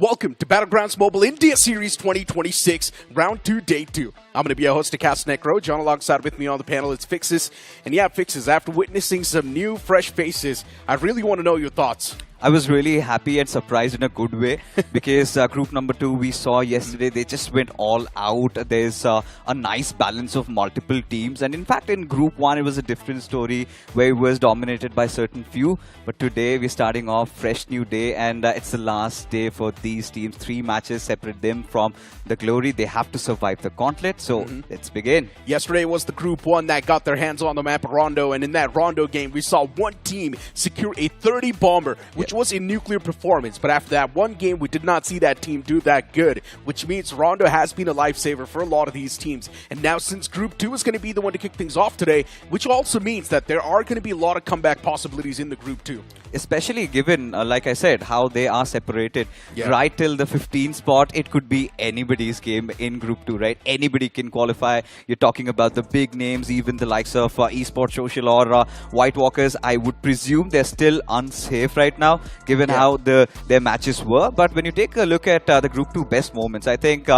welcome to Battlegrounds Mobile India Series 2026, Round 2, Day 2. I'm going to be your host, Krafton. John alongside with me on the panel is Fixes. And yeah, Fixes, after witnessing some new, fresh faces, I really want to know your thoughts. I was really happy and surprised in a good way because group number 2 we saw yesterday, they just went all out. There's a nice balance of multiple teams, and in fact in group 1 it was a different story where it was dominated by certain few, but today we're starting off fresh new day, and it's the last day for these teams. 3 matches separate them from the glory. They have to survive the gauntlet, so let's begin. Yesterday was the group 1 that got their hands on the map of Rondo, and in that Rondo game we saw one team secure a 30 bomber, which was in nuclear performance, but after that one game we did not see that team do that good, which means Rondo has been a lifesaver for a lot of these teams. And now since group 2 is going to be the one to kick things off today, which also means that there are going to be a lot of comeback possibilities in the group 2. Especially given, like I said, how they are separated right till the 15 spot. It could be anybody's game in Group 2, right? Anybody can qualify. You're talking about the big names, even the likes of Esports Social or White Walkers. I would presume they're still unsafe right now, given how their matches were. But when you take a look at the Group 2 best moments, I think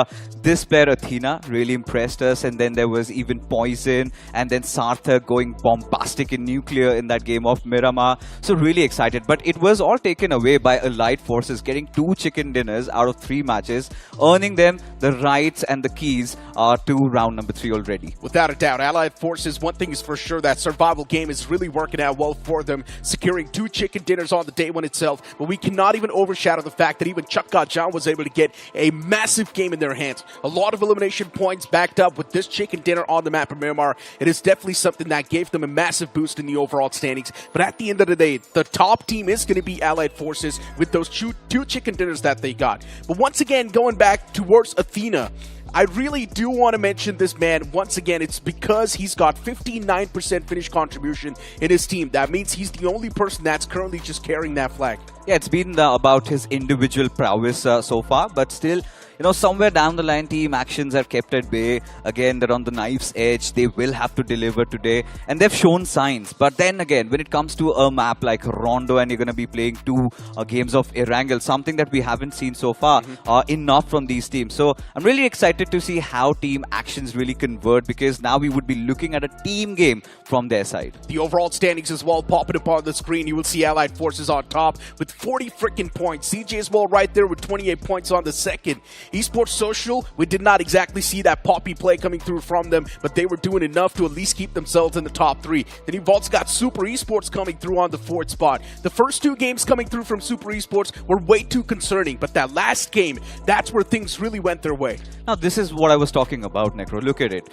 this player Athena really impressed us. And then there was even Poison, and then Sarthak going bombastic in nuclear in that game of Miramar. So really excited. But it was all taken away by Allied Forces getting 2 chicken dinners out of 3 matches, earning them the rights and the keys to round number 3 already. Without a doubt, Allied Forces, one thing is for sure, that survival game is really working out well for them, securing 2 chicken dinners on the day one itself. But we cannot even overshadow the fact that even Chakka John was able to get a massive game in their hands. A lot of elimination points backed up with this chicken dinner on the map of Miramar. It is definitely something that gave them a massive boost in the overall standings. But at the end of the day, the top team is going to be Allied Forces with those 2 chicken dinners that they got. But once again, going back towards Athena, I really do want to mention this man. Once again, it's because he's got 59% finish contribution in his team. That means he's the only person that's currently just carrying that flag. Yeah, it's been about his individual prowess so far, but still, you know, somewhere down the line, team actions are kept at bay. Again, they're on the knife's edge. They will have to deliver today, and they've shown signs. But then again, when it comes to a map like Rondo, and you're going to be playing 2 games of Erangel, something that we haven't seen so far enough from these teams. So I'm really excited to see how team actions really convert, because now we would be looking at a team game from their side. The overall standings as well popping up on the screen. You will see Allied Forces on top with 40 freaking points. CJ as well right there with 28 points on the second. Esports Social, we did not exactly see that poppy play coming through from them, but they were doing enough to at least keep themselves in the top 3. Then you've also got Super Esports coming through on the 4th spot. The first 2 games coming through from Super Esports were way too concerning, but that last game, that's where things really went their way. Now, this is what I was talking about, Necro. Look at it.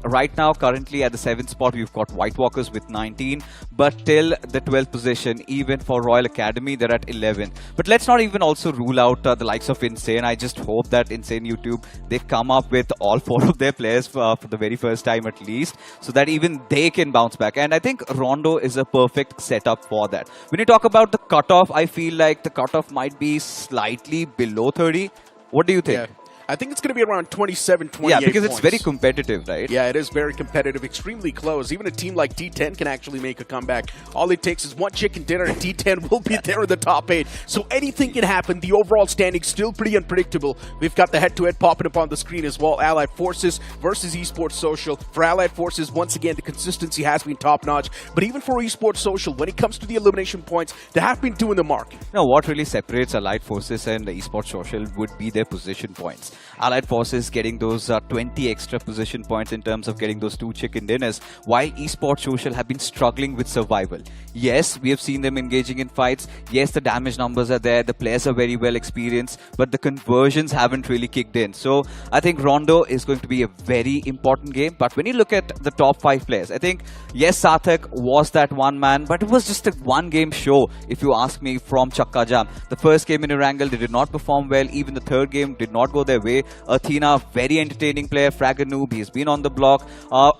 Right now, currently at the 7th spot, we've got White Walkers with 19, but till the 12th position, even for Royal Academy, they're at 11. But let's not even also rule out the likes of Insane. I just hope that Insane YouTube, they come up with all 4 of their players for the very first time at least, so that even they can bounce back. And I think Rondo is a perfect setup for that. When you talk about the cutoff, I feel like the cutoff might be slightly below 30. What do you think? Yeah. I think it's going to be around 27, 28 because points. it's very competitive, right? Yeah, it is very competitive, extremely close. Even a team like D10 can actually make a comeback. All it takes is one chicken dinner and D10 will be there in the top 8. So anything can happen. The overall standing still pretty unpredictable. We've got the head-to-head popping up on the screen as well. Allied Forces versus Esports Social. For Allied Forces, once again, the consistency has been top-notch. But even for Esports Social, when it comes to the elimination points, they have been doing the mark. Now, what really separates Allied Forces and Esports Social would be their position points. Allied Forces getting those 20 extra position points in terms of getting those 2 chicken dinners, while Esports Social have been struggling with survival. Yes, we have seen them engaging in fights. Yes, the damage numbers are there. The players are very well experienced, but the conversions haven't really kicked in. So I think Rondo is going to be a very important game. But when you look at the top 5 players, I think, yes, Sarthak was that one man, but it was just a one-game show, if you ask me, from Chakka Jam. The first game in Erangel, they did not perform well. Even the 3rd game did not go their way. way. Athena, very entertaining player. Fraganoob, he's been on the block.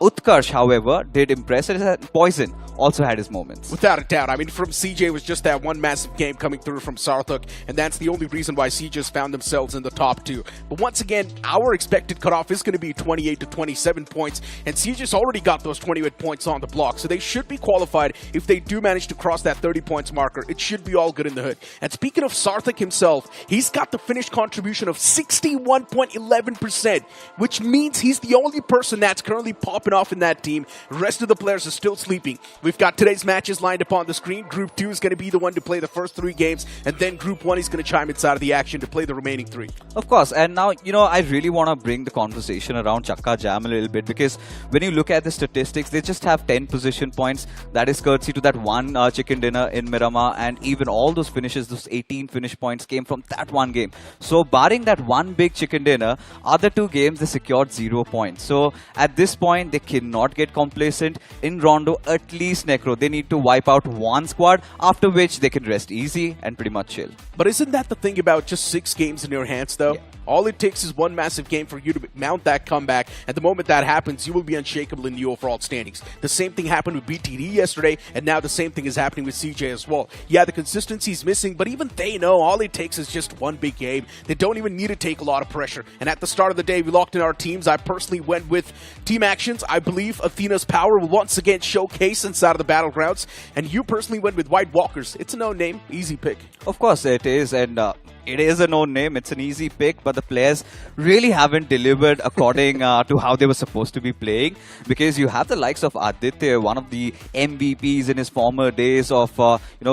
Utkarsh, however, did impress. Poison also had his moments. Without a doubt. I mean, from CJ, it was just that one massive game coming through from Sarthak, and that's the only reason why CJ's found themselves in the top 2. But once again, our expected cutoff is going to be 28 to 27 points, and CJ's already got those 28 points on the block, so they should be qualified. If they do manage to cross that 30 points marker, it should be all good in the hood. And speaking of Sarthak himself, he's got the finished contribution of 61.11%, which means he's the only person that's currently popping off in that team. The rest of the players are still sleeping. We've got today's matches lined up on the screen. Group 2 is going to be the one to play the first 3 games, and then Group 1 is going to chime inside of the action to play the remaining 3. Of course, and now, I really want to bring the conversation around Chakka Jam a little bit, because when you look at the statistics, they just have 10 position points. That is courtesy to that one chicken dinner in Miramar, and even all those finishes, those 18 finish points came from that one game. So barring that one big chicken dinner, other 2 games, they secured 0 points. So at this point, they cannot get complacent. In Rondo, at least Necro, they need to wipe out one squad, after which they can rest easy and pretty much chill. But isn't that the thing about just 6 games in your hands, though? Yeah. All it takes is one massive game for you to mount that comeback, and the moment that happens, you will be unshakable in the overall standings. The same thing happened with BTD yesterday, and now the same thing is happening with CJ as well. Yeah, the consistency is missing, but even they know all it takes is just one big game. They don't even need to take a lot of pressure. And at the start of the day, we locked in our teams. I personally went with team actions. I believe Athena's power will once again showcase inside of the battlegrounds, and you personally went with White Walkers. It's a known name, easy pick. Of course it is, and it is a known name. It's an easy pick, but the players really haven't delivered according to how they were supposed to be playing, because you have the likes of Aditya, one of the MVPs in his former days of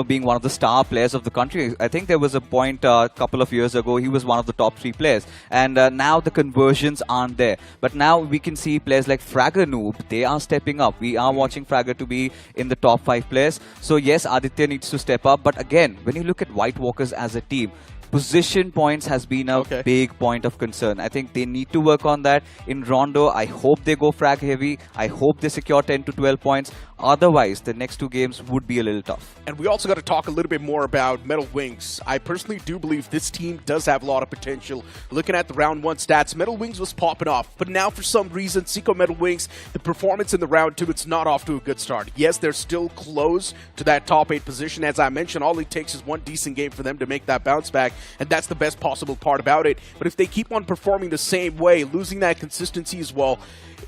being one of the star players of the country. I think there was a point a couple of years ago he was one of the top 3 players, and now the conversions aren't there. But now we can see players like Fraganoob, they are stepping up. We are watching Fragger to be in the top 5 players. So yes, Aditya needs to step up, but again, when you look at White Walkers as a team, position points has been a big point of concern. I think they need to work on that. In Rondo, I hope they go frag heavy. I hope they secure 10 to 12 points. Otherwise, the next 2 games would be a little tough. And we also got to talk a little bit more about Metal Wings. I personally do believe this team does have a lot of potential. Looking at the round 1 stats, Metal Wings was popping off. But now for some reason, Seiko Metal Wings, the performance in the round 2, it's not off to a good start. Yes, they're still close to that top 8 position. As I mentioned, all it takes is one decent game for them to make that bounce back. And that's the best possible part about it. But if they keep on performing the same way, losing that consistency as well,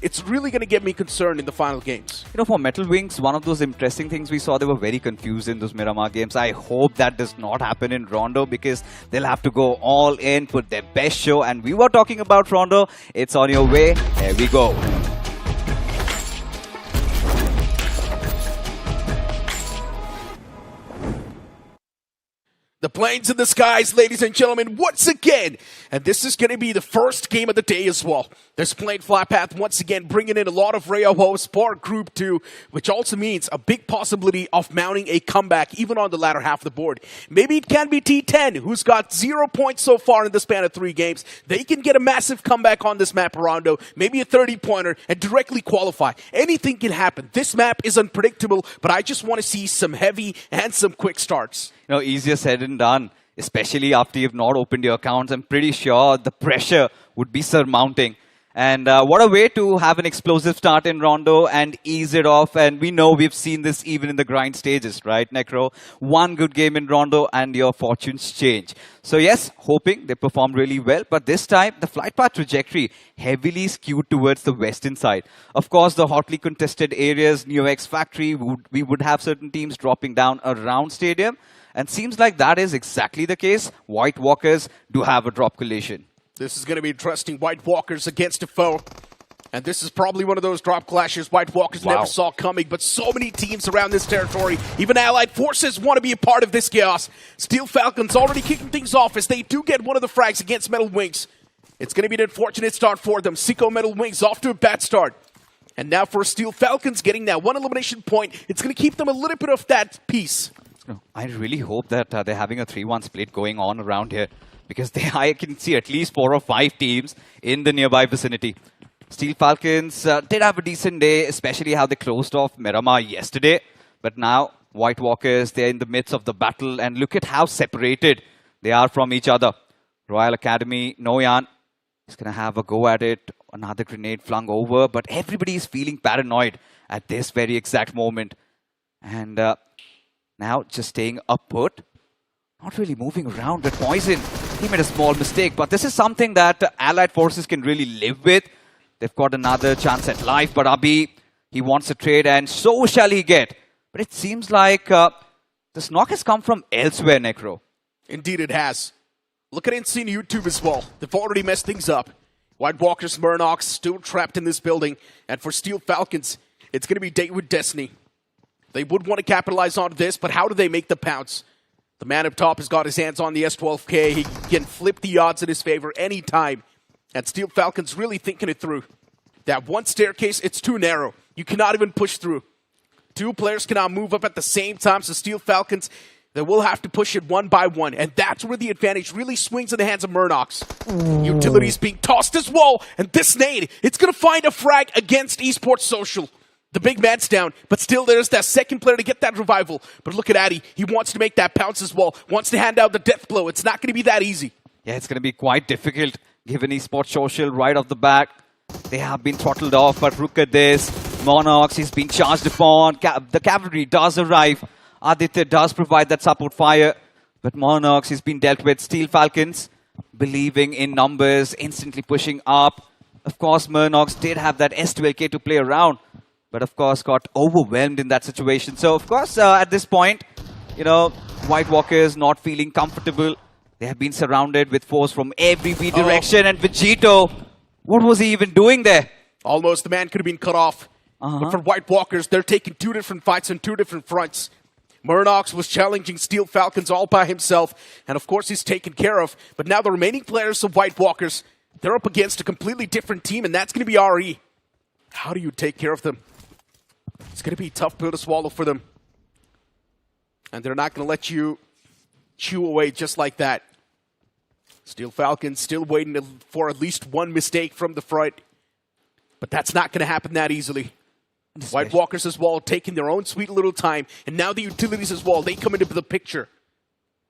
it's really going to get me concerned in the final games. For Metal Wings, one of those interesting things we saw, they were very confused in those Miramar games. I hope that does not happen in Rondo, because they'll have to go all in, put their best show. And we were talking about Rondo. It's on your way. Here we go. The planes in the skies, ladies and gentlemen, once again. And this is going to be the first game of the day as well. There's Plane Flat Path once again bringing in a lot of Rhea hopes for Group 2, which also means a big possibility of mounting a comeback even on the latter half of the board. Maybe it can be T10, who's got 0 points so far in the span of 3 games. They can get a massive comeback on this map, Rondo, maybe a 30-pointer, and directly qualify. Anything can happen. This map is unpredictable, but I just want to see some heavy and some quick starts. Easier said than done, especially after you've not opened your accounts. I'm pretty sure the pressure would be surmounting. And what a way to have an explosive start in Rondo and ease it off. And we know we've seen this even in the grind stages, right, Necro? One good game in Rondo and your fortunes change. So yes, hoping they perform really well. But this time, the flight path trajectory heavily skewed towards the western side. Of course, the hotly contested areas, Neo X Factory, we would have certain teams dropping down around Stadium. And seems like that is exactly the case. White Walkers do have a drop collision. This is going to be interesting. White Walkers against a foe. And this is probably one of those drop clashes White Walkers never saw coming. But so many teams around this territory, even allied forces, want to be a part of this chaos. Steel Falcons already kicking things off as they do get one of the frags against Metal Wings. It's going to be an unfortunate start for them. Seiko Metal Wings off to a bad start. And now for Steel Falcons getting that one elimination point, it's going to keep them a little bit of that peace. I really hope that they're having a 3-1 split going on around here, because I can see at least 4 or 5 teams in the nearby vicinity. Steel Falcons did have a decent day, especially how they closed off Miramar yesterday. But now, White Walkers, they're in the midst of the battle, and look at how separated they are from each other. Royal Academy, Noyan, He's going to have a go at it. Another grenade flung over. But everybody is feeling paranoid at this very exact moment. And now just staying up put. Not really moving around with Poison. He made a small mistake. But this is something that Allied Forces can really live with. They've got another chance at life. But Abhi, he wants a trade. And so shall he get. But it seems like this knock has come from elsewhere, Necro. Indeed it has. Look at Insane YouTube as well. They've already messed things up. White Walkers, Murnox still trapped in this building. And for Steel Falcons, it's going to be date with destiny. They would want to capitalize on this, but how do they make the pounce? The man up top has got his hands on the S12K. He can flip the odds in his favor anytime. And Steel Falcons really thinking it through. That one staircase, it's too narrow. You cannot even push through. Two players cannot move up at the same time, so Steel Falcons, they will have to push it one by one. And that's where the advantage really swings in the hands of Murnox. Utilities being tossed as well. And this nade, it's going to find a frag against Esports Social. The big man's down, but still there's that second player to get that revival. But look at Addy. He wants to make that pounce as well. Wants to hand out the death blow. It's not going to be that easy. Yeah, it's going to be quite difficult given Esports Social right off the back. They have been throttled off, but look at this. Monox, he's been charged upon. The cavalry does arrive. Aditya does provide that support fire. But Monox, he's been dealt with. Steel Falcons, believing in numbers, instantly pushing up. Of course, Murnox did have that S12K to play around. But of course, got overwhelmed in that situation. So, of course, at this point, you know, White Walkers not feeling comfortable. They have been surrounded with foes from every direction. And Vegito, what was he even doing there? Almost the man could have been cut off. But for White Walkers, they're taking two different fights on two different fronts. Murnox was challenging Steel Falcons all by himself. And of course, he's taken care of. But now the remaining players of White Walkers, they're up against a completely different team. And that's going to be RE. How do you take care of them? It's going to be a tough pill to swallow for them. And they're not going to let you chew away just like that. Steel Falcons still waiting for at least one mistake from the front. But that's not going to happen that easily. White Walkers as well taking their own sweet little time. And now the utilities as well, they come into the picture.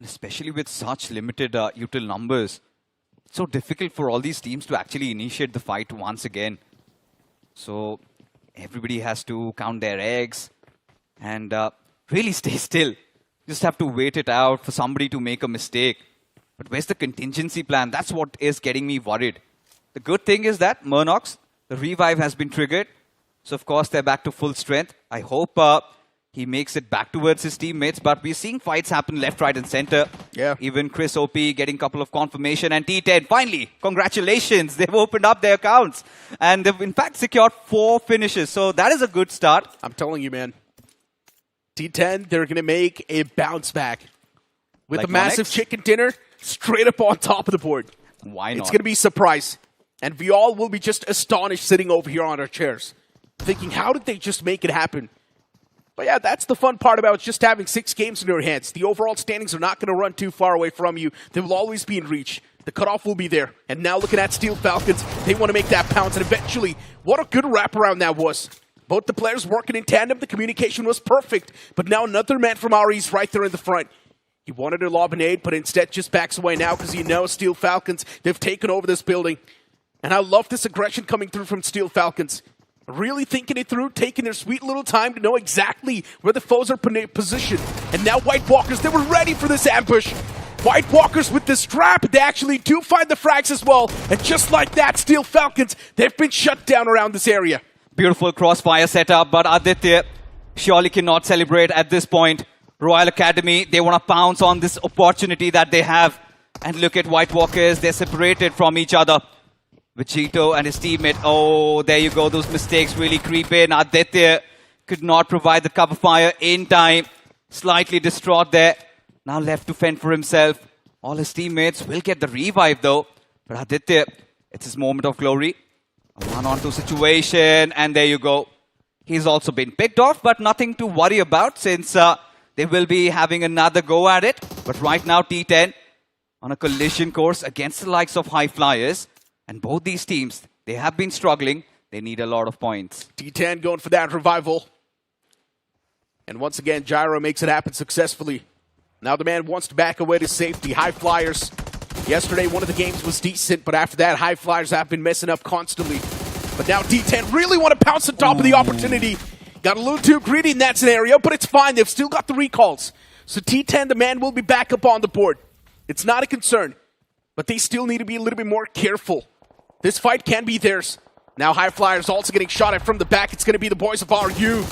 Especially with such limited util numbers. It's so difficult for all these teams to actually initiate the fight once again. So everybody has to count their eggs and really stay still. Just have to wait it out for somebody to make a mistake. But where's the contingency plan? That's what is getting me worried. The good thing is that Murnox, the revive has been triggered. So, of course, they're back to full strength. I hope he makes it back towards his teammates. But we're seeing fights happen left, right, and center. Yeah. Even Chris OP getting a couple of confirmation. And T10, finally, congratulations. They've opened up their accounts. And they've, in fact, secured 4 finishes. So that is a good start. I'm telling you, man. T10, they're going to make a bounce back. With Like a massive Monex? chicken dinner straight up on top of the board. Why not? It's going to be a surprise. And we all will be just astonished sitting over here on our chairs. Thinking, how did they just make it happen? But yeah, that's the fun part about just having 6 games in your hands. The overall standings are not going to run too far away from you. They will always be in reach. The cutoff will be there. And now looking at Steel Falcons, they want to make that pounce. And eventually, what a good wraparound that was. Both the players working in tandem. The communication was perfect. But now another man from RE's right there in the front. He wanted to lob an aid, but instead just backs away now because he knows Steel Falcons, they've taken over this building. And I love this aggression coming through from Steel Falcons. Really thinking it through, taking their sweet little time to know exactly where the foes are positioned. And now White Walkers, they were ready for this ambush. White Walkers with this trap, they actually do find the frags as well. And just like that, Steel Falcons, they've been shut down around this area. Beautiful crossfire setup, but Aditya surely cannot celebrate at this point. Royal Academy, they want to pounce on this opportunity that they have. And look at White Walkers, they're separated from each other. Vegito and his teammate, oh, there you go, those mistakes really creep in. Aditya could not provide the cover fire in time. Slightly distraught there. Now left to fend for himself. All his teammates will get the revive though. But Aditya, it's his moment of glory. A 1-on-2 situation, and there you go. He's also been picked off, but nothing to worry about since they will be having another go at it. But right now, T10 on a collision course against the likes of High Flyers. And both these teams, they have been struggling. They need a lot of points. T10 going for that revival. And once again, Gyro makes it happen successfully. Now the man wants to back away to safety. High Flyers Yesterday, one of the games was decent, but after that, High Flyers have been messing up constantly. But now D10 really want to pounce on top of the opportunity. Got a little too greedy in that scenario, but it's fine. They've still got the recalls. So T10, the man, will be back up on the board. It's not a concern, but they still need to be a little bit more careful. This fight can be theirs. Now High Flyers also getting shot at from the back. It's going to be the boys of RU.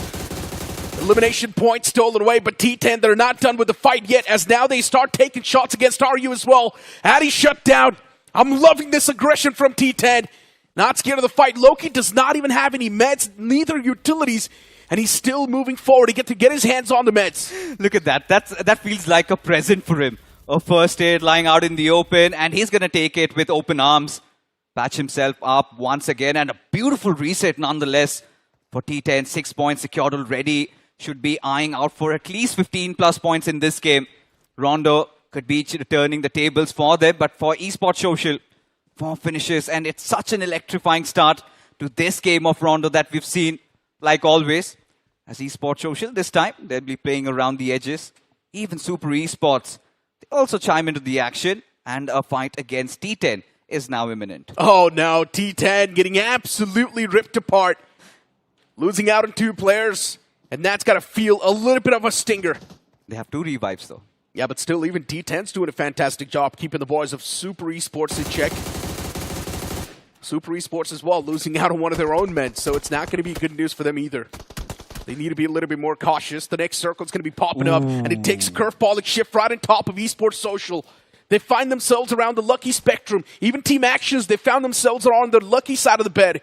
Elimination point stolen away, but T10, they're not done with the fight yet, as now they start taking shots against RU as well. Addy shut down. I'm loving this aggression from T10. Not scared of the fight. Loki does not even have any meds, neither utilities, and he's still moving forward to get his hands on the meds. Look at that. That feels like a present for him. A first aid lying out in the open, and he's going to take it with open arms. Patch himself up once again, and a beautiful reset nonetheless for T10. 6 points secured already. Should be eyeing out for at least 15 plus points in this game. Rondo could be turning the tables for them, but for Esports Social, 4 finishes, and it's such an electrifying start to this game of Rondo that we've seen, like always. As Esports Social, this time, they'll be playing around the edges. Even Super Esports, they also chime into the action, and a fight against T10 is now imminent. Oh no, T10 getting absolutely ripped apart. Losing out on 2 players. And that's got to feel a little bit of a stinger. They have 2 revives, though. Yeah, but still, even D10's doing a fantastic job keeping the boys of Super Esports in check. Super Esports as well, losing out on one of their own men, so it's not going to be good news for them either. They need to be a little bit more cautious. The next circle's going to be popping up, and it takes a curveball shift right on top of Esports Social. They find themselves around the lucky spectrum. Even Team Actions, they found themselves on the lucky side of the bed.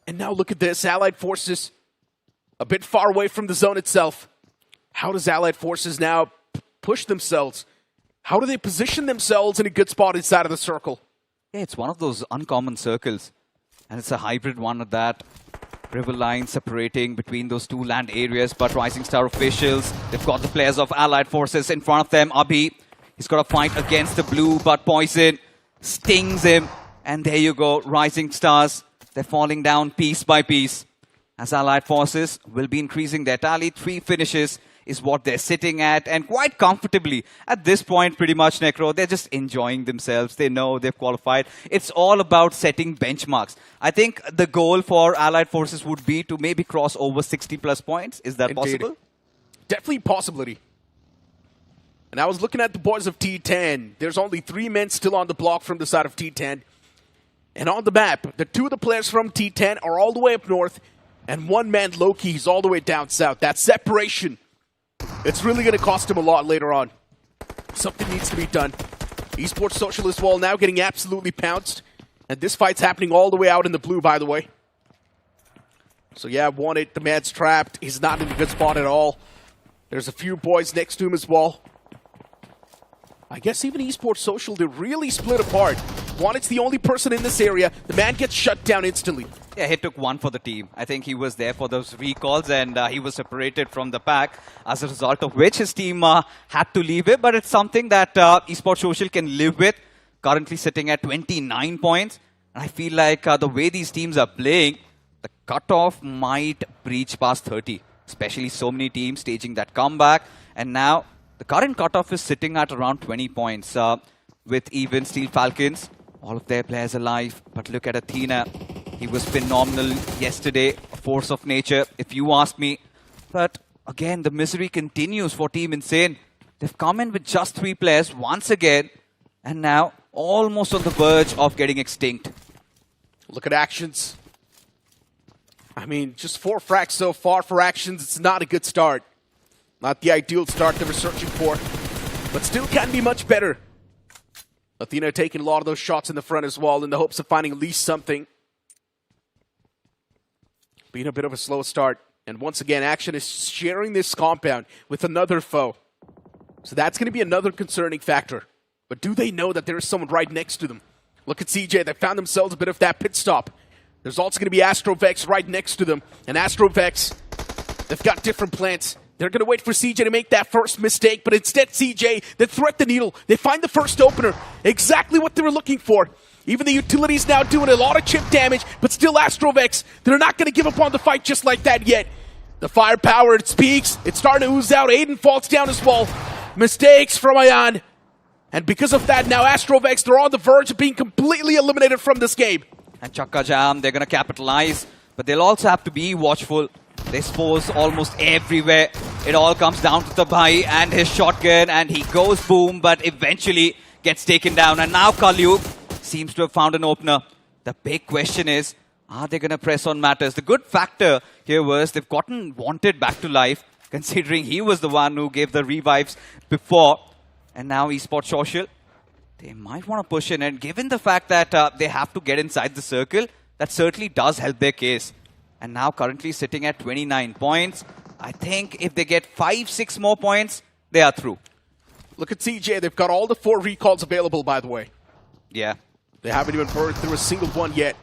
And now look at this, Allied Forces a bit far away from the zone itself. How does Allied Forces now push themselves? How do they position themselves in a good spot inside of the circle? Yeah, it's one of those uncommon circles. And it's a hybrid one at that. River line separating between those 2 land areas. But Rising Star officials, they've got the players of Allied Forces in front of them. Abhi, he's got to fight against the blue, but Poison stings him. And there you go, Rising Stars. They're falling down piece by piece. As Allied Forces will be increasing their tally. 3 finishes is what they're sitting at, and quite comfortably. At this point, pretty much, Necro, they're just enjoying themselves. They know they've qualified. It's all about setting benchmarks. I think the goal for Allied Forces would be to maybe cross over 60 plus points. Is that possible? Definitely a possibility. And I was looking at the boys of T10. There's only 3 men still on the block from the side of T10. And on the map, the 2 of the players from T10 are all the way up north, and 1 man, Loki, he's all the way down south. That separation, it's really going to cost him a lot later on. Something needs to be done. Esports Social as well, now getting absolutely pounced. And this fight's happening all the way out in the blue, by the way. So yeah, wanted, the man's trapped. He's not in a good spot at all. There's a few boys next to him as well. I guess even Esports Social, they're really split apart. Wanted's the only person in this area. The man gets shut down instantly. Yeah, he took 1 for the team. I think he was there for those recalls, and he was separated from the pack, as a result of which his team had to leave it. But it's something that Esports Social can live with. Currently sitting at 29 points. And I feel like the way these teams are playing, the cutoff might breach past 30. Especially so many teams staging that comeback. And now the current cutoff is sitting at around 20 points. With even Steel Falcons, all of their players alive. But look at Athena. He was phenomenal yesterday, a force of nature, if you ask me. But again, the misery continues for Team Insane. They've come in with just 3 players once again, and now almost on the verge of getting extinct. Look at Actions. I mean, just 4 frags so far for Actions. It's not a good start. Not the ideal start they were searching for, but still can be much better. Athena taking a lot of those shots in the front as well in the hopes of finding at least something. Being a bit of a slow start. And once again, Action is sharing this compound with another foe. So that's going to be another concerning factor. But do they know that there is someone right next to them? Look at CJ. They found themselves a bit of that pit stop. There's also going to be Astrovex right next to them. And Astrovex, they've got different plans. They're going to wait for CJ to make that first mistake, but instead CJ, they thread the needle. They find the first opener. Exactly what they were looking for. Even the utilities now doing a lot of chip damage, but still Astrovex, they're not going to give up on the fight just like that yet. The firepower, it speaks. It's starting to ooze out. Aiden falls down as well. Mistakes from Ayan. And because of that, now Astrovex, they're on the verge of being completely eliminated from this game. And Chakka Jam, they're going to capitalize, but they'll also have to be watchful. They expose almost everywhere. It all comes down to Tabai and his shotgun, and he goes boom, but eventually gets taken down. And now Kalyuk seems to have found an opener. The big question is, are they going to press on matters? The good factor here was they've gotten Wanted back to life, considering he was the one who gave the revives before. And now Esports Social, they might want to push in. And given the fact that they have to get inside the circle, that certainly does help their case. And now currently sitting at 29 points. I think if they get 5-6 more points, they are through. Look at CJ. They've got all the 4 recalls available, by the way. Yeah. They haven't even burned through a single one yet.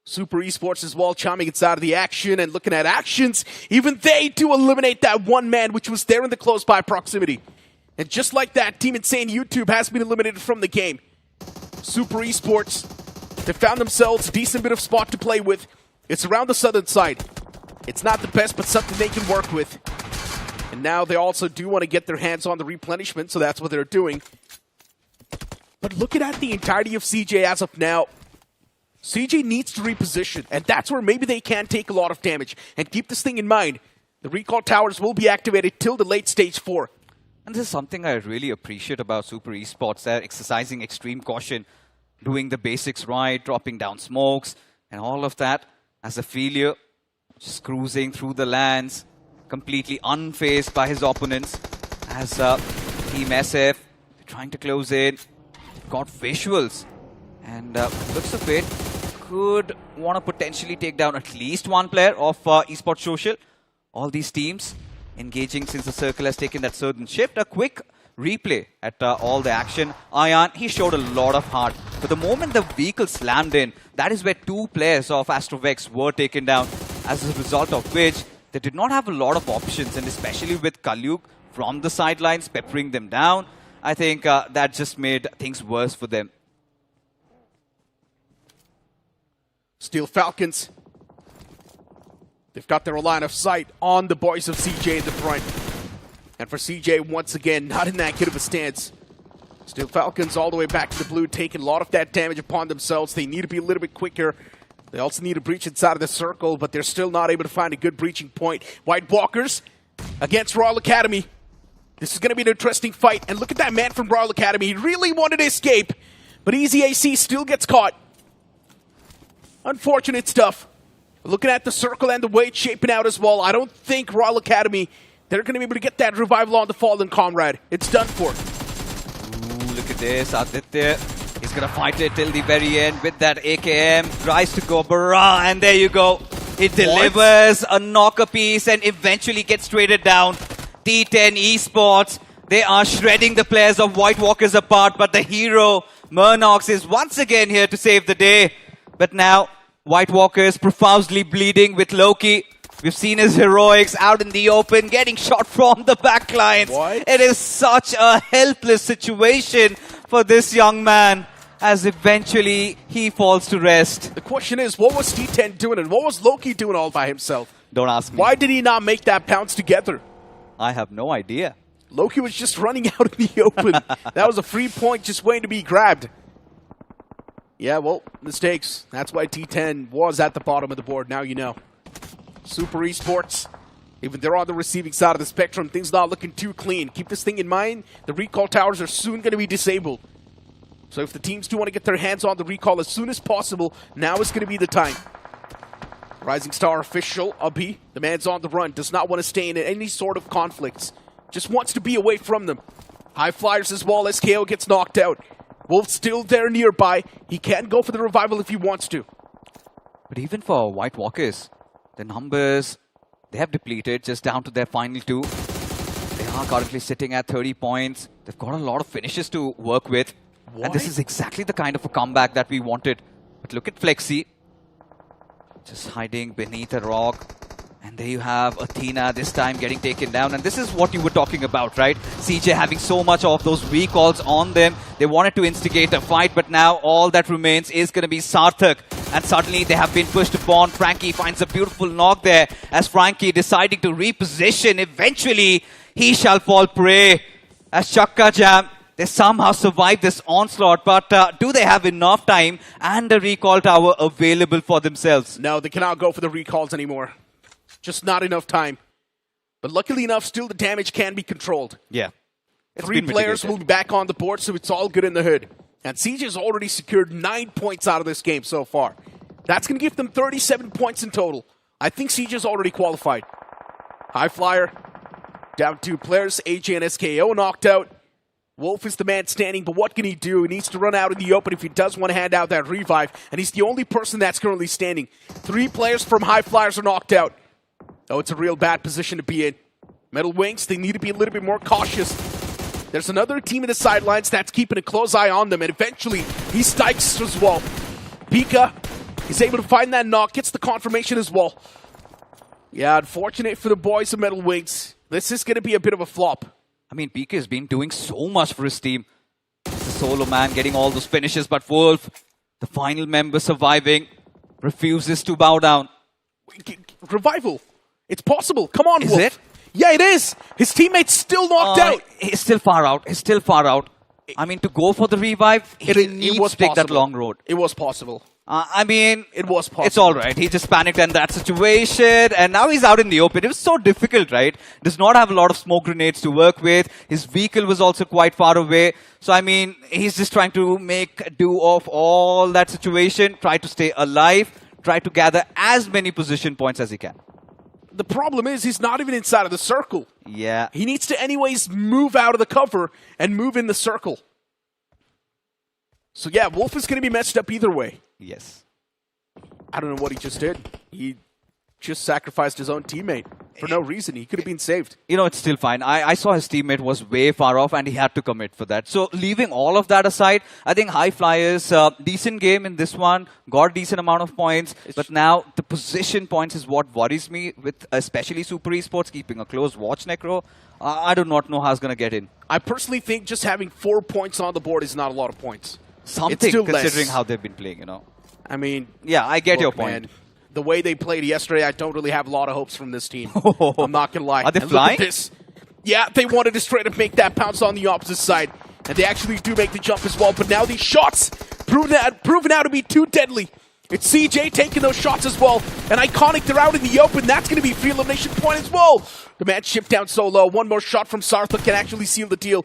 Super Esports as well, chiming inside of the action and looking at actions. Even they do eliminate that one man, which was there in the close by proximity. And just like that, Team Insane YouTube has been eliminated from the game. Super Esports, they found themselves a decent bit of spot to play with. It's around the southern side. It's not the best, but something they can work with. And now they also do want to get their hands on the replenishment, so that's what they're doing. But looking at the entirety of CJ as of now, CJ needs to reposition, and that's where maybe they can take a lot of damage. And keep this thing in mind, the recall towers will be activated till the late stage 4. And this is something I really appreciate about Super Esports. They're exercising extreme caution, doing the basics right, dropping down smokes, and all of that. As a failure, just cruising through the lands, completely unfazed by his opponents. As Team SF, trying to close in, got visuals. And looks of it, could want to potentially take down at least one player of Esports Social. All these teams engaging since the circle has taken that certain shift. A quick replay at all the action. Ayan, he showed a lot of heart. But the moment the vehicle slammed in, that is where 2 players of Astrovex were taken down. As a result of which, they did not have a lot of options. And especially with Kalyuk from the sidelines peppering them down, I think that just made things worse for them. Steel Falcons. They've got their line of sight on the boys of CJ in the front. And for CJ, once again, not in that good of a stance. Steel Falcons all the way back to the blue, taking a lot of that damage upon themselves. They need to be a little bit quicker. They also need to breach inside of the circle, but they're still not able to find a good breaching point. White Walkers against Royal Academy. This is going to be an interesting fight. And look at that man from Royal Academy. He really wanted to escape, but Easy AC still gets caught. Unfortunate stuff. Looking at the circle and the way it's shaping out as well, I don't think Royal Academy, they're going to be able to get that revival on the fallen comrade. It's done for. Ooh, look at this. Aditya, he's going to fight it till the very end with that AKM. Tries to go Bara, and there you go. It delivers a knocker piece and eventually gets traded down. T10 Esports, they are shredding the players of White Walkers apart, but the hero, Murnox, is once again here to save the day. But now, White Walkers profusely bleeding with Loki. We've seen his heroics out in the open, getting shot from the backlines. It is such a helpless situation for this young man, as eventually he falls to rest. The question is, what was T10 doing and what was Loki doing all by himself? Don't ask me. Why did he not make that pounce together? I have no idea. Loki was just running out in the open. That was a free point just waiting to be grabbed. Yeah, well, mistakes. That's why T10 was at the bottom of the board. Now you know. Super Esports, even they're on the receiving side of the spectrum. Things not looking too clean. Keep this thing in mind. The recall towers are soon going to be disabled. So if the teams do want to get their hands on the recall as soon as possible, now is going to be the time. Rising Star official, Abhi, the man's on the run. Does not want to stay in any sort of conflicts. Just wants to be away from them. High Flyers as well. SKO gets knocked out. Wolf still there nearby. He can go for the revival if he wants to. But even for White Walkers, the numbers, they have depleted just down to their final 2. They are currently sitting at 30 points. They've got a lot of finishes to work with. What? And this is exactly the kind of a comeback that we wanted. But look at Flexi. Just hiding beneath a rock. And there you have Athena this time getting taken down. And this is what you were talking about, right? CJ having so much of those recalls on them. They wanted to instigate a fight, but now all that remains is going to be Sarthak. And suddenly they have been pushed upon. Frankie finds a beautiful knock there as Frankie deciding to reposition. Eventually, he shall fall prey as Chakka Jam They somehow survived this onslaught, but do they have enough time and a recall tower available for themselves? No, they cannot go for the recalls anymore. Just not enough time. But luckily enough, still the damage can be controlled. Yeah. 3 players will be back on the board, so it's all good in the hood. And CJ has already secured 9 points out of this game so far. That's going to give them 37 points in total. I think CJ is already qualified. High Flyer, down 2 players. AJ and SKO knocked out. Wolf is the man standing, but what can he do? He needs to run out in the open if he does want to hand out that revive. And he's the only person that's currently standing. 3 players from High Flyers are knocked out. Oh, it's a real bad position to be in. Metal Wings, they need to be a little bit more cautious. There's another team in the sidelines that's keeping a close eye on them, and eventually he strikes as well. Pika is able to find that knock, gets the confirmation as well. Yeah, unfortunate for the boys of Metal Wings. This is going to be a bit of a flop. I mean, Pika has been doing so much for his team. He's the solo man getting all those finishes, but Wolf, the final member surviving, refuses to bow down. Revival. It's possible. Come on, Is Wolf. it? Yeah, it is. His teammate's still knocked out. He's still far out. He's still far out. I mean, to go for the revive, he needs to take that long road. It was possible. I mean, it was possible. It's all right. He just panicked in that situation, and now he's out in the open. It was so difficult, right? Does not have a lot of smoke grenades to work with. His vehicle was also quite far away. So, I mean, he's just trying to make do of all that situation, try to stay alive, try to gather as many position points as he can. The problem is he's not even inside of the circle. Yeah. He needs to anyways move out of the cover and move in the circle. So yeah, Wolf is going to be messed up either way. Yes. I don't know what he just did. He just sacrificed his own teammate for no reason. He could have been saved. You know, it's still fine. I saw his teammate was way far off and he had to commit for that. So leaving all of that aside, I think High Flyers, decent game in this one, got decent amount of points. But now the position points is what worries me, with especially Super Esports keeping a close watch, Necro. I do not know how it's going to get in. I personally think just having 4 points on the board is not a lot of points. Something, considering how they've been playing, you know. I mean, yeah, I get your point. Man, the way they played yesterday, I don't really have a lot of hopes from this team. I'm not going to lie. Are they and flying? Look at this. Yeah, they wanted to straight up make that pounce on the opposite side. And they actually do make the jump as well. But now these shots proven out to be too deadly. It's CJ taking those shots as well. And Iconic, they're out in the open. That's going to be a free elimination point as well. The man shipped down so low. One more shot from Sartha can actually seal the deal.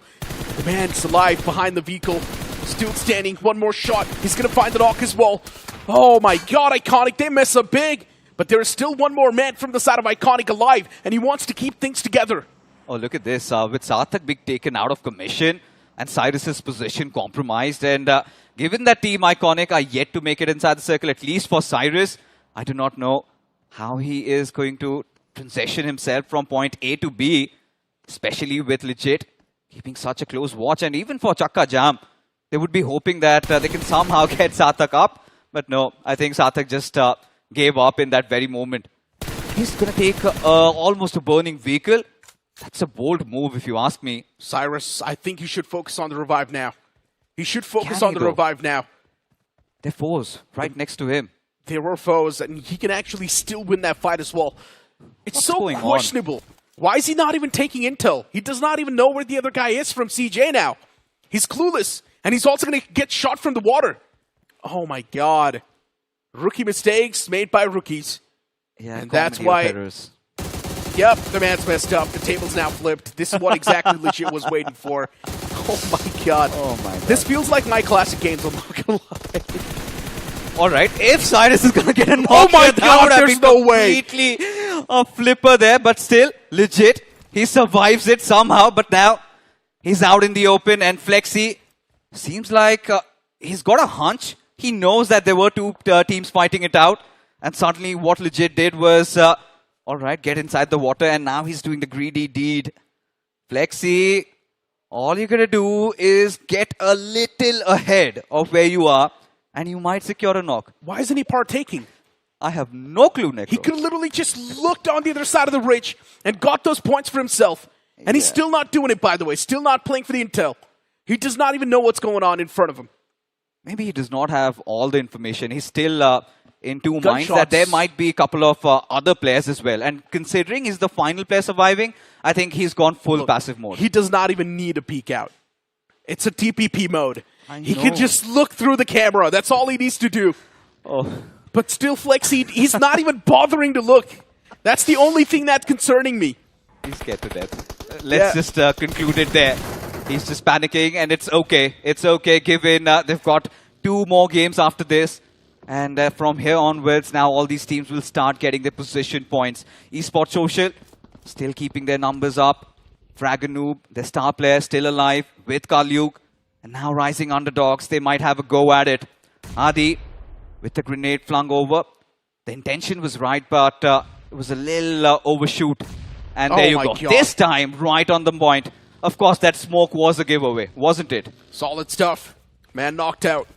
The man's alive behind the vehicle. Still standing. One more shot. He's going to find the knock as well. Oh my god, Iconic, they mess up big. But there is still one more man from the side of Iconic alive, and he wants to keep things together. Oh, look at this. With Sarthak being taken out of commission and Cyrus's position compromised, and given that Team Iconic are yet to make it inside the circle, at least for Cyrus, I do not know how he is going to transition himself from point A to B, especially with Legit keeping such a close watch. And even for Chakka Jam, they would be hoping that they can somehow get Sarthak up. But no, I think Sarthak just gave up in that very moment. He's going to take almost a burning vehicle. That's a bold move, if you ask me. Cyrus, I think you should focus on the revive now. He should focus on the revive now. They're foes right next to him. There were foes, and he can actually still win that fight as well. It's so questionable. Why is he not even taking intel? He does not even know where the other guy is from CJ now. He's clueless, and he's also going to get shot from the water. Oh my god. Rookie mistakes made by rookies. Yeah, and that's why... Yep, the man's messed up. The table's now flipped. This is what exactly Legit was waiting for. Oh my god. Oh my god. This feels like my classic games, I'm not gonna lie. Alright, if Cyrus is gonna get a knock, oh my god, there's no way. Completely a flipper there, but still, Legit, he survives it somehow, but now he's out in the open, and Flexi seems like he's got a hunch. He knows that there were 2 teams fighting it out, and suddenly what Legit did was, alright, get inside the water, and now he's doing the greedy deed. Flexi, all you're gonna do is get a little ahead of where you are, and you might secure a knock. Why isn't he partaking? I have no clue, Necro. He could have literally just looked on the other side of the ridge and got those points for himself. And he's still not doing it, by the way. Still not playing for the intel. He does not even know what's going on in front of him. Maybe he does not have all the information. He's still in 2 minds that there might be a couple of other players as well. And considering he's the final player surviving, I think he's gone full passive mode. He does not even need a peek out. It's a TPP mode. He know. can just look through the camera. That's all he needs to do. Oh. But still, Flexi, he's not even bothering to look. That's the only thing that's concerning me. He's scared to death. Let's just conclude it there. He's just panicking, and it's okay. It's okay, given they've got 2 more games after this. And from here onwards, now all these teams will start getting their position points. Esports Social, still keeping their numbers up. Fraganoob, their star player, still alive with Kalyuk. And now rising underdogs, they might have a go at it. Adi, with the grenade flung over. The intention was right, but it was a little overshoot. And there you go. God. This time, right on the point. Of course, that smoke was a giveaway, wasn't it? Solid stuff. Man knocked out.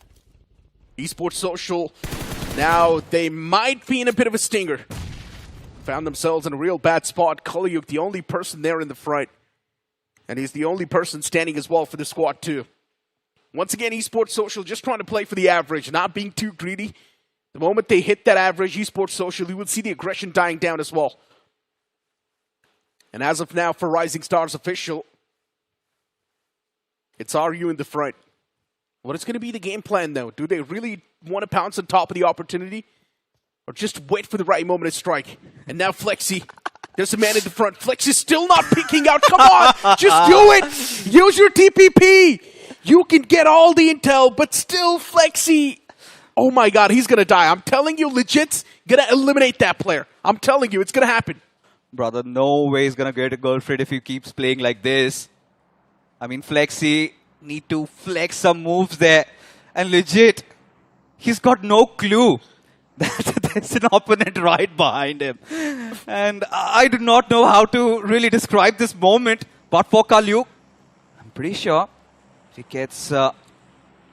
Esports Social, now they might be in a bit of a stinger. Found themselves in a real bad spot. Kalyuk, the only person there in the front. And he's the only person standing as well for the squad too. Once again, Esports Social just trying to play for the average, not being too greedy. The moment they hit that average, Esports Social, you would see the aggression dying down as well. And as of now, for Rising Stars official, it's RU in the front. What is going to be the game plan, though? Do they really want to pounce on top of the opportunity? Or just wait for the right moment to strike? And now Flexi, there's a man in the front. Flexi's still not peeking out. Come on, just do it. Use your TPP. You can get all the intel, but still Flexi. Oh my God, he's going to die. I'm telling you, legit's going to eliminate that player. I'm telling you, it's going to happen. Brother, no way he's going to get a girlfriend if he keeps playing like this. I mean, Flexi need to flex some moves there. And legit, he's got no clue that there's an opponent right behind him. And I do not know how to really describe this moment. But for Kalyuk, I'm pretty sure he gets... all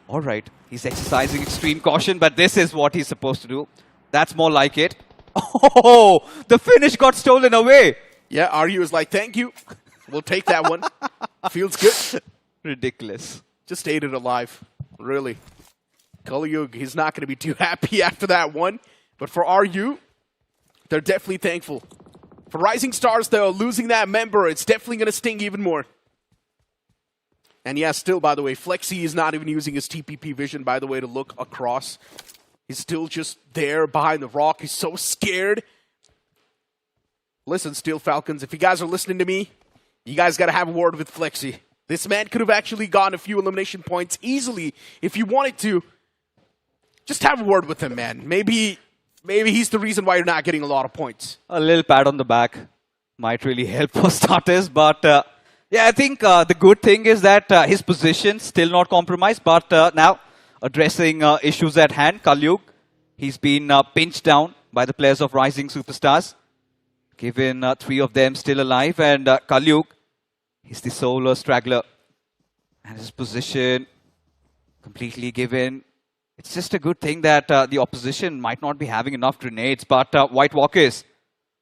right, he's exercising extreme caution, but this is what he's supposed to do. That's more like it. Oh, the finish got stolen away. Yeah, RU is like, thank you. We'll take that one. Feels good. Ridiculous. Just ate it alive. Really. Kalyuk, he's not going to be too happy after that one. But for RU, they're definitely thankful. For Rising Stars, though, losing that member, it's definitely going to sting even more. And yeah, still, by the way, Flexi is not even using his TPP vision, by the way, to look across. He's still just there behind the rock. He's so scared. Listen, Steel Falcons, if you guys are listening to me, you guys got to have a word with Flexi. This man could have actually gotten a few elimination points easily if you wanted to. Just have a word with him, man. Maybe he's the reason why you're not getting a lot of points. A little pat on the back might really help for starters, but yeah, I think the good thing is that his position still not compromised, but now addressing issues at hand. Kalyuk, he's been pinched down by the players of Rising Superstars, given 3 of them still alive, and Kalyuk, he's the solo straggler, and his position completely given. It's just a good thing that the opposition might not be having enough grenades, but White Walkers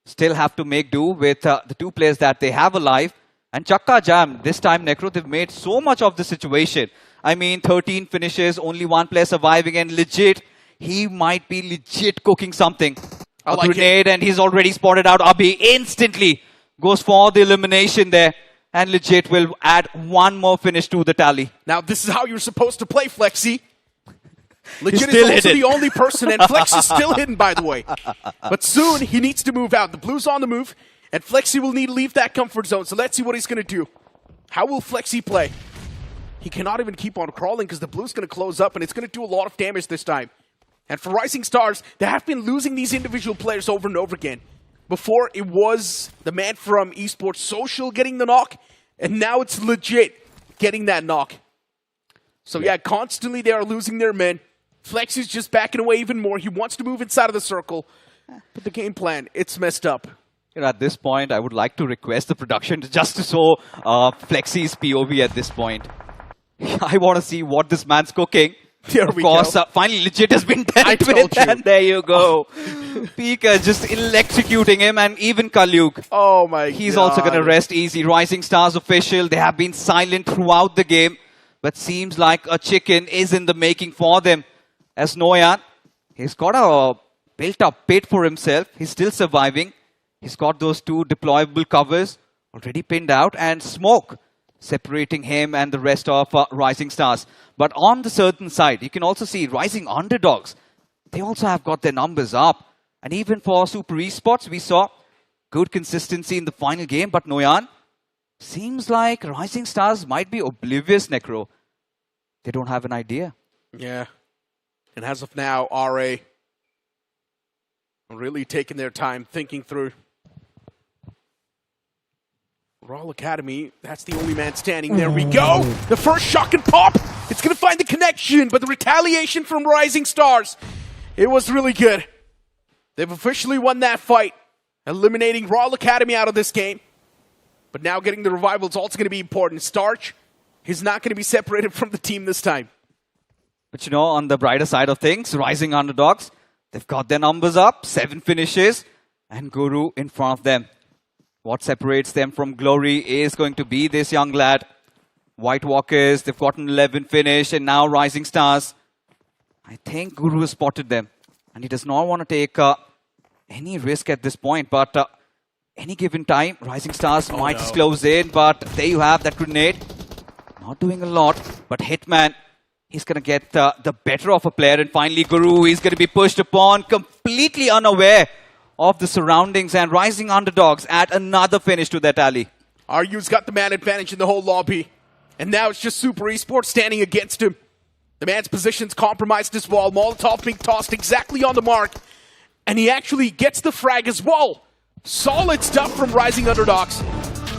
still have to make do with the 2 players that they have alive. And Chakka Jam, this time Necro, they've made so much of the situation. I mean, 13 finishes, only 1 player surviving, and legit, he might be legit cooking something. A grenade, and he's already spotted out. Abhi instantly goes for the elimination there, and legit will add 1 more finish to the tally. Now, this is how you're supposed to play, Flexi. Legit is also the only person, and Flex is still hidden, by the way. But soon, he needs to move out. The Blue's on the move, and Flexi will need to leave that comfort zone. So let's see what he's going to do. How will Flexi play? He cannot even keep on crawling because the Blue's going to close up, and it's going to do a lot of damage this time. And for Rising Stars, they have been losing these individual players over and over again. Before, it was the man from Esports Social getting the knock, and now it's legit getting that knock. So yeah, constantly they are losing their men. Flex is just backing away even more. He wants to move inside of the circle. But the game plan, it's messed up. You know, at this point, I would like to request the production just to show Flexi's POV at this point. I want to see what this man's cooking. Of course, finally legit has been dealt with, and there you go. Pika just electrocuting him, and even Kalyuk. Oh my God. He's also going to rest easy. Rising Stars official, they have been silent throughout the game, but seems like a chicken is in the making for them. As Noyan, he's got a built-up pit for himself. He's still surviving. He's got those 2 deployable covers already pinned out, and Smoke separating him and the rest of Rising Stars. But on the certain side, you can also see Rising Underdogs. They also have got their numbers up. And even for Super Esports, we saw good consistency in the final game. But Noyan, seems like Rising Stars might be oblivious, Necro. They don't have an idea. Yeah. And as of now, RA really taking their time thinking through. Royal Academy, that's the only man standing. There we go. The first shock and pop. It's going to find the connection, but the retaliation from Rising Stars, it was really good. They've officially won that fight, eliminating Royal Academy out of this game. But now getting the revival is also going to be important. Starch is not going to be separated from the team this time. But you know, on the brighter side of things, Rising Underdogs, they've got their numbers up, 7 finishes, and Guru in front of them. What separates them from glory is going to be this young lad. White Walkers, they've gotten 11 finish, and now Rising Stars. I think Guru has spotted them, and he does not want to take any risk at this point. But any given time, Rising Stars might just close in. But there you have that grenade. Not doing a lot, but Hitman, he's going to get the better of a player. And finally, Guru, he's going to be pushed upon, completely unaware of the surroundings, and Rising Underdogs add another finish to their tally. RU's got the man advantage in the whole lobby. And now it's just Super Esports standing against him. The man's position's compromised as well. Molotov being tossed exactly on the mark. And he actually gets the frag as well. Solid stuff from Rising Underdogs.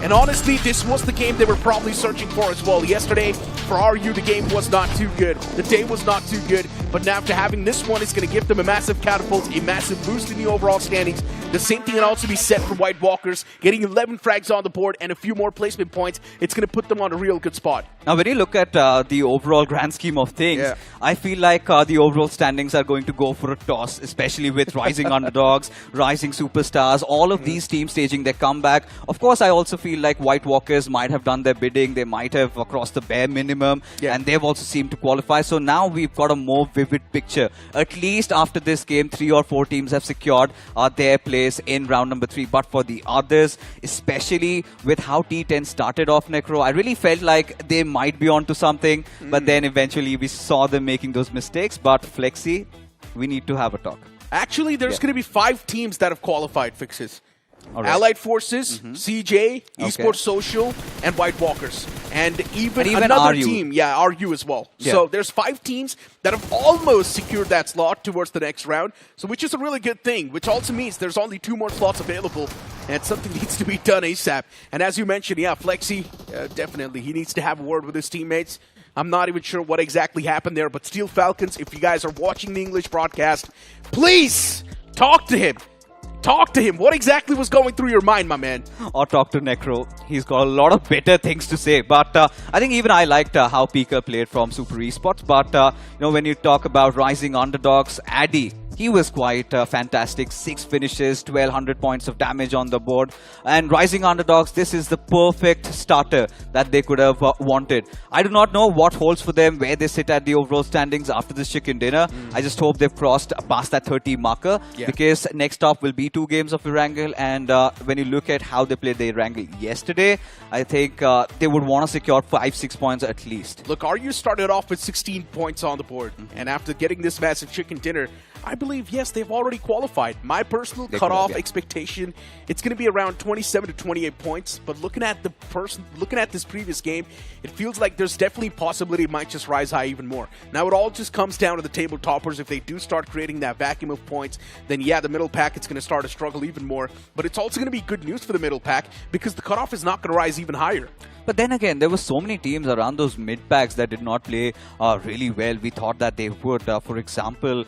And honestly, this was the game they were probably searching for as well. Yesterday, for RU, the game was not too good. The day was not too good. But now after having this one, it's going to give them a massive catapult, a massive boost in the overall standings. The same thing can also be said for White Walkers, getting 11 frags on the board and a few more placement points. It's going to put them on a real good spot. Now, when you look at the overall grand scheme of things, I feel like the overall standings are going to go for a toss, especially with Rising Underdogs, Rising Superstars, all of these teams staging their comeback. Of course, I also feel like White Walkers might have done their bidding. They might have crossed the bare minimum, and they've also seemed to qualify. So now we've got a more vivid picture. At least after this game, 3 or 4 teams have secured their place in round number 3. But for the others, especially with how T10 started off, Necro, I really felt like they might be onto something. But then eventually we saw them making those mistakes. But Flexi, we need to have a talk. Actually, there's going to be 5 teams that have qualified, Fixes. Right. Allied Forces, CJ, Esports Social, and White Walkers. And even another RU. team, RU as well. So there's 5 teams that have almost secured that slot towards the next round, so which is a really good thing, which also means there's only 2 more slots available, and something needs to be done ASAP. And as you mentioned, Flexi, definitely, he needs to have a word with his teammates. I'm not even sure what exactly happened there, but Steel Falcons, if you guys are watching the English broadcast, please talk to him. Talk to him. What exactly was going through your mind, my man? Or talk to Necro. He's got a lot of better things to say. But I think even I liked how Pika played from Super Esports. But when you talk about Rising Underdogs, Addy, he was quite fantastic. 6 finishes, 1200 points of damage on the board. And Rising Underdogs, this is the perfect starter that they could have wanted. I do not know what holds for them, where they sit at the overall standings after this chicken dinner. I just hope they've crossed past that 30 marker. Because next up will be 2 games of Erangel. And when you look at how they played the Erangel yesterday, I think they would want to secure 5-6 points at least. Look, RU started off with 16 points on the board. And after getting this massive chicken dinner, I believe, yes, they've already qualified. My personal cutoff expectation, it's going to be around 27 to 28 points. But looking at this previous game, it feels like there's definitely a possibility it might just rise high even more. Now, it all just comes down to the table toppers. If they do start creating that vacuum of points, then the middle pack, it's going to start to struggle even more. But it's also going to be good news for the middle pack because the cutoff is not going to rise even higher. But then again, there were so many teams around those mid packs that did not play really well. We thought that they would. For example,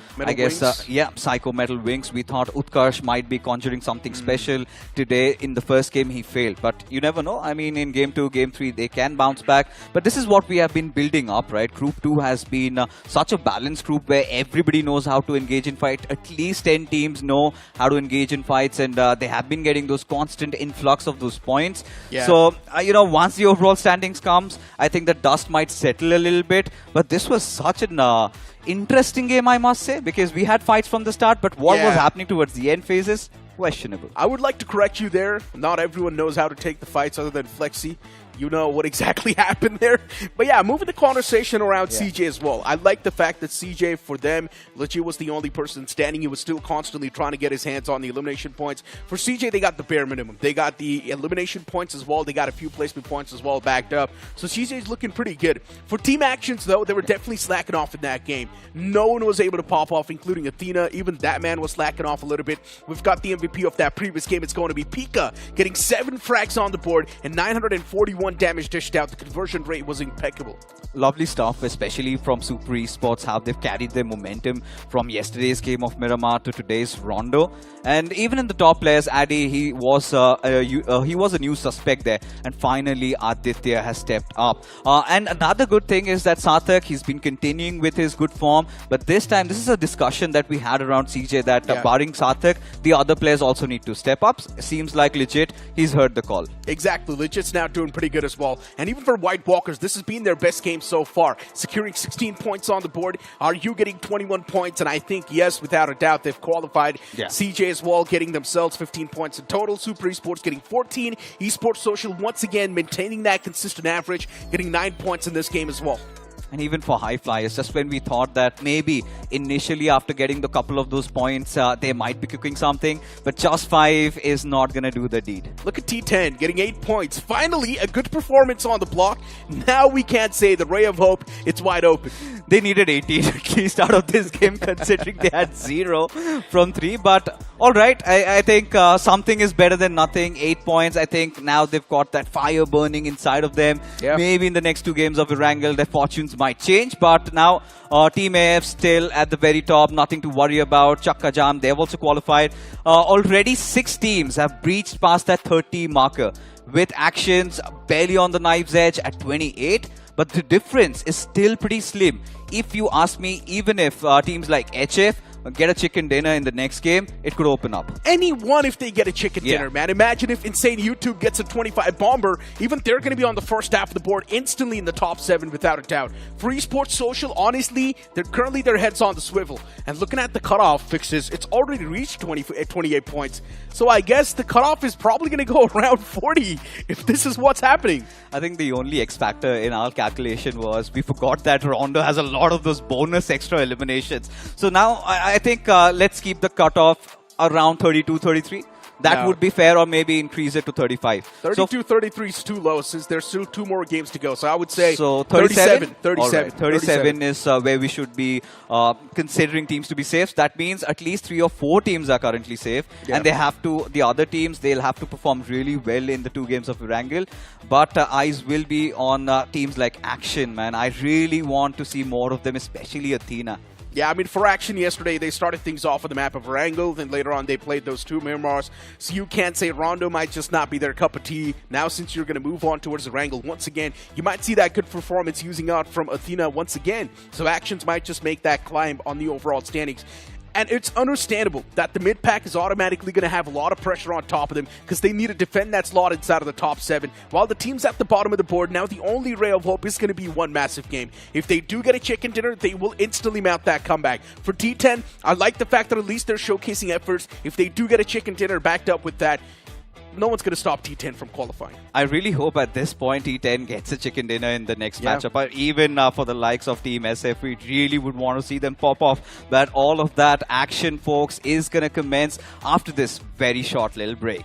Psycho Metal Wings. We thought Utkarsh might be conjuring something special today. In the first game, he failed. But you never know. I mean, in game 2, game 3, they can bounce back. But this is what we have been building up, right? Group 2 has been such a balanced group where everybody knows how to engage in fight. At least 10 teams know how to engage in fights, and they have been getting those constant influx of those points. So, once the overall standings comes, I think the dust might settle a little bit. But this was such an interesting game, I must say, because we had fights from the start, but what was happening towards the end phases, questionable. I would like to correct you there. Not everyone knows how to take the fights other than Flexi. you know what exactly happened there. But yeah, moving the conversation around CJ as well. I like the fact that CJ, for them, legit was the only person standing. He was still constantly trying to get his hands on the elimination points. For CJ, they got the bare minimum. They got the elimination points as well. They got a few placement points as well backed up. So CJ's looking pretty good. For team actions, though, they were definitely slacking off in that game. No one was able to pop off, including Athena. Even that man was slacking off a little bit. We've got the MVP of that previous game. It's going to be Pika, getting 7 frags on the board and 941 damage dished out. The conversion rate was impeccable. Lovely stuff, especially from Super Esports, how they've carried their momentum from yesterday's game of Miramar to today's Rondo. And even in the top players, Addy, he was a new suspect there. And finally, Aditya has stepped up. And another good thing is that Sarthak, he's been continuing with his good form. But this time, this is a discussion that we had around CJ that barring Sarthak, the other players also need to step up. Seems like legit, he's heard the call. Exactly. Legit's now doing pretty good as well. And even for White Walkers, this has been their best game so far. Securing 16 points on the board. Are you getting 21 points? And I think, yes, without a doubt, they've qualified. CJ as well, getting themselves 15 points in total. Super Esports getting 14. Esports Social, once again, maintaining that consistent average, getting 9 points in this game as well. And even for high flyers, just when we thought that maybe initially after getting the couple of those points, they might be cooking something, but just 5 is not going to do the deed. Look at T10 getting 8 points. Finally, a good performance on the block. Now we can't say the ray of hope, it's wide open. They needed 18 at least out of this game, considering they had 0 from 3. But all right, I think something is better than nothing. 8 points. I think now they've got that fire burning inside of them. Maybe in the next 2 games of Erangel, their fortunes might change. But now Team AF still at the very top. Nothing to worry about. Chakka Jam, they've also qualified. Already 6 teams have breached past that 30 marker, with actions barely on the knife's edge at 28. But the difference is still pretty slim. If you ask me, even if teams like HF get a chicken dinner in the next game, it could open up. Anyone if they get a chicken dinner, man. Imagine if Insane YouTube gets a 25 bomber. Even they're going to be on the first half of the board instantly in the top 7 without a doubt. For Esports Social, honestly, currently their heads on the swivel. And looking at the cutoff fixes, it's already reached 28 points. So I guess the cutoff is probably going to go around 40 if this is what's happening. I think the only X factor in our calculation was we forgot that Rondo has a lot of those bonus extra eliminations. So now I think let's keep the cutoff around 32, 33. That would be fair, or maybe increase it to 35. 32, 33 is too low since there's still 2 more games to go. So I would say 37? 37. Right. 37 is where we should be considering teams to be safe. That means at least 3 or 4 teams are currently safe. And they have to, the other teams, they'll have to perform really well in the 2 games of Erangel. But eyes will be on teams like Action, man. I really want to see more of them, especially Athena. Yeah, I mean, for Action yesterday, they started things off on the map of Erangel, then later on they played those 2 Miramars. So you can't say Rondo might just not be their cup of tea. Now, since you're going to move on towards Erangel once again, you might see that good performance using out from Athena once again. So Actions might just make that climb on the overall standings. And it's understandable that the mid-pack is automatically going to have a lot of pressure on top of them because they need to defend that slot inside of the top 7. While the teams at the bottom of the board, now the only ray of hope is going to be one massive game. If they do get a chicken dinner, they will instantly mount that comeback. For T10, I like the fact that at least they're showcasing efforts. If they do get a chicken dinner backed up with that, no one's going to stop T10 from qualifying. I really hope at this point T10 gets a chicken dinner in the next matchup. But even for the likes of Team SF, we really would want to see them pop off. But all of that action, folks, is going to commence after this very short little break.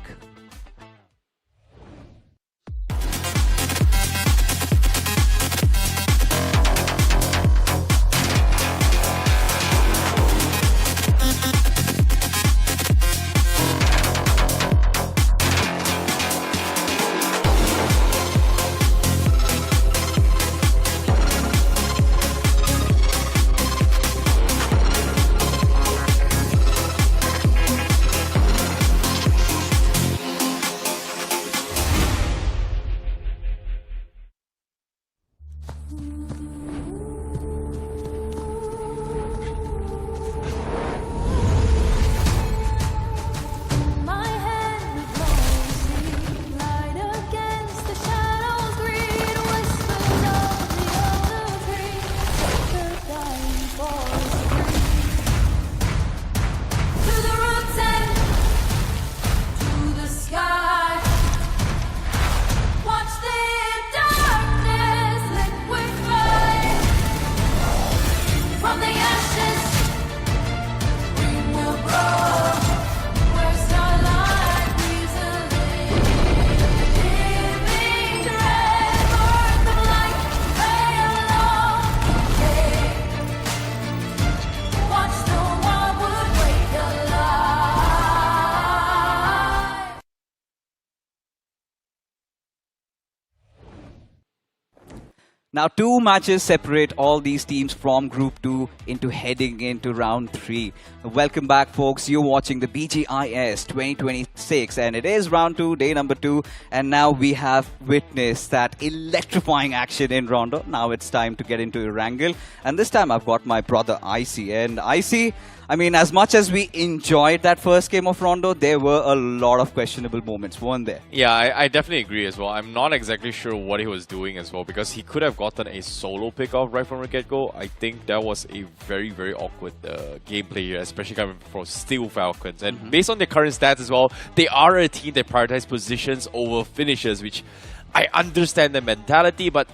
Now, 2 matches separate all these teams from Group 2 into heading into Round 3. Welcome back, folks. You're watching the BGIS 2026, and it is Round 2, day number 2. And now we have witnessed that electrifying action in Rondo. Now it's time to get into Erangel. And this time I've got my brother Icy. And Icy, I mean, as much as we enjoyed that first game of Rondo, there were a lot of questionable moments, weren't there? Yeah, I definitely agree as well. I'm not exactly sure what he was doing as well, because he could have gotten a solo pick-off right from the get-go. I think that was a very, very awkward gameplay here, especially coming from Steel Falcons. And based on their current stats as well, they are a team that prioritize positions over finishes, which I understand the mentality, but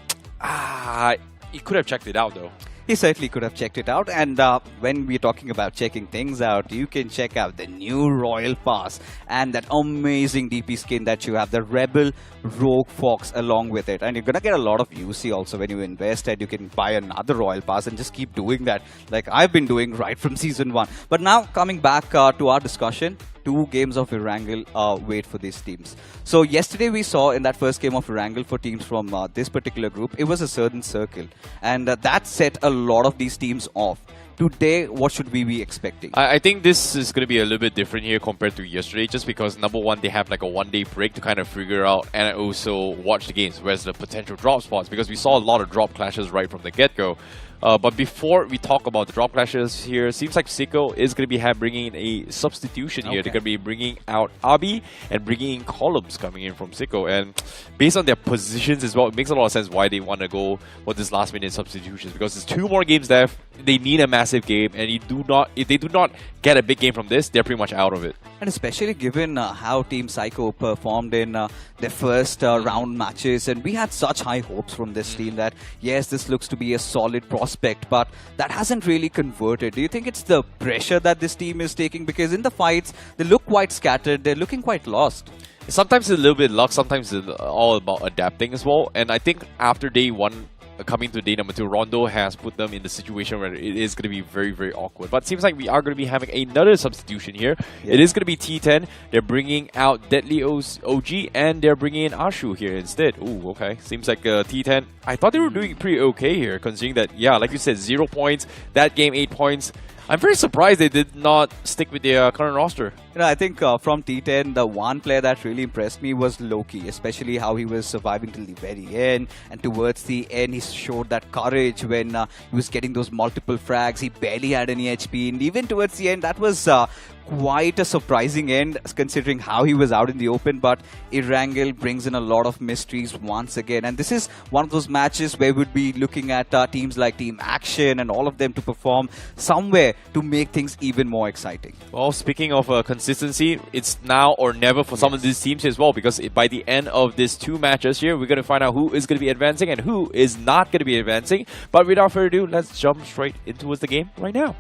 he could have checked it out though. He certainly could have checked it out. And when we're talking about checking things out, you can check out the new Royal Pass and that amazing DP skin that you have, the Rebel Rogue Fox along with it. And you're going to get a lot of UC also when you invest, and you can buy another Royal Pass and just keep doing that like I've been doing right from Season 1. But now coming back to our discussion, 2 games of Erangel wait for these teams. So yesterday we saw in that first game of Erangel for teams from this particular group, it was a certain circle. And that set a lot of these teams off. Today, what should we be expecting? I think this is going to be a little bit different here compared to yesterday, just because number one, they have like a 1-day break to kind of figure out and also watch the games, where's the potential drop spots, because we saw a lot of drop clashes right from the get-go. But before we talk about the drop clashes here, seems like Sicko is going to be bringing in a substitution here. They're going to be bringing out Abi and bringing in columns coming in from Sicko. And based on their positions as well, it makes a lot of sense why they want to go with this last-minute substitutions, because there's 2 more games left. They need a massive game, and if they do not get a big game from this, they're pretty much out of it. And especially given how Team Psycho performed in their first round matches, and we had such high hopes from this team that yes, this looks to be a solid prospect, but that hasn't really converted. Do you think it's the pressure that this team is taking? Because in the fights, they look quite scattered, they're looking quite lost. Sometimes it's a little bit luck, sometimes it's all about adapting as well. And I think after day 1, coming to day number 2, Rondo has put them in the situation where it is going to be very, very awkward. But it seems like we are going to be having another substitution here. Yeah. It is going to be T10. They're bringing out Deadly OG, and they're bringing in Ashu here instead. Ooh, okay. Seems like T10. I thought they were doing pretty okay here, considering that, yeah, like you said, 0 points. That game, 8 points. I'm very surprised they did not stick with their current roster. You know, I think from T10, the one player that really impressed me was Loki, especially how he was surviving till the very end. And towards the end, he showed that courage when he was getting those multiple frags. He barely had any HP. And even towards the end, that was quite a surprising end, considering how he was out in the open. But Erangel brings in a lot of mysteries once again. And this is one of those matches where we'd be looking at teams like Team Action and all of them to perform somewhere to make things even more exciting. Well, speaking of consistency, it's now or never for some of these teams as well, because by the end of these 2 matches here, we're going to find out who is going to be advancing and who is not going to be advancing. But without further ado, let's jump straight into the game right now.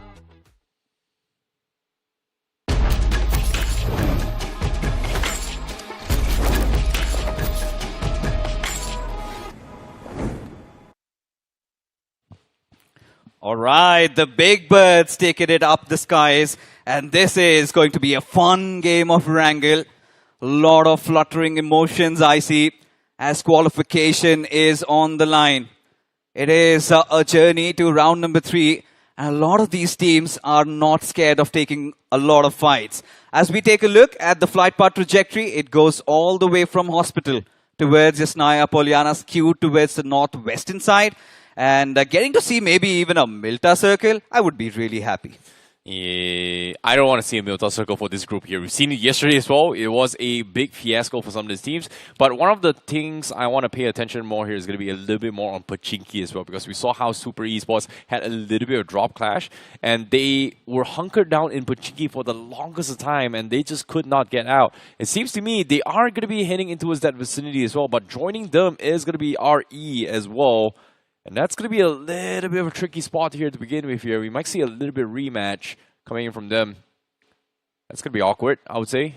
All right, the big birds taking it up the skies, and this is going to be a fun game of Erangel. A lot of fluttering emotions I see as qualification is on the line. It is a journey to round number 3, and a lot of these teams are not scared of taking a lot of fights. As we take a look at the flight path trajectory, it goes all the way from Hospital towards Yasnaya Poliana, skewed towards the northwestern side. And getting to see maybe even a Milta circle, I would be really happy. Yeah, I don't want to see a Milta circle for this group here. We've seen it yesterday as well. It was a big fiasco for some of these teams. But one of the things I want to pay attention more here is going to be a little bit more on Pachinki as well, because we saw how Super Esports had a little bit of drop clash, and they were hunkered down in Pachinki for the longest of time, and they just could not get out. It seems to me they are going to be heading into that vicinity as well, but joining them is going to be RE as well. And that's going to be a little bit of a tricky spot here to begin with here. We might see a little bit of rematch coming in from them. That's going to be awkward, I would say.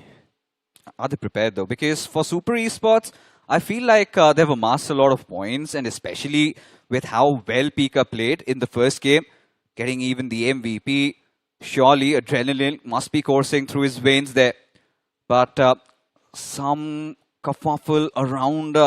Are they prepared though? Because for Super Esports, I feel like they've amassed a lot of points, and especially with how well Pika played in the first game, getting even the MVP, surely adrenaline must be coursing through his veins there. But some kerfuffle around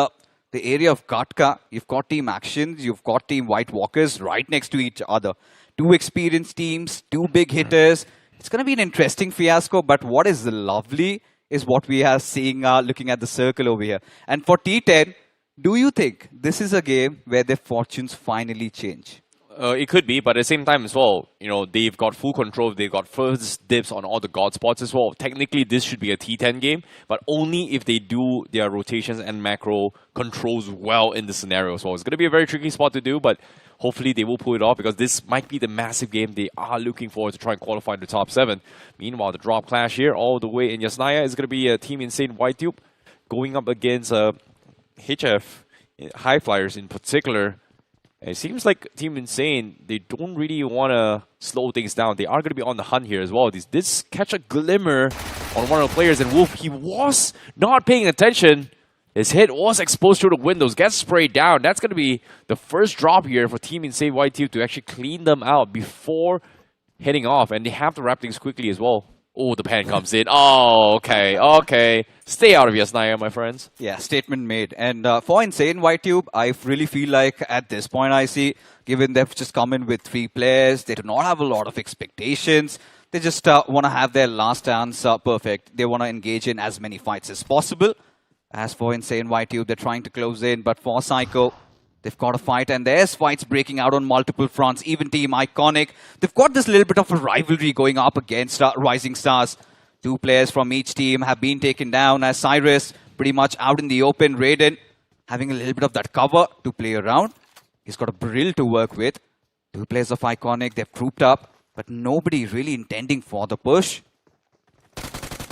the area of Gatka, you've got Team Actions, you've got Team White Walkers right next to each other. Two experienced teams, two big hitters. It's going to be an interesting fiasco, but what is lovely is what we are seeing looking at the circle over here. And for T10, do you think this is a game where their fortunes finally change? It could be, but at the same time as well, you know, they've got full control. They've got first dibs on all the god spots as well. Technically, this should be a T10 game, but only if they do their rotations and macro controls well in the scenario as well. It's going to be a very tricky spot to do, but hopefully they will pull it off because this might be the massive game they are looking for to try and qualify in the top 7. Meanwhile, the drop clash here all the way in Yasnaya is going to be a Team Insane White Tube going up against HF, High Flyers in particular. It seems like Team Insane, they don't really want to slow things down. They are going to be on the hunt here as well. This catch a glimmer on one of the players, and Wolf, he was not paying attention. His hit was exposed through the windows, gets sprayed down. That's going to be the first drop here for Team Insane White Team to actually clean them out before heading off. And they have to wrap things quickly as well. Oh, the pan comes in. Oh, okay, okay. Stay out of Yasnaya, my friends. Yeah, statement made. And for Insane White Tube, I really feel like at this point I see, given they've just come in with 3 players, they do not have a lot of expectations. They just want to have their last dance perfect. They want to engage in as many fights as possible. As for Insane White Tube, they're trying to close in. But for Psycho, they've got a fight, and there's fights breaking out on multiple fronts. Even Team Iconic, they've got this little bit of a rivalry going up against Rising Stars. 2 players from each team have been taken down, as Cyrus pretty much out in the open. Raiden having a little bit of that cover to play around. He's got a Brill to work with. 2 players of Iconic, they've grouped up, but nobody really intending for the push.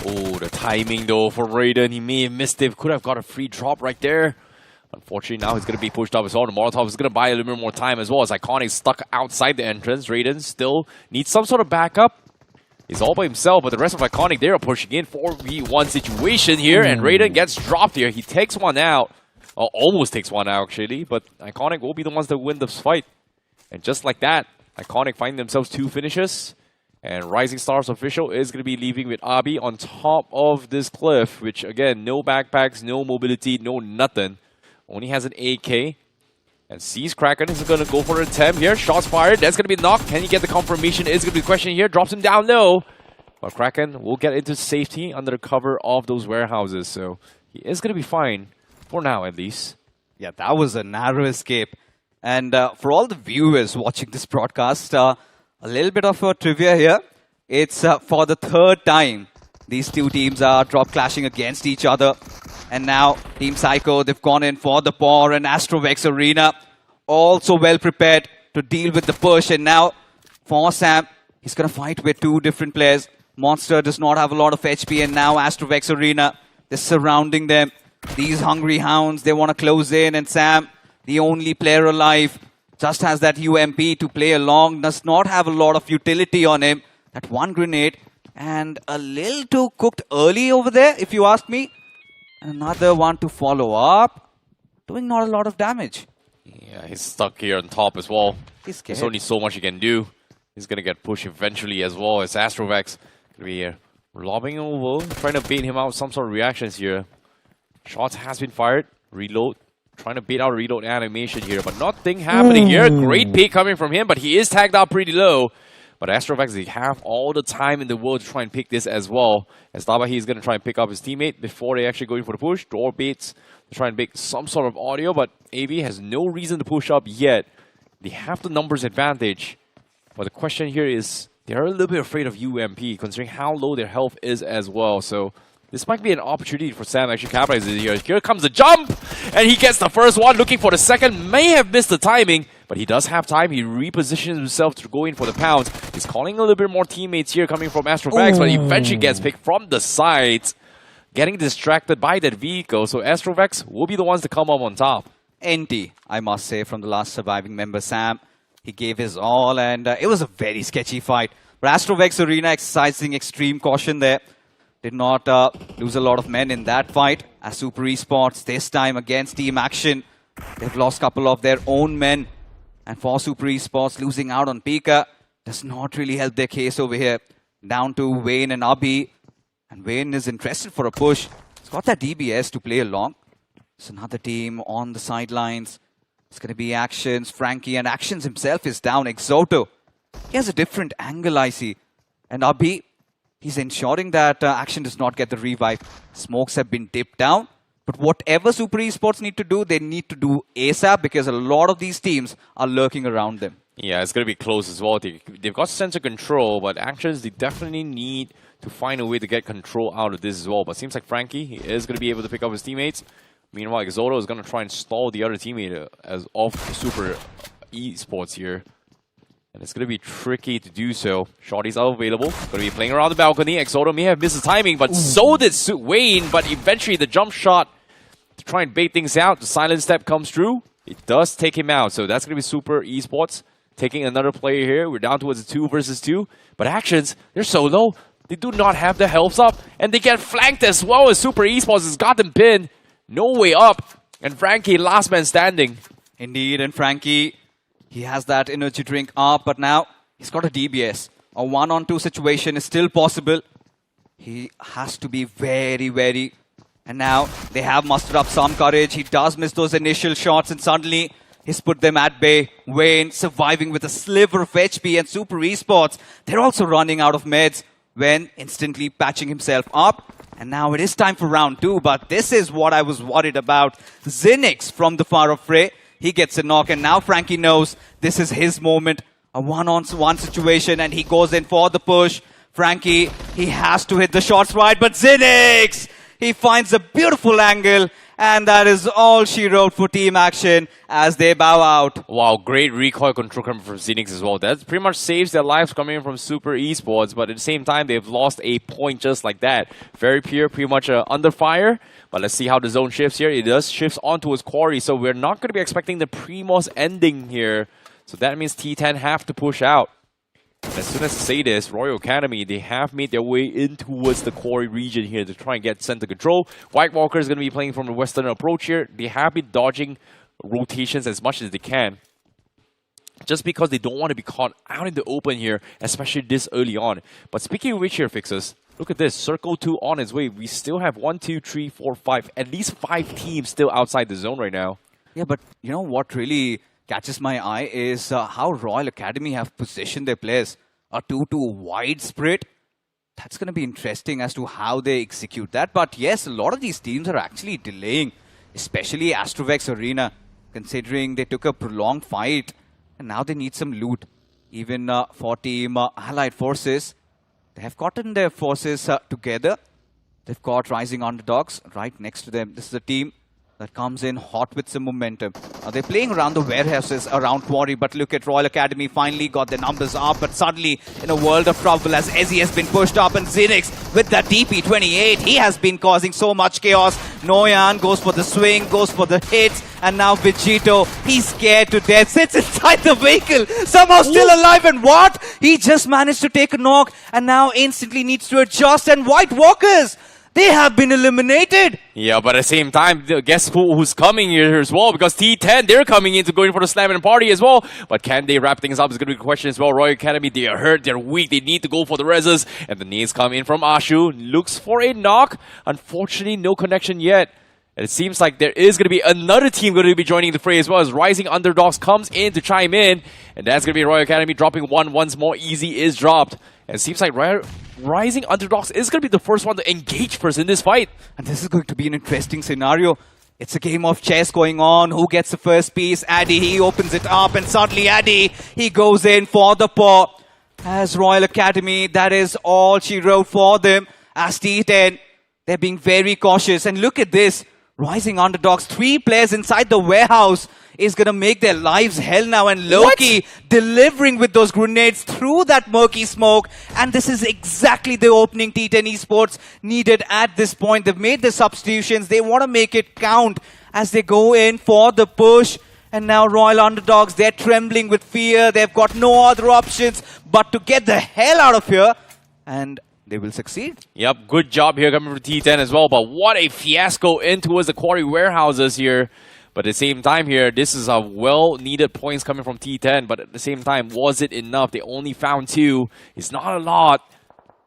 Oh, the timing though for Raiden. He may have missed it. Could have got a free drop right there. Unfortunately, now he's going to be pushed up as well. The Molotov is going to buy a little bit more time as well, as Iconic stuck outside the entrance. Raiden still needs some sort of backup. He's all by himself, but the rest of Iconic, they are pushing in. 4v1 situation here, and Raiden gets dropped here. He takes one out. Or almost takes one out, actually. But Iconic will be the ones that win this fight. And just like that, Iconic find themselves 2 finishes. And Rising Stars official is going to be leaving with Abi on top of this cliff, which again, no backpacks, no mobility, no nothing. Only has an AK. And sees Kraken is going to go for an attempt here. Shots fired. That's going to be knocked. Can he get the confirmation? Is going to be the question here. Drops him down low. But Kraken will get into safety under the cover of those warehouses. So he is going to be fine. For now, at least. Yeah, that was a narrow escape. And for all the viewers watching this broadcast, a little bit of trivia here. It's for the 3rd time these 2 teams are drop clashing against each other. And now Team Psycho, they've gone in for the Paw, and Astrovex Arena also well prepared to deal with the push. And now for Sam, he's going to fight with 2 different players. Monster does not have a lot of HP, and now Astrovex Arena, they're surrounding them. These hungry hounds, they want to close in, and Sam, the only player alive, just has that UMP to play along, does not have a lot of utility on him. That 1 grenade, and a little too cooked early over there, if you ask me. Another one to follow up, doing not a lot of damage. Yeah, he's stuck here on top as well. He's scared. There's only so much he can do. He's going to get pushed eventually as well, as Astrovex going to be lobbing over, trying to bait him out with some sort of reactions here. Shots has been fired. Reload. Trying to bait out a reload animation here, but nothing happening here. Great pick coming from him, but he is tagged out pretty low. But Astrovex, they have all the time in the world to try and pick this as well. As Tabahi is going to try and pick up his teammate before they actually go in for the push. Door baits to try and make some sort of audio, but AV has no reason to push up yet. They have the numbers advantage. But the question here is, they're a little bit afraid of UMP, considering how low their health is as well. So this might be an opportunity for Sam to actually capitalize here. Here comes the jump, and he gets the first one, looking for the second. May have missed the timing, but he does have time. He repositions himself to go in for the pounds. He's calling a little bit more teammates here coming from Astrovex, but he eventually gets picked from the sides, getting distracted by that vehicle. So Astrovex will be the ones to come up on top. NT, I must say, from the last surviving member, Sam. He gave his all, and it was a very sketchy fight. But Astrovex Arena exercising extreme caution there. Did not lose a lot of men in that fight. As Super Esports, this time against Team Action, they've lost a couple of their own men. And for Super Esports, losing out on Pika does not really help their case over here. Down to Wayne and Abi. And Wayne is interested for a push. He's got that DBS to play along. It's another team on the sidelines. It's going to be Actions, Frankie, and Actions himself is down. Exoto, he has a different angle, I see. And Abhi, he's ensuring that Action does not get the revive. Smokes have been dipped down. But whatever Super Esports need to do, they need to do ASAP because a lot of these teams are lurking around them. Yeah, it's going to be close as well. They've got sense of control, but Actions, they definitely need to find a way to get control out of this as well. But seems like Frankie, he is going to be able to pick up his teammates. Meanwhile, Exoto is going to try and stall the other teammate as of Super Esports here. And it's going to be tricky to do so. Shorty's out available. Going to be playing around the balcony. Exoto may have missed the timing, but so did Wayne. But eventually the jump shot to try and bait things out. The silent step comes through. It does take him out. So that's going to be Super Esports taking another player here. We're down towards a 2 versus 2. But Actions, they're so low. They do not have the health up. And they get flanked as well as Super Esports has got them pinned. No way up. And Frankie, last man standing. Indeed, and Frankie, he has that energy drink up, but now he's got a DBS. A 1-on-2 situation is still possible. He has to be very wary. And now they have mustered up some courage. He does miss those initial shots, and suddenly he's put them at bay. Wayne surviving with a sliver of HP, and Super Esports, they're also running out of meds when instantly patching himself up. And now it is time for round 2, but this is what I was worried about. Zinix from the far off fray. He gets a knock, and now Frankie knows this is his moment. A 1-on-1 situation, and he goes in for the push. Frankie, he has to hit the shots right, but Zinix! He finds a beautiful angle, and that is all she wrote for Team Action as they bow out. Wow, great recoil control coming from Zenix as well. That pretty much saves their lives coming in from Super Esports, but at the same time, they've lost a point just like that. Very pure, pretty much under fire. But let's see how the zone shifts here. It does shifts onto his quarry, so we're not going to be expecting the Primos ending here. So that means T10 have to push out. And as soon as I say this, Royal Academy, they have made their way in towards the quarry region here to try and get center control. White Walker is going to be playing from the western approach here. They have been dodging rotations as much as they can, just because they don't want to be caught out in the open here, especially this early on. But speaking of which here, Fixers, look at this. Circle 2 on its way. We still have 1, 2, 3, 4, 5, at least 5 teams still outside the zone right now. Yeah, but you know what really catches my eye is how Royal Academy have positioned their players. A 2-2 wide split. That's going to be interesting as to how they execute that. But yes, a lot of these teams are actually delaying, especially Astrovex Arena, considering they took a prolonged fight and now they need some loot. Even for Team Allied Forces, they have gotten their forces together. They've got Rising Underdogs right next to them. This is a team that comes in hot with some momentum. They're playing around the warehouses around Quarry, but look at Royal Academy finally got their numbers up, but suddenly in a world of trouble as Ezzy has been pushed up, and Zinix with that DP28, he has been causing so much chaos. Noyan goes for the swing, goes for the hits, and now Vegito, he's scared to death, sits inside the vehicle, somehow still alive, and what? He just managed to take a knock, and now instantly needs to adjust, and White Walkers, they have been eliminated. Yeah, but at the same time, guess who's coming here as well? Because T10, they're coming in to go in for the slam and party as well. But can they wrap things up is going to be a question as well. Royal Academy, they are hurt, they're weak, they need to go for the reses. And the nades come in from Ashu. Looks for a knock. Unfortunately, no connection yet. And it seems like there is going to be another team going to be joining the fray as well as Rising Underdogs comes in to chime in. And that's going to be Royal Academy dropping one once more. Easy is dropped. And it seems like Rising Underdogs is going to be the first one to engage first in this fight. And this is going to be an interesting scenario. It's a game of chess going on. Who gets the first piece? Addy, he opens it up, and suddenly Addy, he goes in for the paw. As Royal Academy, that is all she wrote for them. As T10, they're being very cautious. And look at this. Rising Underdogs, 3 players inside the warehouse is going to make their lives hell now. And Loki delivering with those grenades through that murky smoke. And this is exactly the opening T10 Esports needed at this point. They've made the substitutions. They want to make it count as they go in for the push. And now Royal Underdogs, they're trembling with fear. They've got no other options but to get the hell out of here. And they will succeed. Yep, good job here coming from T10 as well. But what a fiasco in towards the quarry warehouses here. But at the same time here, this is a well-needed points coming from T10. But at the same time, was it enough? They only found 2. It's not a lot.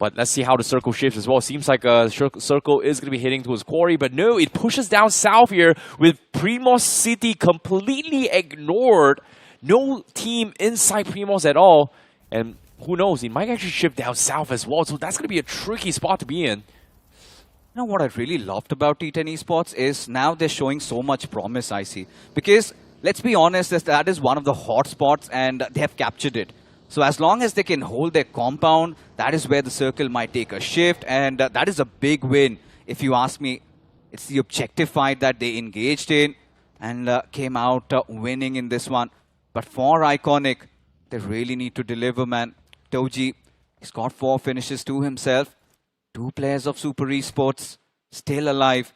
But let's see how the circle shifts as well. Seems like circle is going to be heading towards Quarry, but no, it pushes down south here with Primos City completely ignored. No team inside Primos at all. And who knows, it might actually shift down south as well. So that's going to be a tricky spot to be in. You know what I really loved about T10 Esports is now they're showing so much promise, I see. Because let's be honest, that is one of the hot spots and they have captured it. So as long as they can hold their compound, that is where the circle might take a shift. And that is a big win. If you ask me, it's the objective fight that they engaged in and came out winning in this one. But for Iconic, they really need to deliver, man. Toji, he's got 4 finishes to himself. 2 players of Super Esports still alive.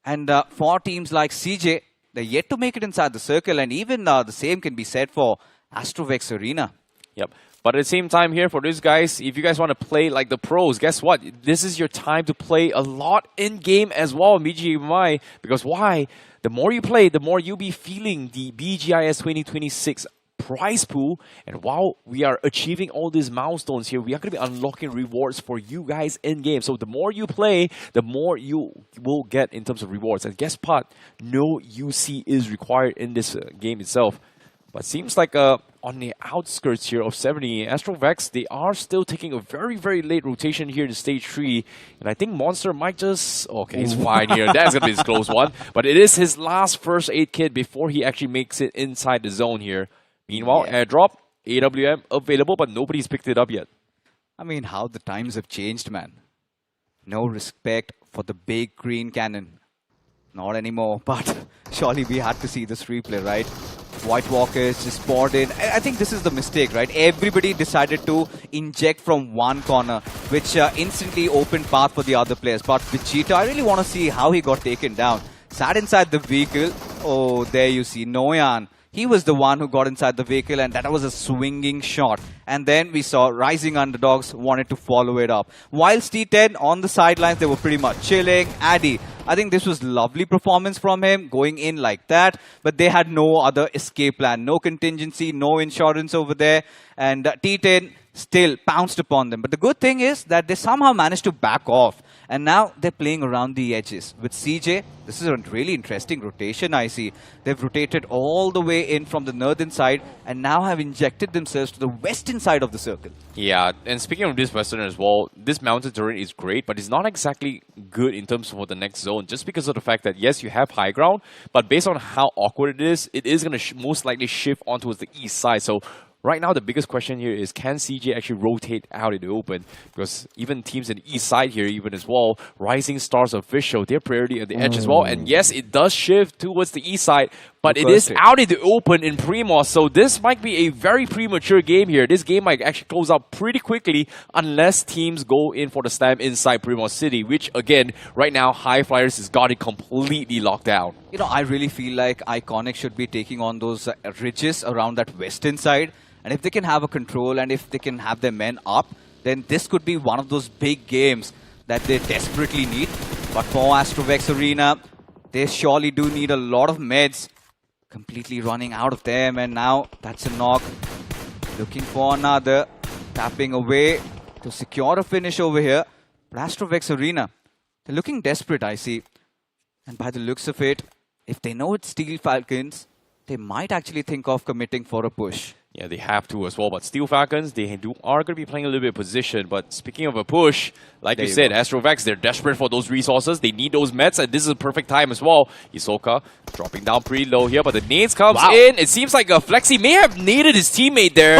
And for teams like CJ, they're yet to make it inside the circle. And even the same can be said for Astrovex Arena. Yep. But at the same time here, for these guys, if you guys want to play like the pros, guess what? This is your time to play a lot in-game as well in BGMI. Because why? The more you play, the more you'll be feeling the BGIS 2026 prize pool. And while we are achieving all these milestones here, we are going to be unlocking rewards for you guys in-game. So the more you play, the more you will get in terms of rewards. And guess what? No UC is required in this game itself. But seems like on the outskirts here of 70, Astrovex, they are still taking a very, very late rotation here in stage 3. And I think Monster might just... Okay, he's fine here. That's going to be his close one. But it is his last first aid kit before he actually makes it inside the zone here. Meanwhile, airdrop, AWM available, but nobody's picked it up yet. I mean, how the times have changed, man. No respect for the big green cannon. Not anymore, but surely we had to see this replay, right? White Walkers just poured in. I think this is the mistake, right? Everybody decided to inject from one corner, which instantly opened path for the other players. But Vegeta, I really want to see how he got taken down. Sat inside the vehicle. Oh, there you see Noyan. He was the one who got inside the vehicle, and that was a swinging shot. And then we saw Rising Underdogs wanted to follow it up. Whilst T10 on the sidelines, they were pretty much chilling. Addy, I think this was lovely performance from him, going in like that. But they had no other escape plan, no contingency, no insurance over there. And T10 still pounced upon them. But the good thing is that they somehow managed to back off. And now they're playing around the edges. With CJ, this is a really interesting rotation, I see. They've rotated all the way in from the northern side and now have injected themselves to the western side of the circle. Yeah, and speaking of this western as well, this mountain terrain is great, but it's not exactly good in terms of the next zone, just because of the fact that, yes, you have high ground, but based on how awkward it is going to most likely shift onto the east side. So right now, the biggest question here is, can CJ actually rotate out in the open? Because even teams in the east side here, even as well, Rising Stars Official, their priority at the edge as well. And yes, it does shift towards the east side, but it is out in the open in Primos. So this might be a very premature game here. This game might actually close out pretty quickly unless teams go in for the slam inside Primos City, which again, right now, High Flyers has got it completely locked down. You know, I really feel like Iconic should be taking on those ridges around that western side. And if they can have a control and if they can have their men up, then this could be one of those big games that they desperately need. But for Astrovex Arena, they surely do need a lot of meds. Completely running out of them, and now that's a knock. Looking for another. Tapping away to secure a finish over here. But Astrovex Arena, they're looking desperate, I see. And by the looks of it, if they know it's Steel Falcons, they might actually think of committing for a push. Yeah, they have to as well. But Steel Falcons, they are going to be playing a little bit of position. But speaking of a push, like you said, Astrovex, they're desperate for those resources. They need those meds, and this is a perfect time as well. Isoka dropping down pretty low here, but the nades comes in. It seems like Flexi may have naded his teammate there.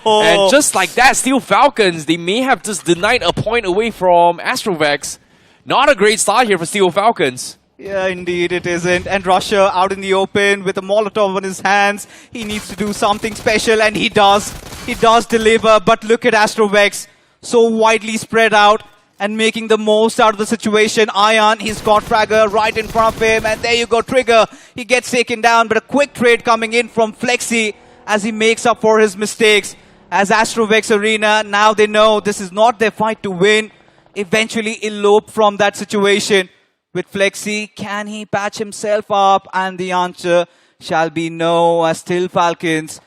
And just like that, Steel Falcons, they may have just denied a point away from Astrovex. Not a great start here for Steel Falcons. Yeah, indeed it isn't. And Russia out in the open with a Molotov on his hands. He needs to do something special, and he does. He does deliver, but look at Astrovex. So widely spread out and making the most out of the situation. Ion, he's got Fragger right in front of him, and there you go, Trigger. He gets taken down, but a quick trade coming in from Flexi as he makes up for his mistakes. As Astrovex Arena, now they know this is not their fight to win. Eventually elope from that situation. With Flexi, can he patch himself up? And the answer shall be no, as Steel Falcons,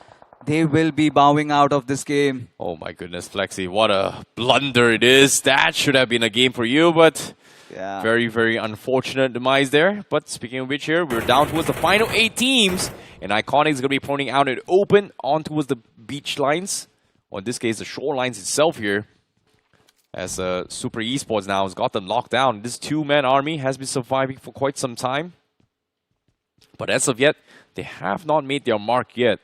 they will be bowing out of this game. Oh my goodness, Flexi, what a blunder it is. That should have been a game for you, but Yeah. very, very unfortunate demise there. But speaking of which here, we're down towards the final 8 teams, and Iconic is going to be pointing out it open on towards the beach lines, or in this case, the shorelines itself here, as Super Esports now has got them locked down. This 2-man army has been surviving for quite some time, but as of yet, they have not made their mark yet.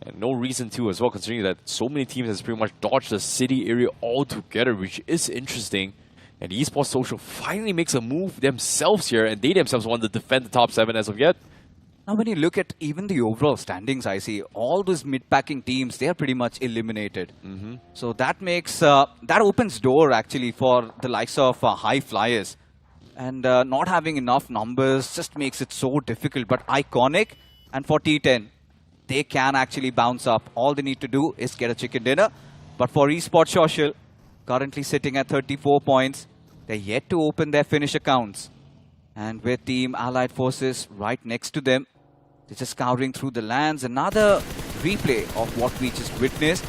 And no reason to as well, considering that so many teams has pretty much dodged the city area altogether, which is interesting. And Esports Social finally makes a move themselves here, and they themselves want to defend the top 7 as of yet. Now, when you look at even the overall standings, I see all those mid-packing teams, they are pretty much eliminated. So that makes, that opens door actually for the likes of high flyers. And not having enough numbers just makes it so difficult. But Iconic and for T10, they can actually bounce up. All they need to do is get a chicken dinner. But for Esports Social, currently sitting at 34 points, they're yet to open their finish accounts. And with Team Allied Forces right next to them, they're just scouring through the lands. Another replay of what we just witnessed.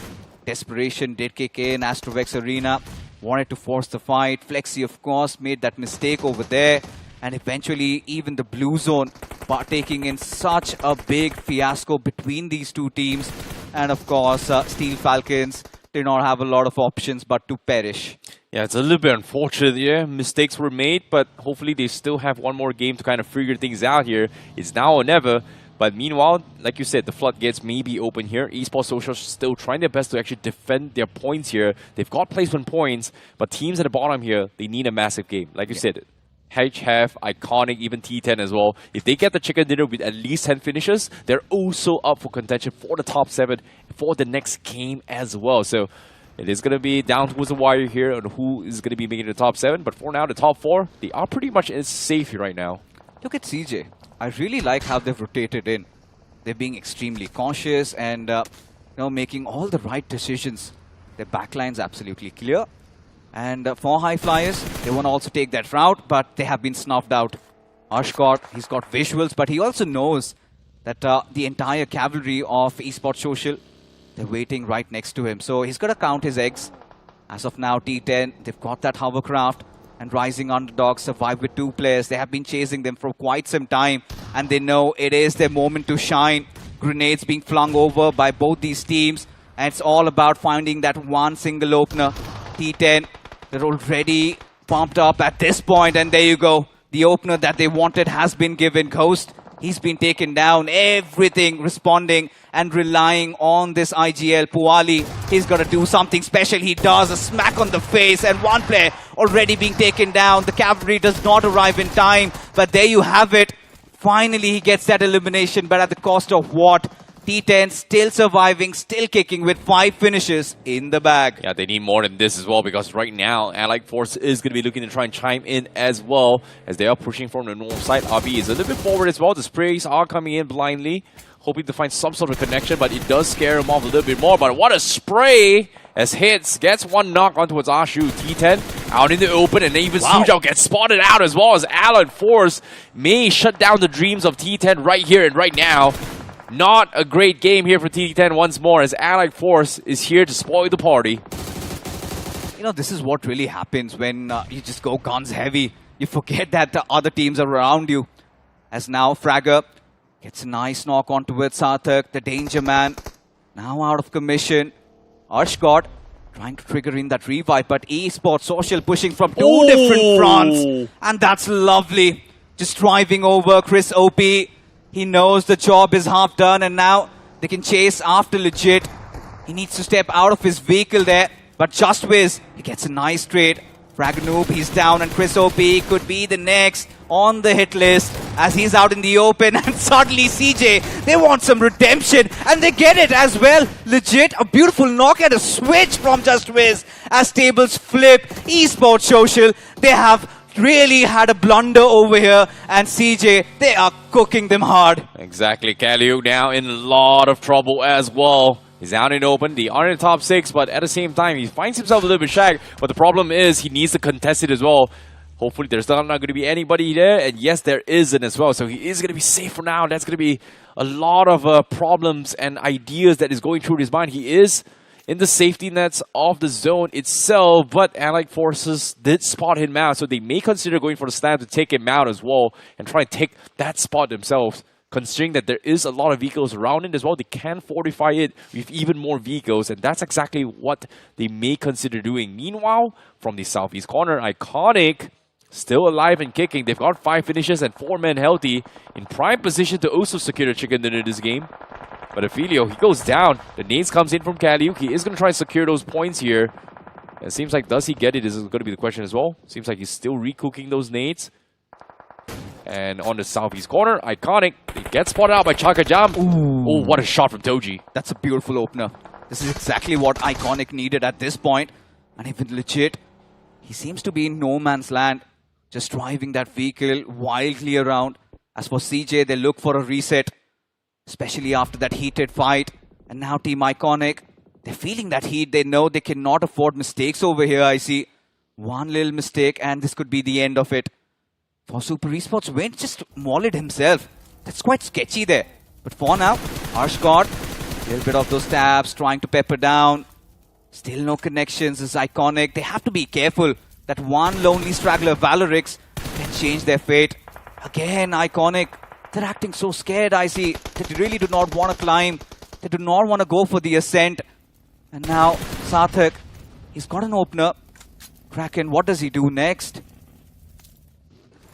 Desperation did kick in. Astrovex Arena wanted to force the fight. Flexi, of course, made that mistake over there. And eventually, even the Blue Zone partaking in such a big fiasco between these two teams. And of course, Steel Falcons did not have a lot of options but to perish. Yeah, it's a little bit unfortunate. Yeah, mistakes were made, but hopefully they still have one more game to kind of figure things out here. It's now or never. But meanwhile, like you said, the floodgates may be open here. Esports Social still trying their best to actually defend their points here. They've got placement points, but teams at the bottom here, they need a massive game. Like you said, HF, Iconic, even T10 as well. If they get the chicken dinner with at least 10 finishes, they're also up for contention for the top 7 for the next game as well. So it is going to be down towards the wire here on who is going to be making the top 7. But for now, the top 4, they are pretty much safe here right now. Look at CJ. I really like how they've rotated in. They're being extremely cautious and making all the right decisions. Their backline's absolutely clear. And for high flyers, they want to also take that route, but they have been snuffed out. Ashkot, he's got visuals, but he also knows that the entire cavalry of Esports Social, they're waiting right next to him. So he's got to count his eggs. As of now, T10, they've got that hovercraft. And Rising Underdogs survive with 2 players. They have been chasing them for quite some time. And they know it is their moment to shine. Grenades being flung over by both these teams. And it's all about finding that one single opener. T10, they're already pumped up at this point. And there you go. The opener that they wanted has been given. Ghost, he's been taken down. Everything responding and relying on this IGL. Puali, he's got to do something special. He does a smack on the face, and one player already being taken down. The cavalry does not arrive in time, but there you have it. Finally, he gets that elimination, but at the cost of what? T10 still surviving, still kicking with 5 finishes in the bag. Yeah, they need more than this as well, because right now, Allied Force is going to be looking to try and chime in as well, as they are pushing from the north side. RB is a little bit forward as well. The sprays are coming in blindly, hoping to find some sort of connection, but it does scare him off a little bit more. But what a spray! As hits, gets one knock on towards Ashu. T10 out in the open, and then even Sujao gets spotted out as well, as Allied Force may shut down the dreams of T10 right here and right now. Not a great game here for T10 once more, as Allied Force is here to spoil the party. You know, this is what really happens when you just go guns heavy. You forget that the other teams are around you. As now Fragger gets a nice knock on towards Sarthak, the danger man. Now out of commission. Ashkot trying to trigger in that revive, but Esports Social pushing from 2 different fronts. And that's lovely. Just driving over Chris OP. He knows the job is half done, and now they can chase after Legit. He needs to step out of his vehicle there, but Just Wiz, he gets a nice trade. Fraganoob, he's down, and Chris OP could be the next on the hit list as he's out in the open. And suddenly CJ, they want some redemption, and they get it as well. Legit, a beautiful knock and a switch from Just Wiz as tables flip. Esports Social, they have really had a blunder over here, and CJ, they are cooking them hard. Exactly, Kalyu now in a lot of trouble as well. He's out in open, they are in the top 6, but at the same time, he finds himself a little bit shagged. But the problem is, he needs to contest it as well. Hopefully there's not going to be anybody there. And yes, there isn't as well. So he is going to be safe for now. That's going to be a lot of problems and ideas that is going through his mind. He is in the safety nets of the zone itself, but Allied Forces did spot him out. So they may consider going for the slam to take him out as well and try and take that spot themselves. Considering that there is a lot of vehicles around it as well, they can fortify it with even more vehicles, and that's exactly what they may consider doing. Meanwhile, from the southeast corner, Iconic still alive and kicking. They've got 5 finishes and 4 men healthy, in prime position to also secure the chicken dinner this game. But Ophelio, he goes down. The nades comes in from Kaliuk. He is going to try and secure those points here. It seems like, does he get it? This is going to be the question as well. Seems like he's still recooking those nades. And on the southeast corner, Iconic, he gets spotted out by Chaka Jam. Oh, what a shot from Toji. That's a beautiful opener. This is exactly what Iconic needed at this point. And even legit, he seems to be in no man's land, just driving that vehicle wildly around. As for CJ, they look for a reset, especially after that heated fight. And now Team Iconic, they're feeling that heat. They know they cannot afford mistakes over here. I see one little mistake and this could be the end of it. For Super Esports, Wayne just mauled himself. That's quite sketchy there. But for now, Arshgod, a little bit of those stabs, trying to pepper down. Still no connections. Is Iconic. They have to be careful. That one lonely straggler, Valorix, can change their fate. Again, Iconic. They're acting so scared, I see. They really do not want to climb. They do not want to go for the ascent. And now, Sarthak, he's got an opener. Kraken, what does he do next?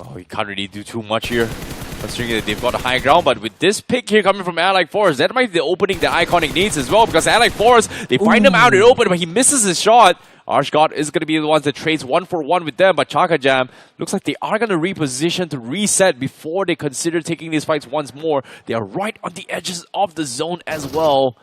Oh, he can't really do too much here, considering that they've got a high ground. But with this pick here coming from Allied Force, that might be the opening that Iconic needs as well. Because Allied Force, they find him out in open, but he misses his shot. Arshgod is going to be the ones that trades 1-for-1 with them. But Chaka Jam, looks like they are going to reposition to reset before they consider taking these fights once more. They are right on the edges of the zone as well.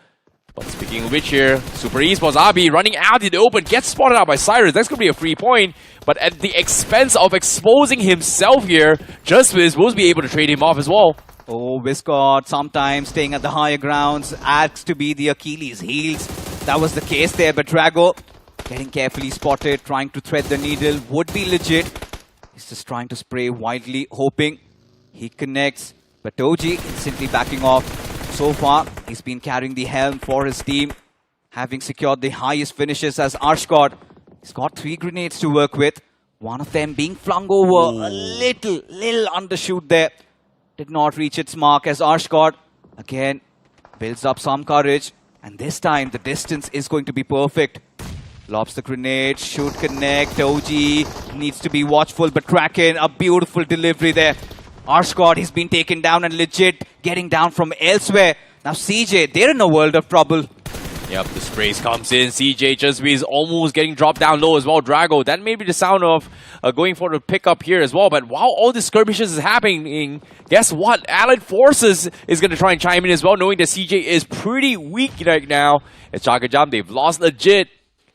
But speaking of which here, Super Esports Abi running out in the open, gets spotted out by Cyrus. That's going to be a free point. But at the expense of exposing himself here, Justwiz will be able to trade him off as well. Oh, Viscott sometimes staying at the higher grounds acts to be the Achilles heels. That was the case there, but Drago getting carefully spotted, trying to thread the needle, would be legit. He's just trying to spray wildly, hoping he connects. But Toji instantly backing off. So far, he's been carrying the helm for his team, having secured the highest finishes as Arshgod. He's got 3 grenades to work with. One of them being flung over a little undershoot there. Did not reach its mark as Arshgod again builds up some courage. And this time, the distance is going to be perfect. Lobs the grenade, should connect. Toji needs to be watchful, but Kraken, a beautiful delivery there. Arshgod, he's been taken down and legit getting down from elsewhere. Now CJ, they're in a world of trouble. Yep, the sprays comes in. CJ is almost getting dropped down low as well. Drago, that may be the sound of going for the pickup here as well. But while all the skirmishes is happening, guess what? Allied Forces is going to try and chime in as well, knowing that CJ is pretty weak right now. It's Chaka Jam, they've lost legit.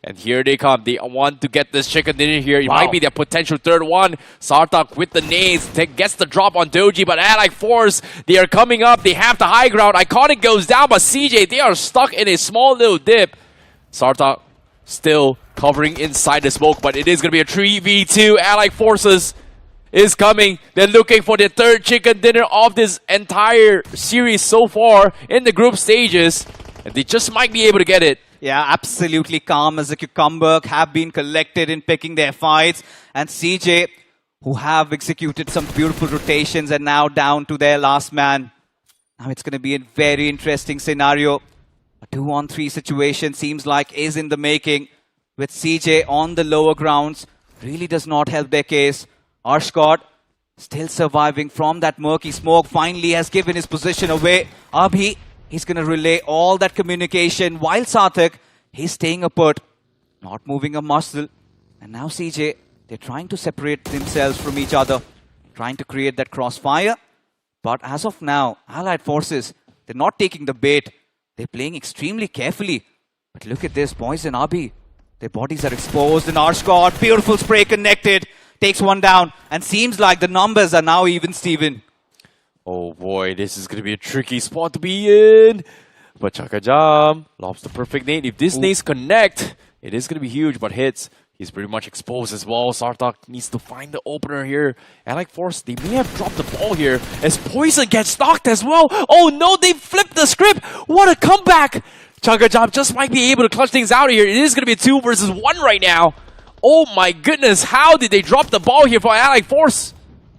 And here they come. They want to get this chicken dinner here. It might be their potential third one. Sartak with the nades gets the drop on Doji, but Allied Force, they are coming up. They have the high ground. Iconic goes down, but CJ, they are stuck in a small little dip. Sartak still covering inside the smoke, but it is going to be a 3v2. Allied Forces is coming. They're looking for their third chicken dinner of this entire series so far in the group stages. And they just might be able to get it. Yeah, absolutely calm as a cucumber, have been collected in picking their fights. And CJ, who have executed some beautiful rotations, and now down to their last man. Now it's going to be a very interesting scenario. A 2-on-3 situation seems like is in the making. With CJ on the lower grounds, really does not help their case. Arshgod still surviving from that murky smoke, finally has given his position away. Abhi, he's going to relay all that communication while Sarthak, he's staying put, not moving a muscle. And now CJ, they're trying to separate themselves from each other, trying to create that crossfire. But as of now, Allied Forces, they're not taking the bait. They're playing extremely carefully. But look at this, boys and Abi. Their bodies are exposed and Arshgod, beautiful spray connected, takes one down. And seems like the numbers are now even, Steven. Oh boy, this is going to be a tricky spot to be in. But Chaka Jam lobs the perfect nade. If this nades connect, it is going to be huge, but hits. He's pretty much exposed as well. Sarthak needs to find the opener here. And like Force, they may have dropped the ball here as Poison gets knocked as well. Oh no, they flipped the script. What a comeback. Chakajam just might be able to clutch things out here. It is going to be a 2 versus 1 right now. Oh my goodness, how did they drop the ball here for Allied Force?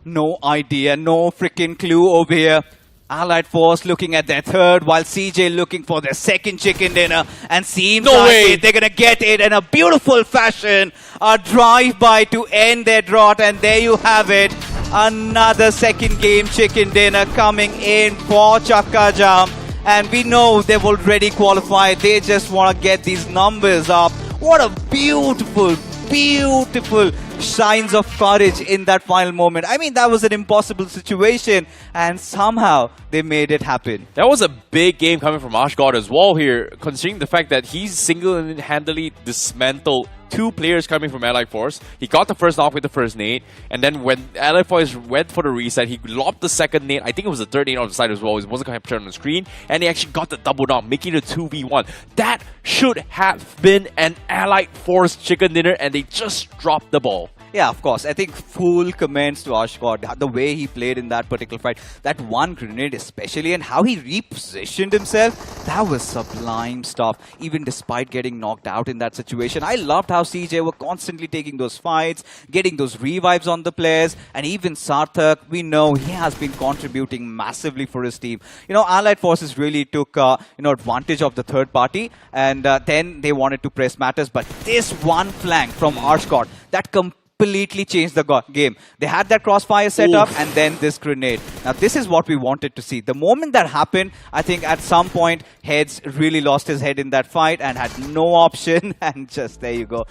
No idea, no freaking clue over here. Allied Force looking at their third, while CJ looking for their second chicken dinner, and seems like they're gonna get it in a beautiful fashion. A drive-by to end their drought, and there you have it. Another second game chicken dinner coming in for Chakajam. And we know they've already qualified. They just want to get these numbers up. What a beautiful, beautiful signs of courage in that final moment. I mean, that was an impossible situation, and somehow they made it happen. That was a big game coming from Ashgard as well here, considering the fact that he's single-handedly dismantled 2 players coming from Allied Force. He got the first knock with the first nade, and then when Allied Force went for the reset, he lobbed the second nade. I think it was the third nade on the side as well. It wasn't captured on the screen, and he actually got the double knock, making it a 2v1. That should have been an Allied Force chicken dinner, and they just dropped the ball. Yeah, of course. I think full commends to Ashgard. The way he played in that particular fight, that one grenade especially, and how he repositioned himself, that was sublime stuff. Even despite getting knocked out in that situation, I loved how CJ were constantly taking those fights, getting those revives on the players, and even Sarthak, we know he has been contributing massively for his team. You know, Allied Forces really took advantage of the third party, and then they wanted to press matters, but this one flank from Ashgard, that completely changed the game. They had that crossfire set up, and then this grenade. Now, this is what we wanted to see. The moment that happened, I think at some point, Heads really lost his head in that fight and had no option, and just there you go.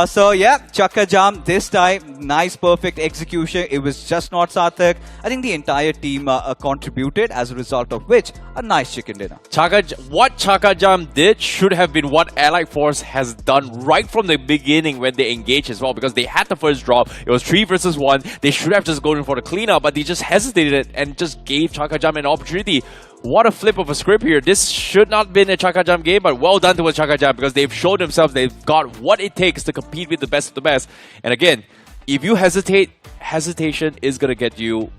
So yeah, Chakajam this time, nice perfect execution. It was just not Sarthak. I think the entire team contributed, as a result of which, a nice chicken dinner. What Chakajam did should have been what Allied Force has done right from the beginning when they engaged as well, because they had the first drop. It was 3 versus 1. They should have just gone in for the cleanup, but they just hesitated and just gave Chakajam an opportunity. What a flip of a script here. This should not have been a Chakajam game, but well done to a Chakajam, because they've shown themselves they've got what it takes to compete with the best of the best. And again, if you hesitate, hesitation is going to get you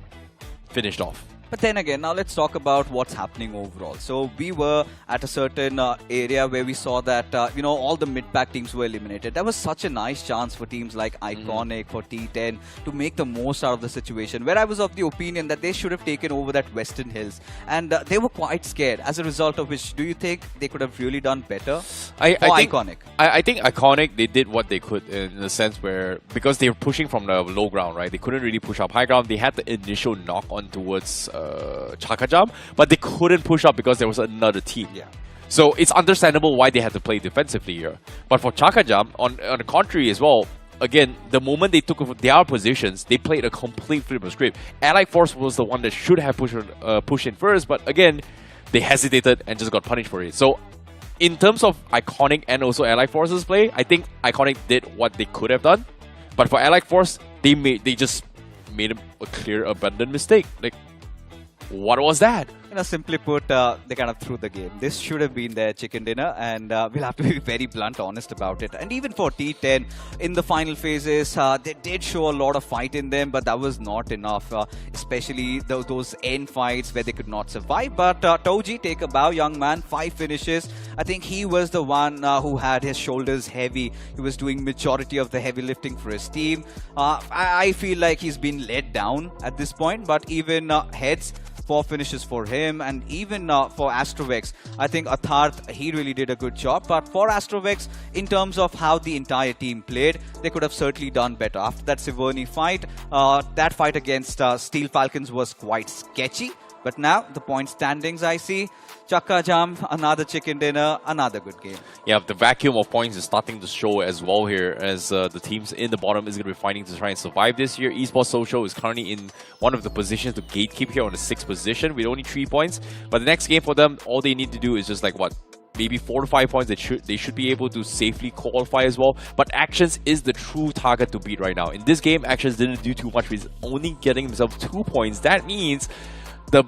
finished off. But then again, now let's talk about what's happening overall. So we were at a certain area where we saw that, all the mid-pack teams were eliminated. That was such a nice chance for teams like Iconic, for T10, to make the most out of the situation, where I was of the opinion that they should have taken over that Western Hills. And they were quite scared, as a result of which, do you think they could have really done better? I think Iconic. I think Iconic, they did what they could in the sense where, because they were pushing from the low ground, right? They couldn't really push up high ground. They had the initial knock on towards Chakajam, but they couldn't push up because there was another team. Yeah. So it's understandable why they had to play defensively here. But for Chakajam, on the contrary as well, again, the moment they took over their positions, they played a complete flip of script. Allied Force was the one that should have pushed in first, but again, they hesitated and just got punished for it. So in terms of Iconic and also Allied Force's play, I think Iconic did what they could have done. But for Allied Force, they just made a clear, abundant mistake. Like, what was that? Simply put, they kind of threw the game. This should have been their chicken dinner, and we'll have to be very blunt, honest about it. And even for T10, in the final phases, they did show a lot of fight in them, but that was not enough, especially those end fights where they could not survive. But Toji, take a bow, young man, 5 finishes. I think he was the one who had his shoulders heavy. He was doing majority of the heavy lifting for his team. I feel like he's been let down at this point, but even Heads, 4 finishes for him, and even for Astrovex, I think Atharth, he really did a good job. But for Astrovex, in terms of how the entire team played, they could have certainly done better. After that Siverni fight, that fight against Steel Falcons was quite sketchy. But now, the point standings I see, Chakajam, another chicken dinner, another good game. Yeah, the vacuum of points is starting to show as well here, as the teams in the bottom is going to be fighting to try and survive this year. Esports Social is currently in one of the positions to gatekeep here on the 6th position with only 3 points. But the next game for them, all they need to do is just like what? Maybe 4 to 5 points. They should be able to safely qualify as well. But Actions is the true target to beat right now. In this game, Actions didn't do too much. He's only getting himself 2 points. That means the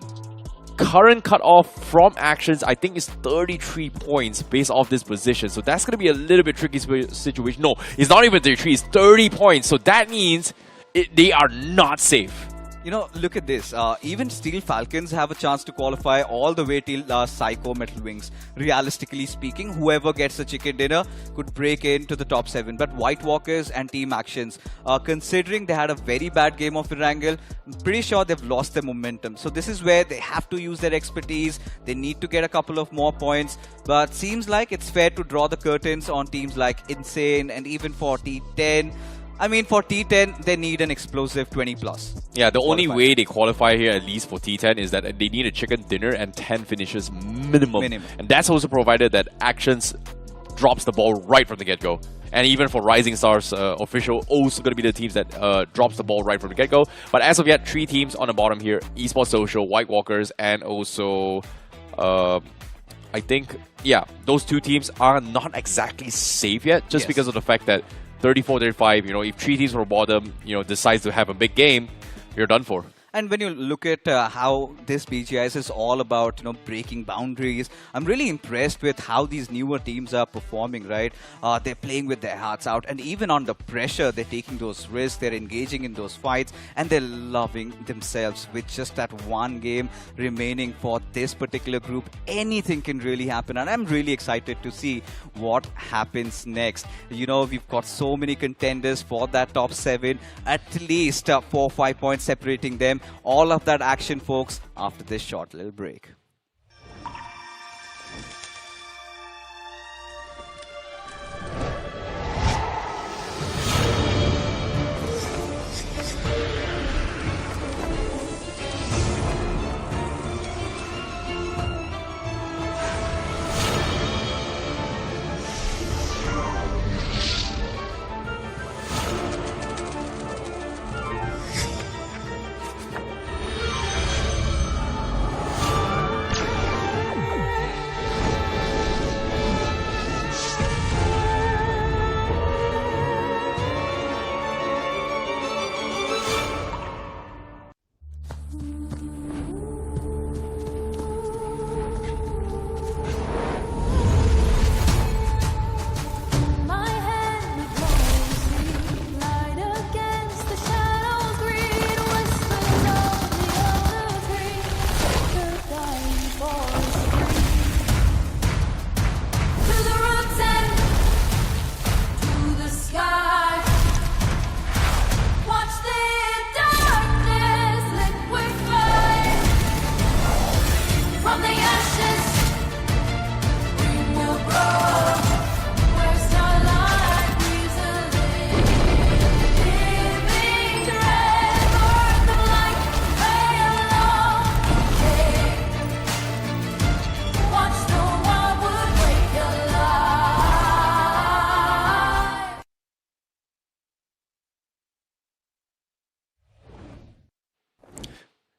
current cutoff from actions, I think, is 33 points based off this position. So that's going to be a little bit tricky situation. No, it's not even 33, it's 30 points. So that means they are not safe. You know, look at this. Even Steel Falcons have a chance to qualify all the way till Psycho Metal Wings. Realistically speaking, whoever gets the chicken dinner could break into the top 7. But White Walkers and Team Actions, considering they had a very bad game of Erangel, I'm pretty sure they've lost their momentum. So this is where they have to use their expertise. They need to get a couple of more points. But seems like it's fair to draw the curtains on teams like Insane and even for T10. I mean, for T10, they need an explosive 20+. Yeah, the only way they qualify here, at least for T10, is that they need a chicken dinner and 10 finishes minimum. And that's also provided that Actions drops the ball right from the get-go. And even for Rising Stars official, also going to be the teams that drops the ball right from the get-go. But as of yet, 3 teams on the bottom here, Esports Social, White Walkers, and also... I think, yeah, those 2 teams are not exactly safe yet, just because of the fact that 34-35, you know, if 3 teams from the bottom, you know, decides to have a big game, you're done for. And when you look at how this BGIS is all about, you know, breaking boundaries, I'm really impressed with how these newer teams are performing, right? They're playing with their hearts out, and even under pressure, they're taking those risks, they're engaging in those fights, and they're loving themselves. With just that one game remaining for this particular group, anything can really happen, and I'm really excited to see what happens next. You know, we've got so many contenders for that top 7, at least 4 or 5 points separating them. All of that action, folks, after this short little break.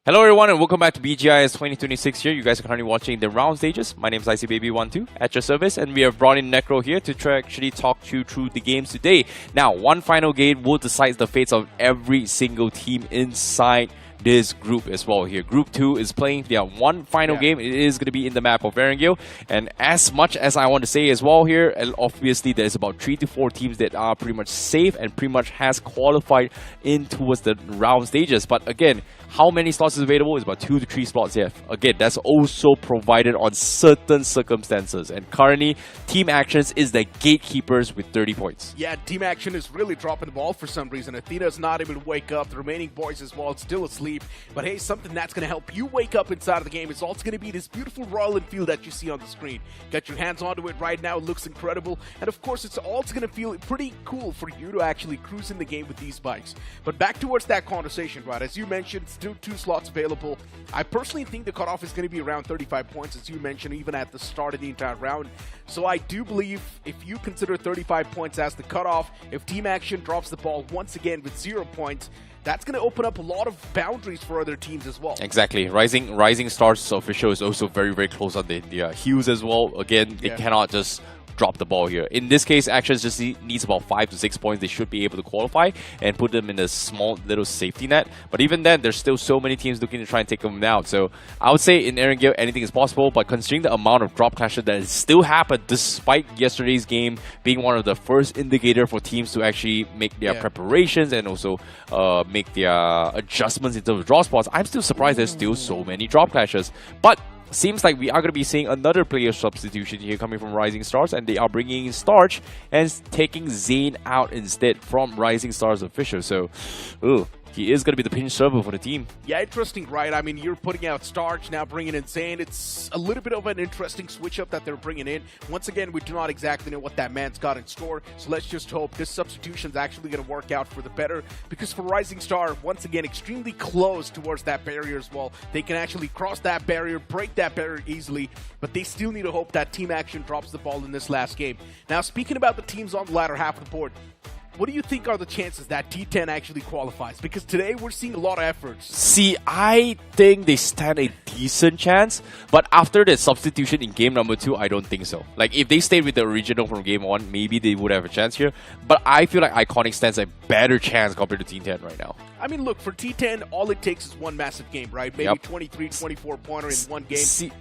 Hello everyone and welcome back to BGIS 2026 here. You guys are currently watching the round stages. My name is ICBaby12 at your service, and we have brought in Necro here to actually talk you through the games today. Now, one final game will decide the fates of every single team inside this group as well here. Group 2 is playing one final game. It is going to be in the map of Erangel. And as much as I want to say as well here, obviously there's about 3 to 4 teams that are pretty much safe and pretty much has qualified in towards the round stages. But again, how many slots is available is about 2 to 3 slots here. Again, that's also provided on certain circumstances. And currently, Team Actions is the gatekeepers with 30 points. Yeah, Team Action is really dropping the ball for some reason. Athena's not able to wake up. The remaining boys as well, still asleep. But hey, something that's going to help you wake up inside of the game is also going to be this beautiful Royal Enfield that you see on the screen. Get your hands onto it right now. It looks incredible. And of course, it's also going to feel pretty cool for you to actually cruise in the game with these bikes. But back towards that conversation, right? As you mentioned, still 2 slots available. I personally think the cutoff is going to be around 35 points, as you mentioned, even at the start of the entire round. So I do believe if you consider 35 points as the cutoff, if Team Action drops the ball once again with 0 points, that's going to open up a lot of boundaries for other teams as well. Exactly. Rising Stars official is also very, very close on the heels as well. Again, they cannot just drop the ball here. In this case, Actions just needs about 5 to 6 points. They should be able to qualify and put them in a small little safety net. But even then, there's still so many teams looking to try and take them out. So I would say in Erangel, anything is possible. But considering the amount of drop clashes that has still happened despite yesterday's game being one of the first indicator for teams to actually make their preparations and also make their adjustments in terms of draw spots, I'm still surprised there's still so many drop clashes. But seems like we are going to be seeing another player substitution here coming from Rising Stars, and they are bringing in Starch and taking Zane out instead from Rising Stars official. So, he is going to be the pinch server for the team. Yeah, interesting, right? I mean, you're putting out Starch, now bringing in Zane. It's a little bit of an interesting switch-up that they're bringing in. Once again, we do not exactly know what that man's got in store, so let's just hope this substitution's actually going to work out for the better, because for Rising Star, once again, extremely close towards that barrier as well. They can actually cross that barrier, break that barrier easily, but they still need to hope that Team Action drops the ball in this last game. Now, speaking about the teams on the latter half of the board, what do you think are the chances that T10 actually qualifies? Because today we're seeing a lot of efforts. See, I think they stand a decent chance, but after the substitution in game number 2, I don't think so. Like, if they stayed with the original from game 1, maybe they would have a chance here. But I feel like Iconic stands a better chance compared to T10 right now. I mean, look, for T10, all it takes is one massive game, right? Maybe 23, 24-pointer in one game. See,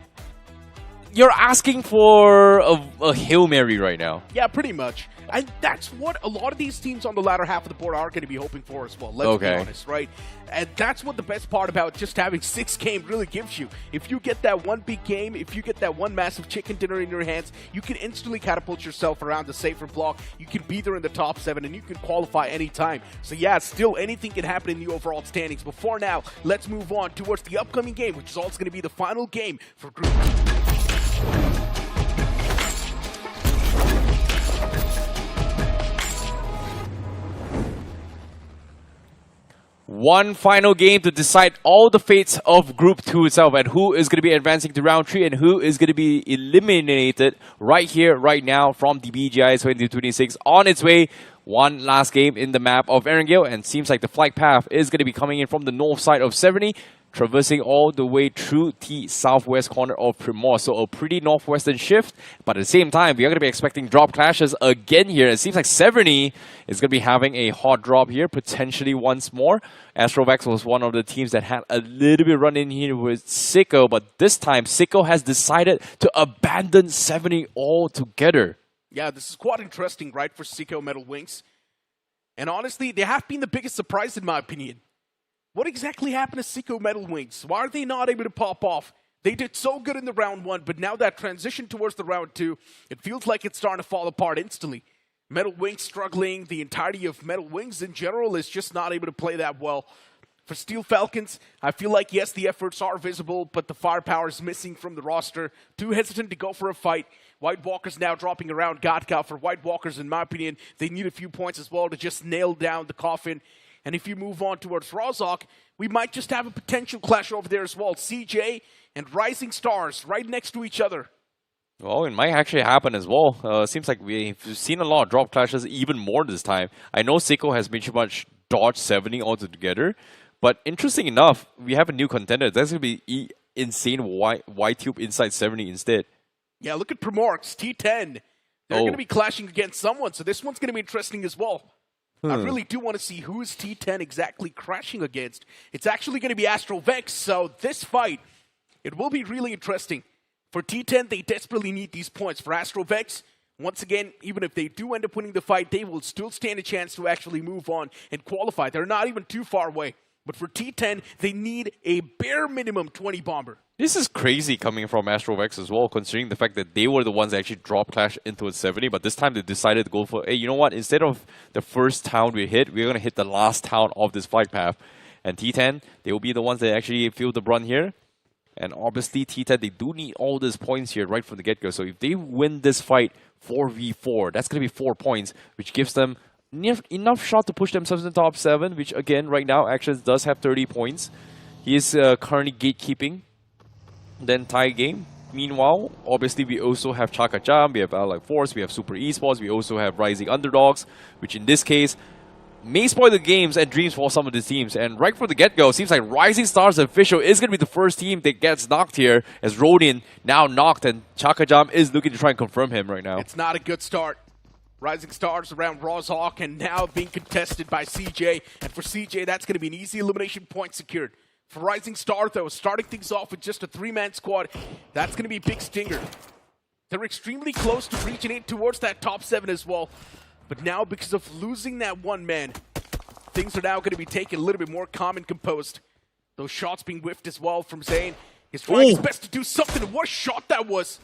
you're asking for a Hail Mary right now. Yeah, pretty much. And that's what a lot of these teams on the latter half of the board are going to be hoping for as well. Let's be honest, right? And that's what the best part about just having 6 games really gives you. If you get that one big game, if you get that one massive chicken dinner in your hands, you can instantly catapult yourself around the safer block. You can be there in the top 7, and you can qualify anytime. So yeah, still anything can happen in the overall standings. But for now, let's move on towards the upcoming game, which is also going to be the final game for Group 2. One final game to decide all the fates of Group 2 itself, and who is going to be advancing to round 3 and who is going to be eliminated right here, right now from the BGIS 2026 on its way. One last game in the map of Erangel, and seems like the flight path is going to be coming in from the north side of 70, traversing all the way through the southwest corner of Miramar. So a pretty northwestern shift, but at the same time, we are going to be expecting drop clashes again here. It seems like 70 is going to be having a hot drop here, potentially once more. Astrovex was one of the teams that had a little bit run in here with Sicko, but this time, Sicko has decided to abandon 70 altogether. Yeah, this is quite interesting, right, for Sicko Metal Wings. And honestly, they have been the biggest surprise in my opinion. What exactly happened to Sicko Metal Wings? Why are they not able to pop off? They did so good in the round 1, but now that transition towards the round 2, it feels like it's starting to fall apart instantly. Metal Wings struggling, the entirety of Metal Wings in general is just not able to play that well. For Steel Falcons, I feel like, yes, the efforts are visible, but the firepower is missing from the roster. Too hesitant to go for a fight. White Walkers now dropping around Gatka. For White Walkers, in my opinion, they need a few points as well to just nail down the coffin. And if you move on towards Rozhok, we might just have a potential clash over there as well. CJ and Rising Stars right next to each other. Well, it might actually happen as well. Seems like we've seen a lot of drop clashes, even more this time. I know Sicko has pretty much dodged 70 altogether, but interesting enough, we have a new contender. That's going to be insane Y-Tube inside 70 instead. Yeah, look at Primorx, T10. They're going to be clashing against someone, so this one's going to be interesting as well. I really do want to see who is T10 exactly crashing against. It's actually going to be Astrovex, so this fight, it will be really interesting. For T10, they desperately need these points. For Astrovex, once again, even if they do end up winning the fight, they will still stand a chance to actually move on and qualify. They're not even too far away. But for T10, they need a bare minimum 20 bomber. This is crazy coming from Astrovex as well, considering the fact that they were the ones that actually drop clash into a 70, but this time they decided to go for, hey, you know what, instead of the first town we hit, we're going to hit the last town of this flight path. And T10, they will be the ones that actually feel the brunt here. And obviously T10, they do need all these points here right from the get-go. So if they win this fight 4v4, that's going to be 4 points, which gives them enough shot to push themselves in the top 7, which again, right now, Actions does have 30 points. He is currently gatekeeping the entire game. Meanwhile, obviously, we also have Chaka-Jam, we have Allied Force, we have Super Esports, we also have Rising Underdogs, which in this case, may spoil the games and dreams for some of these teams. And right from the get-go, seems like Rising Stars official is going to be the first team that gets knocked here, as Rodin now knocked, and Chakajam is looking to try and confirm him right now. It's not a good start. Rising Stars around Rozhawk and now being contested by CJ. And for CJ, that's going to be an easy elimination point secured. For Rising Star, though, starting things off with just a 3-man squad, that's going to be a big stinger. They're extremely close to reaching it towards that top 7 as well. But now, because of losing that 1 man, things are now going to be taken a little bit more calm and composed. Those shots being whiffed as well from Zayn. He's trying his best to do something. What a shot that was.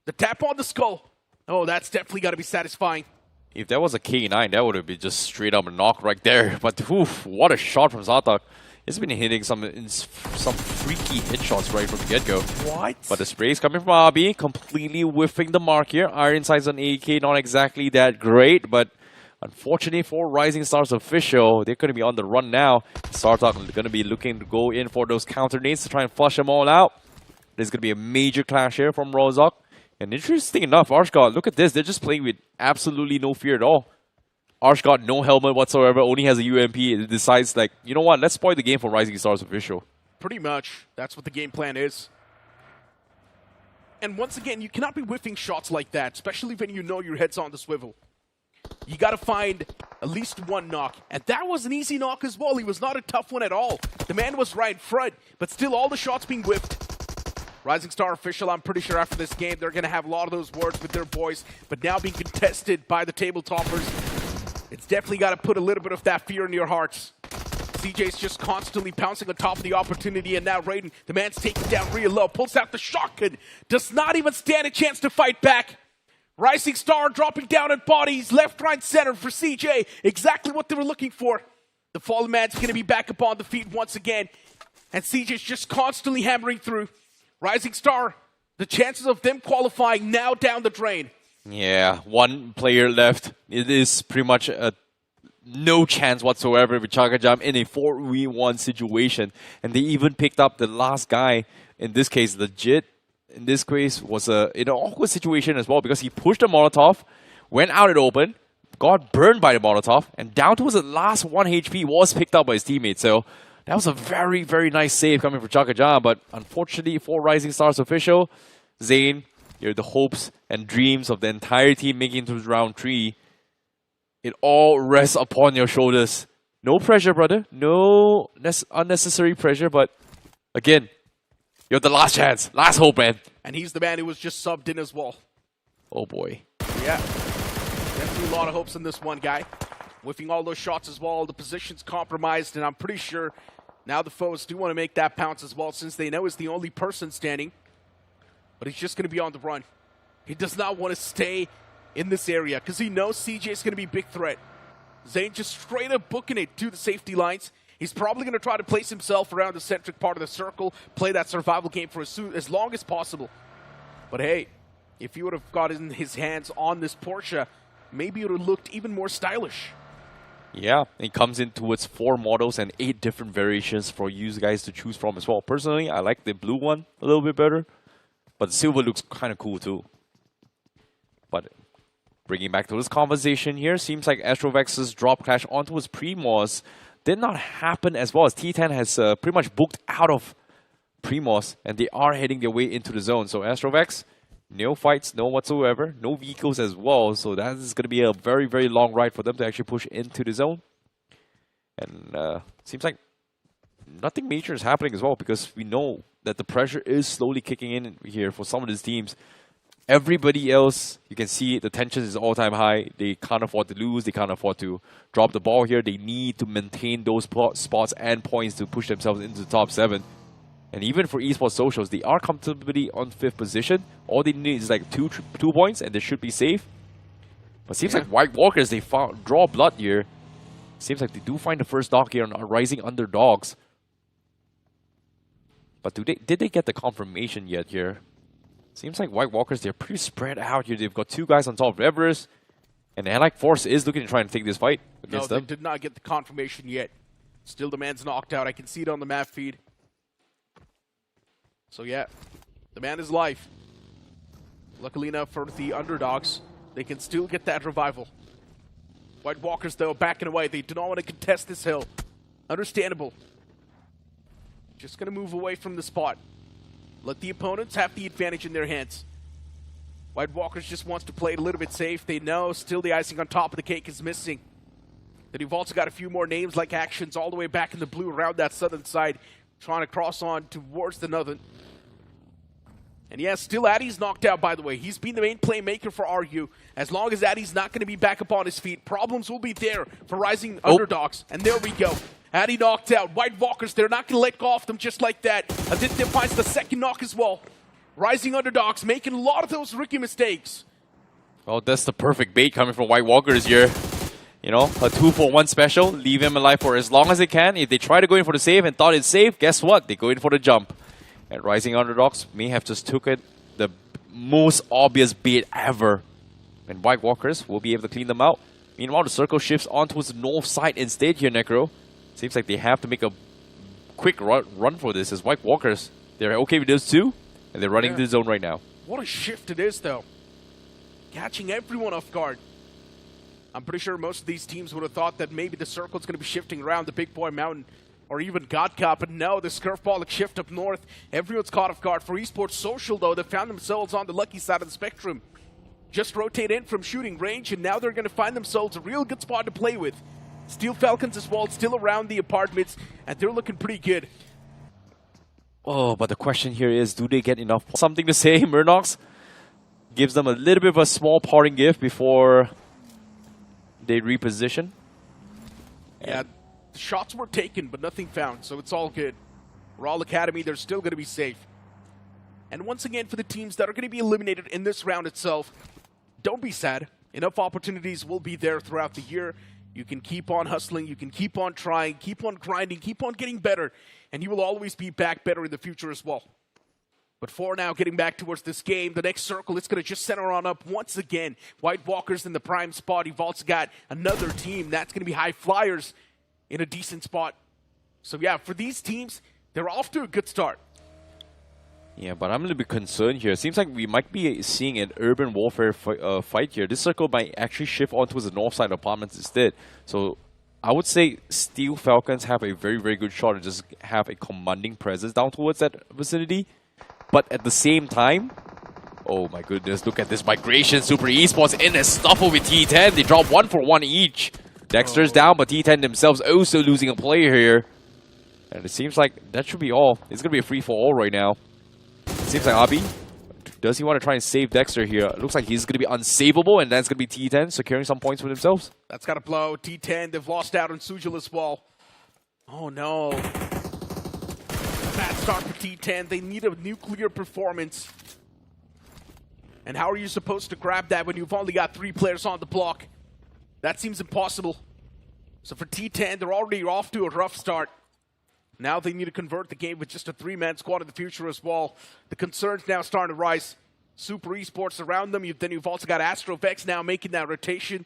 The tap on the skull. Oh, that's definitely got to be satisfying. If that was a K9, that would have been just straight up a knock right there. But oof, what a shot from Zatak. He's been hitting some freaky hit shots right from the get-go. What? But the sprays coming from Abi, completely whiffing the mark here. Iron sights on AK, not exactly that great, but unfortunately for Rising Stars official, they're going to be on the run now. Sartak going to be looking to go in for those counter nades to try and flush them all out. There's going to be a major clash here from Rozhawk. And interesting enough, Arshgod, look at this. They're just playing with absolutely no fear at all. Arshgod, no helmet whatsoever, only has a UMP. It decides, like, you know what, let's spoil the game for Rising Stars official. Pretty much. That's what the game plan is. And once again, you cannot be whiffing shots like that, especially when you know your head's on the swivel. You got to find at least 1 knock. And that was an easy knock as well. He was not a tough one at all. The man was right in front, but still all the shots being whiffed. Rising Star official, I'm pretty sure after this game, they're going to have a lot of those words with their boys, but now being contested by the table toppers, it's definitely got to put a little bit of that fear in your hearts. CJ's just constantly pouncing on top of the opportunity, and now Raiden, the man's taken down real low, pulls out the shotgun, does not even stand a chance to fight back. Rising Star dropping down at bodies, left, right, center for CJ, exactly what they were looking for. The fallen man's going to be back up on the feet once again, and CJ's just constantly hammering through. Rising Star, the chances of them qualifying now down the drain. Yeah, 1 player left. It is pretty much no chance whatsoever with Chakajam in a 4v1 situation. And they even picked up the last guy, in this case, legit. In this case, was in an awkward situation as well because he pushed a Molotov, went out it open, got burned by the Molotov, and down towards the last 1 HP was picked up by his teammate. So that was a very, very nice save coming from Chakajam, but unfortunately for Rising Stars official, Zayn, you're the hopes and dreams of the entire team making it to round 3. It all rests upon your shoulders. No pressure, brother. No unnecessary pressure, but again, you're the last chance. Last hope, man. And he's the man who was just subbed in as well. Oh, boy. Yeah. Definitely a lot of hopes in this one guy. Whiffing all those shots as well. The position's compromised, and I'm pretty sure now the foes do want to make that pounce as well since they know he's the only person standing. But he's just going to be on the run. He does not want to stay in this area because he knows CJ is going to be a big threat. Zayn just straight up booking it to the safety lines. He's probably going to try to place himself around the centric part of the circle, play that survival game for as long as possible. But hey, if he would have gotten his hands on this Porsche, maybe it would have looked even more stylish. Yeah, it comes in towards 4 models and 8 different variations for you guys to choose from as well. Personally, I like the blue one a little bit better, but the silver looks kind of cool too. But bringing back to this conversation here, seems like Astrovex's drop clash onto his Primos did not happen as well as T10 has pretty much booked out of Primos, and they are heading their way into the zone. So Astrovex, no fights, no whatsoever, no vehicles as well. So that is going to be a very, very long ride for them to actually push into the zone. And seems like nothing major is happening as well because we know that the pressure is slowly kicking in here for some of these teams. Everybody else, you can see the tension is all-time high. They can't afford to lose. They can't afford to drop the ball here. They need to maintain those spots and points to push themselves into the top 7. And even for Esports Socials, they are comfortably on 5th position. All they need is like 2 points and they should be safe. But seems like White Walkers, they draw blood here. Seems like they do find the first dog here on Rising Underdogs. But did they get the confirmation yet here? Seems like White Walkers, they're pretty spread out here. They've got 2 guys on top of Everest. And Allied Force is looking to try and take this fight against them. No, they did not get the confirmation yet. Still the man's knocked out. I can see it on the map feed. So yeah, the man is live. Luckily enough for the underdogs, they can still get that revival. White Walkers, though, backing away. They do not want to contest this hill. Understandable. Just going to move away from the spot. Let the opponents have the advantage in their hands. White Walkers just wants to play it a little bit safe. They know still the icing on top of the cake is missing. Then you've also got a few more names like Actions all the way back in the blue around that southern side, trying to cross on towards the northern. And yeah, still Addy's knocked out, by the way. He's been the main playmaker for RU. As long as Addy's not going to be back up on his feet, problems will be there for Rising Underdogs. And there we go. Addy knocked out. White Walkers, they're not going to let go of them just like that. Aditya finds the second knock as well. Rising Underdogs making a lot of those rookie mistakes. Well, that's the perfect bait coming from White Walkers here. You know, a 2-for-1 special. Leave him alive for as long as they can. If they try to go in for the save and thought it's safe, guess what? They go in for the jump. And Rising Underdogs may have just took it the most obvious bait ever. And White Walkers will be able to clean them out. Meanwhile, the circle shifts on towards the north side instead here, Necro. Seems like they have to make a quick run for this as White Walkers. They're okay with those two, and they're running the zone right now. What a shift it is, though. Catching everyone off guard. I'm pretty sure most of these teams would have thought that maybe the circle's going to be shifting around the Big Boy Mountain or even God Cup, but no, the Scurfballic shift up north. Everyone's caught off guard. For Esports Social, though, they found themselves on the lucky side of the spectrum. Just rotate in from shooting range, and now they're going to find themselves a real good spot to play with. Steel Falcons as well, still around the apartments, and they're looking pretty good. Oh, but the question here is, do they get enough? Something to say, Murnox gives them a little bit of a small parting gift before they reposition. Yeah, the shots were taken, but nothing found, so it's all good. Raw Academy, they're still going to be safe. And once again, for the teams that are going to be eliminated in this round itself, don't be sad. Enough opportunities will be there throughout the year. You can keep on hustling, you can keep on trying, keep on grinding, keep on getting better, and you will always be back better in the future as well. But for now, getting back towards this game, the next circle, it's going to just center on up once again. White Walkers in the prime spot. You've also got another team that's going to be High Flyers in a decent spot. So yeah, for these teams, they're off to a good start. Yeah, but I'm a little bit concerned here. It seems like we might be seeing an urban warfare fight here. This circle might actually shift onto the north side apartments instead. So I would say Steel Falcons have a very, very good shot to just have a commanding presence down towards that vicinity. But at the same time, oh my goodness, look at this migration. Super Esports in a scuffle with T10. They drop 1 for 1 each. Dexter's down, but T10 themselves also losing a player here. And it seems like that should be all. It's going to be a free-for-all right now. It seems like Abi, does he want to try and save Dexter here? It looks like he's going to be unsavable, and that's going to be T10 securing some points for themselves. That's got to blow. T10, they've lost out on Sujil as well. Oh no. Bad start for T10. They need a nuclear performance. And how are you supposed to grab that when you've only got 3 players on the block? That seems impossible. So for T10, they're already off to a rough start. Now they need to convert the game with just a 3-man squad in the future as well. The concerns now starting to rise. Super Esports around them. Then you've also got Astrovex now making that rotation.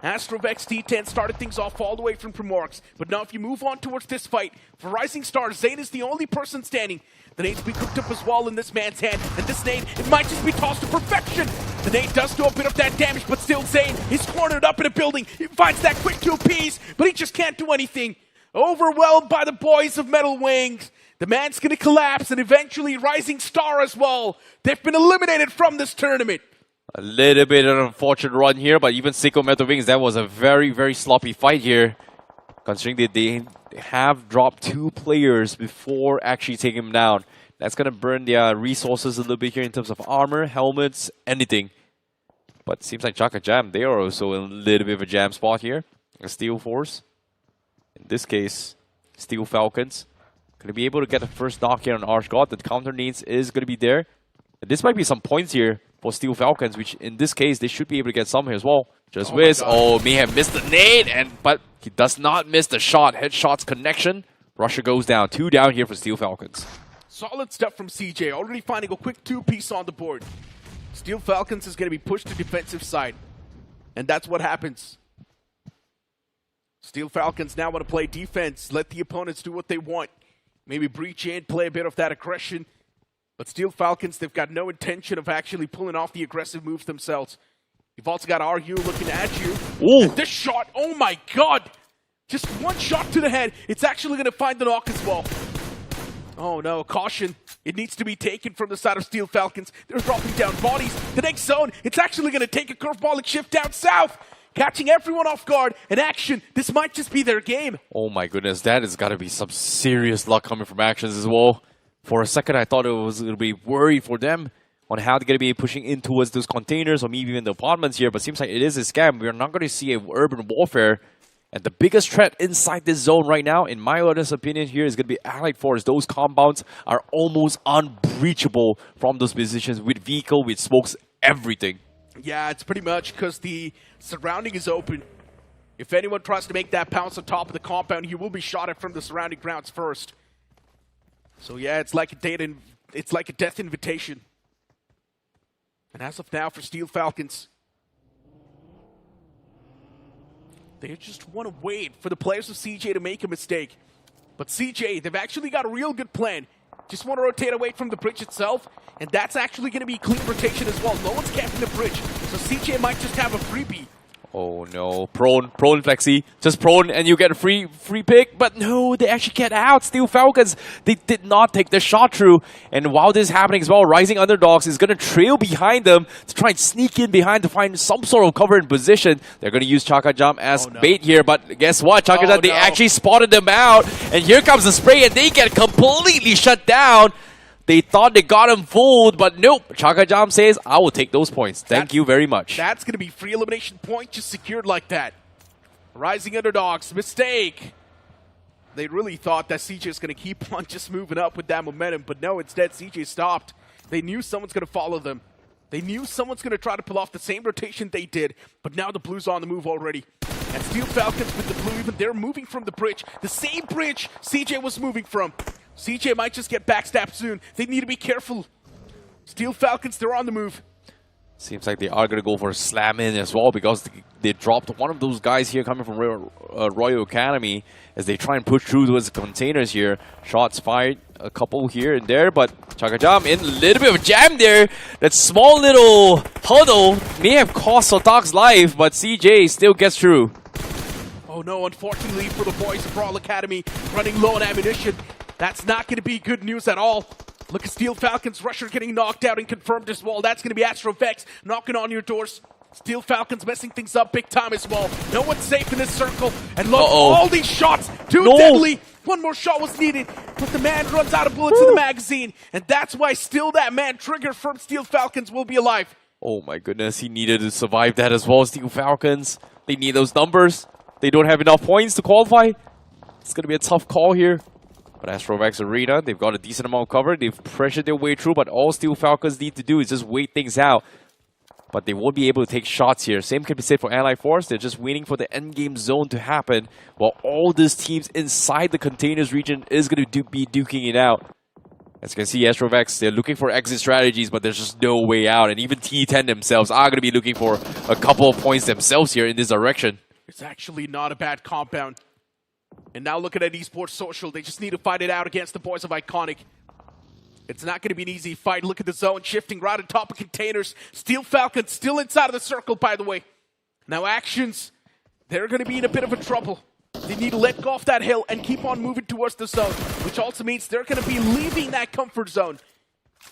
Astrovex T10 started things off all the way from Primorx. But now if you move on towards this fight, for Rising Stars, Zane is the only person standing. The nade's been cooked up as well in this man's hand. And this nade, it might just be tossed to perfection. The nade does do a bit of that damage, but still Zane is cornered up in a building. He finds that quick 2 piece, but he just can't do anything. Overwhelmed by the boys of Metal Wings. The man's going to collapse, and eventually Rising Star as well. They've been eliminated from this tournament. A little bit of an unfortunate run here, but even Sicko Metal Wings, that was a very, very sloppy fight here. Considering that they have dropped 2 players before actually taking him down. That's going to burn their resources a little bit here in terms of armor, helmets, anything. But it seems like Chaka Jam, they are also in a little bit of a jam spot here. A Steel Force. In this case, Steel Falcons going to be able to get the first knock here on Arch God. The counter needs is going to be there. And this might be some points here for Steel Falcons, which in this case, they should be able to get some here as well. Just whiz. Oh, may have missed the nade, but he does not miss the shot. Headshots connection. Russia goes down. 2 down here for Steel Falcons. Solid stuff from CJ. Already finding a quick 2-piece on the board. Steel Falcons is going to be pushed to defensive side. And that's what happens. Steel Falcons now want to play defense, let the opponents do what they want. Maybe breach in, play a bit of that aggression. But Steel Falcons, they've got no intention of actually pulling off the aggressive moves themselves. You've also got RU looking at you. Ooh. And this shot, oh my god! Just one shot to the head. It's actually going to find the knock as well. Oh no, caution. It needs to be taken from the side of Steel Falcons. They're dropping down bodies. The next zone, it's actually going to take a curveballing shift down south. Catching everyone off guard. And Action, this might just be their game. Oh my goodness, that has got to be some serious luck coming from Actions as well. For a second, I thought it was going to be worry for them on how they're going to be pushing in towards those containers or maybe even the apartments here. But it seems like it is a scam. We're not going to see a urban warfare. And the biggest threat inside this zone right now, in my honest opinion here, is going to be Allied Force. Those compounds are almost unbreachable from those positions with vehicle, with smokes, everything. Yeah, it's pretty much because the surrounding is open. If anyone tries to make that pounce on top of the compound, he will be shot at from the surrounding grounds first. So yeah, it's like a death invitation. And as of now, for Steel Falcons, they just want to wait for the players of CJ to make a mistake. But CJ, they've actually got a real good plan. Just want to rotate away from the bridge itself, and that's actually going to be clean rotation as well. No one's camping the bridge, so CJ might just have a freebie. Oh no, prone flexi, just prone and you get a free pick, but no, they actually get out. Steel Falcons, they did not take the shot through, and while this is happening as well, Rising Underdogs is going to trail behind them to try and sneak in behind to find some sort of cover in position. They're going to use Chaka Jump as bait here, but guess what, Chaka Jump, they actually spotted them out, and here comes the spray, and they get completely shut down. They thought they got him fooled, but nope. Chaka Jam says, I will take those points. Thank you very much. That's going to be free elimination point just secured like that. Rising Underdogs, mistake. They really thought that CJ is going to keep on just moving up with that momentum, but no, instead CJ stopped. They knew someone's going to follow them. They knew someone's going to try to pull off the same rotation they did, but now the Blues on the move already. And Steel Falcons with the Blue, even they're moving from the bridge. The same bridge CJ was moving from. CJ might just get backstabbed soon. They need to be careful. Steel Falcons, they're on the move. Seems like they are going to go for a slam in as well because they dropped one of those guys here coming from Royal Academy as they try and push through those containers here. Shots fired, a couple here and there, but Chaka Jam in a little bit of a jam there. That small little huddle may have cost Sotak's life, but CJ still gets through. Oh no, unfortunately for the boys of Royal Academy, running low on ammunition. That's not going to be good news at all. Look at Steel Falcons, Rusher getting knocked out and confirmed as well. That's going to be Astrovex knocking on your doors. Steel Falcons messing things up big time as well. No one's safe in this circle. And look, all these shots, too deadly. One more shot was needed, but the man runs out of bullets in the magazine. And that's why still that man, Trigger from Steel Falcons, will be alive. Oh my goodness, he needed to survive that as well. Steel Falcons, they need those numbers. They don't have enough points to qualify. It's going to be a tough call here. But Astrovax Arena, they've got a decent amount of cover. They've pressured their way through, but all Steel Falcons need to do is just wait things out. But they won't be able to take shots here. Same can be said for Allied Force. They're just waiting for the endgame zone to happen, while all these teams inside the containers region is going to be duking it out. As you can see, Astrovax, they're looking for exit strategies, but there's just no way out. And even T10 themselves are going to be looking for a couple of points themselves here in this direction. It's actually not a bad compound. And now looking at Esports Social, they just need to fight it out against the boys of Iconic. It's not going to be an easy fight. Look at the zone shifting right on top of containers. Steel Falcons still inside of the circle, by the way. Now Actions, they're going to be in a bit of a trouble. They need to let go off that hill and keep on moving towards the zone, which also means they're going to be leaving that comfort zone.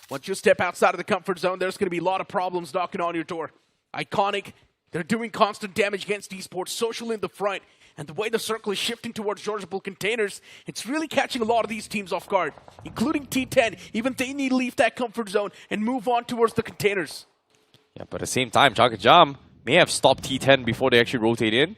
Once you step outside of the comfort zone, there's going to be a lot of problems knocking on your door. Iconic, they're doing constant damage against Esports Social in the front. And the way the circle is shifting towards chargeable containers, it's really catching a lot of these teams off guard, including T10. Even they need to leave that comfort zone and move on towards the containers. Yeah, but at the same time, Chaka Jam may have stopped T10 before they actually rotate in.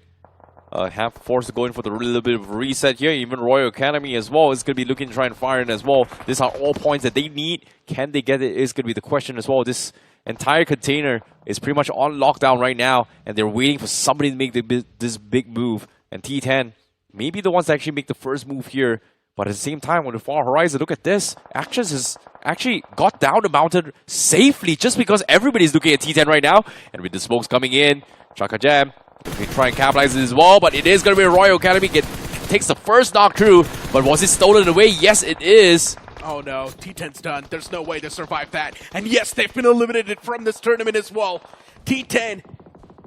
Have forced to go in for the little bit of reset here. Even Royal Academy as well is going to be looking to try and fire in as well. These are all points that they need. Can they get it is going to be the question as well. This entire container is pretty much on lockdown right now, and they're waiting for somebody to make this big move. And T10 may be the ones that actually make the first move here. But at the same time, on the far horizon, look at this. Actions has actually got down the mountain safely just because everybody's looking at T10 right now. And with the smokes coming in, Chaka Jam can try and capitalize it as well. But it is going to be a Royal Academy. Takes the first knock through. But was it stolen away? Yes, it is. Oh no, T10's done. There's no way to survive that. And yes, they've been eliminated from this tournament as well. T10,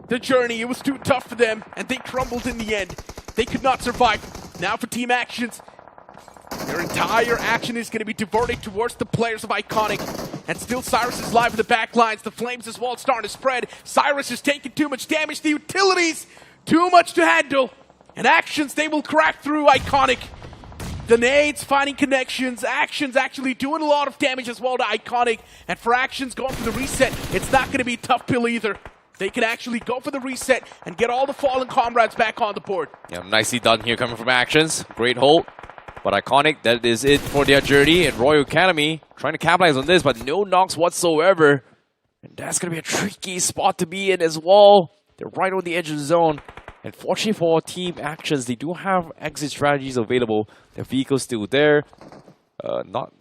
the journey. It was too tough for them, and they crumbled in the end. They could not survive. Now for Team Actions, their entire action is going to be diverted towards the players of Iconic. And still Cyrus is live in the back lines. The flames as well starting to spread. Cyrus is taking too much damage. The utilities, too much to handle. And Actions, they will crack through Iconic. The nades finding connections. Actions actually doing a lot of damage as well to Iconic. And for Actions going for the reset, it's not going to be a tough pill either. They can actually go for the reset and get all the fallen comrades back on the board. Yeah, nicely done here coming from Actions. Great hold. But Iconic, that is it for their journey. And Royal Academy trying to capitalize on this, but no knocks whatsoever. And that's going to be a tricky spot to be in as well. They're right on the edge of the zone. And fortunately for Team Actions, they do have exit strategies available. Their vehicle's still there. Not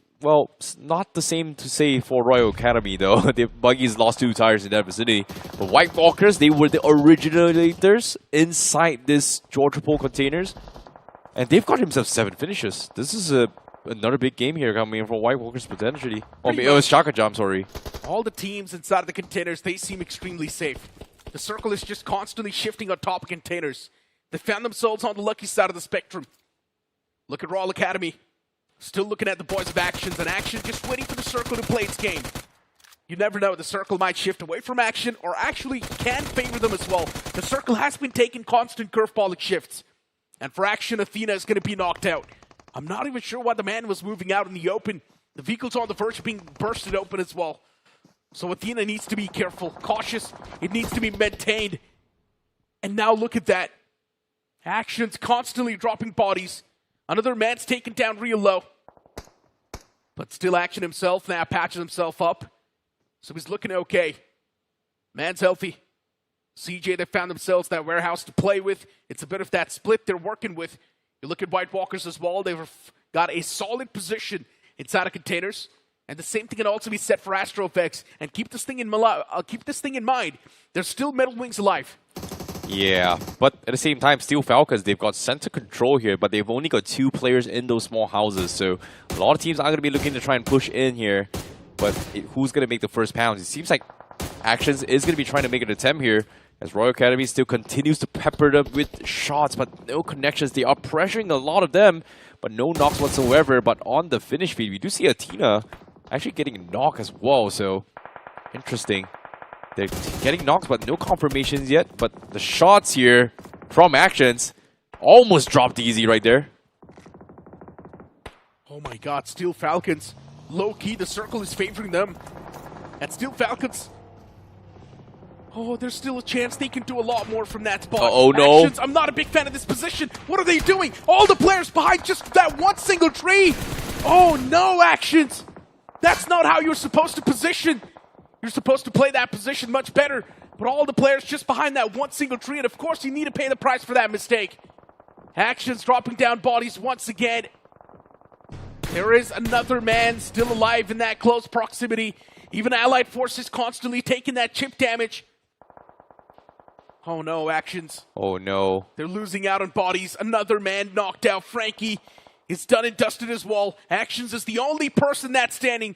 the same to say for Royal Academy though. The buggies lost 2 tires in that vicinity. But White Walkers, they were the originators inside this Georgia Pole containers. And they've got themselves 7 finishes. This is another big game here coming in from White Walkers potentially. Oh, it was Shaka Jam, sorry. All the teams inside of the containers, they seem extremely safe. The circle is just constantly shifting on top of containers. They found themselves on the lucky side of the spectrum. Look at Royal Academy. Still looking at the boys of Actions, and Action just waiting for the circle to play its game. You never know, the circle might shift away from Action or actually can favor them as well. The circle has been taking constant curveballing shifts. And for Action, Athena is going to be knocked out. I'm not even sure why the man was moving out in the open. The vehicle's on the verge of being bursted open as well. So Athena needs to be careful, cautious. It needs to be maintained. And now look at that. Action's constantly dropping bodies. Another man's taken down real low. But still Action himself now patches himself up. So he's looking okay. Man's healthy. CJ, they found themselves that warehouse to play with. It's a bit of that split they're working with. You look at White Walkers as well. They've got a solid position inside of containers. And the same thing can also be said for AstroFX. And keep this thing in mind. There's still Metal Wings alive. Yeah, but at the same time, Steel Falcons, they've got center control here, but they've only got 2 players in those small houses. So a lot of teams are going to be looking to try and push in here. But who's going to make the first pounds? It seems like Actions is going to be trying to make an attempt here, as Royal Academy still continues to pepper them with shots, but no connections. They are pressuring a lot of them, but no knocks whatsoever. But on the finish feed, we do see Athena actually getting a knock as well, so interesting. They're getting knocks, but no confirmations yet. But the shots here from Actions almost dropped easy right there. Oh my god, Steel Falcons. Low-key, the circle is favoring them. And Steel Falcons... Oh, there's still a chance they can do a lot more from that spot. Oh no. Actions, I'm not a big fan of this position. What are they doing? All the players behind just that one single tree. Oh no, Actions. That's not how you're supposed to position. You're supposed to play that position much better. But all the players just behind that one single tree. And of course, you need to pay the price for that mistake. Actions dropping down bodies once again. There is another man still alive in that close proximity. Even Allied forces constantly taking that chip damage. Oh no, Actions. Oh no. They're losing out on bodies. Another man knocked out. Frankie is done and dusted as well. Actions is the only person that's standing.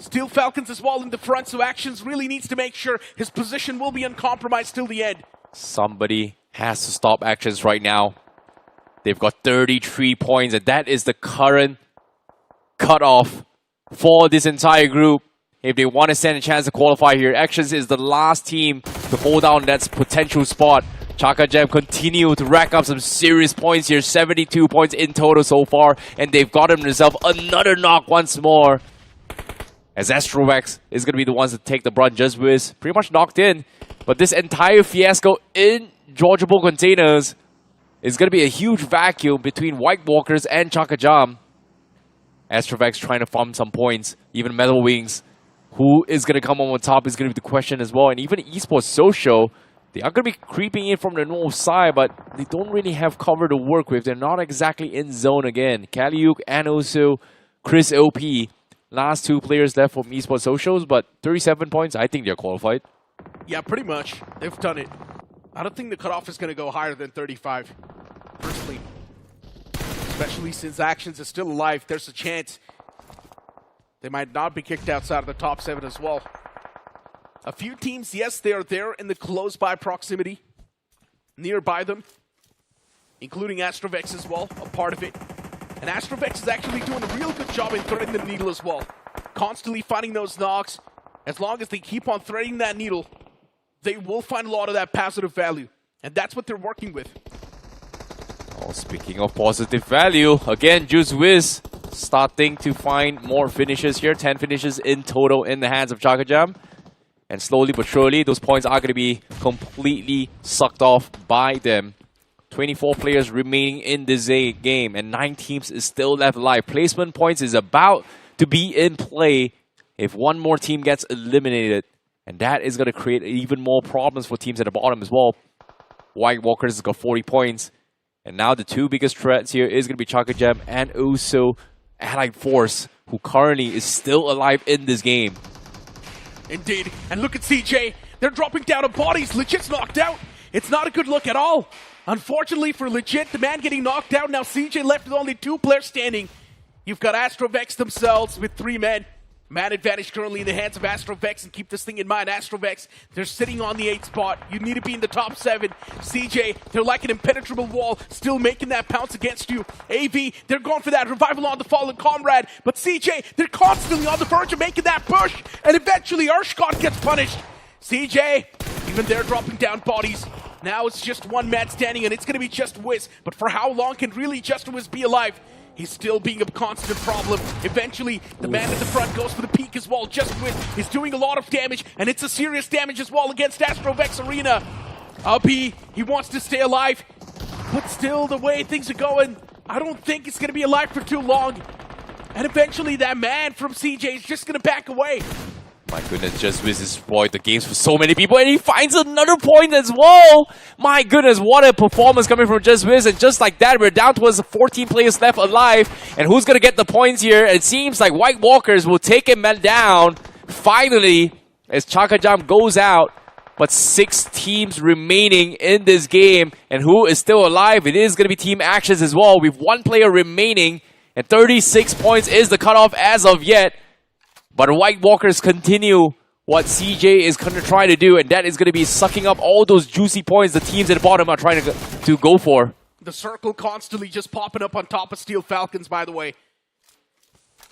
Steel Falcons as well in the front, so Actions really needs to make sure his position will be uncompromised till the end. Somebody has to stop Actions right now. They've got 33 points, and that is the current cutoff for this entire group. If they want to stand a chance to qualify here, Actions is the last team to hold down that potential spot. Chaka Jam continue to rack up some serious points here. 72 points in total so far, and they've got themselves another knock once more. As Astrovax is going to be the ones to take the brunt. Just Wiz pretty much knocked in. But this entire fiasco in Georgia Pole containers is going to be a huge vacuum between White Walkers and Chaka Jam. Astrovax trying to farm some points. Even Metal Wings. Who is going to come on top is going to be the question as well. And even Esports Social, they are going to be creeping in from the north side, but they don't really have cover to work with. They're not exactly in zone again. Kaliuk and also Chris OP. Last 2 players left from Esports Socials, but 37 points, I think they're qualified. Yeah, pretty much. They've done it. I don't think the cutoff is going to go higher than 35, personally. Especially since Actions is still alive, there's a chance they might not be kicked outside of the top 7 as well. A few teams, yes, they are there in the close-by proximity, nearby them, including Astrovex as well, a part of it. And Astrovex is actually doing a real good job in threading the needle as well. Constantly finding those knocks. As long as they keep on threading that needle, they will find a lot of that positive value. And that's what they're working with. Oh, speaking of positive value, again, Juice Wiz starting to find more finishes here. 10 finishes in total in the hands of Chaka Jam. And slowly but surely, those points are going to be completely sucked off by them. 24 players remaining in this game, and 9 teams is still left alive. Placement points is about to be in play if one more team gets eliminated. And that is going to create even more problems for teams at the bottom as well. White Walkers has got 40 points. And now the two biggest threats here is going to be Chaka Jam and also Allied Force, who currently is still alive in this game. Indeed. And look at CJ. They're dropping down on bodies. Legit's knocked out. It's not a good look at all. Unfortunately for Legit, the man getting knocked out. Now CJ left with only 2 players standing. You've got Astrovex themselves with 3 men. Man advantage currently in the hands of Astrovex, and keep this thing in mind, Astrovex, they're sitting on the 8th spot. You need to be in the top 7. CJ, they're like an impenetrable wall, still making that pounce against you. AV, they're going for that revival on the fallen comrade, but CJ, they're constantly on the verge of making that push, and eventually Urshkot gets punished. CJ, even they're dropping down bodies. Now it's just one man standing, and it's going to be Just Wiz, but for how long can really Just Wiz be alive? He's still being a constant problem. Eventually, the man at the front goes for the peak as well. Just Wiz is doing a lot of damage, and it's a serious damage as well against Astrovex Arena. Abi, he wants to stay alive, but still, the way things are going, I don't think it's going to be alive for too long. And eventually, that man from CJ is just going to back away. My goodness, Just Wiz has spoiled the games for so many people, and he finds another point as well. My goodness, what a performance coming from Just Wiz, and just like that, we're down to 14 players left alive, and who's going to get the points here? It seems like White Walkers will take him down, finally, as Chaka Jam goes out, but 6 teams remaining in this game, and who is still alive? It is going to be Team Actions as well. We've 1 player remaining, and 36 points is the cutoff as of yet. But White Walkers continue what CJ is going to try to do, and that is going to be sucking up all those juicy points the teams at the bottom are trying to go for. The circle constantly just popping up on top of Steel Falcons, by the way.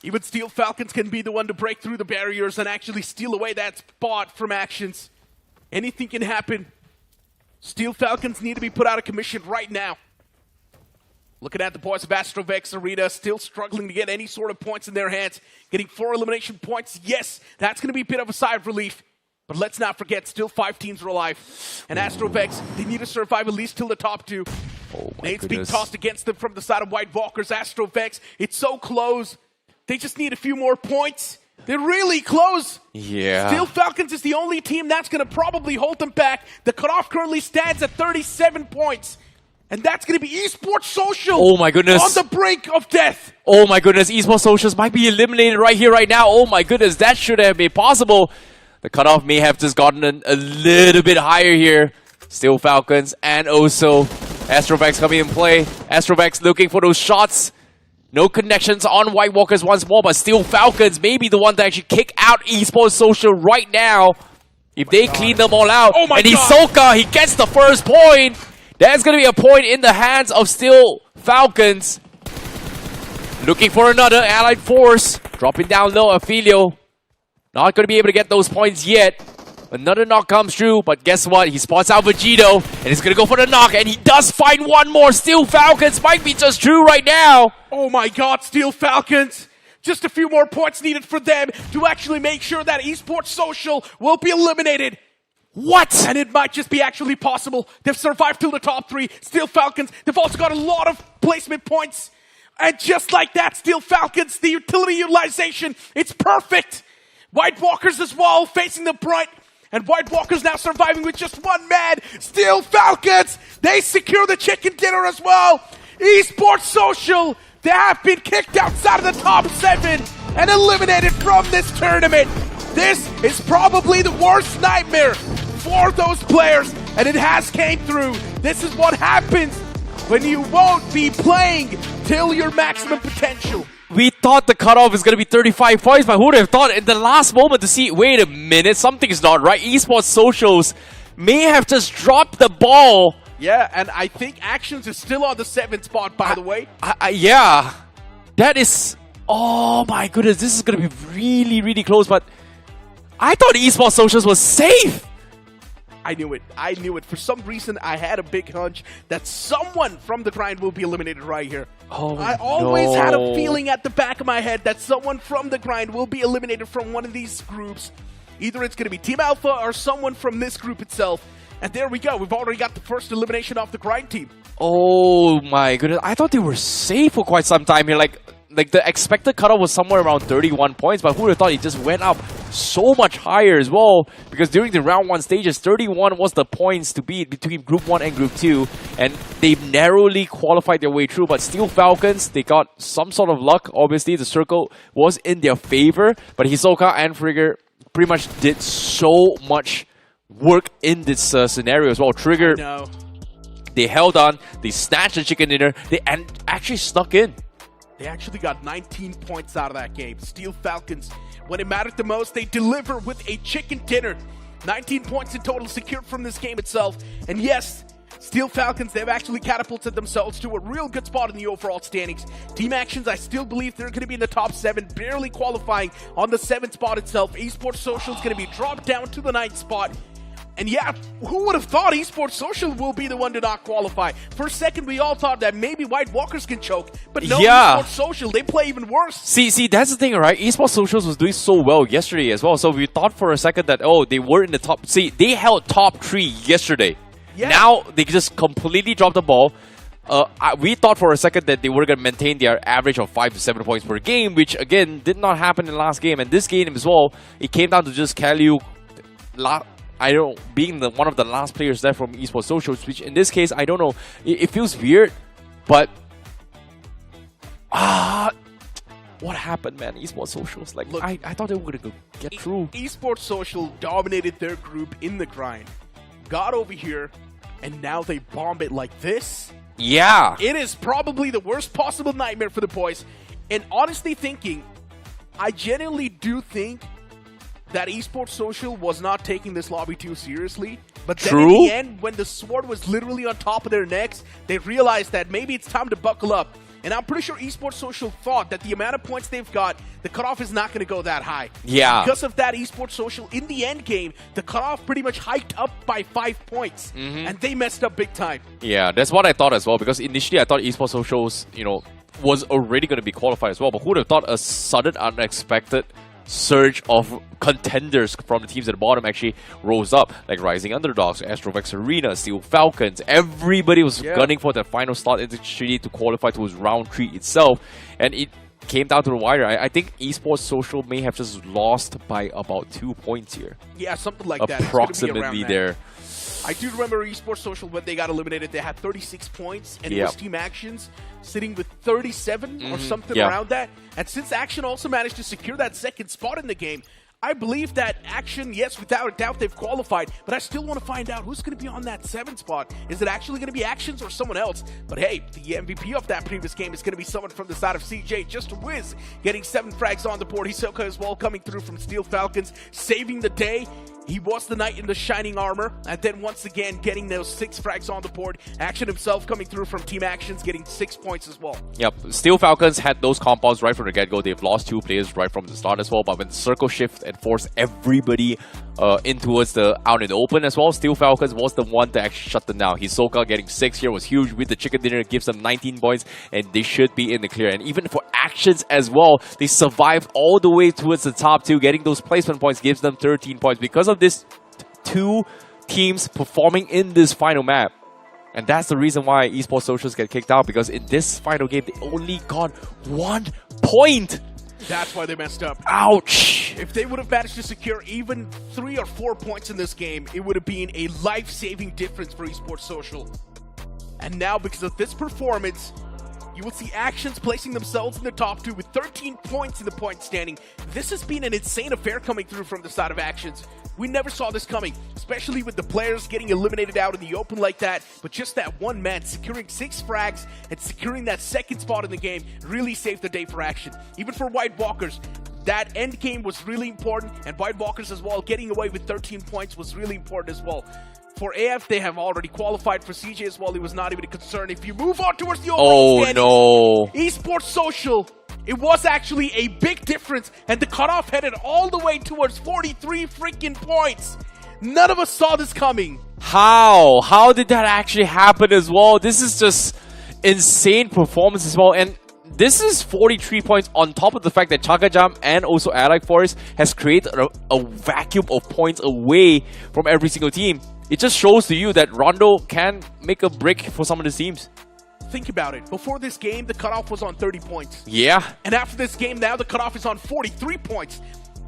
Even Steel Falcons can be the one to break through the barriers and actually steal away that spot from Actions. Anything can happen. Steel Falcons need to be put out of commission right now. Looking at the boys of Astrovex Arena, still struggling to get any sort of points in their hands. Getting 4 elimination points, yes, that's going to be a bit of a sigh of relief. But let's not forget, still 5 teams are alive. And Astrovex, they need to survive at least till the top 2. Oh my Nades being goodness. tossed against them from the side of White Walkers. Astrovex, it's so close. They just need a few more points. They're really close. Yeah. Steel Falcons is the only team that's going to probably hold them back. The cutoff currently stands at 37 points. And that's going to be Esports Social. Oh my goodness. On the brink of death. Oh my goodness, Esports Socials might be eliminated right here, right now. Oh my goodness, that should have been possible. The cutoff may have just gotten a little bit higher here. Steel Falcons and also Astrovex coming in play. Astrovex looking for those shots. No connections on White Walkers once more, but Steel Falcons may be the one to actually kick out Esports Social right now. If they clean them all out. Oh my and God. Hisoka, he gets the first point. There's going to be a point in the hands of Steel Falcons. Looking for another Allied Force. Dropping down low, Ophelio. Not going to be able to get those points yet. Another knock comes through, but guess what? He spots out Vegito, and he's going to go for the knock, and he does find one more. Steel Falcons might be just true right now. Oh my God, Steel Falcons. Just a few more points needed for them to actually make sure that Esports Social will be eliminated. What? And it might just be actually possible. They've survived till the top 3. Steel Falcons, they've also got a lot of placement points. And just like that, Steel Falcons, the utility utilization, it's perfect. White Walkers as well, facing the brunt. And White Walkers now surviving with just 1 man. Steel Falcons, they secure the chicken dinner as well. Esports Social, they have been kicked outside of the top 7 and eliminated from this tournament. This is probably the worst nightmare for those players, and it has came through. This is what happens when you won't be playing till your maximum potential. We thought the cutoff is going to be 35 points, but who would have thought in the last moment to see, wait a minute, something's not right. Esports Socials may have just dropped the ball. Yeah, and I think Actions is still on the 7th spot, by the way. Yeah. That is... Oh my goodness, this is going to be really, really close, but I thought Esports Socials was safe. I knew it. I knew it. For some reason, I had a big hunch that someone from the grind will be eliminated right here. Oh, I always had a feeling at the back of my head that someone from the grind will be eliminated from one of these groups. Either it's going to be Team Alpha or someone from this group itself. And there we go. We've already got the first elimination off the grind team. Oh my goodness. I thought they were safe for quite some time here. Like the expected cutoff was somewhere around 31 points, but who would have thought it just went up so much higher as well? Because during the round 1 stages, 31 was the points to beat between Group 1 and Group 2, and they narrowly qualified their way through. But Steel Falcons, they got some sort of luck. Obviously, the circle was in their favor, but Hisoka and Frigger pretty much did so much work in this scenario as well. Trigger, they held on, they snatched the chicken dinner, and actually snuck in. They actually got 19 points out of that game. Steel Falcons, when it mattered the most, they deliver with a chicken dinner. 19 points in total secured from this game itself. And yes, Steel Falcons, they've actually catapulted themselves to a real good spot in the overall standings. Team Actions, I still believe they're going to be in the top 7, barely qualifying on the 7th spot itself. Esports Social is going to be dropped down to the 9th spot. And yeah, who would have thought Esports Social will be the one to not qualify? For a second, we all thought that maybe White Walkers can choke, but no, Esports Social, they play even worse. See, that's the thing, right? Esports Socials was doing so well yesterday as well, so we thought for a second that, oh, they were in the top... See, they held top 3 yesterday. Yeah. Now, they just completely dropped the ball. We thought for a second that they were going to maintain their average of 5 to 7 points per game, which, again, did not happen in the last game. And this game as well, it came down to just Kalyu... being one of the last players there from Esports Socials, which in this case, I don't know, it feels weird, but what happened, man? Esports Socials, like, look, I thought they were going to get through. Esports Social dominated their group in the grind, got over here, and now they bomb it like this? Yeah. It is probably the worst possible nightmare for the boys, and honestly thinking, I genuinely do think that Esports Social was not taking this lobby too seriously. But then in the end, when the sword was literally on top of their necks, they realized that maybe it's time to buckle up. And I'm pretty sure Esports Social thought that the amount of points they've got, the cutoff is not going to go that high. Yeah. Because of that, Esports Social, in the end game, the cutoff pretty much hiked up by 5 points. And they messed up big time. Yeah, that's what I thought as well. Because initially, I thought Esports Socials, was already going to be qualified as well. But who would have thought a sudden, unexpected surge of contenders from the teams at the bottom actually rose up, like Rising Underdogs, Astrovex Arena, Steel Falcons. Everybody was gunning for that final slot in the treaty to qualify to round 3 itself, and it came down to the wire. I think Esports Social may have just lost by about 2 points here. Yeah, something like that. Approximately there. I do remember Esports Social, when they got eliminated, they had 36 points, and it was Team Actions sitting with 37 or something around that. And since Action also managed to secure that 2nd spot in the game, I believe that Action, yes, without a doubt, they've qualified, but I still want to find out who's going to be on that 7th spot. Is it actually going to be Actions or someone else? But hey, the MVP of that previous game is going to be someone from the side of CJ, just a whiz, getting 7 frags on the board. Hisoka as well coming through from Steel Falcons, saving the day. He was the knight in the shining armor, and then once again getting those 6 frags on the board. Action himself coming through from Team Actions, getting 6 points as well. Yep, Steel Falcons had those compounds right from the get-go. They've lost 2 players right from the start as well, but when the circle shift and force everybody in towards the out in the open as well, Steel Falcons was the one to actually shut them down. Hisoka getting 6 here was huge with the chicken dinner, gives them 19 points, and they should be in the clear. And even for Actions as well, they survived all the way towards the top 2, getting those placement points gives them 13 points because of this 2 teams performing in this final map. And that's the reason why Esports Socials get kicked out, because in this final game, they only got 1 point. That's why they messed up. Ouch! If they would have managed to secure even 3 or 4 points in this game, it would have been a life-saving difference for Esports Social. And now, because of this performance, You will see Actions placing themselves in the top 2 with 13 points in the point standing. This has been an insane affair coming through from the side of Actions. We never saw this coming, especially with the players getting eliminated out in the open like that. But just that one man securing 6 frags and securing that second spot in the game really saved the day for Action. Even for White Walkers, that end game was really important, and White Walkers as well, getting away with 13 points was really important as well. For AF, they have already qualified. For CJ as well, it was not even a concern. If you move on towards the overall standings, no. Esports Social, it was actually a big difference, and the cutoff headed all the way towards 43 freaking points. None of us saw this coming. How? How did that actually happen as well? This is just insane performance as well, and this is 43 points on top of the fact that Chaka Jam and also Allied Forest has created a vacuum of points away from every single team. It just shows to you that Rondo can make a break for some of the teams. Think about it. Before this game, the cutoff was on 30 points. Yeah. And after this game, now the cutoff is on 43 points.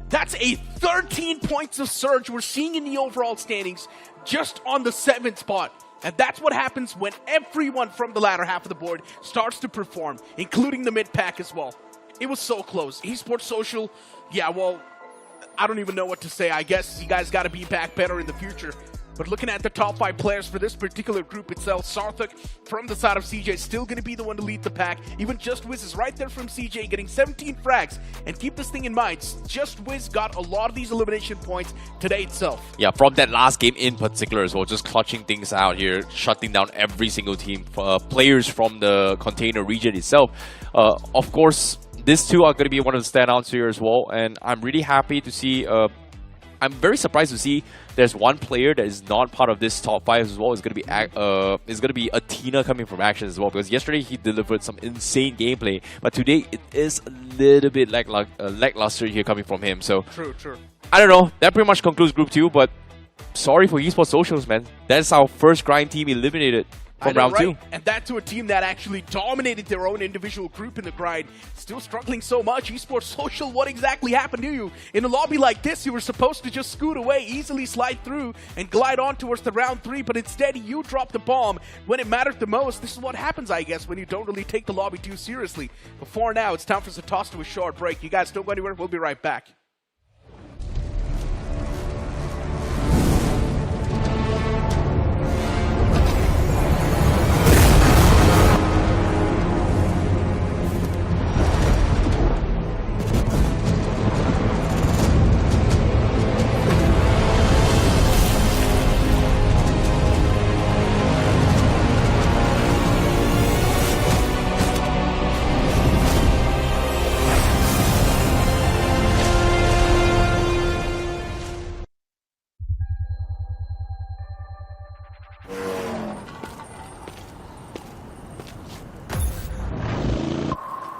That's a 13 points of surge we're seeing in the overall standings just on the 7th spot. And that's what happens when everyone from the latter half of the board starts to perform, including the mid pack as well. It was so close. Esports Social, yeah, well, I don't even know what to say. I guess you guys got to be back better in the future. But looking at the top 5 players for this particular group itself, Sarthak from the side of CJ is still going to be the one to lead the pack. Even Just Wiz is right there from CJ, getting 17 frags. And keep this thing in mind, Just Wiz got a lot of these elimination points today itself. Yeah, from that last game in particular as well, just clutching things out here, shutting down every single team, players from the container region itself. Of course, these two are going to be one of the standouts here as well. And I'm really happy to see... I'm very surprised to see there's one player that is not part of this top 5 as well. It's going to be Athena coming from Action as well, because yesterday he delivered some insane gameplay, but today it is a little bit lackluster here coming from him. So True. I don't know. That pretty much concludes Group 2, but sorry for Esports Socials, man. That's our first grind team eliminated from round 2. And that to a team that actually dominated their own individual group in the grind. Still struggling so much. Esports Social, what exactly happened to you? In a lobby like this, you were supposed to just scoot away, easily slide through, and glide on towards the round 3, but instead you dropped the bomb when it mattered the most. This is what happens, I guess, when you don't really take the lobby too seriously. But for now, it's time for us to toss to a short break. You guys don't go anywhere. We'll be right back.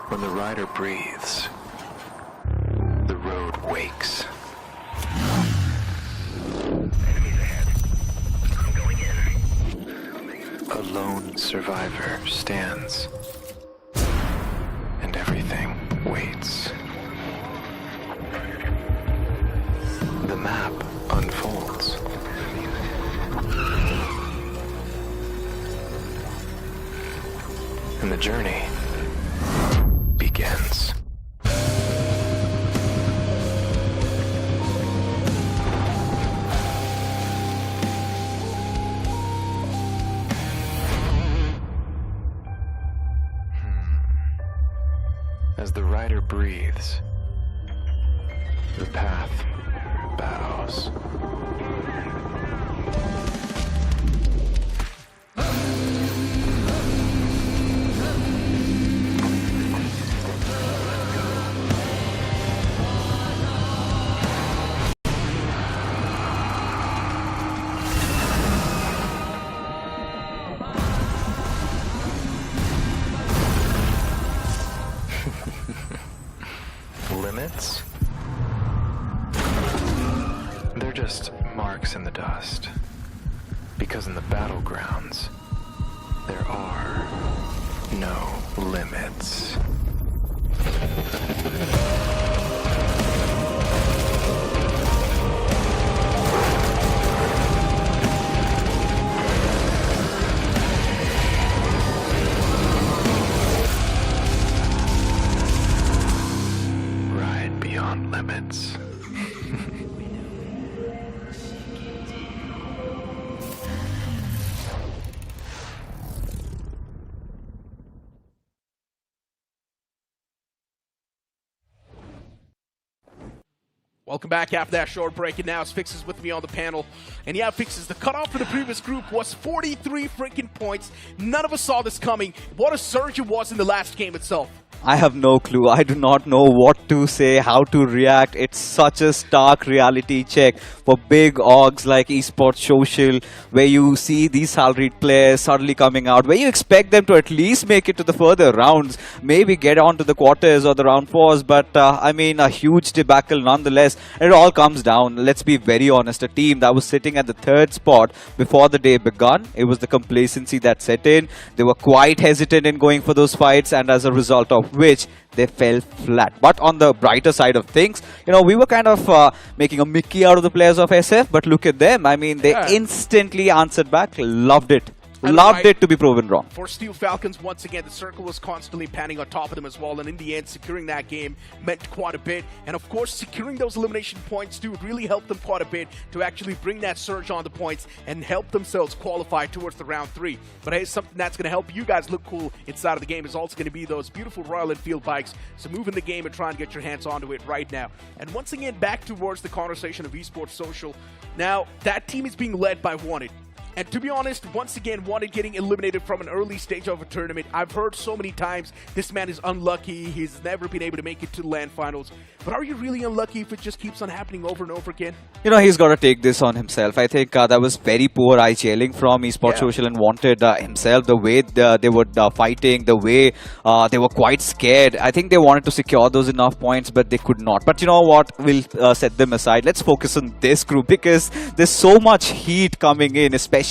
When the rider breathes, the road wakes. Enemies ahead. I'm going in. A lone survivor stands, and everything waits. The map unfolds. And the journey begins. As the rider breathes, the path bows. Limits? They're just marks in the dust. Because in the battlegrounds, there are no limits. Welcome back after that short break, and now Fix is with me on the panel. And yeah, Fixes, the cutoff for the previous group was 43 freaking points. None of us saw this coming. What a surge it was in the last game itself. I have no clue. I do not know what to say, how to react. It's such a stark reality check for big orgs like Esports Social, where you see these salaried players suddenly coming out, where you expect them to at least make it to the further rounds, maybe get on to the quarters or the round fours, but I mean, a huge debacle nonetheless. It all comes down, let's be very honest, a team that was sitting at the third spot before the day begun. It was the complacency that set in. They were quite hesitant in going for those fights, and as a result of which they fell flat. But on the brighter side of things, you know, we were kind of making a Mickey out of the players of SF, but look at them. I mean, they instantly answered back. Loved it. Loved it to be proven wrong. For Steel Falcons, once again, the circle was constantly panning on top of them as well, and in the end, securing that game meant quite a bit. And of course, securing those elimination points too really helped them quite a bit to actually bring that surge on the points and help themselves qualify towards the round 3. But hey, something that's going to help you guys look cool inside of the game is also going to be those beautiful Royal Enfield bikes. So move in the game and try and get your hands onto it right now. And once again, back towards the conversation of Esports Social. Now, that team is being led by Wanted. And to be honest, once again, Wanted getting eliminated from an early stage of a tournament. I've heard so many times this man is unlucky. He's never been able to make it to the LAN finals. But are you really unlucky if it just keeps on happening over and over again? You know, he's got to take this on himself. I think that was very poor eye-chailing from Esports Social and Wanted himself. The way they were fighting, the way they were quite scared. I think they wanted to secure those enough points, but they could not. But you know what? We'll set them aside. Let's focus on this group because there's so much heat coming in, especially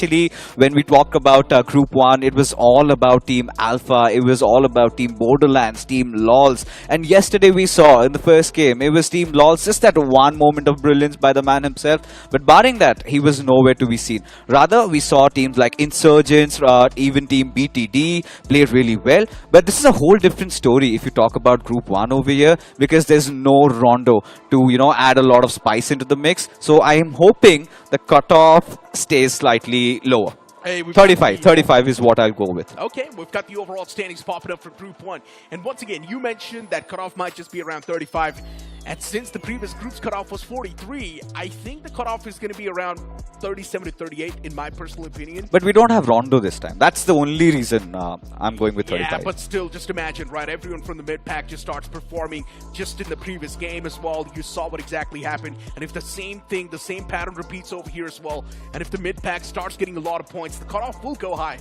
when we talk about Group 1. It was all about Team Alpha. It was all about Team Borderlands, Team LOLs. And yesterday we saw in the first game, it was Team LOLs, just that one moment of brilliance by the man himself. But barring that, he was nowhere to be seen. Rather, we saw teams like Insurgents, even Team BTD play really well. But this is a whole different story if you talk about Group 1 over here, because there's no Rondo to, you know, add a lot of spice into the mix. So I am hoping the cutoff stays slightly lower. Hey, 35 is what I'll go with. Okay, we've got the overall standings popping up for Group 1. And once again, you mentioned that cutoff might just be around 35. And since the previous group's cutoff was 43, I think the cutoff is going to be around 37 to 38, in my personal opinion. But we don't have Rondo this time. That's the only reason I'm going with 35. Yeah, but still, just imagine, right? Everyone from the mid-pack just starts performing just in the previous game as well. You saw what exactly happened. And if the same thing, the same pattern repeats over here as well, and if the mid-pack starts getting a lot of points, the cutoff will go high.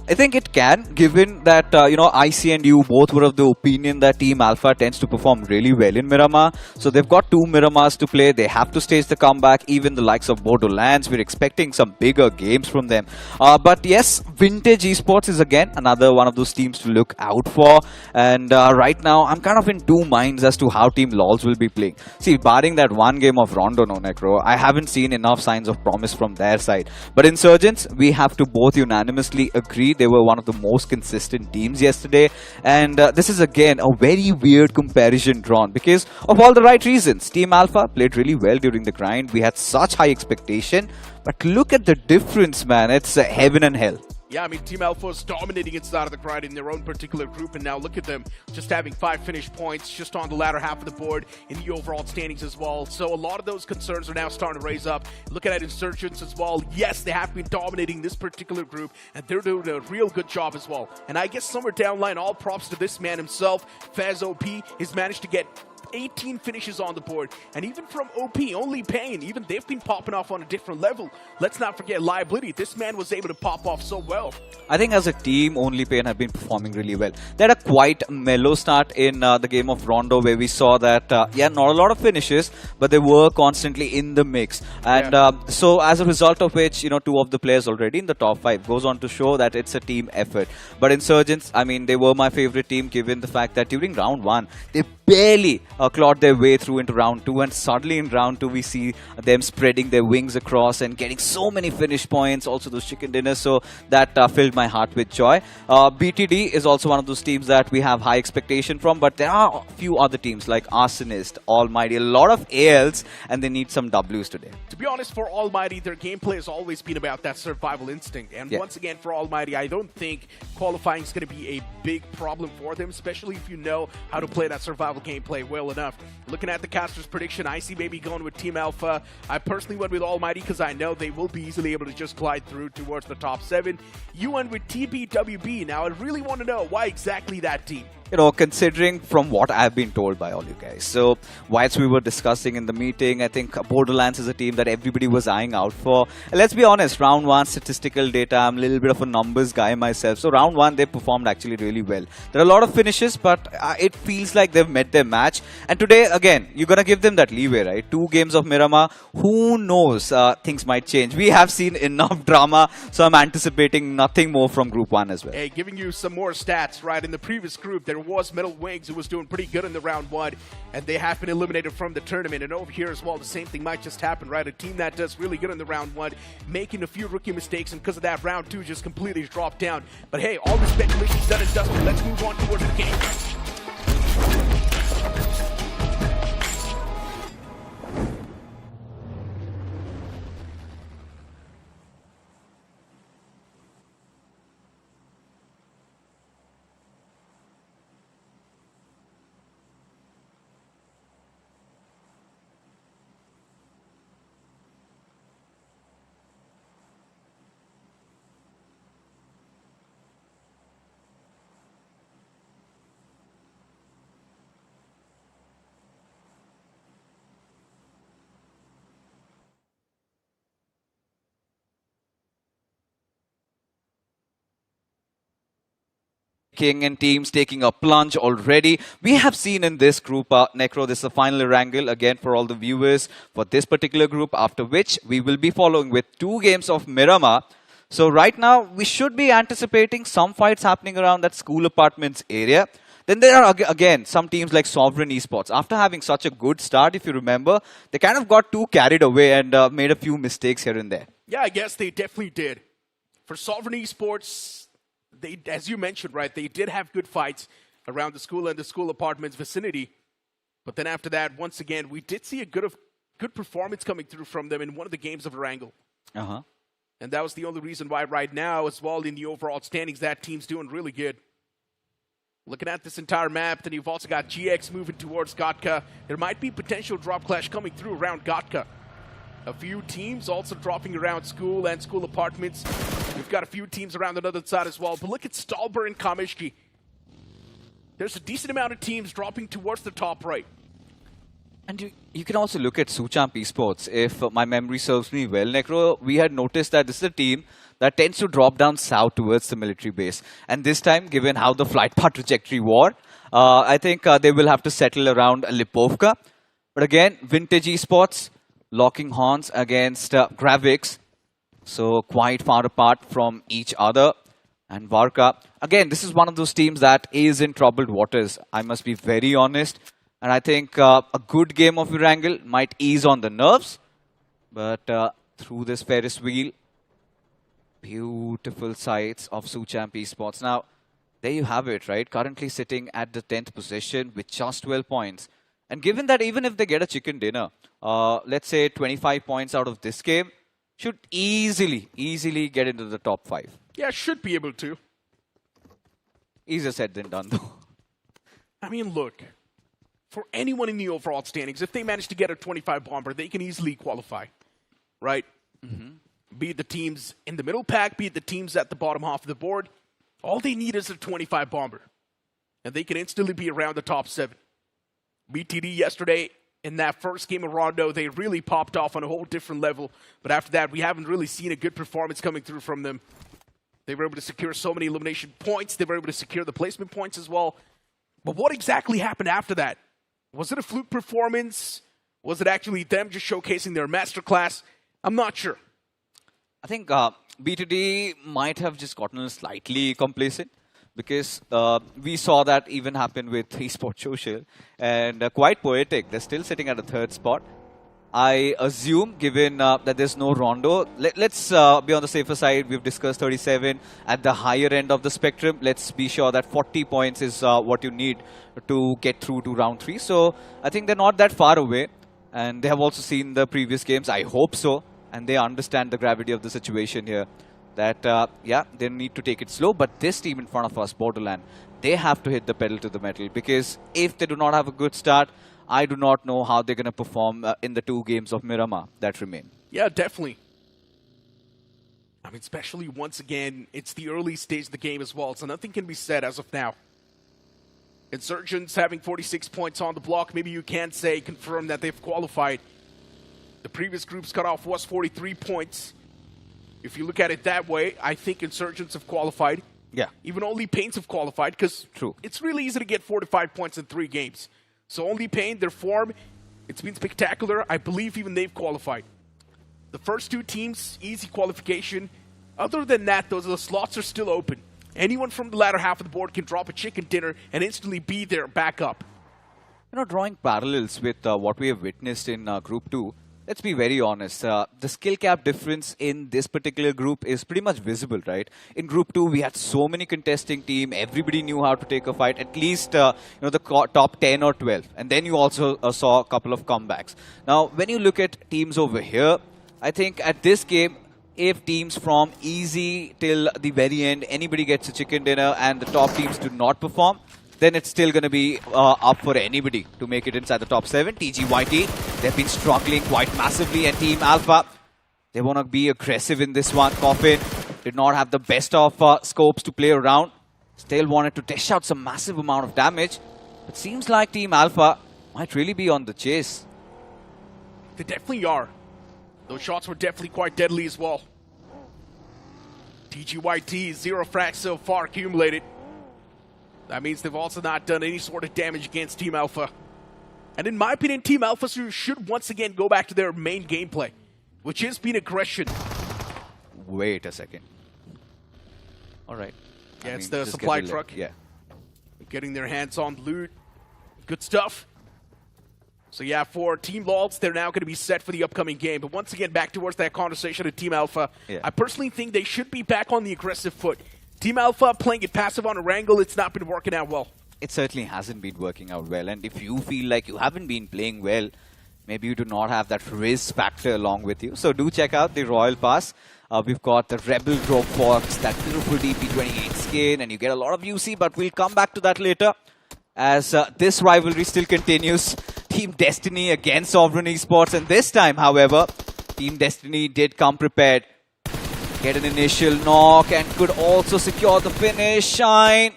I think it can, given that, you know, IC and you both were of the opinion that Team Alpha tends to perform really well in Miramar. So they've got 2 Miramars to play. They have to stage the comeback. Even the likes of Borderlands, we're expecting some bigger games from them. But yes, Vintage Esports is again another one of those teams to look out for. And right now, I'm kind of in 2 minds as to how Team LOLs will be playing. See, barring that one game of Rondo, no Necro, I haven't seen enough signs of promise from their side. But Insurgents, we have to both unanimously agree they were one of the most consistent teams yesterday, and this is again a very weird comparison drawn because of all the right reasons. Team Alpha played really well during the grind. We had such high expectation, but look at the difference, man. It's heaven and hell. Yeah, I mean, Team Alpha is dominating inside of the grind in their own particular group, and now look at them just having 5 finished points just on the latter half of the board in the overall standings as well. So a lot of those concerns are now starting to raise up. Looking at Insurgents as well, yes, they have been dominating this particular group, and they're doing a real good job as well. And I guess somewhere down the line, all props to this man himself, Faz OP, has managed to get 18 finishes on the board, and even from OP, only Pain, even they've been popping off on a different level. Let's not forget Liability. This man was able to pop off so well. I think as a team, only Pain have been performing really well. They had a quite mellow start in the game of Rondo, where we saw that, yeah, not a lot of finishes, but they were constantly in the mix. And so as a result of which, you know, 2 of the players already in the top 5 goes on to show that it's a team effort. But Insurgents, I mean, they were my favorite team given the fact that during round 1, they barely clawed their way through into round 2, and suddenly in round 2 we see them spreading their wings across and getting so many finish points, also those chicken dinners, so that filled my heart with joy. BTD is also one of those teams that we have high expectation from, but there are a few other teams like Arsonist, Almighty, a lot of ALs, and they need some Ws today. To be honest, for Almighty, their gameplay has always been about that survival instinct, and once again for Almighty, I don't think qualifying is going to be a big problem for them, especially if you know how to play that survival survival gameplay well enough. Looking at the caster's prediction, I see maybe going with Team Alpha. I personally went with Almighty because I know they will be easily able to just glide through towards the top 7. You went with TBWB. Now, I really want to know why exactly that team. You know, considering from what I've been told by all you guys. So, whilst we were discussing in the meeting, I think Borderlands is a team that everybody was eyeing out for. And let's be honest, round 1 statistical data, I'm a little bit of a numbers guy myself. So, round 1, they performed actually really well. There are a lot of finishes, but it feels like they've met their match. And today, again, you're going to give them that leeway, right? 2 games of Miramar. Who knows? Things might change. We have seen enough drama, so I'm anticipating nothing more from Group 1 as well. Hey, giving you some more stats, right? In the previous group, there was Metal Wings who was doing pretty good in the round 1, and they have been eliminated from the tournament. And over here as well, the same thing might just happen, right? A team that does really good in the round 1, making a few rookie mistakes, and because of that, round 2 just completely dropped down. But hey, all the speculation's done and dusted. Let's move on towards the game. King and teams taking a plunge already. We have seen in this group, Necro, this is the final Erangel again for all the viewers for this particular group, after which we will be following with 2 games of Miramar. So right now, we should be anticipating some fights happening around that school apartments area. Then there are, again, some teams like Sovereign Esports. After having such a good start, if you remember, they kind of got too carried away and made a few mistakes here and there. Yeah, I guess they definitely did. For Sovereign Esports, they, as you mentioned, right, they did have good fights around the school and the school apartments vicinity. But then after that, once again, we did see a good performance coming through from them in one of the games of Erangel. And that was the only reason why right now, as well in the overall standings, that team's doing really good. Looking at this entire map, then you've also got GX moving towards Gatka. There might be potential drop clash coming through around Gatka. A few teams also dropping around school and school apartments. We've got a few teams around another side as well. But look at Stalber and Kamishki. There's a decent amount of teams dropping towards the top right. And you can also look at Suchamp Esports. If my memory serves me well, Necro, we had noticed that this is a team that tends to drop down south towards the military base. And this time, given how the flight path trajectory was, I think they will have to settle around Lipovka. But again, Vintage Esports locking horns against Gravix. So quite far apart from each other. And Varka, again, this is one of those teams that is in troubled waters. I must be very honest. And I think a good game of Erangel might ease on the nerves. But through this Ferris wheel, beautiful sights of Suchamp Esports. Now, there you have it, right? Currently sitting at the 10th position with just 12 points. And given that even if they get a chicken dinner, let's say 25 points out of this game, should easily get into the top 5. Yeah, should be able to. Easier said than done, though. I mean, look, for anyone in the overall standings, if they manage to get a 25 bomber, they can easily qualify, right? Be it the teams in the middle pack, be it the teams at the bottom half of the board, all they need is a 25 bomber, and they can instantly be around the top 7. BTD yesterday, in that first game of Rondo, they really popped off on a whole different level. But after that, we haven't really seen a good performance coming through from them. They were able to secure so many elimination points. They were able to secure the placement points as well. But what exactly happened after that? Was it a fluke performance? Was it actually them just showcasing their masterclass? I'm not sure. I think BTD might have just gotten slightly complacent. Because we saw that even happen with Esports Social. And quite poetic. They're still sitting at a 3rd spot. I assume, given that there's no Rondo, let's be on the safer side. We've discussed 37 at the higher end of the spectrum. Let's be sure that 40 points is what you need to get through to round 3. So I think they're not that far away. And they have also seen the previous games. I hope so. And they understand the gravity of the situation here. that, yeah, they need to take it slow. But this team in front of us, Borderland, they have to hit the pedal to the metal, because if they do not have a good start, I do not know how they're going to perform in the 2 games of Miramar that remain. Yeah, definitely. I mean, especially once again, it's the early stage of the game as well, so nothing can be said as of now. Insurgents having 46 points on the block, maybe you can say, confirm that they've qualified. The previous group's cutoff was 43 points. If you look at it that way, I think Insurgents have qualified. Yeah. Even Only Pains have qualified, because it's really easy to get 45 points in 3 games. So Only Pain, their form, it's been spectacular. I believe even they've qualified. The first 2 teams, easy qualification. Other than that, the slots are still open. Anyone from the latter half of the board can drop a chicken dinner and instantly be there back up. You know, drawing parallels with what we have witnessed in Group 2, let's be very honest. The skill cap difference in this particular group is pretty much visible, right? In Group 2, we had so many contesting teams. Everybody knew how to take a fight, at least you know, the top 10 or 12. And then you also saw a couple of comebacks. Now, when you look at teams over here, I think at this game, if teams from easy till the very end, anybody gets a chicken dinner and the top teams do not perform, then it's still going to be up for anybody to make it inside the top 7. TGYT, they've been struggling quite massively, and Team Alpha, they want to be aggressive in this one. Coffin did not have the best of scopes to play around. Still wanted to dish out some massive amount of damage. It seems like Team Alpha might really be on the chase. They definitely are. Those shots were definitely quite deadly as well. TGYT, 0 frags so far accumulated. That means they've also not done any sort of damage against Team Alpha. And in my opinion, Team Alpha should once again go back to their main gameplay, which is being aggression. Wait a second. All right. Yeah, it's the supply truck. Yeah. Getting their hands on loot. Good stuff. So yeah, for Team Lulz, they're now going to be set for the upcoming game. But once again, back towards that conversation of Team Alpha. Yeah. I personally think they should be back on the aggressive foot. Team Alpha playing it passive on Erangel, it's not been working out well. It certainly hasn't been working out well. And if you feel like you haven't been playing well, maybe you do not have that risk factor along with you. So do check out the Royal Pass. We've got the Rebel Grove Fox, that beautiful DP28 skin, and you get a lot of UC, but we'll come back to that later. As this rivalry still continues, Team Destiny against Sovereign Esports, and this time, however, Team Destiny did come prepared. Get an initial knock and could also secure the finish. Shine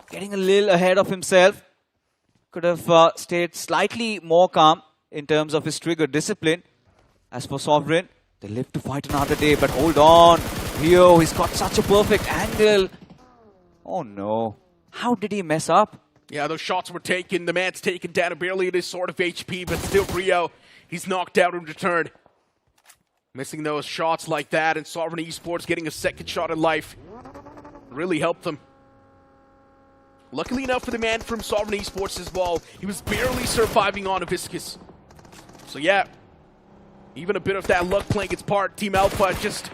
getting a little ahead of himself. Could have stayed slightly more calm in terms of his trigger discipline. As for Sovereign, they live to fight another day, but hold on. Rio, he's got such a perfect angle. Oh no, how did he mess up? Yeah, those shots were taken. The man's taken down barely at his sort of HP, but still Rio, he's knocked out in return. Missing those shots like that, and Sovereign Esports getting a second shot at life really helped them. Luckily enough for the man from Sovereign Esports as well, he was barely surviving on a Viscus. So yeah, even a bit of that luck playing its part. Team Alpha just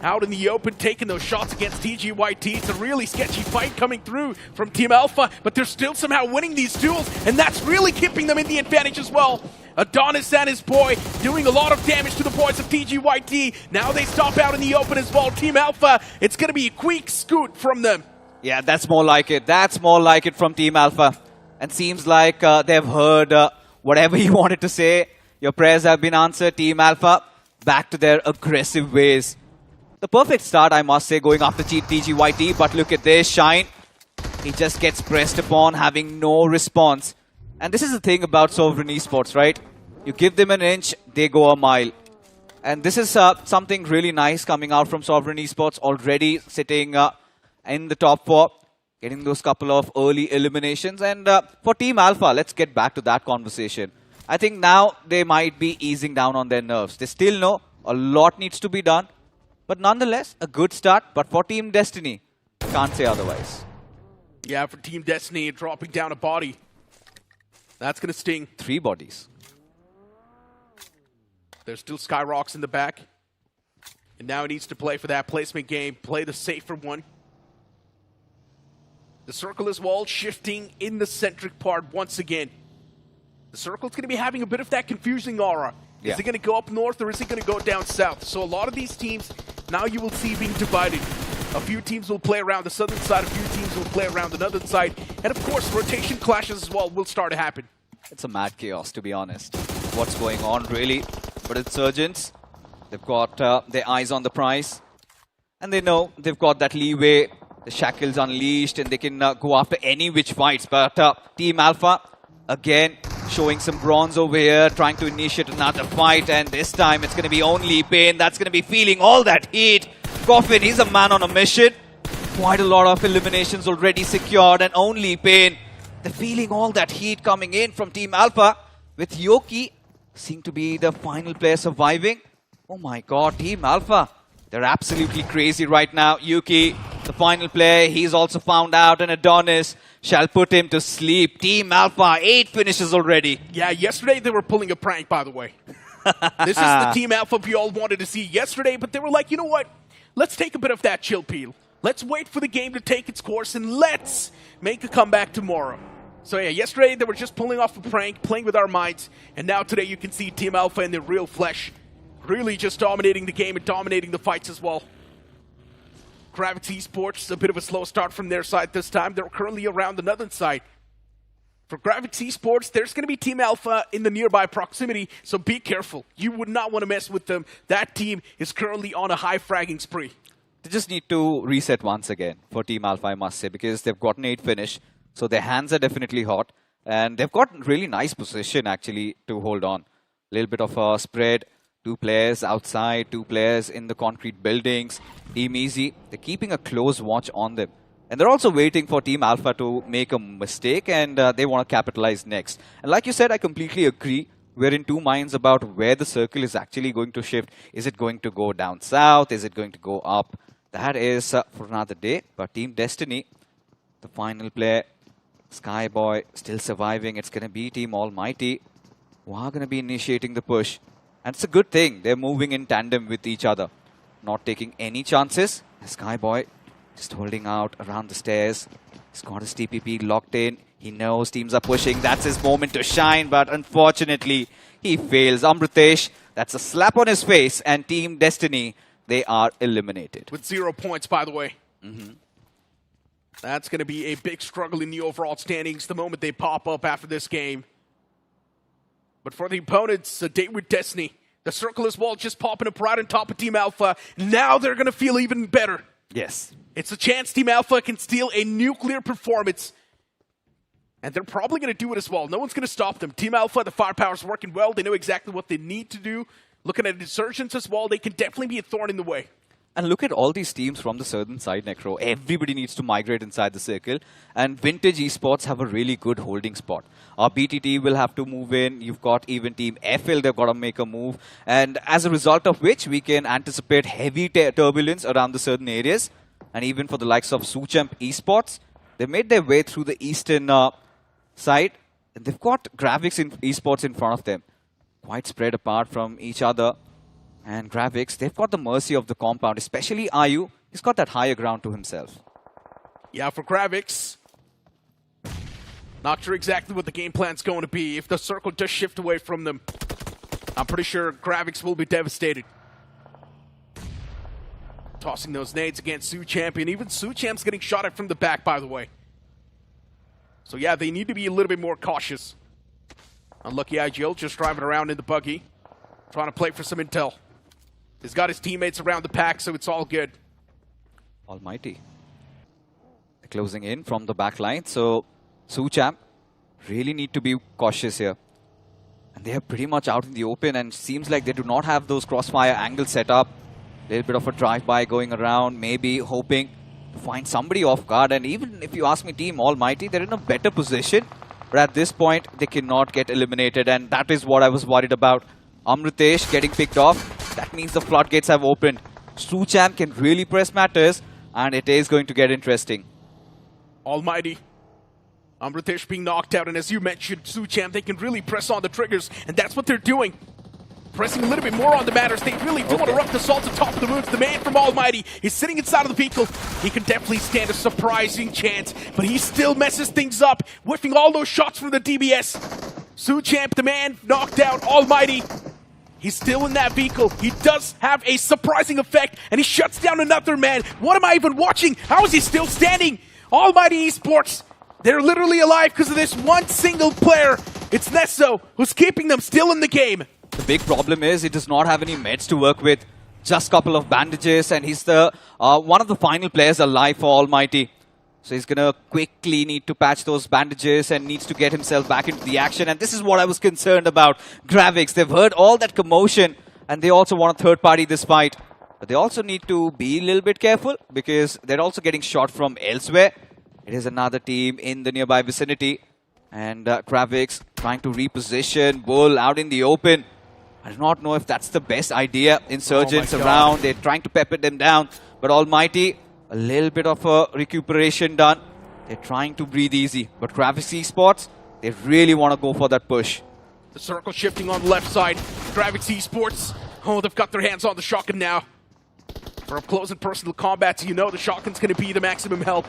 out in the open, taking those shots against TGYT. It's a really sketchy fight coming through from Team Alpha, but they're still somehow winning these duels, and that's really keeping them in the advantage as well. Adonis and his boy doing a lot of damage to the boys of TGYT. Now they stop out in the open as well. Team Alpha, it's going to be a quick scoot from them. Yeah, that's more like it. That's more like it from Team Alpha. And seems like they've heard whatever you wanted to say. Your prayers have been answered, Team Alpha. Back to their aggressive ways. The perfect start, I must say, going after TGYT. But look at this, Shine. He just gets pressed upon, having no response. And this is the thing about Sovereign Esports, right? You give them an inch, they go a mile. And this is something really nice coming out from Sovereign Esports, already sitting in the top 4, getting those couple of early eliminations. And for Team Alpha, let's get back to that conversation. I think now they might be easing down on their nerves. They still know a lot needs to be done. But nonetheless, a good start. But for Team Destiny, can't say otherwise. Yeah, for Team Destiny, dropping down a body. That's going to sting. 3 bodies. There's still Skyrocks in the back. And now he needs to play for that placement game. Play the safer one. The circle as well, shifting in the centric part once again. The circle's going to be having a bit of that confusing aura. Yeah. Is he going to go up north or is he going to go down south? So a lot of these teams, now you will see being divided. A few teams will play around the southern side, a few teams will play around the northern side. And of course, rotation clashes as well will start to happen. It's a mad chaos, to be honest. What's going on, really? But Insurgents, they've got their eyes on the prize. And they know they've got that leeway. The shackles unleashed and they can go after any which fights. But Team Alpha, again, showing some bronze over here, trying to initiate another fight. And this time it's going to be only Pain that's going to be feeling all that heat. Krafton, he's a man on a mission. Quite a lot of eliminations already secured. And only Pain, they're feeling all that heat coming in from Team Alpha. With Yoki, seem to be the final player surviving. Oh my god, Team Alpha. They're absolutely crazy right now. Yuki, the final player, he's also found out, and Adonis shall put him to sleep. Team Alpha, 8 finishes already. Yeah, yesterday they were pulling a prank, by the way. This is the Team Alpha we all wanted to see yesterday, but they were like, you know what? Let's take a bit of that chill pill. Let's wait for the game to take its course, and let's make a comeback tomorrow. So yeah, yesterday they were just pulling off a prank, playing with our minds, and now today you can see Team Alpha in their real flesh. Really just dominating the game and dominating the fights as well. Krafton Esports, a bit of a slow start from their side this time. They're currently around the northern side. For Krafton Esports, there's going to be Team Alpha in the nearby proximity, so be careful. You would not want to mess with them. That team is currently on a high fragging spree. They just need to reset once again for Team Alpha, I must say, because they've gotten 8 finish. So their hands are definitely hot. And they've got really nice position, actually, to hold on. A little bit of a spread. 2 players outside, 2 players in the concrete buildings. Team Easy, they're keeping a close watch on them. And they're also waiting for Team Alpha to make a mistake, and they want to capitalize next. And like you said, I completely agree. We're in 2 minds about where the circle is actually going to shift. Is it going to go down south? Is it going to go up? That is for another day. But Team Destiny, the final player, Skyboy, still surviving. It's going to be Team Almighty who are going to be initiating the push. And it's a good thing. They're moving in tandem with each other. Not taking any chances. Skyboy just holding out around the stairs. He's got his TPP locked in. He knows teams are pushing. That's his moment to shine. But unfortunately, he fails. Amritesh, that's a slap on his face. And Team Destiny, they are eliminated. With 0 points, by the way. Mm-hmm. That's going to be a big struggle in the overall standings the moment they pop up after this game. But for the opponents, a day with Destiny. The circle as well just popping up right on top of Team Alpha. Now they're going to feel even better. Yes. It's a chance Team Alpha can steal a nuclear performance. And they're probably going to do it as well. No one's going to stop them. Team Alpha, the firepower's working well. They know exactly what they need to do. Looking at Insurgents as well, they can definitely be a thorn in the way. And look at all these teams from the southern side, Necro. Everybody needs to migrate inside the circle. And Vintage Esports have a really good holding spot. Our BTT will have to move in. You've got even Team FL, they've got to make a move. And as a result of which, we can anticipate heavy turbulence around the certain areas. And even for the likes of Suchamp Esports, they made their way through the eastern side. And they've got Graphics in Esports in front of them. Quite spread apart from each other. And Graphics, they've got the mercy of the compound, especially Ayu. He's got that higher ground to himself. Yeah, for Graphics, not sure exactly what the game plan's going to be. If the circle does shift away from them, I'm pretty sure Graphics will be devastated. Tossing those nades against Suchamp, and even Suchamp's getting shot at from the back, by the way. So yeah, they need to be a little bit more cautious. Unlucky IGL just driving around in the buggy, trying to play for some intel. He's got his teammates around the pack, so it's all good. Almighty. They're closing in from the back line, so Suchamp really need to be cautious here. And they are pretty much out in the open, and seems like they do not have those crossfire angles set up. A little bit of a drive-by going around, maybe hoping to find somebody off guard. And even if you ask me, Team Almighty, they're in a better position. But at this point, they cannot get eliminated, and that is what I was worried about. Amritesh getting picked off. That means the floodgates have opened. Suchamp can really press matters, and it is going to get interesting. Almighty. Amritesh being knocked out, and as you mentioned, Suchamp, they can really press on the triggers, and that's what they're doing. Pressing a little bit more on the matters. They really do want to rough the salt on top of the moves. The man from Almighty is sitting inside of the vehicle. He can definitely stand a surprising chance, but he still messes things up, whiffing all those shots from the DBS. Suchamp, the man, knocked out. Almighty. He's still in that vehicle. He does have a surprising effect, and he shuts down another man. What am I even watching? How is he still standing? Almighty Esports, they're literally alive because of this one single player. It's Nesso who's keeping them still in the game. The big problem is he does not have any meds to work with. Just a couple of bandages, and he's the one of the final players alive for Almighty. So he's going to quickly need to patch those bandages and needs to get himself back into the action. And this is what I was concerned about. Gravix, they've heard all that commotion and they also want a third party this fight. But they also need to be a little bit careful because they're also getting shot from elsewhere. It is another team in the nearby vicinity. And Gravix trying to reposition Bull out in the open. I do not know if that's the best idea. Insurgents around, they're trying to pepper them down. But Almighty, a little bit of a recuperation done. They're trying to breathe easy. But Gravix Esports, they really want to go for that push. The circle shifting on the left side. Gravix Esports, oh, they've got their hands on the shotgun now. For up close and personal combat, you know the shotgun's going to be the maximum help.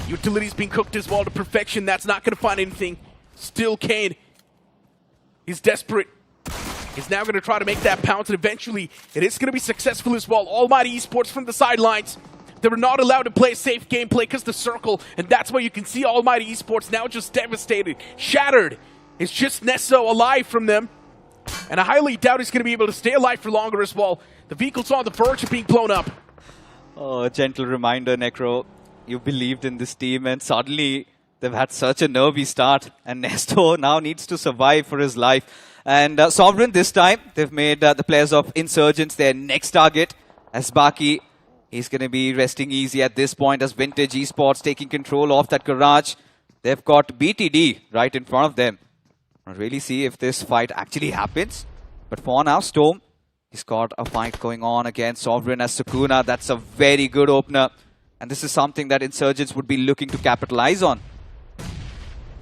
Utilities being cooked as well to perfection. That's not going to find anything. Still Kane. He's desperate. He's now going to try to make that pounce, and eventually it is going to be successful as well. Almighty Esports from the sidelines. They were not allowed to play safe gameplay because the circle, and that's why you can see Almighty Esports now just devastated, shattered. It's just Nesso alive from them, and I highly doubt he's going to be able to stay alive for longer as well. The vehicle's on the verge of being blown up. Oh, a gentle reminder, Necro. You believed in this team, and suddenly they've had such a nervy start, and Nesto now needs to survive for his life. And Sovereign this time, they've made the players of Insurgents their next target. As Baki, he's going to be resting easy at this point as Vintage Esports taking control of that garage. They've got BTD right in front of them. I'll really see if this fight actually happens. But for now, Storm, he's got a fight going on against Sovereign as Sukuna. That's a very good opener. And this is something that Insurgents would be looking to capitalize on.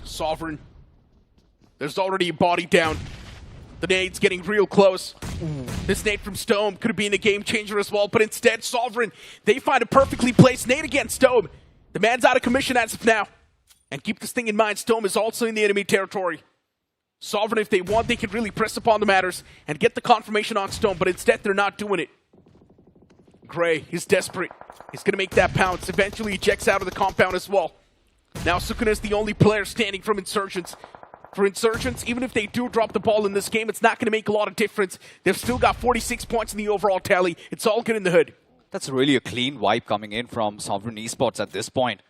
Sovereign. There's already a body down. The nade's getting real close. This nade from Stone could have been a game changer as well, but instead, Sovereign, they find a perfectly placed nade against Stone. The man's out of commission as of now. And keep this thing in mind, Stone is also in the enemy territory. Sovereign, if they want, they can really press upon the matters and get the confirmation on Stone, but instead, they're not doing it. Gray is desperate. He's going to make that pounce. Eventually, he ejects out of the compound as well. Now, Sukuna is the only player standing from Insurgents. For Insurgents, even if they do drop the ball in this game, it's not going to make a lot of difference. They've still got 46 points in the overall tally. It's all good in the hood. That's really a clean wipe coming in from Sovereign Esports at this point.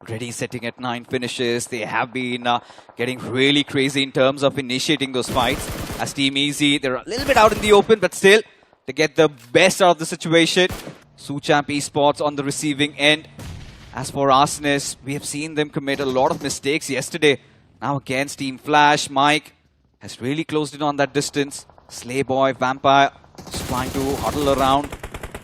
Already sitting at 9 finishes. They have been getting really crazy in terms of initiating those fights. As Team Easy, they're a little bit out in the open, but still, they get the best out of the situation. Suchamp Esports on the receiving end. As for Arsonist, we have seen them commit a lot of mistakes yesterday. Now against Team Flash, Mike has really closed in on that distance. Slayboy, Vampire, just trying to huddle around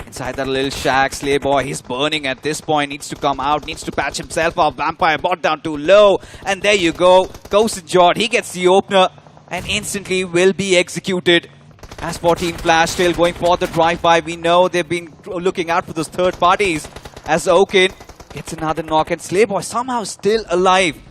inside that little shack. Slayboy, he's burning at this point, needs to come out, needs to patch himself up. Vampire brought down too low, and there you go. Ghost Jord, he gets the opener and instantly will be executed. As for Team Flash, still going for the drive-by. We know they've been looking out for those third parties. As Oaken gets another knock, and Slayboy somehow still alive.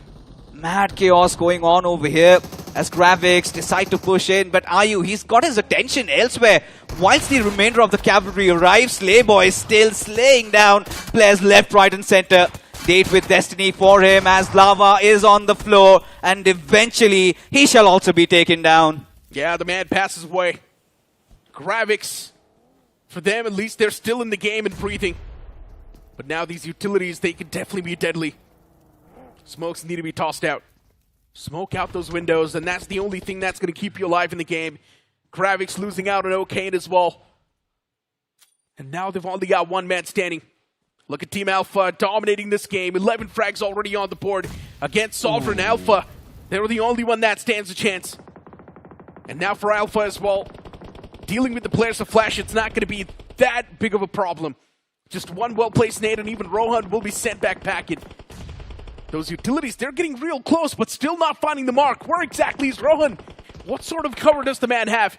Mad chaos going on over here as Gravix decide to push in, but Ayu, he's got his attention elsewhere. Whilst the remainder of the cavalry arrives, Slayboy is still slaying down players left, right and center. Date with destiny for him as Lava is on the floor, and eventually he shall also be taken down. Yeah, the man passes away. Gravix, for them at least, they're still in the game and breathing. But now these utilities, they can definitely be deadly. Smokes need to be tossed out. Smoke out those windows, and that's the only thing that's going to keep you alive in the game. Gravix losing out on O'Kane as well. And now they've only got one man standing. Look at Team Alpha dominating this game. 11 frags already on the board against Sovereign. Alpha. They were the only one that stands a chance. And now for Alpha as well. Dealing with the players of Flash, it's not going to be that big of a problem. Just one well-placed nade, and even Rohan will be sent back packing. Those utilities, they're getting real close, but still not finding the mark. Where exactly is Rohan? What sort of cover does the man have?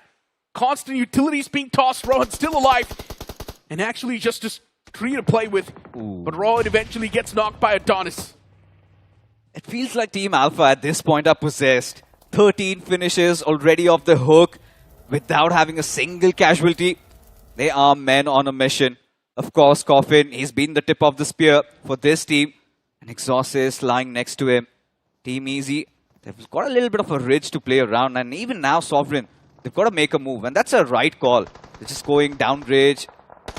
Constant utilities being tossed. Rohan still alive. And actually just a tree to play with. Ooh. But Rohan eventually gets knocked by Adonis. It feels like Team Alpha at this point are possessed. 13 finishes already off the hook. without having a single casualty. They are men on a mission. Of course, Krafton, he's been the tip of the spear for this team. And Exhaust is lying next to him. Team Easy, they've got a little bit of a ridge to play around. And even now, Sovereign, they've got to make a move. And that's a right call. They're just going down ridge,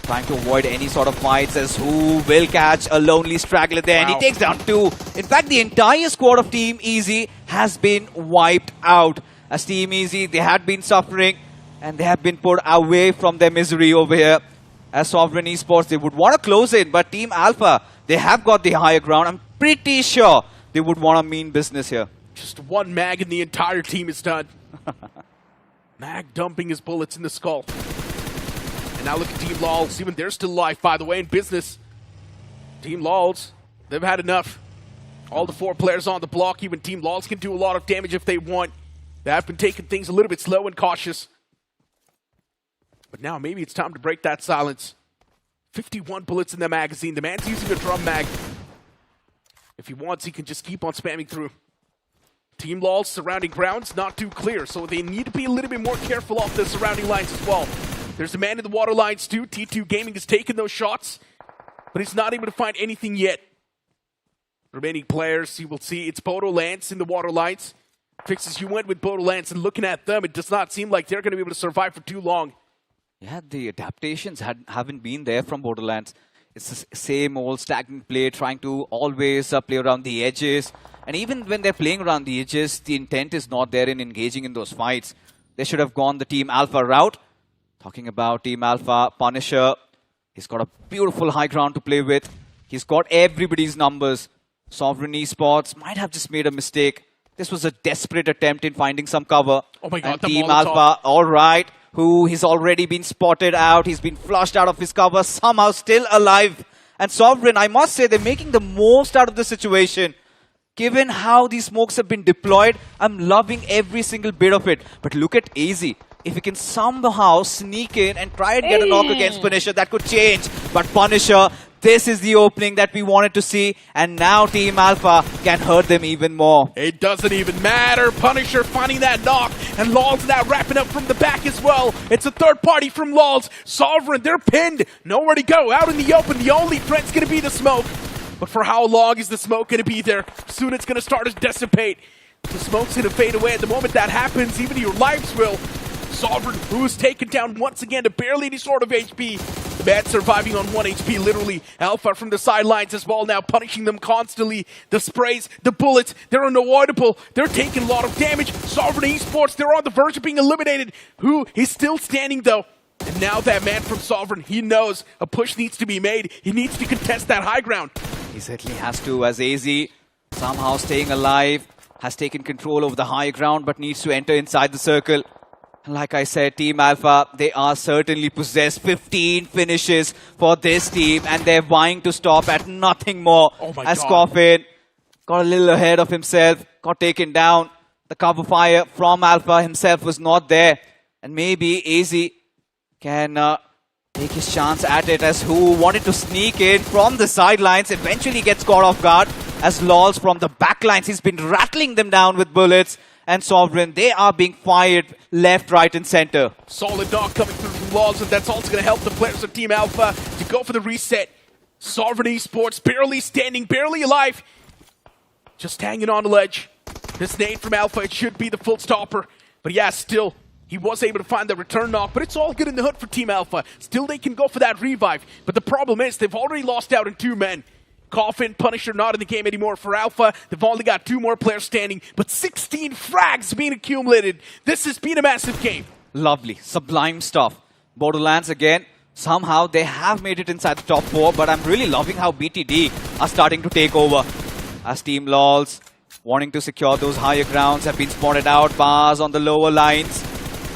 trying to avoid any sort of fights, as who will catch a lonely straggler there. And he takes down 2. In fact, the entire squad of Team Easy has been wiped out. As Team Easy, they had been suffering and they have been put away from their misery over here. As Sovereign Esports, they would want to close in, but Team Alpha, they have got the higher ground. I'm pretty sure they would want to mean business here. Just one mag and the entire team is done. Mag dumping his bullets in the skull. And now look at Team Lols. Even they're still alive, by the way, in business. Team Lols, they've had enough. All the 4 players on the block. Even Team Lols can do a lot of damage if they want. They have been taking things a little bit slow and cautious. But now maybe it's time to break that silence. 51 bullets in the magazine. The man's using a drum mag. If he wants, he can just keep on spamming through. Team Lols surrounding grounds, not too clear. So they need to be a little bit more careful off the surrounding lines as well. There's a man in the water lines too. T2 Gaming has taken those shots, but he's not able to find anything yet. Remaining players, you will see it's Bodo Lance in the water lines. Fixes, you went with Bodo Lance, and looking at them, it does not seem like they're going to be able to survive for too long. Yeah, the adaptations haven't been there from Borderlands. It's the same old stagnant play, trying to always play around the edges. And even when they're playing around the edges, the intent is not there in engaging in those fights. They should have gone the Team Alpha route. Talking about Team Alpha, Punisher, he's got a beautiful high ground to play with. He's got everybody's numbers. Sovereign Esports might have just made a mistake. This was a desperate attempt in finding some cover. Oh my god, and the Team Molotov. Alpha, alright, who he's already been spotted out. He's been flushed out of his cover, somehow still alive. And Sovereign, I must say, they're making the most out of the situation. Given how these smokes have been deployed, I'm loving every single bit of it. But look at Easy. If he can somehow sneak in and try and get a knock against Punisher, that could change. But Punisher, this is the opening that we wanted to see. And now Team Alpha can hurt them even more. It doesn't even matter. Punisher finding that knock. And Lols now wrapping up from the back as well. It's a third party from Lols. Sovereign, they're pinned. Nowhere to go. Out in the open. The only threat's going to be the smoke. But for how long is the smoke going to be there? Soon it's going to start to dissipate. The smoke's going to fade away. At the moment that happens, even your lives will. Sovereign, who is taken down once again to barely any sort of HP. The man surviving on 1 HP, literally. Alpha from the sidelines as well, now punishing them constantly. The sprays, the bullets, they're unavoidable. They're taking a lot of damage. Sovereign Esports, they're on the verge of being eliminated. Who is still standing though? And now that man from Sovereign, he knows a push needs to be made. He needs to contest that high ground. He certainly has to, as AZ, somehow staying alive, has taken control over the high ground, but needs to enter inside the circle. Like I said, Team Alpha, they are certainly possessed. 15 finishes for this team, and they're vying to stop at nothing more. Oh my as God. Krafton got a little ahead of himself, got taken down. The cover fire from Alpha himself was not there. And maybe AZ can take his chance at it, as who wanted to sneak in from the sidelines eventually gets caught off guard. As Lols from the backlines, he's been rattling them down with bullets. And Sovereign, they are being fired left, right, and center. Solid knock coming through from Lols, and that's also going to help the players of Team Alpha to go for the reset. Sovereign Esports barely standing, barely alive. Just hanging on the ledge. This nade from Alpha, it should be the full stopper. But yeah, still, he was able to find the return knock, but it's all good in the hood for Team Alpha. Still, they can go for that revive. But the problem is, they've already lost out in 2 men. Krafton, Punisher not in the game anymore for Alpha. They've only got 2 more players standing, but 16 frags being accumulated. This has been a massive game. Lovely, sublime stuff. Borderlands again, somehow they have made it inside the top 4, but I'm really loving how BTD are starting to take over. As Team Lols, wanting to secure those higher grounds, have been spotted out. Bars on the lower lines.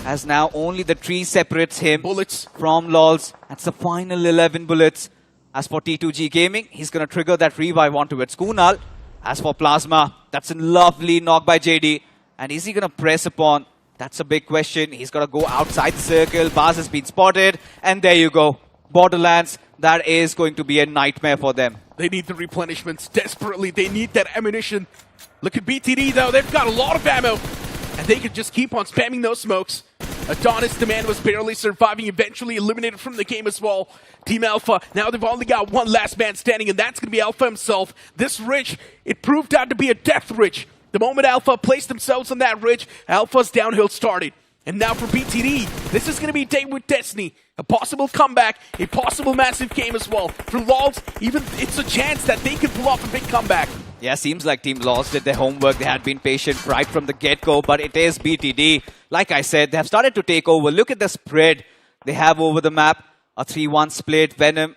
As now only the tree separates him Bullets from Lols. That's the final 11 bullets. As for T2G Gaming, he's going to trigger that revive onto it. Kunal, as for Plasma, that's a lovely knock by JD. And is he going to press upon? That's a big question. He's got to go outside the circle. Bars has been spotted. And there you go. Borderlands, that is going to be a nightmare for them. They need the replenishments desperately. They need that ammunition. Look at BTD though. They've got a lot of ammo. And they can just keep on spamming those smokes. Adonis, the man was barely surviving, eventually eliminated from the game as well. Team Alpha, now they've only got one last man standing, and that's going to be Alpha himself. This ridge, it proved out to be a death ridge. The moment Alpha placed themselves on that ridge, Alpha's downhill started. And now for BTD, this is going to be a day with destiny. A possible comeback, a possible massive game as well. For LoLs, even it's a chance that they could pull off a big comeback. Yeah, seems like Team LoLs did their homework. They had been patient right from the get-go, but it is BTD. Like I said, they have started to take over. Look at the spread they have over the map. A 3-1 split. Venom,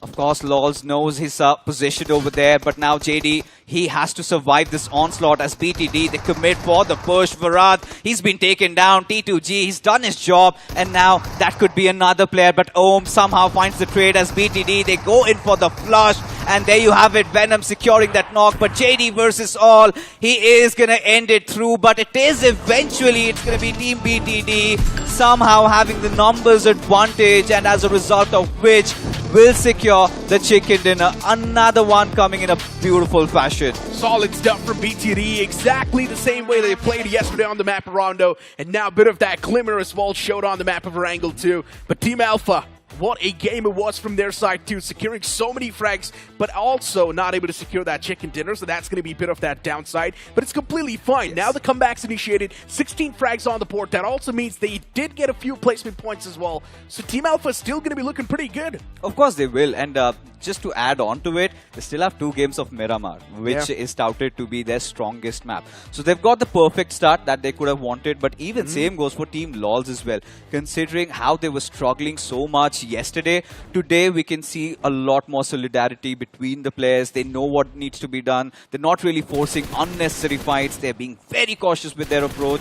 of course, LoLs knows his position over there, but now JD, he has to survive this onslaught as BTD. They commit for the push. Varad, he's been taken down. T2G, he's done his job, and now that could be another player, but Ohm somehow finds the trade as BTD. They go in for the flush, and there you have it, Venom securing that knock, but JD versus all, he is going to end it through, but it is eventually, it's going to be Team BTD somehow having the numbers advantage, and as a result of which, will secure the chicken dinner. Another one coming in a beautiful fashion. Solid stuff from BTD, exactly the same way they played yesterday on the map of Rondo, and now a bit of that glimmer as well showed on the map of Erangel too. But Team Alpha, what a game it was from their side too, securing so many frags, but also not able to secure that chicken dinner, so that's going to be a bit of that downside, but it's completely fine. Yes. Now the comeback's initiated, 16 frags on the board. That also means they did get a few placement points as well, so Team Alpha is still going to be looking pretty good. Of course they will, and just to add on to it, they still have 2 games of Miramar, which is touted to be their strongest map. So they've got the perfect start that they could have wanted, but even same goes for Team LoLs as well. Considering how they were struggling so much yesterday, today we can see a lot more solidarity between the players. They know what needs to be done. They're not really forcing unnecessary fights. They're being very cautious with their approach.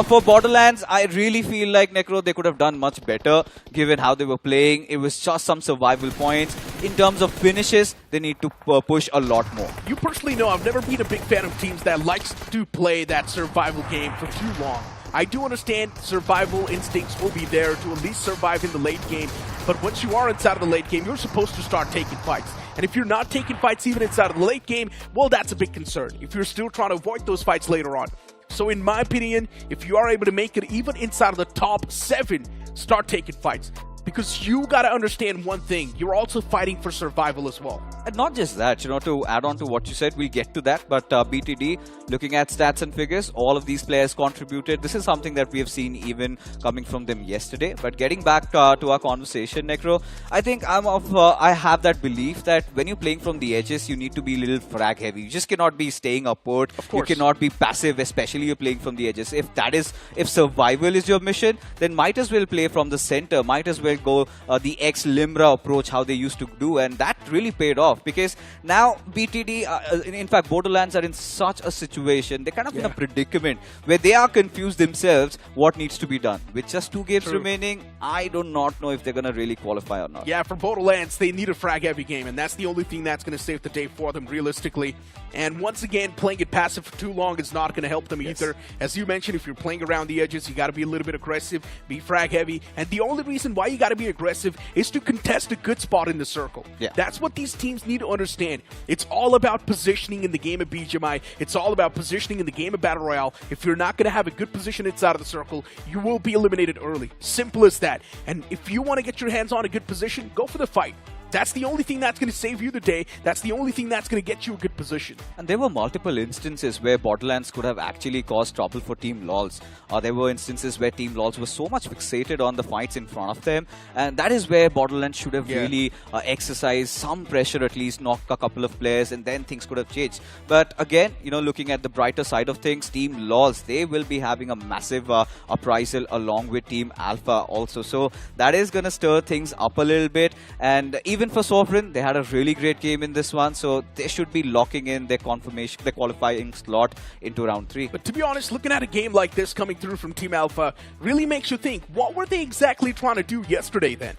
For Borderlands, I really feel like Necro, they could have done much better given how they were playing. It was just some survival points. In terms of finishes, they need to push a lot more. You personally know I've never been a big fan of teams that likes to play that survival game for too long. I do understand survival instincts will be there to at least survive in the late game, but once you are inside of the late game, you're supposed to start taking fights. And if you're not taking fights even inside of the late game, well, that's a big concern if you're still trying to avoid those fights later on. So in my opinion, if you are able to make it even inside of the top 7, start taking fights. Because you gotta understand one thing, you're also fighting for survival as well. And not just that, you know, to add on to what you said, we'll get to that, but BTD, looking at stats and figures, all of these players contributed. This is something that we have seen even coming from them yesterday. But getting back to our conversation, Necro, I think I have that belief that when you're playing from the edges, you need to be a little frag heavy. You just cannot be staying upward. Of course. You cannot be passive, especially you're playing from the edges. If survival is your mission, then might as well play from the center, might as well go the ex-Limra approach, how they used to do, and that really paid off because now BTD, in fact Borderlands are in such a situation, they're kind of in a predicament where they are confused themselves what needs to be done. With just 2 games remaining, I do not know if they're going to really qualify or not. Yeah, for Borderlands, they need a frag-heavy game, and that's the only thing that's going to save the day for them realistically. And once again, playing it passive for too long is not going to help them either. As you mentioned, if you're playing around the edges, you got to be a little bit aggressive, be frag-heavy, and the only reason why you got to be aggressive is to contest a good spot in the circle. Yeah. That's what these teams need to understand. It's all about positioning in the game of BGMI. It's all about positioning in the game of Battle Royale. If you're not going to have a good position inside of the circle, you will be eliminated early. Simple as that. And if you want to get your hands on a good position, go for the fight. That's the only thing that's going to save you the day. That's the only thing that's going to get you a good position. And there were multiple instances where Borderlands could have actually caused trouble for Team LoLs. There were instances where Team LoLs were so much fixated on the fights in front of them. And that is where Borderlands should have really exercised some pressure, at least knock a couple of players, and then things could have changed. But again, you know, looking at the brighter side of things, Team LoLs, they will be having a massive uprisal along with Team Alpha also. So that is going to stir things up a little bit. And even for Sovereign, they had a really great game in this one, so they should be locking in their qualifying slot into round 3. But to be honest, looking at a game like this coming through from Team Alpha really makes you think, what were they exactly trying to do yesterday then?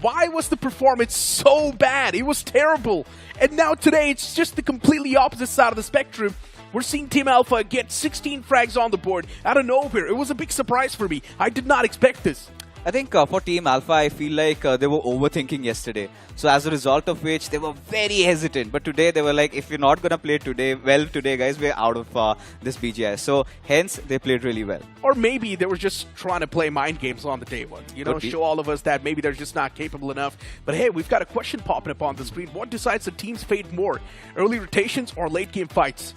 Why was the performance so bad? It was terrible. And now today, it's just the completely opposite side of the spectrum. We're seeing Team Alpha get 16 frags on the board out of nowhere. It was a big surprise for me. I did not expect this. I think for Team Alpha, I feel like they were overthinking yesterday. So as a result of which, they were very hesitant. But today, they were like, if you're not going to play today, well, today, guys, we're out of this BGIS. So hence, they played really well. Or maybe they were just trying to play mind games on the day one. You know, show all of us that maybe they're just not capable enough. But hey, we've got a question popping up on the screen. What decides the team's fate more? Early rotations or late game fights?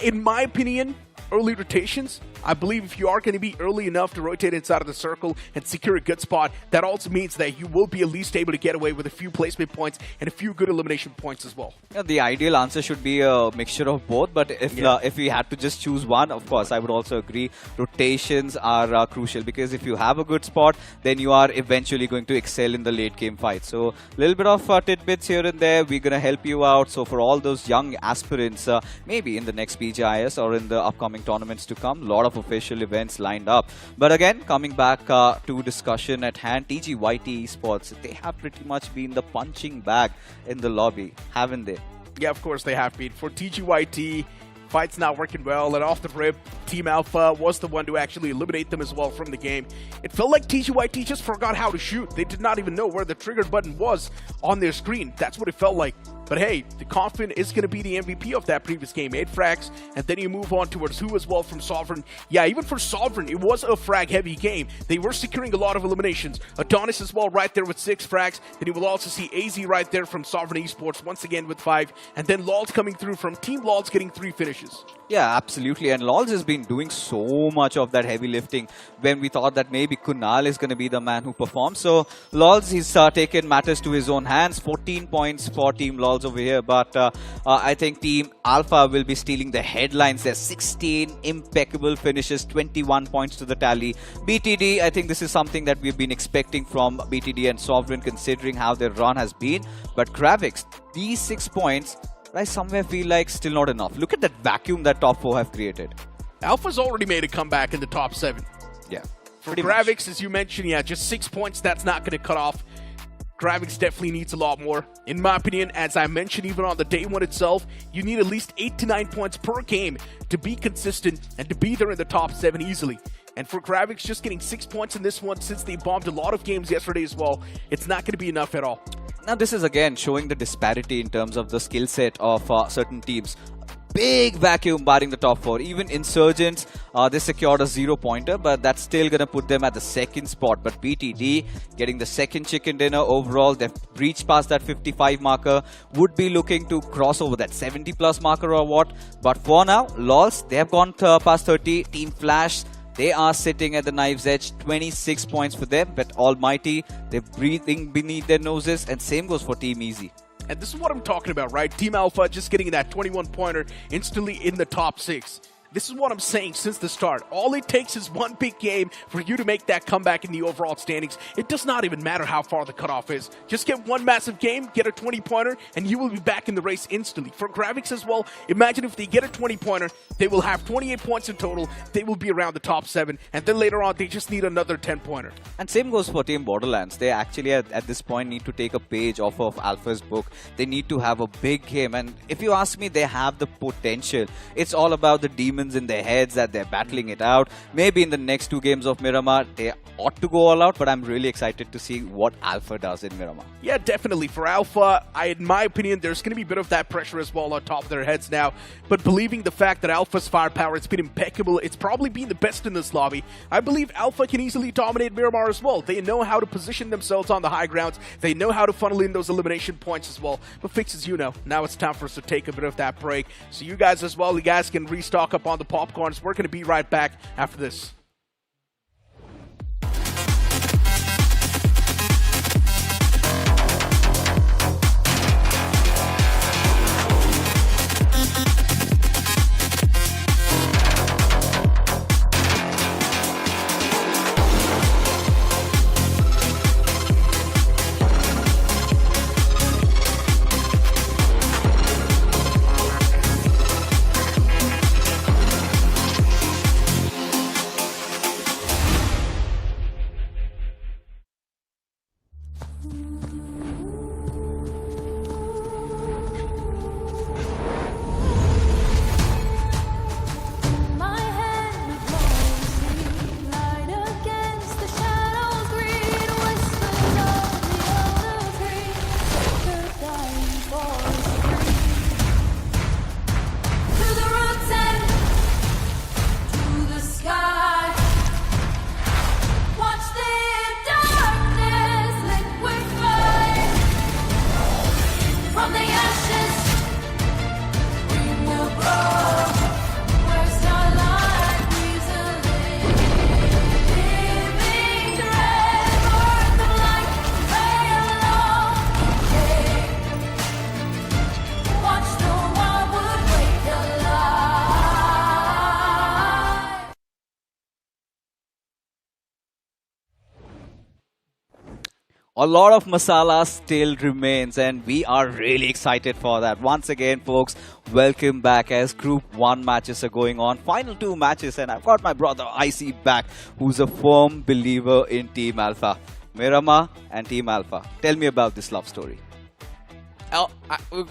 In my opinion, early rotations. I believe if you are going to be early enough to rotate inside of the circle and secure a good spot, that also means that you will be at least able to get away with a few placement points and a few good elimination points as well. Yeah, the ideal answer should be a mixture of both, but if we had to just choose one, of course, I would also agree rotations are crucial, because if you have a good spot, then you are eventually going to excel in the late game fight. So a little bit of tidbits here and there, we're going to help you out. So for all those young aspirants, maybe in the next BGIS or in the upcoming tournaments to come, a lot of official events lined up. But again, coming back to discussion at hand, TGYT Esports, they have pretty much been the punching bag in the lobby, haven't they? Yeah, of course they have been. For TGYT, fight's not working well, and off the rip, Team Alpha was the one to actually eliminate them as well from the game. It felt like TGYT just forgot how to shoot. They did not even know where the trigger button was on their screen. That's what it felt like. But hey, the Krafton is going to be the MVP of that previous game. 8 frags, and then you move on towards who as well from Sovereign. Yeah, even for Sovereign, it was a frag-heavy game. They were securing a lot of eliminations. Adonis as well right there with 6 frags. Then you will also see AZ right there from Sovereign Esports once again with 5. And then Lols coming through from Team Lols getting 3 finishes. Yeah, absolutely. And Lols has been doing so much of that heavy lifting when we thought that maybe Kunal is going to be the man who performs. So Lols, he's taken matters to his own hands. 14 points for Team Lols over here. But I think Team Alpha will be stealing the headlines. There's 16 impeccable finishes, 21 points to the tally. BTD, I think this is something that we've been expecting from BTD and Sovereign, considering how their run has been. But Kravix, these 6 points, I somewhere feel like still not enough. Look at that vacuum that top 4 have created. Alpha's already made a comeback in the top 7. Yeah. For Kravix, as you mentioned, yeah, just 6 points, that's not going to cut off. Kravix definitely needs a lot more. In my opinion, as I mentioned even on the day one itself, you need at least 8 to 9 points per game to be consistent and to be there in the top 7 easily. And for Kravix, just getting 6 points in this one, since they bombed a lot of games yesterday as well, it's not going to be enough at all. Now this is again showing the disparity in terms of the skill set of certain teams. Big vacuum barring the top 4. Even Insurgents, they secured a 0-pointer, but that's still going to put them at the 2nd spot. But BTD getting the 2nd chicken dinner overall. They've breached past that 55 marker. Would be looking to cross over that 70+ marker or what. But for now, Lols, they have gone past 30. Team Flash, they are sitting at the knife's edge. 26 points for them. But Almighty, they're breathing beneath their noses. And same goes for Team Easy. And this is what I'm talking about, right? Team Alpha just getting that 21-pointer instantly in the top 6. This is what I'm saying since the start. All it takes is one big game for you to make that comeback in the overall standings. It does not even matter how far the cutoff is. Just get one massive game, get a 20-pointer, and you will be back in the race instantly. For Kravix as well, imagine if they get a 20-pointer, they will have 28 points in total, they will be around the top 7, and then later on, they just need another 10-pointer. And same goes for Team Borderlands. They actually, at this point, need to take a page off of Alpha's book. They need to have a big game, and if you ask me, they have the potential. It's all about the demons in their heads that they're battling it out. Maybe in the next 2 games of Miramar, they ought to go all out, but I'm really excited to see what Alpha does in Miramar. Yeah, definitely. For Alpha, in my opinion, there's going to be a bit of that pressure as well on top of their heads now. But believing the fact that Alpha's firepower, it's been impeccable, it's probably been the best in this lobby, I believe Alpha can easily dominate Miramar as well. They know how to position themselves on the high grounds. They know how to funnel in those elimination points as well. But Fixes, you know, now it's time for us to take a bit of that break. So you guys as well, you guys can restock up on the popcorns. We're going to be right back after this. A lot of masala still remains, and we are really excited for that. Once again, folks, welcome back as Group 1 matches are going on. Final 2 matches, and I've got my brother IC back, who's a firm believer in Team Alpha. Miramar and Team Alpha. Tell me about this love story.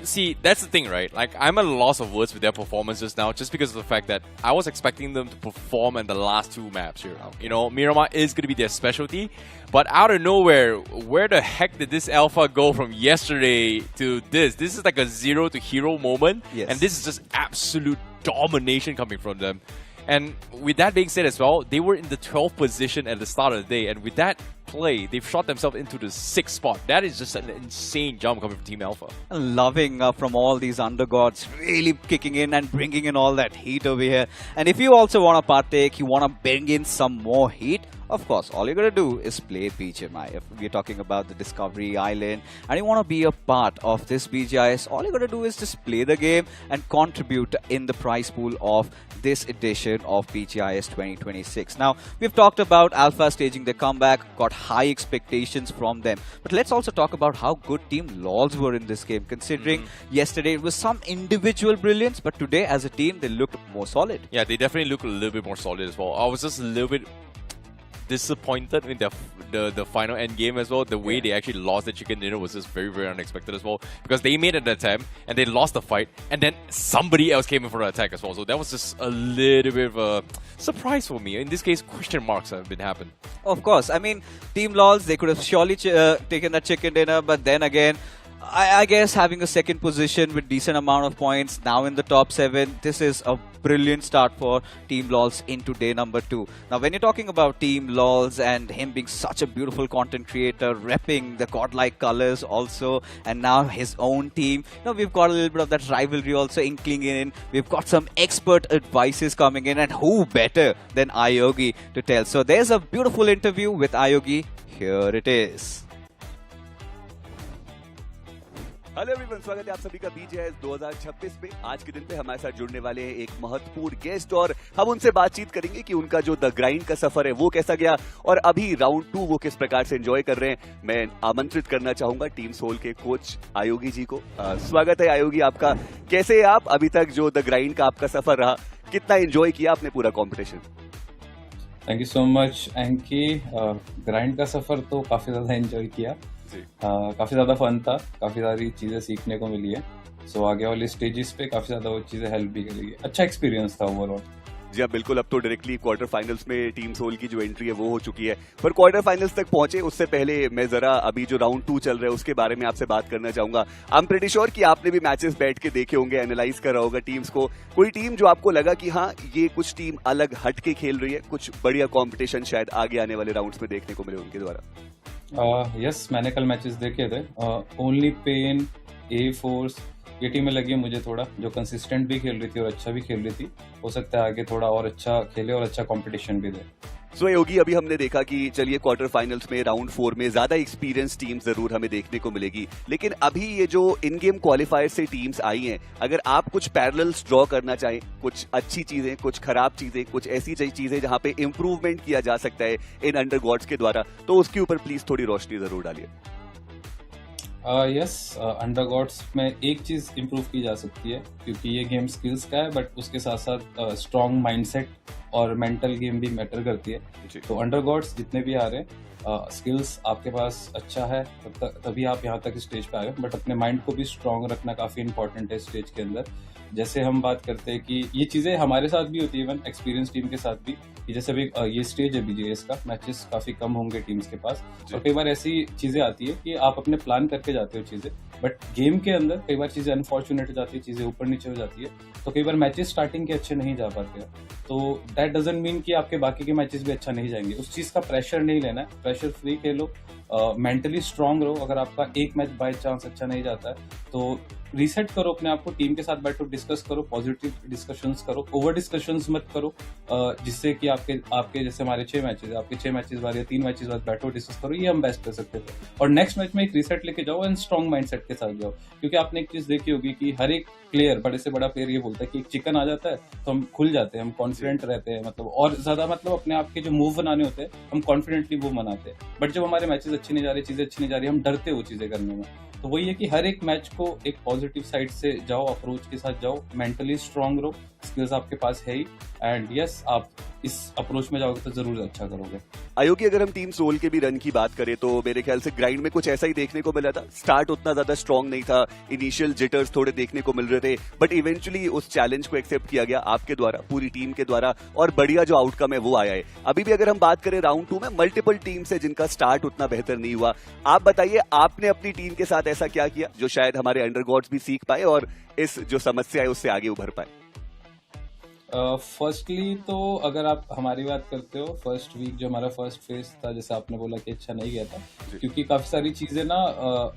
See, that's the thing, right? Like, I'm at a loss of words with their performances now, just because of the fact that I was expecting them to perform in the last 2 maps here. You know, Miramar is going to be their specialty, but out of nowhere, where the heck did this Alpha go from yesterday to this? This is like a zero to hero moment, and this is just absolute domination coming from them. And with that being said as well, they were in the 12th position at the start of the day, and with that play, they've shot themselves into the 6th spot. That is just an insane jump coming from Team Alpha. Loving from all these undergods, really kicking in and bringing in all that heat over here. And if you also want to partake, you want to bring in some more heat, of course, all you're going to do is play BGMI. If we're talking about the Discovery Island and you want to be a part of this BGIS, all you're going to do is just play the game and contribute in the prize pool of this edition of BGIS 2026. Now, we've talked about Alpha staging their comeback, got high expectations from them. But let's also talk about how good Team LOLs were in this game, considering yesterday it was some individual brilliance, but today as a team, they looked more solid. Yeah, they definitely look a little bit more solid as well. I was just a little bit disappointed in the final end game as well. The way they actually lost the chicken dinner was just very, very unexpected as well, because they made an attempt and they lost the fight, and then somebody else came in for an attack as well. So that was just a little bit of a surprise for me. In this case, question marks have been happened. Of course, I mean, Team LOLs, they could have surely taken that chicken dinner, but then again, I guess having a second position with decent amount of points now in the top 7, this is a brilliant start for Team LOLs into day number 2. Now, when you're talking about Team LOLs and him being such a beautiful content creator, repping the godlike colors also, and now his own team, you know, we've got a little bit of that rivalry also inkling in. We've got some expert advices coming in, and who better than Ayogi to tell? So there's a beautiful interview with Ayogi. Here it is. Hello everyone, स्वागत है आप सभी का BGIS 2026 में। आज के दिन पे हमारे साथ जुड़ने वाले हैं एक महत्वपूर्ण गेस्ट, और हम उनसे बातचीत करेंगे कि उनका जो द ग्राइंड का सफर है वो कैसा गया, और अभी राउंड 2 वो किस प्रकार से एंजॉय कर रहे हैं। मैं आमंत्रित करना चाहूंगा टीम सोल के कोच आयोगी जी को। स्वागत है आयोगी आपका। कैसे आप अभी तक जो द ग्राइंड का आपका सफर रहा, कितना एंजॉय किया आपने पूरा competition? Thank you so much एंकी। ग्राइंड का सफर तो काफी ज्यादा एंजॉय किया, काफी ज्यादा फन था, काफी सारी चीजें सीखने को मिली है। सो आगे वाले स्टेजेस पे काफी ज्यादा वो चीजें हेल्प भी करेगी। अच्छा एक्सपीरियंस था ओवरऑल। जी हाँ, बिल्कुल। अब तो डायरेक्टली क्वार्टर फाइनल्स में टीम सोल की जो एंट्री है वो हो चुकी है, पर क्वार्टर फाइनल्स तक पहुंचे उससे पहले मैं जरा अभी जो राउंड 2 चल रहा है उसके बारे में आपसे बात करना चाहूंगा। आई एम प्रीटी श्योर कि आपने भी मैचेस बैठ के देखे होंगे, एनालाइज करा होगा टीम्स को। कोई टीम जो आपको लगा कि हाँ, ये कुछ टीम अलग हट के खेल रही है, कुछ बढ़िया कॉम्पिटिशन शायद आगे आने वाले राउंड्स में देखने को मिले उनके द्वारा? यस, मैंने कल मैचेस देखे थे। ओनली पेन, ए फोर्स, ये टीमें लगी मुझे थोड़ा, जो कंसिस्टेंट भी खेल रही थी और अच्छा भी खेल रही थी। हो सकता है आगे थोड़ा और अच्छा खेले और अच्छा कंपटीशन भी दे। सो योगी, अभी हमने देखा कि चलिए क्वार्टर फाइनल्स में राउंड 4 में ज्यादा एक्सपीरियंस टीम जरूर हमें देखने को मिलेगी, लेकिन अभी ये जो इन गेम क्वालिफायर से टीम्स आई हैं, अगर आप कुछ पैरेलल्स ड्रॉ करना चाहें, कुछ अच्छी चीजें, कुछ खराब चीजें, कुछ ऐसी चीजें जहां पे इम्प्रूवमेंट किया जा सकता है इन अंडर गॉड्स के द्वारा, तो उसके ऊपर प्लीज थोड़ी रोशनी जरूर डालिए। यस, अंडर गॉड्स में एक चीज इम्प्रूव की जा सकती है, क्योंकि ये गेम स्किल्स का है, बट उसके साथ साथ स्ट्रॉन्ग माइंडसेट और मेंटल गेम भी मैटर करती है। तो अंडर गॉड्स जितने भी आ रहे हैं, स्किल्स आपके पास अच्छा है तभी आप यहाँ तक स्टेज पे आ रहे हो, बट अपने माइंड को भी स्ट्रॉन्ग रखना काफी इंपॉर्टेंट है स्टेज के अंदर। जैसे हम बात करते हैं कि ये चीजें हमारे साथ भी होती है, इवन एक्सपीरियंस टीम के साथ भी, कि जैसे अभी ये स्टेज है BGIS का, मैचेस काफी कम होंगे टीम्स के पास, और कई बार ऐसी चीजें आती है कि आप अपने प्लान करके जाते हो चीजें, बट गेम के अंदर कई बार चीजें अनफॉर्चुनेट हो जाती है, चीजें ऊपर नीचे हो जाती है, तो कई बार मैचेस स्टार्टिंग के अच्छे नहीं जा पाते हैं। तो दैट डजंट मीन कि आपके बाकी के मैचेस भी अच्छा नहीं जाएंगे। उस चीज का प्रेशर नहीं लेना है, प्रेशर फ्री खेलो, मेंटली स्ट्रांग रहो। अगर आपका एक मैच बाय चांस अच्छा नहीं जाता है तो रीसेट करो अपने आप को, टीम के साथ बैठो, डिस्कस करो, पॉजिटिव डिस्कशंस करो, ओवर डिस्कशंस मत करो, जिससे कि आपके जैसे हमारे 6 मैचेस, आपके 6 मैचेस बाद या 3 मैचेस बाद बैठो, डिस्कस करो, ये हम बेस्ट कर सकते थे। और नेक्स्ट मैच में एक रीसेट लेके जाओ एंड स्ट्रॉन्ग माइंडसेट के साथ जाओ, क्योंकि आपने एक चीज देखी होगी कि हर एक प्लेयर, बड़े से बड़ा प्लेयर ये बोलता है कि एक चिकन आ जाता है तो हम खुल जाते हैं, हम कॉन्फिडेंट रहते हैं, मतलब और ज्यादा मतलब अपने आप के जो मूव बनाने होते हैं हम कॉन्फिडेंटली वो बनाते हैं। बट जब हमारे मैचेस अच्छे नहीं जा रहे, चीजें अच्छी नहीं जा रही, हम डरते वो चीजें करने में। तो वही है कि हर एक मैच को एक पॉजिटिव साइड से जाओ, अप्रोच के साथ जाओ, मेंटली स्ट्रांग रहो, स्किल्स आपके पास है ही, एंड यस आप इस अप्रोच में जाओगे तो जरूर अच्छा करोगे। आयोगी, अगर हम टीम सोल के भी रन की बात करें तो मेरे ख्याल से ग्राइंड में कुछ ऐसा ही देखने को मिला था। स्टार्ट उतना ज्यादा स्ट्रांग नहीं था, इनिशियल जिटर्स थोड़े देखने को मिल रहे थे, बट इवेंचुअली उस चैलेंज को एक्सेप्ट किया गया आपके द्वारा, पूरी टीम के द्वारा, और बढ़िया जो आउटकम है वो आया है। अभी भी अगर हम बात करें राउंड 2 में मल्टीपल टीम्स है जिनका स्टार्ट उतना बेहतर नहीं हुआ। आप बताइए आपने अपनी टीम के साथ ऐसा क्या किया जो शायद हमारे अंडरगॉड्स भी सीख पाए और इस जो समस्या है उससे आगे उभर पाए? फर्स्टली तो अगर आप हमारी बात करते हो, फर्स्ट वीक जो हमारा फर्स्ट फेज था, जैसे आपने बोला कि अच्छा नहीं गया था, क्योंकि काफी सारी चीजें ना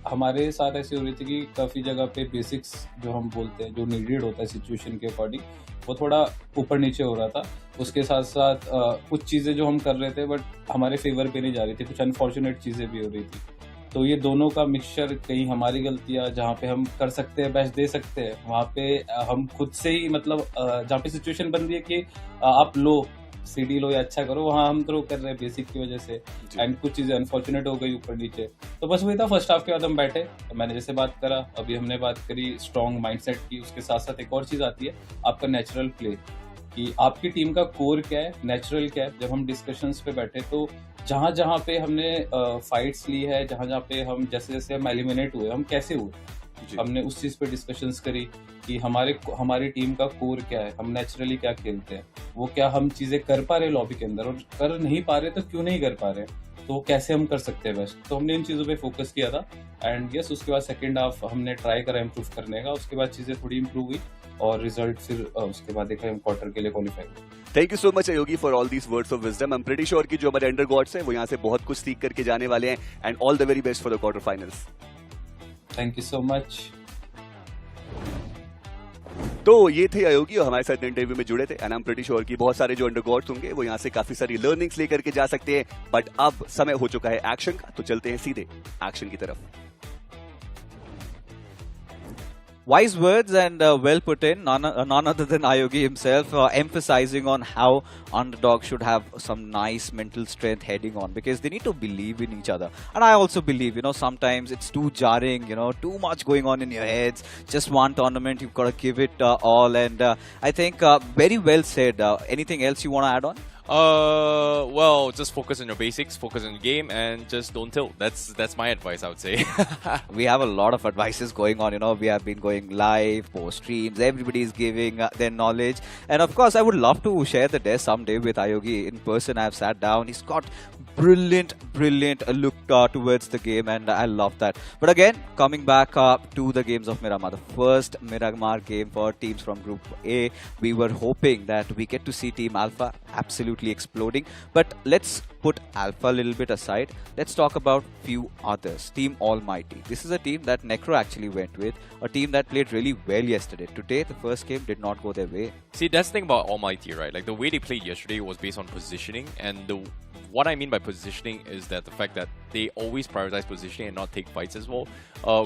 हमारे साथ ऐसी हो रही थी कि काफी जगह पे बेसिक्स जो हम बोलते हैं, जो नीडेड होता है सिचुएशन के अकॉर्डिंग, वो थोड़ा ऊपर नीचे हो रहा था। उसके साथ साथ कुछ चीजें जो हम कर रहे थे बट हमारे फेवर पे नहीं जा रही थी, कुछ अनफॉर्चुनेट चीजें भी हो रही थी। तो ये दोनों का मिक्सचर, कहीं हमारी गलतियां जहाँ पे हम कर सकते हैं, बेस्ट दे सकते हैं, वहाँ पे हम खुद से ही मतलब जहाँ पे सिचुएशन बन रही है कि आप लो सीडी लो या अच्छा करो, वहाँ हम थ्रो कर रहे हैं बेसिक की वजह से, एंड कुछ चीजें अनफॉर्चुनेट हो गई ऊपर नीचे। तो बस वही था, फर्स्ट हाफ के बाद हम बैठे, तो मैंने जैसे बात करा, अभी हमने बात करी स्ट्रॉन्ग माइंडसेट की, उसके साथ साथ एक और चीज आती है आपका नेचुरल प्ले, कि आपकी टीम का कोर क्या है, नेचुरल क्या है। जब हम डिस्कशंस पे बैठे तो जहां जहां पे हमने फाइट्स ली है, जहां जहां पे हम जैसे जैसे हम एलिमिनेट हुए, हम कैसे हुए, हमने उस चीज पे डिस्कशंस करी कि हमारी टीम का कोर क्या है, हम नेचुरली क्या खेलते हैं, वो क्या हम चीजें कर पा रहे लॉबी के अंदर, और कर नहीं पा रहे तो क्यों नहीं कर पा रहे, तो कैसे हम कर सकते हैं बेस्ट। तो हमने इन चीजों पे फोकस किया था, एंड यस उसके बाद सेकेंड हाफ हमने ट्राई करा इम्प्रूव करने का, उसके बाद चीजें थोड़ी इम्प्रूव हुई और रिजल्ट फिर उसके बाद देखा हम क्वार्टर के लिए क्वालिफाई हुए। थैंक यू सो मच अयोगी for all these words of wisdom. I am pretty sure कि जो हमारे अंडर गॉड्स हैं वो यहाँ से बहुत कुछ सीख करके जाने वाले हैं, and all the very best for the quarter finals. Thank you so much. तो ये थे अयोगी और हमारे साथ इंटरव्यू में जुड़े थे, and I am pretty sure कि बहुत सारे जो अंडर गॉड्स होंगे वो यहाँ से काफी सारी लर्निंग्स लेकर के जा सकते हैं। बट अब समय हो चुका है एक्शन का, तो चलते हैं सीधे एक्शन की तरफ। Wise words and well put in. None other than Ayogi himself, emphasizing on how underdogs should have some nice mental strength heading on, because they need to believe in each other. And I also believe, sometimes it's too jarring, too much going on in your heads. Just one tournament, you've got to give it all. And I think very well said. Anything else you want to add on? Well, just focus on your basics, focus on the game, and just don't tilt. That's my advice, I would say. We have a lot of advices going on. We have been going live, post streams. Everybody is giving their knowledge, and of course, I would love to share the desk someday with Ayogi in person. I've sat down. He's got brilliant look towards the game, and I love that. But again, coming back to the games of Miramar, the first Miramar game for teams from Group A, we were hoping that we get to see Team Alpha absolutely exploding. But let's put Alpha a little bit aside. Let's talk about few others. Team Almighty. This is a team that Necro actually went with. A team that played really well yesterday. Today, the first game did not go their way. See, that's the thing about Almighty, right? Like, the way they played yesterday was based on positioning, and what I mean by positioning is that the fact that they always prioritize positioning and not take fights as well.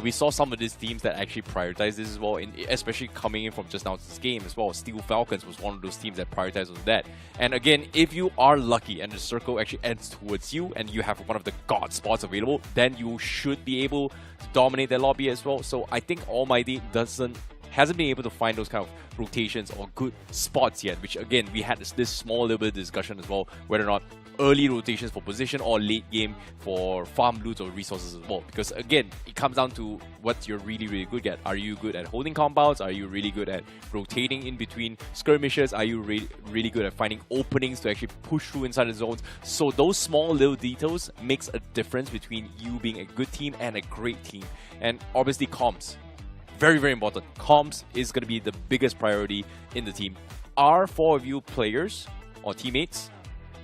We saw some of these teams that actually prioritize this as well, especially coming in from just now this game as well. Steel Falcons was one of those teams that prioritized on that. And again, if you are lucky and the circle actually ends towards you and you have one of the god spots available, then you should be able to dominate that lobby as well. So I think Almighty hasn't been able to find those kind of rotations or good spots yet, which again, we had this small little bit of discussion as well, whether or not early rotations for position or late game for farm loot or resources as well. Because again, it comes down to what you're really good at. Are you good at holding compounds? Are you really good at rotating in between skirmishes? Are you really good at finding openings to actually push through inside the zones? So those small little details makes a difference between you being a good team and a great team. And obviously comms. Very important. Comms is going to be the biggest priority in the team. Are 4 of you players or teammates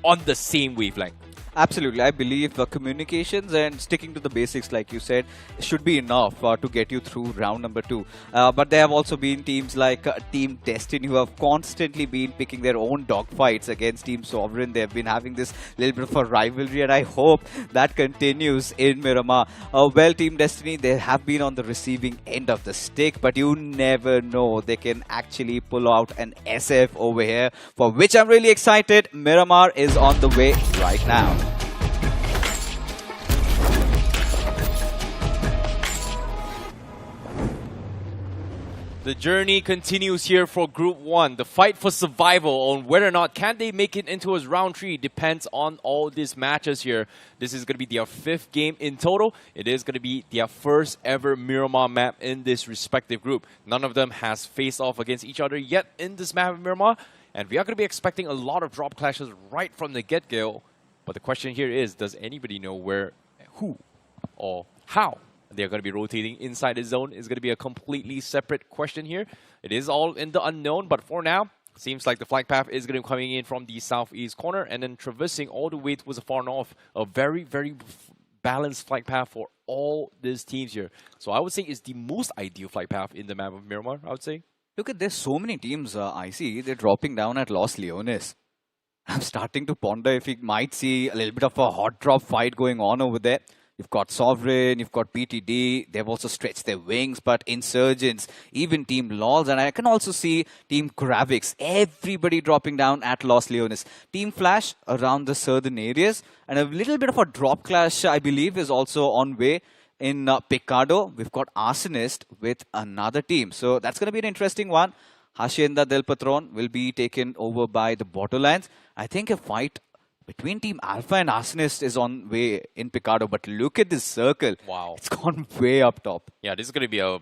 on the same wavelength? Absolutely. I believe communications and sticking to the basics, like you said, should be enough to get you through round number 2. But there have also been teams like Team Destiny who have constantly been picking their own dogfights against Team Sovereign. They have been having this little bit of a rivalry, and I hope that continues in Miramar. Well, Team Destiny, they have been on the receiving end of the stick, but you never know. They can actually pull out an SF over here, for which I'm really excited. Miramar is on the way right now. The journey continues here for Group 1. The fight for survival on whether or not can they make it into a round 3 depends on all these matches here. This is going to be their 5th game in total. It is going to be their first ever Miramar map in this respective group. None of them has faced off against each other yet in this map of Miramar. And we are going to be expecting a lot of drop clashes right from the get-go. But the question here is, does anybody know where, who, or how they're going to be rotating inside the zone? Is going to be a completely separate question here. It is all in the unknown, but for now, seems like the flight path is going to be coming in from the southeast corner and then traversing all the way towards the far north. A very, very balanced flight path for all these teams here. So I would say it's the most ideal flight path in the map of Miramar, I would say. Look at, there's so many teams I see. They're dropping down at Los Leones. I'm starting to ponder if we might see a little bit of a hot drop fight going on over there. You've got Sovereign, you've got PTD, they've also stretched their wings, but Insurgents, even Team LOLs, and I can also see Team Gravix, everybody dropping down at Los Leones. Team Flash around the southern areas, and a little bit of a drop clash, I believe, is also on way. In Picado, we've got Arsonist with another team. So that's going to be an interesting one. Hacienda del Patron will be taken over by the Borderlands. I think a fight between Team Alpha and Arsonist is on way in Picado, but look at this circle. Wow. It's gone way up top. Yeah, this is going to be a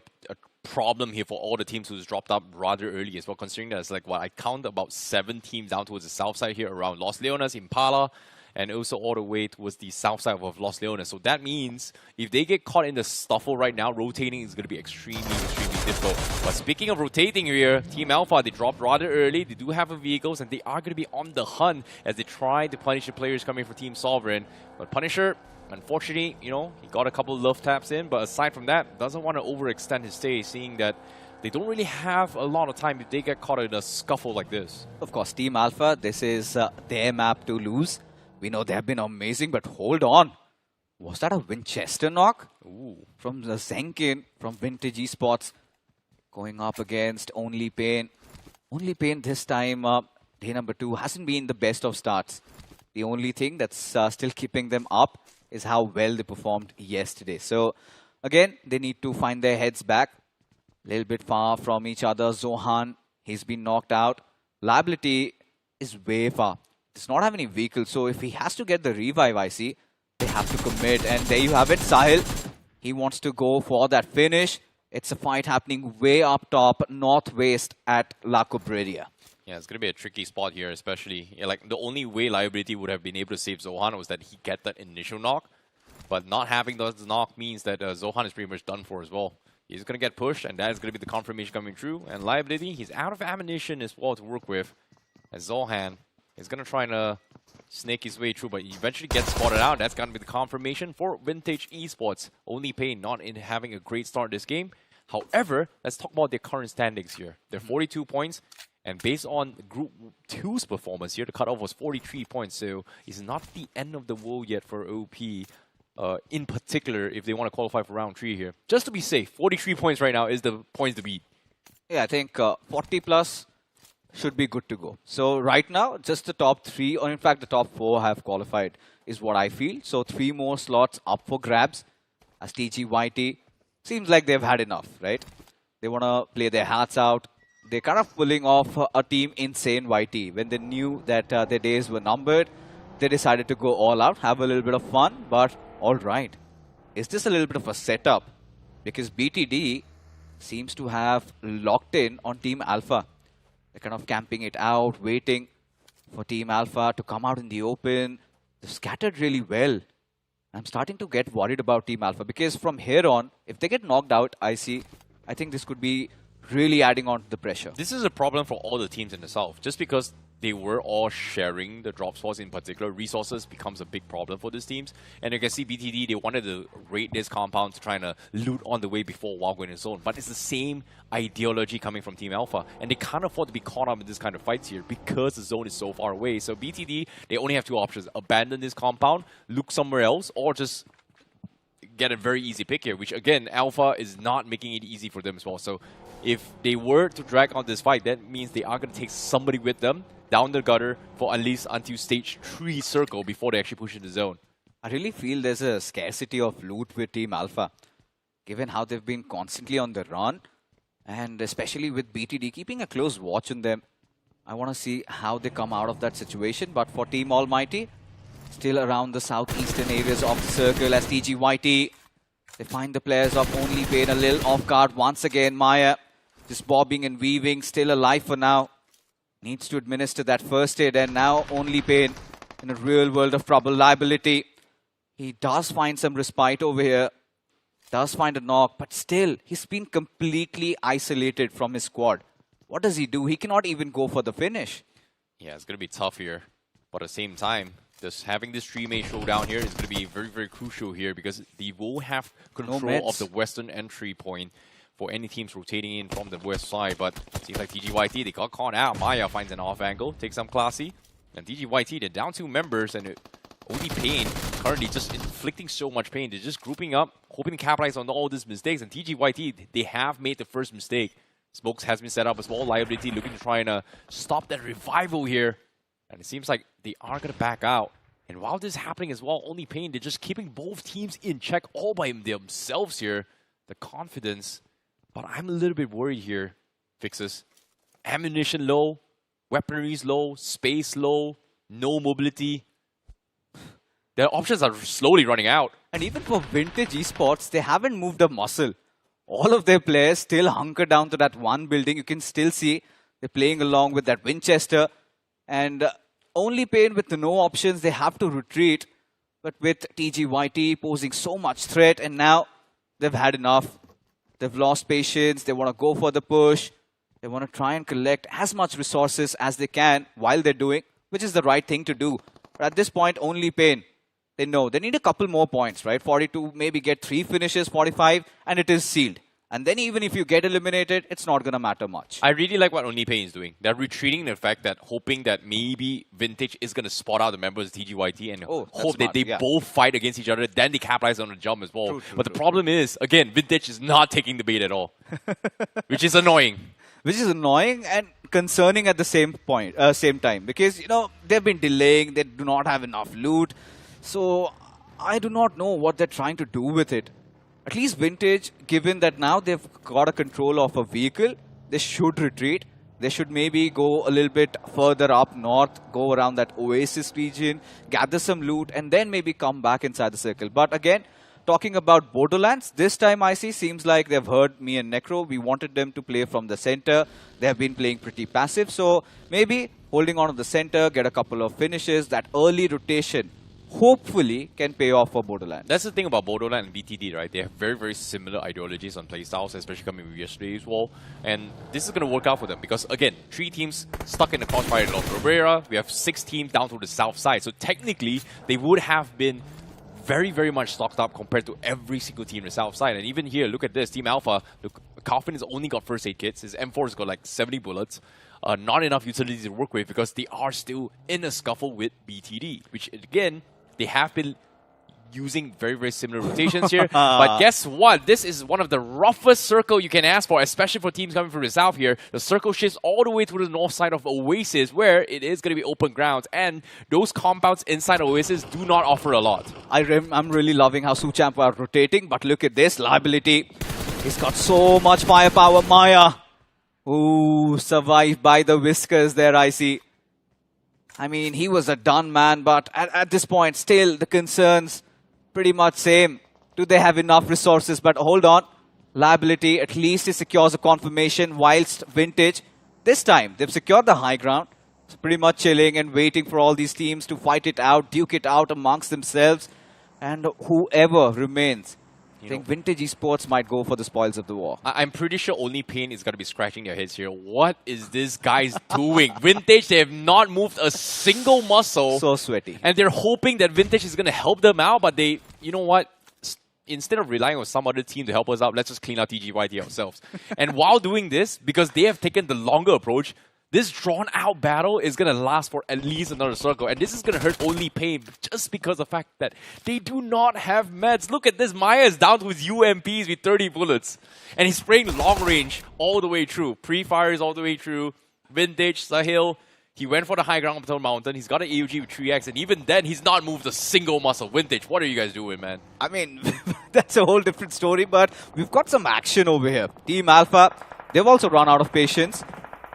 problem here for all the teams who's dropped up rather early as well, considering that it's like, what, I count about 7 teams down towards the south side here around Los Leones, Impala, and also all the way towards the south side of Los Leones. So that means if they get caught in the scuffle right now, rotating is going to be extremely difficult. But speaking of rotating here, Team Alpha, they dropped rather early. They do have vehicles, and they are going to be on the hunt as they try to punish the players coming for Team Sovereign. But Punisher, unfortunately, you know, he got a couple of love taps in, but aside from that, doesn't want to overextend his stay, seeing that they don't really have a lot of time if they get caught in a scuffle like this. Of course, Team Alpha, this is their map to lose. We know they have been amazing, but hold on. Was that a Winchester knock? Ooh. From the Zenkin, from Vintage Esports, going up against Only Pain. Only Pain this time, day number 2, hasn't been the best of starts. The only thing that's still keeping them up is how well they performed yesterday. So, again, they need to find their heads back. A little bit far from each other. Zohan, he's been knocked out. Liability is way far. Does not have any vehicles, so if he has to get the revive, I see, they have to commit. And there you have it, Sahil. He wants to go for that finish. It's a fight happening way up top, northwest at La Cobreria. Yeah, it's going to be a tricky spot here, especially. Like, the only way Liability would have been able to save Zohan was that he get that initial knock. But not having the knock means that Zohan is pretty much done for as well. He's going to get pushed, and that is going to be the confirmation coming through. And Liability, he's out of ammunition as well to work with. As Zohan is going to try and snake his way through, but he eventually gets spotted out. That's going to be the confirmation for Vintage Esports. Only Pain not in having a great start this game. However, let's talk about their current standings here. They're 42 points, and based on Group 2's performance here, the cutoff was 43 points, so it's not the end of the world yet for OP. In particular, if they want to qualify for round 3 here. Just to be safe, 43 points right now is the points to beat. Yeah, I think 40 plus should be good to go. So right now, just the top 3, or in fact the top 4 have qualified, is what I feel. So 3 more slots up for grabs. As TGYT, seems like they've had enough, right? They want to play their hearts out. They're kind of pulling off a team Insane YT. When they knew that their days were numbered, they decided to go all out, have a little bit of fun, but all right. Is this a little bit of a setup? Because BTD seems to have locked in on Team Alpha. They're kind of camping it out, waiting for Team Alpha to come out in the open. They've scattered really well. I'm starting to get worried about Team Alpha because from here on, if they get knocked out, I think this could be really adding on to the pressure. This is a problem for all the teams in the south, just because they were all sharing the drop spots in particular. Resources becomes a big problem for these teams. And you can see BTD, they wanted to raid this compound to try to loot on the way before while going in zone. But it's the same ideology coming from Team Alpha. And they can't afford to be caught up in this kind of fights here because the zone is so far away. So BTD, they only have two options. Abandon this compound, look somewhere else, or just get a very easy pick here, which again, Alpha is not making it easy for them as well. So if they were to drag on this fight, that means they are going to take somebody with them down the gutter for at least until stage 3 circle before they actually push into the zone. I really feel there's a scarcity of loot with Team Alpha, given how they've been constantly on the run, and especially with BTD keeping a close watch on them. I want to see how they come out of that situation. But for Team Almighty, still around the southeastern areas of the circle as TGYT, they find the players of Only Pain a little off guard once again. Maya just bobbing and weaving, still alive for now. Needs to administer that first aid, and now Only Pain in a real world of trouble. Liability, he does find some respite over here, does find a knock, but still he's been completely isolated from his squad. What does he do? He cannot even go for the finish. Yeah, it's going to be tough here, but at the same time, just having this 3-man showdown here is going to be very, very crucial here because they will have control of the western entry point for any teams rotating in from the west side. But it seems like TGYT, they got caught out. Maya finds an off angle, takes some classy. And TGYT, they're down 2 members, and Only Pain currently just inflicting so much pain. They're just grouping up, hoping to capitalize on all these mistakes. And TGYT, they have made the first mistake. Smokes has been set up as well. Liability looking to try and stop that revival here. And it seems like they are going to back out. And while this is happening as well, Only Pain, they're just keeping both teams in check all by themselves here. The confidence. But I'm a little bit worried here, Fixes. Ammunition low, weaponry low, space low, no mobility. Their options are slowly running out. And even for Vintage Esports, they haven't moved a muscle. All of their players still hunker down to that one building. You can still see they're playing along with that Winchester. And Only Pain with no options, they have to retreat. But with TGYT posing so much threat, and now they've had enough. They've lost patience. They want to go for the push. They want to try and collect as much resources as they can while they're doing, which is the right thing to do. But at this point, Only Pain, they know they need a couple more points, right? 42, maybe get 3 finishes, 45, and it is sealed. And then even if you get eliminated, it's not going to matter much. I really like what Only Pain is doing. They're retreating in the fact that hoping that maybe Vintage is going to spot out the members of TGYT and hope that they both fight against each other. Then they capitalize on the jump as well. But the problem is, again, Vintage is not taking the bait at all, which is annoying. Which is annoying and concerning at the same time. Because, you know, they've been delaying. They do not have enough loot. So I do not know what they're trying to do with it. At least Vintage, given that now they've got a control of a vehicle, they should retreat. They should maybe go a little bit further up north, go around that Oasis region, gather some loot, and then maybe come back inside the circle. But again, talking about Borderlands, this time I see seems like they've heard me and Necro. We wanted them to play from the center. They have been playing pretty passive. So maybe holding on to the center, get a couple of finishes, that early rotation hopefully can pay off for Borderlands. That's the thing about Borderlands and BTD, right? They have very, very similar ideologies on playstyles, especially coming with yesterday as well. And this is going to work out for them because, again, 3 teams stuck in the crossfire of Cabrera. We have 6 teams down to the south side. So technically, they would have been very, very much stocked up compared to every single team on the south side. And even here, look at this. Team Alpha, look, Krafton has only got first aid kits. His M4's got like 70 bullets. Not enough utilities to work with because they are still in a scuffle with BTD, which, again, they have been using very, very similar rotations here. But guess what? This is one of the roughest circle you can ask for, especially for teams coming from the south here. The circle shifts all the way to the north side of Oasis, where it is going to be open grounds. And those compounds inside Oasis do not offer a lot. I'm really loving how Suchamp are rotating, but look at this. Liability. He's got so much firepower. Maya. Ooh, survived by the whiskers there, I see. I mean, he was a done man, but at this point, still the concerns pretty much same. Do they have enough resources? But hold on. Liability, at least he secures a confirmation, whilst Vintage, this time, they've secured the high ground. It's pretty much chilling and waiting for all these teams to fight it out, duke it out amongst themselves. And whoever remains I think Vintage Esports might go for the spoils of the war. I'm pretty sure only Pain is going to be scratching their heads here. What is this guy's doing? Vintage, they have not moved a single muscle. So sweaty. And they're hoping that Vintage is going to help them out, but they, you know what? Instead of relying on some other team to help us out, let's just clean out TGYT ourselves. And while doing this, because they have taken the longer approach, this drawn-out battle is going to last for at least another circle. And this is going to hurt only Pain just because of the fact that they do not have meds. Look at this. Maya is down to his UMPs with 30 bullets. And he's spraying long range all the way through. Pre-fires all the way through. Vintage, Sahil. He went for the high ground up the mountain. He's got an AUG with 3x. And even then, he's not moved a single muscle. Vintage, what are you guys doing, man? I mean, that's a whole different story. But we've got some action over here. Team Alpha, they've also run out of patience.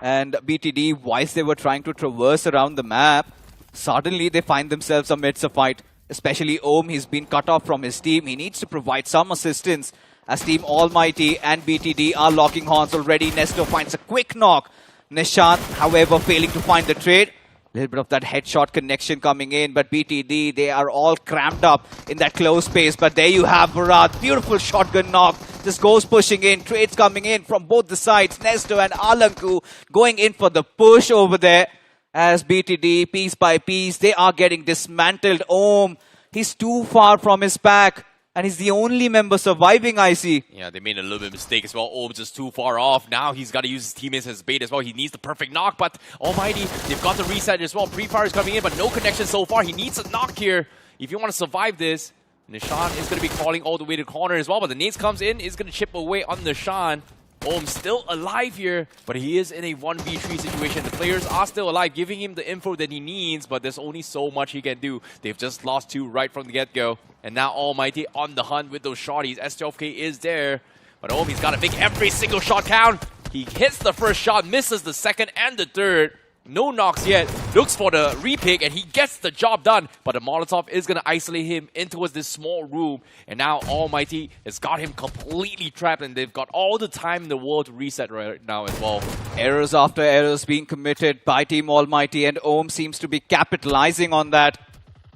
And BTD, whilst they were trying to traverse around the map, suddenly they find themselves amidst a fight. Especially Ohm, he's been cut off from his team. He needs to provide some assistance as Team Almighty and BTD are locking horns already. Nesto finds a quick knock. Nishant, however, failing to find the trade. A little bit of that headshot connection coming in, but BTD, they are all cramped up in that close space. But there you have Bharat, beautiful shotgun knock. Just goes pushing in, trades coming in from both the sides. Nesto and Alanku going in for the push over there. As BTD, piece by piece, they are getting dismantled. Ohm, he's too far from his pack. And he's the only member surviving, I see. Yeah, they made a little bit of mistake as well. Ohm's just too far off. Now he's got to use his teammates as bait as well. He needs the perfect knock, but Almighty, they've got the reset as well. Pre-fire is coming in, but no connection so far. He needs a knock here. If you want to survive this, Nishan is going to be crawling all the way to the corner as well, but the nades comes in, is going to chip away on Nishan. Ohm still alive here, but he is in a 1v3 situation. The players are still alive, giving him the info that he needs, but there's only so much he can do. They've just lost 2 right from the get-go. And now Almighty on the hunt with those shotties. S12K is there, but Ohm, he's got to make every single shot count. He hits the first shot, misses the second and the third. No knocks yet. Looks for the repick, and he gets the job done. But the Molotov is going to isolate him into this small room. And now Almighty has got him completely trapped, and they've got all the time in the world to reset right now as well. Errors after errors being committed by Team Almighty, and Ohm seems to be capitalizing on that.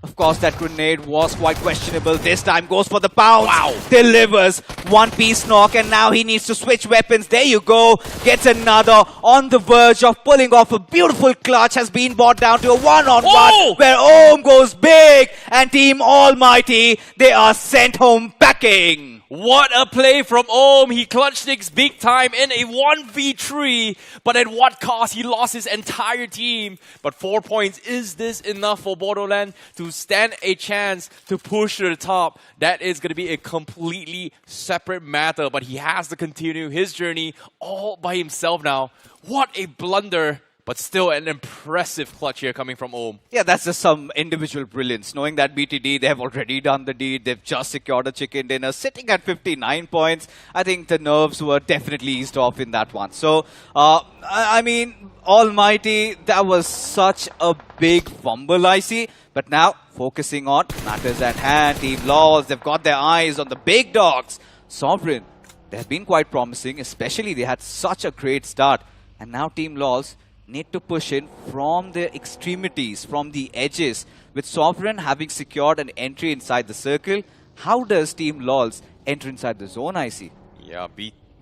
Of course, that grenade was quite questionable. This time goes for the pounce. Wow. Delivers. One-piece knock, and now he needs to switch weapons. There you go. Gets another on the verge of pulling off a beautiful clutch. Has been brought down to a one-on-one where Ohm goes big. And Team Almighty, they are sent home packing. What a play from Ohm. He clutched things big time in a 1v3, but at what cost? He lost his entire team. But 4 points, is this enough for Borderland to stand a chance to push to the top? That is going to be a completely separate matter, but he has to continue his journey all by himself now. What a blunder. But still an impressive clutch here coming from Ohm. Yeah, that's just some individual brilliance. Knowing that BTD, they have already done the deed. They've just secured a chicken dinner, sitting at 59 points. I think the nerves were definitely eased off in that one. So, I mean, Almighty, that was such a big fumble, I see. But now, focusing on matters at hand. Team Laws, they've got their eyes on the big dogs. Sovereign, they have been quite promising, especially they had such a great start. And now Team Laws need to push in from the extremities, from the edges. With Sovereign having secured an entry inside the circle, how does Team LOLs enter inside the zone, I see? Yeah,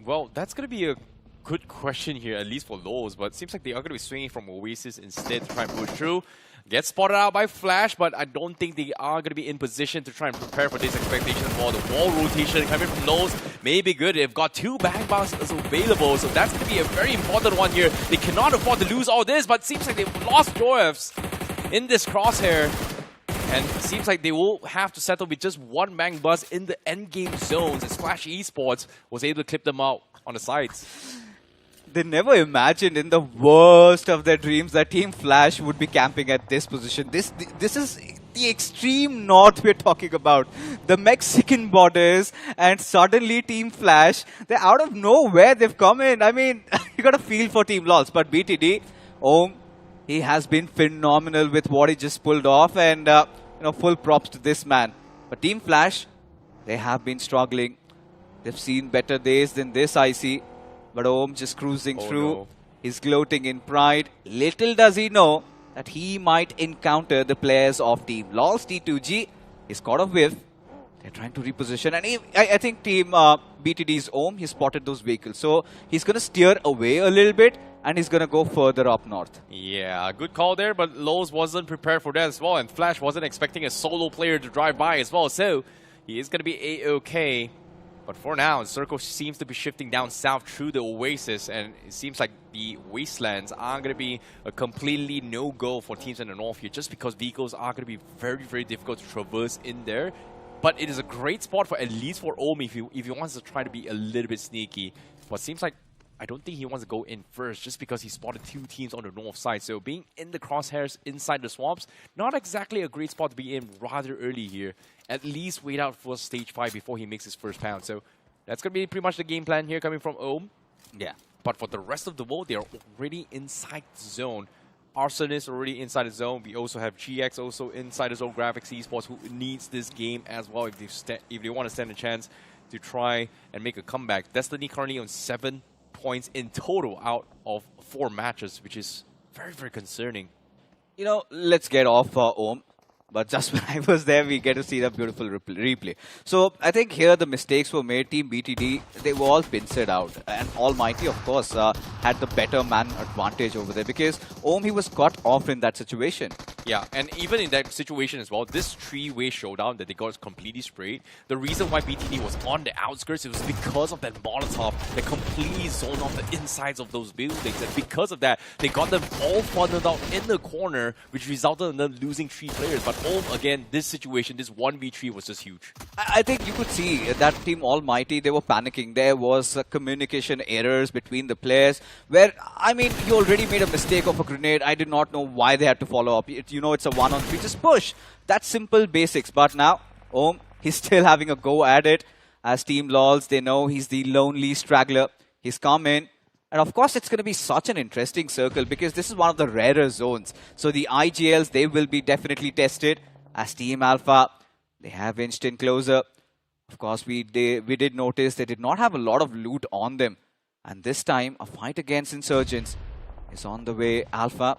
well, that's going to be a good question here, at least for Lows, but it seems like they are going to be swinging from Oasis instead to try and push through. Get spotted out by Flash, but I don't think they are going to be in position to try and prepare for this expectation for the wall rotation coming from Lows. May be good. They've got 2 bang busters available, so that's going to be a very important one here. They cannot afford to lose all this, but it seems like they've lost Joefs in this crosshair. And it seems like they will have to settle with just 1 bang bust in the endgame zones as Flash Esports was able to clip them out on the sides. They never imagined in the worst of their dreams that Team Flash would be camping at this position. This is the extreme north we're talking about. The Mexican borders, and suddenly Team Flash, they're out of nowhere. They've come in. I mean, you got a feel for Team LOLs. But BTD, Ohm, he has been phenomenal with what he just pulled off. And, full props to this man. But Team Flash, they have been struggling. They've seen better days than this, I see. But Ohm just cruising through. No. He's gloating in pride. Little does he know that he might encounter the players of Team LOLs. T2G, he's caught a whiff. They're trying to reposition, and I think team BTD's Ohm, he spotted those vehicles. So he's going to steer away a little bit, and he's going to go further up north. Yeah, good call there, but Lowe's wasn't prepared for that as well, and Flash wasn't expecting a solo player to drive by as well, so he is going to be A-okay. But for now, Circle seems to be shifting down south through the Oasis, and it seems like the Wastelands are going to be a completely no-go for teams in the north here, just because vehicles are going to be very, very difficult to traverse in there. But it is a great spot for at least for Omi if he wants to try to be a little bit sneaky. But seems like I don't think he wants to go in first just because he spotted two teams on the north side. So being in the crosshairs inside the swamps, not exactly a great spot to be in rather early here. At least wait out for stage 5 before he makes his first pound. So that's going to be pretty much the game plan here coming from Ohm. Yeah. But for the rest of the world, they are already inside the zone. Arsonist already inside the zone. We also have GX also inside the zone. Graphics Esports who needs this game as well if they want to stand a chance to try and make a comeback. Destiny currently on 7 points in total out of 4 matches, which is very, very concerning. You know, let's get off Ohm. But just when I was there, we get to see that beautiful replay. So I think here the mistakes were made. Team BTD, they were all pinced out. And Almighty, of course, had the better man advantage over there because Ohm, he was caught off in that situation. Yeah, and even in that situation as well, this 3-way showdown that they got completely sprayed, the reason why BTD was on the outskirts, it was because of that Molotov that completely zoned off the insides of those buildings. And because of that, they got them all funneled out in the corner, which resulted in them losing 3 players. But again, this situation, this 1v3 was just huge. I think you could see that Team Almighty, they were panicking. There was communication errors between the players where, I mean, you already made a mistake of a grenade. I did not know why they had to follow up. You know, it's a 1-on-3. Just push. That's simple basics. But now, Ohm, he's still having a go at it. As Team LOLs, they know he's the lonely straggler. He's come in. And of course, it's going to be such an interesting circle because this is one of the rarer zones. So the IGLs, they will be definitely tested. As Team Alpha, they have inched in closer. Of course, we did notice they did not have a lot of loot on them. And this time, a fight against Insurgents is on the way. Alpha,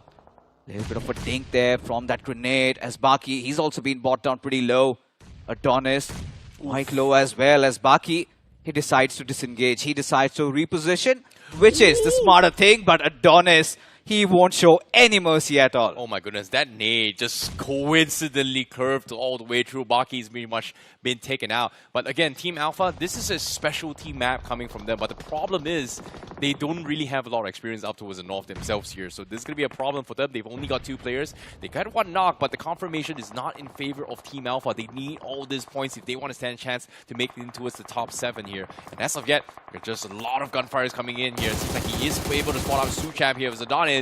a little bit of a dink there from that grenade. As Baki, he's also been brought down pretty low. Adonis, quite low as well. As Baki, he decides to disengage. He decides to reposition, which is the smarter thing. But Adonis, he won't show any mercy at all. Oh my goodness, that nade just coincidentally curved all the way through. Baki's pretty much been taken out. But again, Team Alpha, this is a specialty map coming from them. But the problem is, they don't really have a lot of experience up towards the north themselves here. So this is going to be a problem for them. They've only got 2 players. They got 1 knock, but the confirmation is not in favor of Team Alpha. They need all these points if they want to stand a chance to make it in towards the top 7 here. And as of yet, there's just a lot of gunfires coming in here. It seems like he is able to spot out Sucham here as Adonis.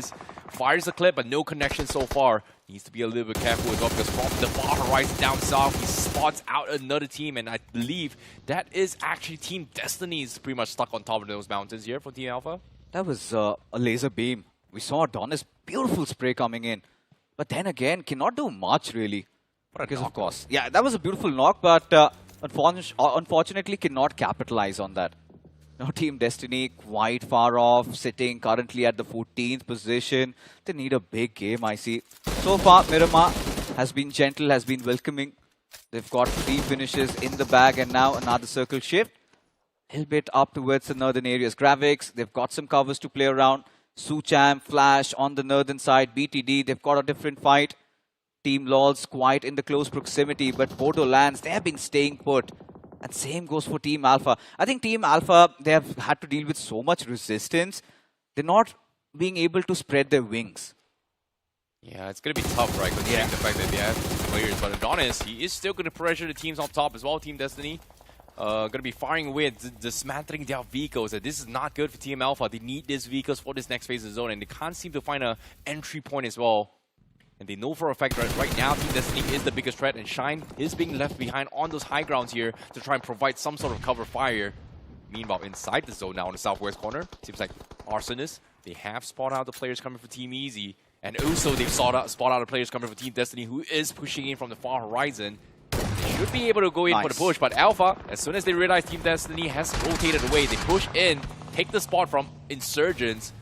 Fires the clip, but no connection so far. Needs to be a little bit careful as well because from the far horizon down south, he spots out another team, and I believe that is actually Team Destiny's pretty much stuck on top of those mountains here for Team Alpha. That was a laser beam. We saw Adonis, beautiful spray coming in. But then again, cannot do much really. Because of course, yeah, that was a beautiful knock, but unfortunately cannot capitalize on that. Now Team Destiny quite far off, sitting currently at the 14th position. They need a big game, I see. So far, Miramar has been gentle, has been welcoming. They've got 3 finishes in the bag, and now another circle shift. A little bit up towards the northern areas. Gravix, they've got some covers to play around. Sucham, Flash on the northern side. BTD, they've got a different fight. Team LOLs quite in the close proximity, but Borderlands, they have been staying put. And same goes for Team Alpha. I think Team Alpha, they have had to deal with so much resistance. They're not being able to spread their wings. Yeah, it's going to be tough, right? Considering the fact that they have players. But Adonis, he is still going to pressure the teams up top as well, Team Destiny. Going to be firing away and dismantling their vehicles. And this is not good for Team Alpha. They need these vehicles for this next phase of the zone. And they can't seem to find an entry point as well. And they know for a fact that right now, Team Destiny is the biggest threat, and Shine is being left behind on those high grounds here to try and provide some sort of cover fire. Meanwhile, inside the zone now in the southwest corner, seems like Arsonist, they have spotted out the players coming for Team Easy. And also, they've spotted out the players coming for Team Destiny, who is pushing in from the far horizon. They should be able to go in for the push, but Alpha, as soon as they realize Team Destiny has rotated away, they push in, take the spot from Insurgents,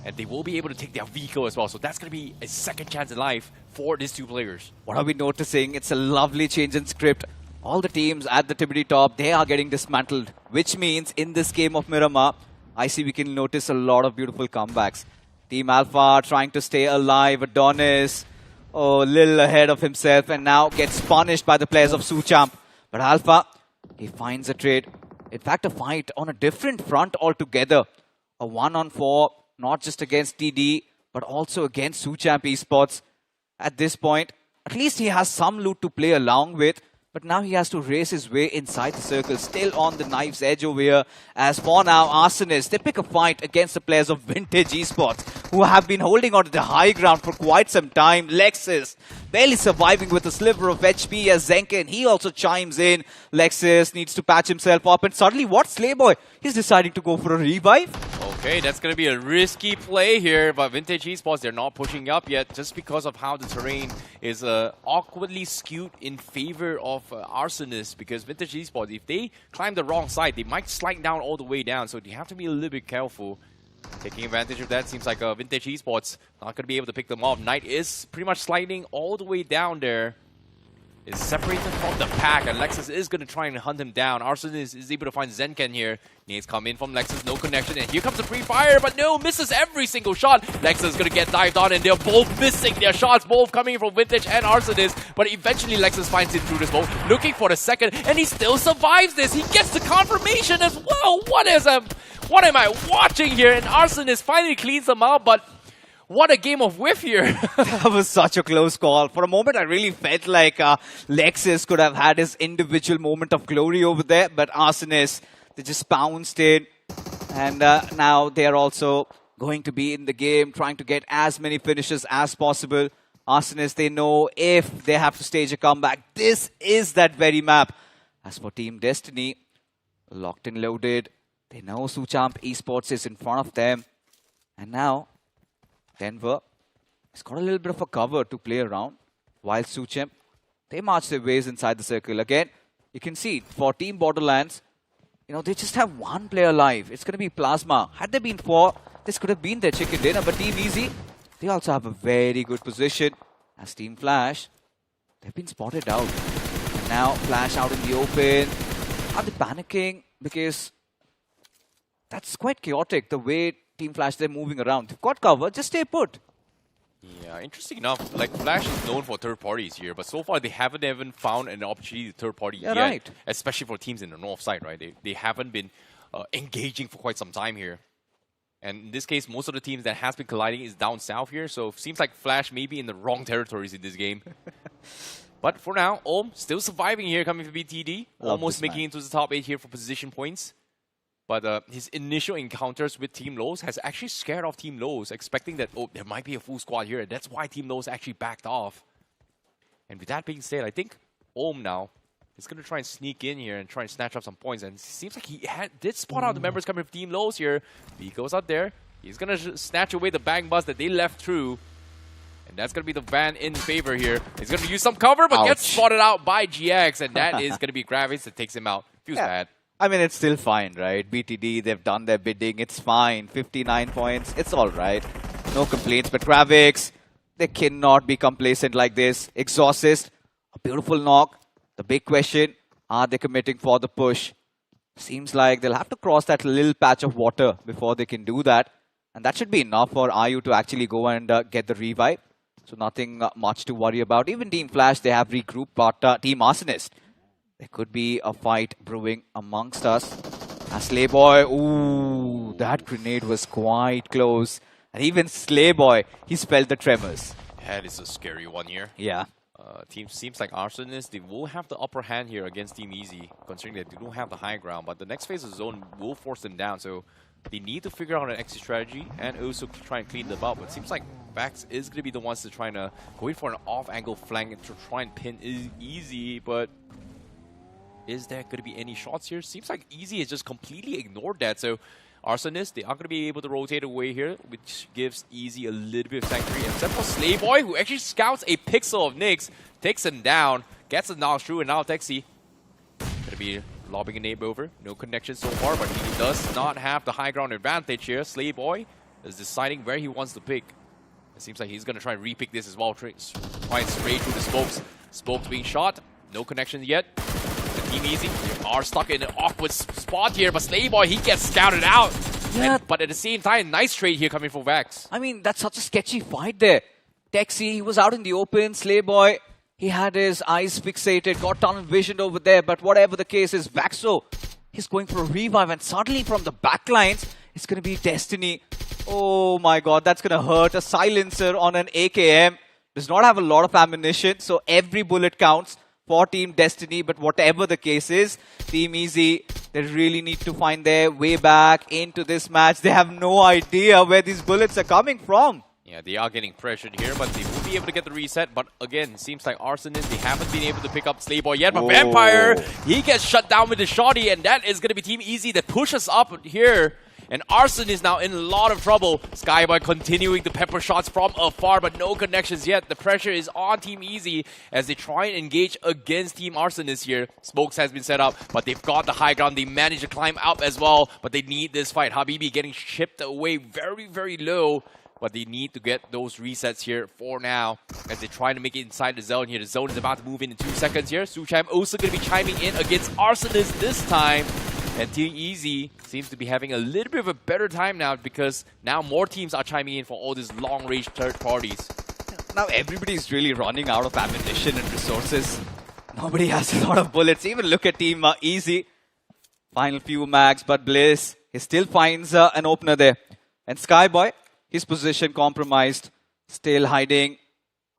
and they will be able to take their vehicle as well. So that's going to be a second chance in life for these 2 players. What are we noticing? It's a lovely change in script. all the teams at the Tibidi top, they are getting dismantled, which means in this game of Miramar, I see we can notice a lot of beautiful comebacks. Team Alpha trying to stay alive. Adonis, a little ahead of himself, and now gets punished by the players of Suchamp. But Alpha, he finds a trade. In fact, a fight on a different front altogether. A 1-on-4, not just against TD, but also against Suchamp Esports. At this point, at least he has some loot to play along with. But now he has to race his way inside the circle, still on the knife's edge over here. As for now, Arsonists, they pick a fight against the players of Vintage Esports, who have been holding on to the high ground for quite some time. Lexus, barely surviving with a sliver of HP as Zenken, he also chimes in. Lexus needs to patch himself up, and suddenly, what? Slayboy, he's deciding to go for a revive. Okay, that's going to be a risky play here, but Vintage Esports, they're not pushing up yet just because of how the terrain is awkwardly skewed in favor of Arsonists, because Vintage Esports, if they climb the wrong side, they might slide down all the way down, so you have to be a little bit careful. Taking advantage of that, seems like Vintage Esports not going to be able to pick them off. Knight is pretty much sliding all the way down there. Is separated from the pack, and Lexus is going to try and hunt him down. Arsonist is able to find Zenken here. Nades come in from Lexus, no connection, and here comes the pre-fire, but no, misses every single shot. Lexus is going to get dived on, and they're both missing their shots, both coming from Vintage and Arsonist, but eventually Lexus finds him through the smoke, looking for the second, and he still survives this. He gets the confirmation as well. What am I watching here? And Arsonist finally cleans him out, but what a game of whiff here. That was such a close call. For a moment, I really felt like Lexus could have had his individual moment of glory over there, but Arsonist, they just pounced in. And now they're also going to be in the game, trying to get as many finishes as possible. Arsonist, they know if they have to stage a comeback, this is that very map. As for Team Destiny, locked and loaded. They know Suchamp Esports is in front of them. And now Denver has got a little bit of a cover to play around, while Suchamp, they march their ways inside the circle. Again, you can see for Team Borderlands, you know, they just have one player alive. It's going to be Plasma. Had there been 4, this could have been their chicken dinner. But Team Easy, they also have a very good position. As Team Flash, they've been spotted out. And now Flash out in the open. Are they panicking? Because that's quite chaotic, the way Team Flash, they're moving around. They've got cover, just stay put. Yeah, interesting enough, like Flash is known for third parties here, but so far they haven't even found an opportunity to third party yet. Right. Especially for teams in the north side, right? They haven't been engaging for quite some time here. And in this case, most of the teams that has been colliding is down south here, so it seems like Flash may be in the wrong territories in this game. But for now, Ohm still surviving here, coming from BTD. Almost making it to the top 8 here for position points. But his initial encounters with Team Lowe's has actually scared off Team Lowe's, expecting that, oh, there might be a full squad here. And that's why Team Lowe's actually backed off. And with that being said, I think Ohm now is going to try and sneak in here and try and snatch up some points. And it seems like he did spot out the members coming from Team Lowe's here. He goes out there. He's going to snatch away the bang bus that they left through. And that's going to be the van in favor here. He's going to use some cover, but gets spotted out by GX. And that is going to be Gravis that takes him out. Feels bad. I mean, it's still fine, right? BTD, they've done their bidding. It's fine. 59 points. It's all right. No complaints. But Gravix, they cannot be complacent like this. Exorcist, a beautiful knock. The big question, are they committing for the push? Seems like they'll have to cross that little patch of water before they can do that. And that should be enough for IU to actually go and get the revive. So nothing much to worry about. Even Team Flash, they have regrouped. But Team Arsonist, there could be a fight brewing amongst us. As Slayboy, ooh, that grenade was quite close. And even Slayboy, he's felt the tremors. That is a scary one here. Yeah. Seems like Arsonists, they will have the upper hand here against Team Easy, considering that they don't have the high ground. But the next phase of zone will force them down, so they need to figure out an exit strategy and also try and clean them up. But it seems like Vax is going to be the ones to try to go in for an off-angle flank and to try and pin Easy, but is there going to be any shots here? Seems like Easy has just completely ignored that. So Arsonists, they are going to be able to rotate away here, which gives Easy a little bit of sanctuary. Except for Slayboy, who actually scouts a pixel of Nyx, takes him down, gets a knock through, and now Texi going to be lobbing a nade over. No connection so far, but he does not have the high ground advantage here. Slayboy is deciding where he wants to pick. It seems like he's going to try and repick this as well. Try and spray through the smokes. Smokes being shot. No connection yet. Team Easy are stuck in an awkward spot here, but Slayboy, he gets scouted out. Yeah. But at the same time, nice trade here coming from Vax. I mean, that's such a sketchy fight there. Texi, he was out in the open. Slayboy, he had his eyes fixated, got tunnel visioned over there. But whatever the case is, Vaxo, he's going for a revive. And suddenly from the backlines, it's going to be Destiny. Oh my god, that's going to hurt. A silencer on an AKM. Does not have a lot of ammunition, so every bullet counts for Team Destiny. But whatever the case is, Team Easy, they really need to find their way back into this match. They have no idea where these bullets are coming from. Yeah, they are getting pressured here, but they will be able to get the reset. But again, seems like Arsonist, they haven't been able to pick up Slayboy yet. But Vampire, he gets shut down with the shotty, and that is going to be Team Easy that pushes up here. And Arson is now in a lot of trouble. Skyboy continuing the pepper shots from afar, but no connections yet. The pressure is on Team Easy as they try and engage against Team Arsonist here. Smokes has been set up, but they've got the high ground. They managed to climb up as well, but they need this fight. Habibi getting shipped away very, very low. But they need to get those resets here for now as they try to make it inside the zone here. The zone is about to move in 2 seconds here. Sucham also going to be chiming in against Arsonist this time. And Team Easy seems to be having a little bit of a better time now because now more teams are chiming in for all these long-range third parties. Now everybody's really running out of ammunition and resources. Nobody has a lot of bullets. Even look at Team Easy. Final few mags, but Bliss, he still finds an opener there. And Skyboy, his position compromised, still hiding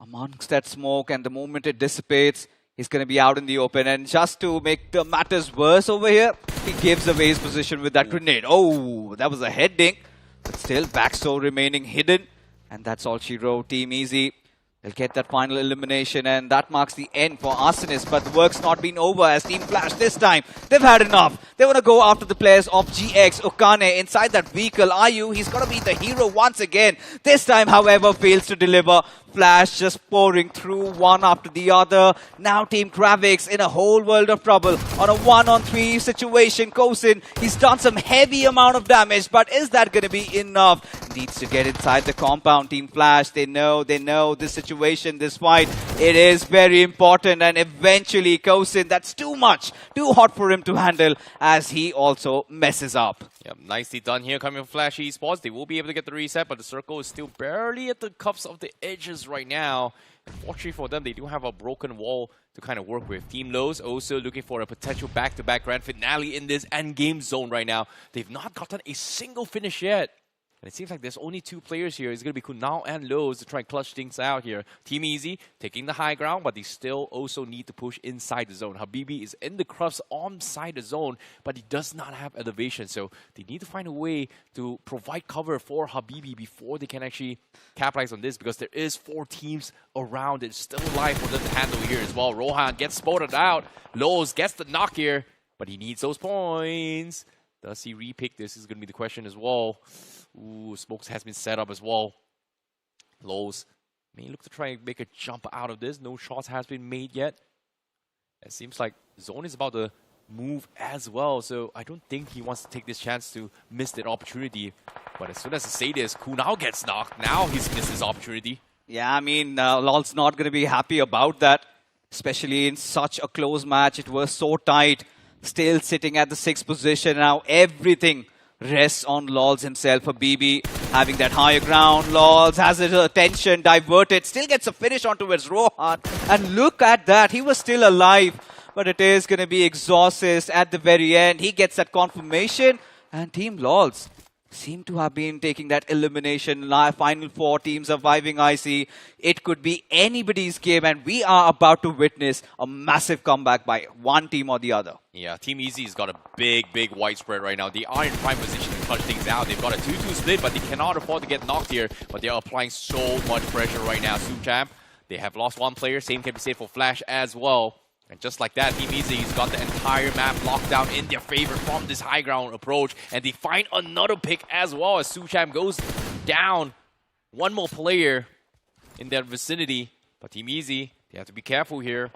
amongst that smoke, and the moment it dissipates, he's going to be out in the open. And just to make the matters worse over here, he gives away his position with that grenade. Oh, that was a head dink, but still Vaxo remaining hidden. And that's all she wrote. Team Easy, they'll get that final elimination, and that marks the end for Arsonist. But the work's not been over as Team Flash this time, they've had enough. They want to go after the players of GX, Okane, inside that vehicle. Ayu, he's got to be the hero once again. This time, however, fails to deliver. Flash just pouring through one after the other. Now Team Kravix in a whole world of trouble on a 1-on-3 situation. Kosin, he's done some heavy amount of damage, but is that going to be enough? Needs to get inside the compound. Team Flash, they know this situation, this fight, it is very important. And eventually Kosin, that's too much, too hot for him to handle as he also messes up. Yeah, nicely done here coming from Flash Esports. They will be able to get the reset, but the circle is still barely at the cuffs of the edges right now. Unfortunately for them, they do have a broken wall to kind of work with. Team Lowe's also looking for a potential back-to-back grand finale in this endgame zone right now. They've not gotten a single finish yet. And it seems like there's only 2 players here. It's going to be Kunal and Lowe's to try and clutch things out here. Team Easy taking the high ground, but they still also need to push inside the zone. Habibi is in the crufts onside the zone, but he does not have elevation. So they need to find a way to provide cover for Habibi before they can actually capitalize on this, because there is 4 teams around. It's still alive for them to handle here as well. Rohan gets spotted out. Lowe's gets the knock here, but he needs those points. Does he repick this? Is going to be the question as well. Ooh, Smokes has been set up as well. Lowe's may look to try and make a jump out of this. No shots has been made yet. It seems like Zone is about to move as well, so I don't think he wants to take this chance to miss that opportunity. But as soon as I say this, Kunal gets knocked. Now he's missed his opportunity. Yeah, I mean, LOL's not going to be happy about that, especially in such a close match. It was so tight. Still sitting at the 6th position. Now everything rests on LOLs himself. For BB having that higher ground. LOLs has his attention diverted. Still gets a finish onto his Rohan. And look at that. He was still alive. But it is going to be Exorcist at the very end. He gets that confirmation. And Team LOLs seem to have been taking that elimination. Final 4 teams surviving IC. It could be anybody's game, and we are about to witness a massive comeback by one team or the other. Yeah, Team Easy's got a big white spread right now. They are in prime position to clutch things out. They've got a 2-2 split, but they cannot afford to get knocked here. But they are applying so much pressure right now. Sucham, they have lost 1 player. Same can be said for Flash as well. And just like that, Team Easy's got the entire map locked down in their favor from this high ground approach. And they find another pick as well as Sucham goes down. 1 more player in their vicinity. But Team Easy, they have to be careful here.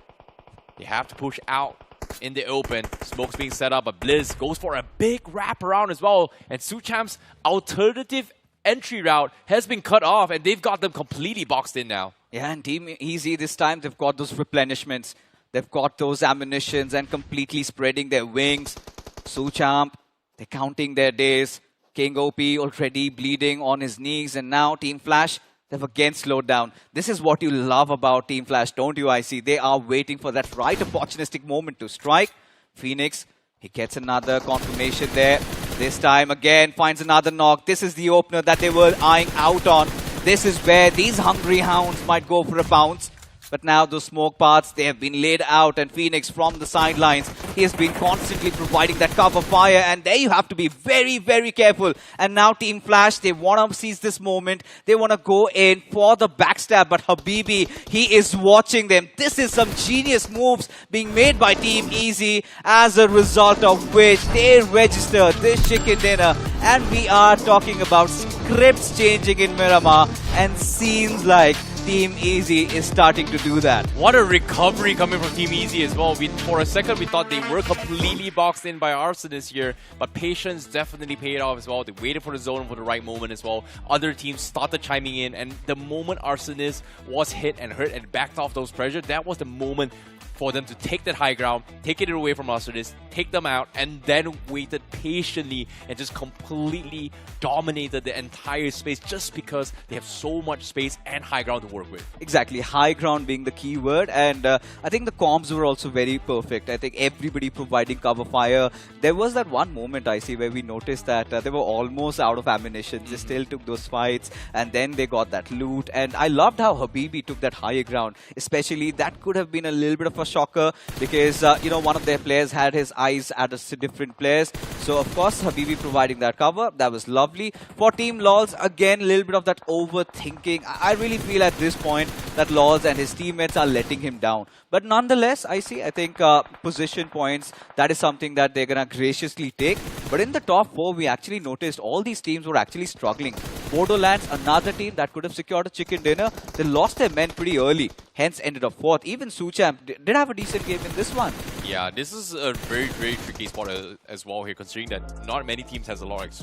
They have to push out in the open. Smoke's being set up, but Blizz goes for a big wraparound as well. And Sucham's alternative entry route has been cut off, and they've got them completely boxed in now. Yeah, and Team Easy this time, they've got those replenishments. They've got those ammunitions and completely spreading their wings. Suchamp, they're counting their days. King OP already bleeding on his knees. And now Team Flash, they've again slowed down. This is what you love about Team Flash, don't you, IC? They are waiting for that right opportunistic moment to strike. Phoenix, he gets another confirmation there. This time again finds another knock. This is the opener that they were eyeing out on. This is where these hungry hounds might go for a bounce. But now those smoke paths, they have been laid out, and Phoenix from the sidelines, he has been constantly providing that cover fire, and there you have to be very, very careful. And now Team Flash, they want to seize this moment. They want to go in for the backstab, but Habibi, he is watching them. This is some genius moves being made by Team Easy, as a result of which they register this chicken dinner. And we are talking about scripts changing in Miramar, and seems like Team Easy is starting to do that. What a recovery coming from Team Easy as well. For a second, we thought they were completely boxed in by Arsonist here, but patience definitely paid off as well. They waited for the zone for the right moment as well. Other teams started chiming in, and the moment Arsonist was hit and hurt and backed off those pressure, that was the moment for them to take that high ground, take it away from Arsonist, take them out, and then waited patiently and just completely dominated the entire space just because they have so much space and high ground to work with. Exactly, high ground being the key word, and I think the comms were also very perfect. I think everybody providing cover fire. There was that one moment, I see, where we noticed that they were almost out of ammunition. They still took those fights, and then they got that loot. And I loved how Habibi took that higher ground. Especially, that could have been a little bit of a shocker, because you know, one of their players had his eyes at a different players. So of course Habibi providing that cover, that was lovely. For Team LOLs, again a little bit of that overthinking. I really feel at this point that LOLs and his teammates are letting him down. But nonetheless, I think position points, that is something that they're gonna graciously take. But in the top 4, we actually noticed all these teams were actually struggling. Borderlands, another team that could have secured a chicken dinner, they lost their men pretty early, hence ended up 4th. Even Suchamp did have a decent game in this one. Yeah, this is a very, very tricky spot as well here, considering that not many teams has a lot of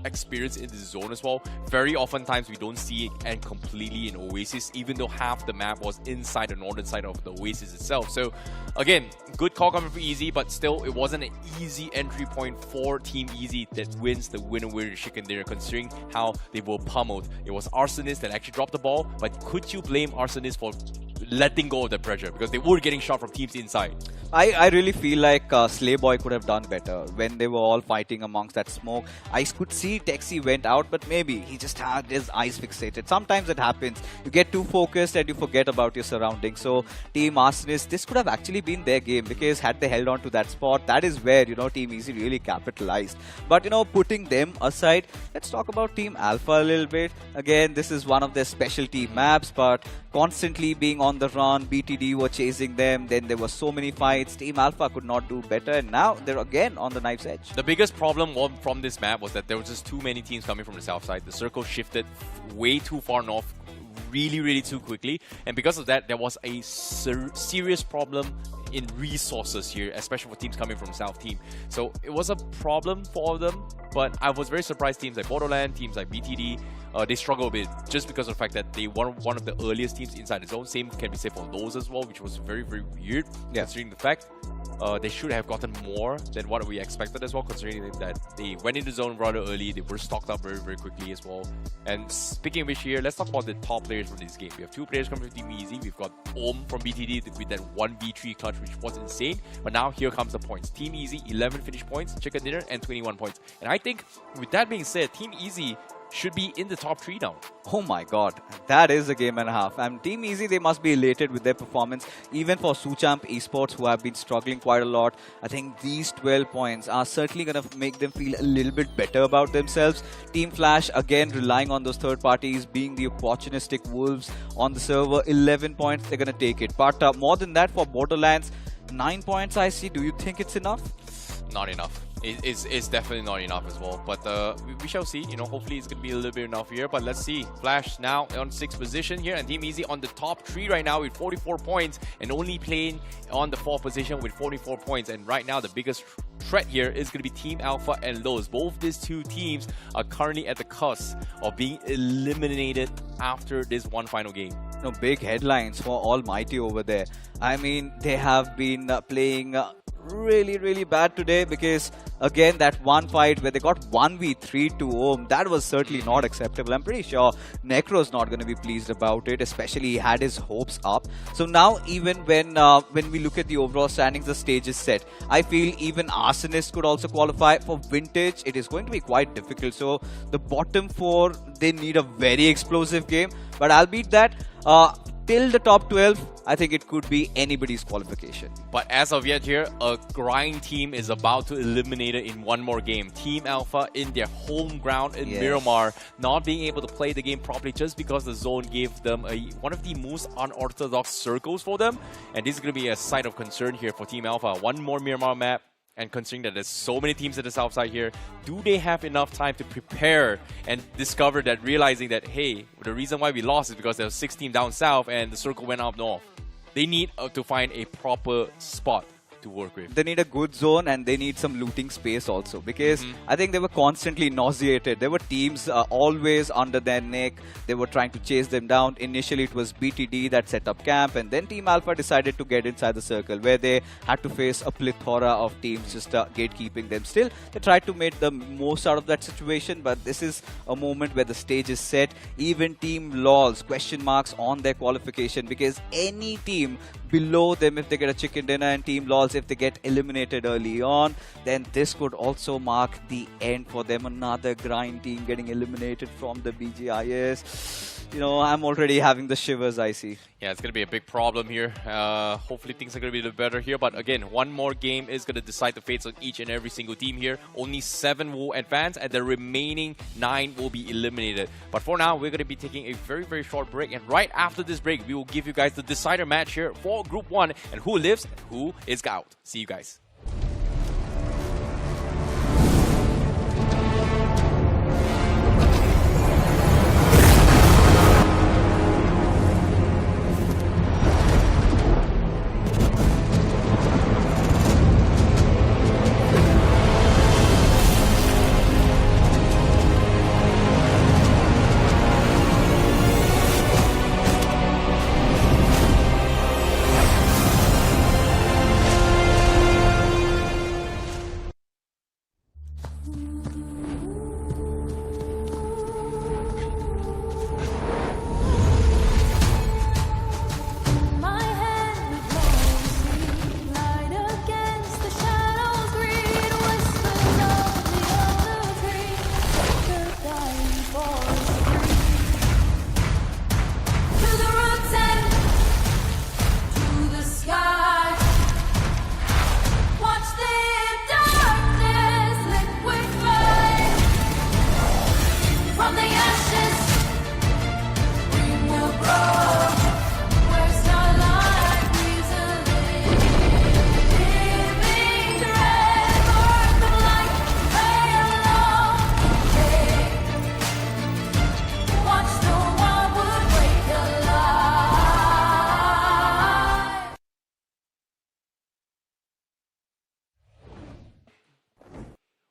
experience in this zone as well. Very often times we don't see it and completely in Oasis, even though half the map was inside the northern side of the Oasis itself. So again, good call coming from Easy, but still it wasn't an easy entry point for Team Easy that wins the winner chicken dinner, considering how they were pummeled. It was Arsonist that actually dropped the ball, but could you blame Arsonist for letting go of the pressure, because they were getting shot from teams inside? I really feel like Slayboy could have done better when they were all fighting amongst that smoke. I could see Texi went out, but maybe he just had his eyes fixated. Sometimes it happens. You get too focused and you forget about your surroundings. So Team Arsonist, this could have actually been their game, because had they held on to that spot, that is where, you know, Team Easy really capitalized. But, you know, putting them aside, let's talk about Team Alpha a little bit. Again, this is one of their specialty maps, but constantly being on the run, BTD were chasing them, then there were so many fights. Team Alpha could not do better, and now they're again on the knife's edge. The biggest problem from this map was that there was just too many teams coming from the south side. The circle shifted way too far north really too quickly, and because of that there was a serious problem in resources here, especially for teams coming from South team. So it was a problem for all of them, but I was very surprised teams like Borderlands, teams like BTD, they struggle a bit just because of the fact that they were one of the earliest teams inside the zone. Same can be said for those as well, which was very weird, considering the fact they should have gotten more than what we expected as well, considering that they went into zone rather early. They were stocked up very quickly as well. And speaking of which here, let's talk about the top players from this game. We have 2 players coming from Team Easy. We've got Om from BTD with that 1v3 clutch, which was insane. But now here comes the points. Team Easy, 11 finish points, chicken dinner, and 21 points. And I think with that being said, Team Easy should be in the top 3 now. Oh my god, that is a game and a half. And Team Easy, they must be elated with their performance. Even for Suchamp Esports, who have been struggling quite a lot, I think these 12 points are certainly going to make them feel a little bit better about themselves. Team Flash, again, relying on those third parties, being the opportunistic wolves on the server. 11 points, they're going to take it. But more than that, for Borderlands, 9 points I see. Do you think it's enough? Not enough. It's definitely not enough as well, but we shall see. You know, hopefully it's gonna be a little bit enough here, but let's see. Flash now on 6th position here, and Team Easy on the top 3 right now with 44 points, and only playing on the 4th position with 44 points. And right now the biggest threat here is gonna be Team Alpha and Lowe's. Both these 2 teams are currently at the cusp of being eliminated after this one final game. big headlines for Almighty over there. I mean, they have been playing really bad today, because again, that one fight where they got 1v3 to home, that was certainly not acceptable. I'm pretty sure Necro's not going to be pleased about it, especially he had his hopes up. So now, even when we look at the overall standings, the stage is set. I feel even Arsonist could also qualify for Vintage. It is going to be quite difficult. So the bottom four, they need a very explosive game, but albeit that till the top 12, I think it could be anybody's qualification. But as of yet here, a grind team is about to eliminate it in one more game. Team Alpha in their home ground in Miramar, not being able to play the game properly just because the zone gave them one of the most unorthodox circles for them. And this is going to be a site of concern here for Team Alpha. One more Miramar map. And considering that there's so many teams at the south side here, do they have enough time to prepare and discover that, realizing that, hey, the reason why we lost is because there was 6 teams down south and the circle went up north. They need to find a proper spot to work with. They need a good zone, and they need some looting space also, because I think they were constantly nauseated. There were teams always under their neck. They were trying to chase them down. Initially, it was BTD that set up camp, and then Team Alpha decided to get inside the circle, where they had to face a plethora of teams just gatekeeping them. Still, they tried to make the most out of that situation, but this is a moment where the stage is set. Even Team LOLs, question marks on their qualification, because any team below them, if they get a chicken dinner, and Team LOLs, if they get eliminated early on, then this could also mark the end for them. Another grind team getting eliminated from the BGIS. You know, I'm already having the shivers, I see. Yeah, it's going to be a big problem here. Hopefully things are going to be a little better here. But again, one more game is going to decide the fates of each and every single team here. Only 7 will advance, and the remaining 9 will be eliminated. But for now, we're going to be taking a very short break. And right after this break, we will give you guys the decider match here for Group 1. And who lives and who is out. See you guys.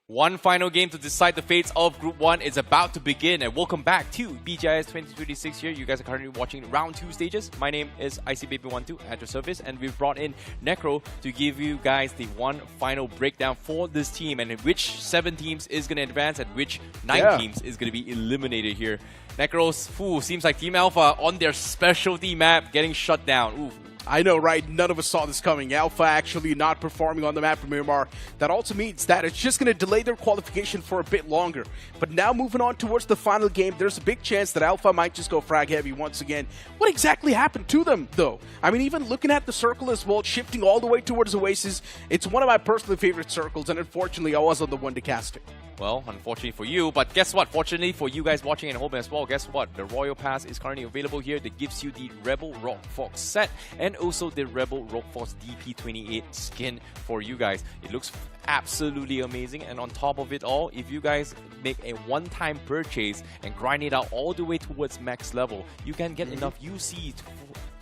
One final game to decide the fates of Group 1 is about to begin, and welcome back to BGIS 2026 here. You guys are currently watching round 2 stages. My name is ICBaby12 at your service, and we've brought in Necro to give you guys the one final breakdown for this team, and which 7 teams is going to advance and which 9 teams is going to be eliminated here. Necros, seems like Team Alpha on their specialty map getting shut down. Ooh. I know, right? None of us saw this coming. Alpha actually not performing on the map for Miramar. That also means that it's just going to delay their qualification for a bit longer. But now moving on towards the final game, there's a big chance that Alpha might just go frag heavy once again. What exactly happened to them, though? I mean, even looking at the circle as well, shifting all the way towards Oasis, it's one of my personally favorite circles, and unfortunately, I wasn't the one to cast it. Well, unfortunately for you, but guess what? Fortunately for you guys watching at home as well, guess what? The Royal Pass is currently available here that gives you the Rebel Rock Fox set and also the Rebel Rock Fox DP28 skin for you guys. It looks absolutely amazing, and on top of it all, if you guys make a one-time purchase and grind it out all the way towards max level, you can get enough UC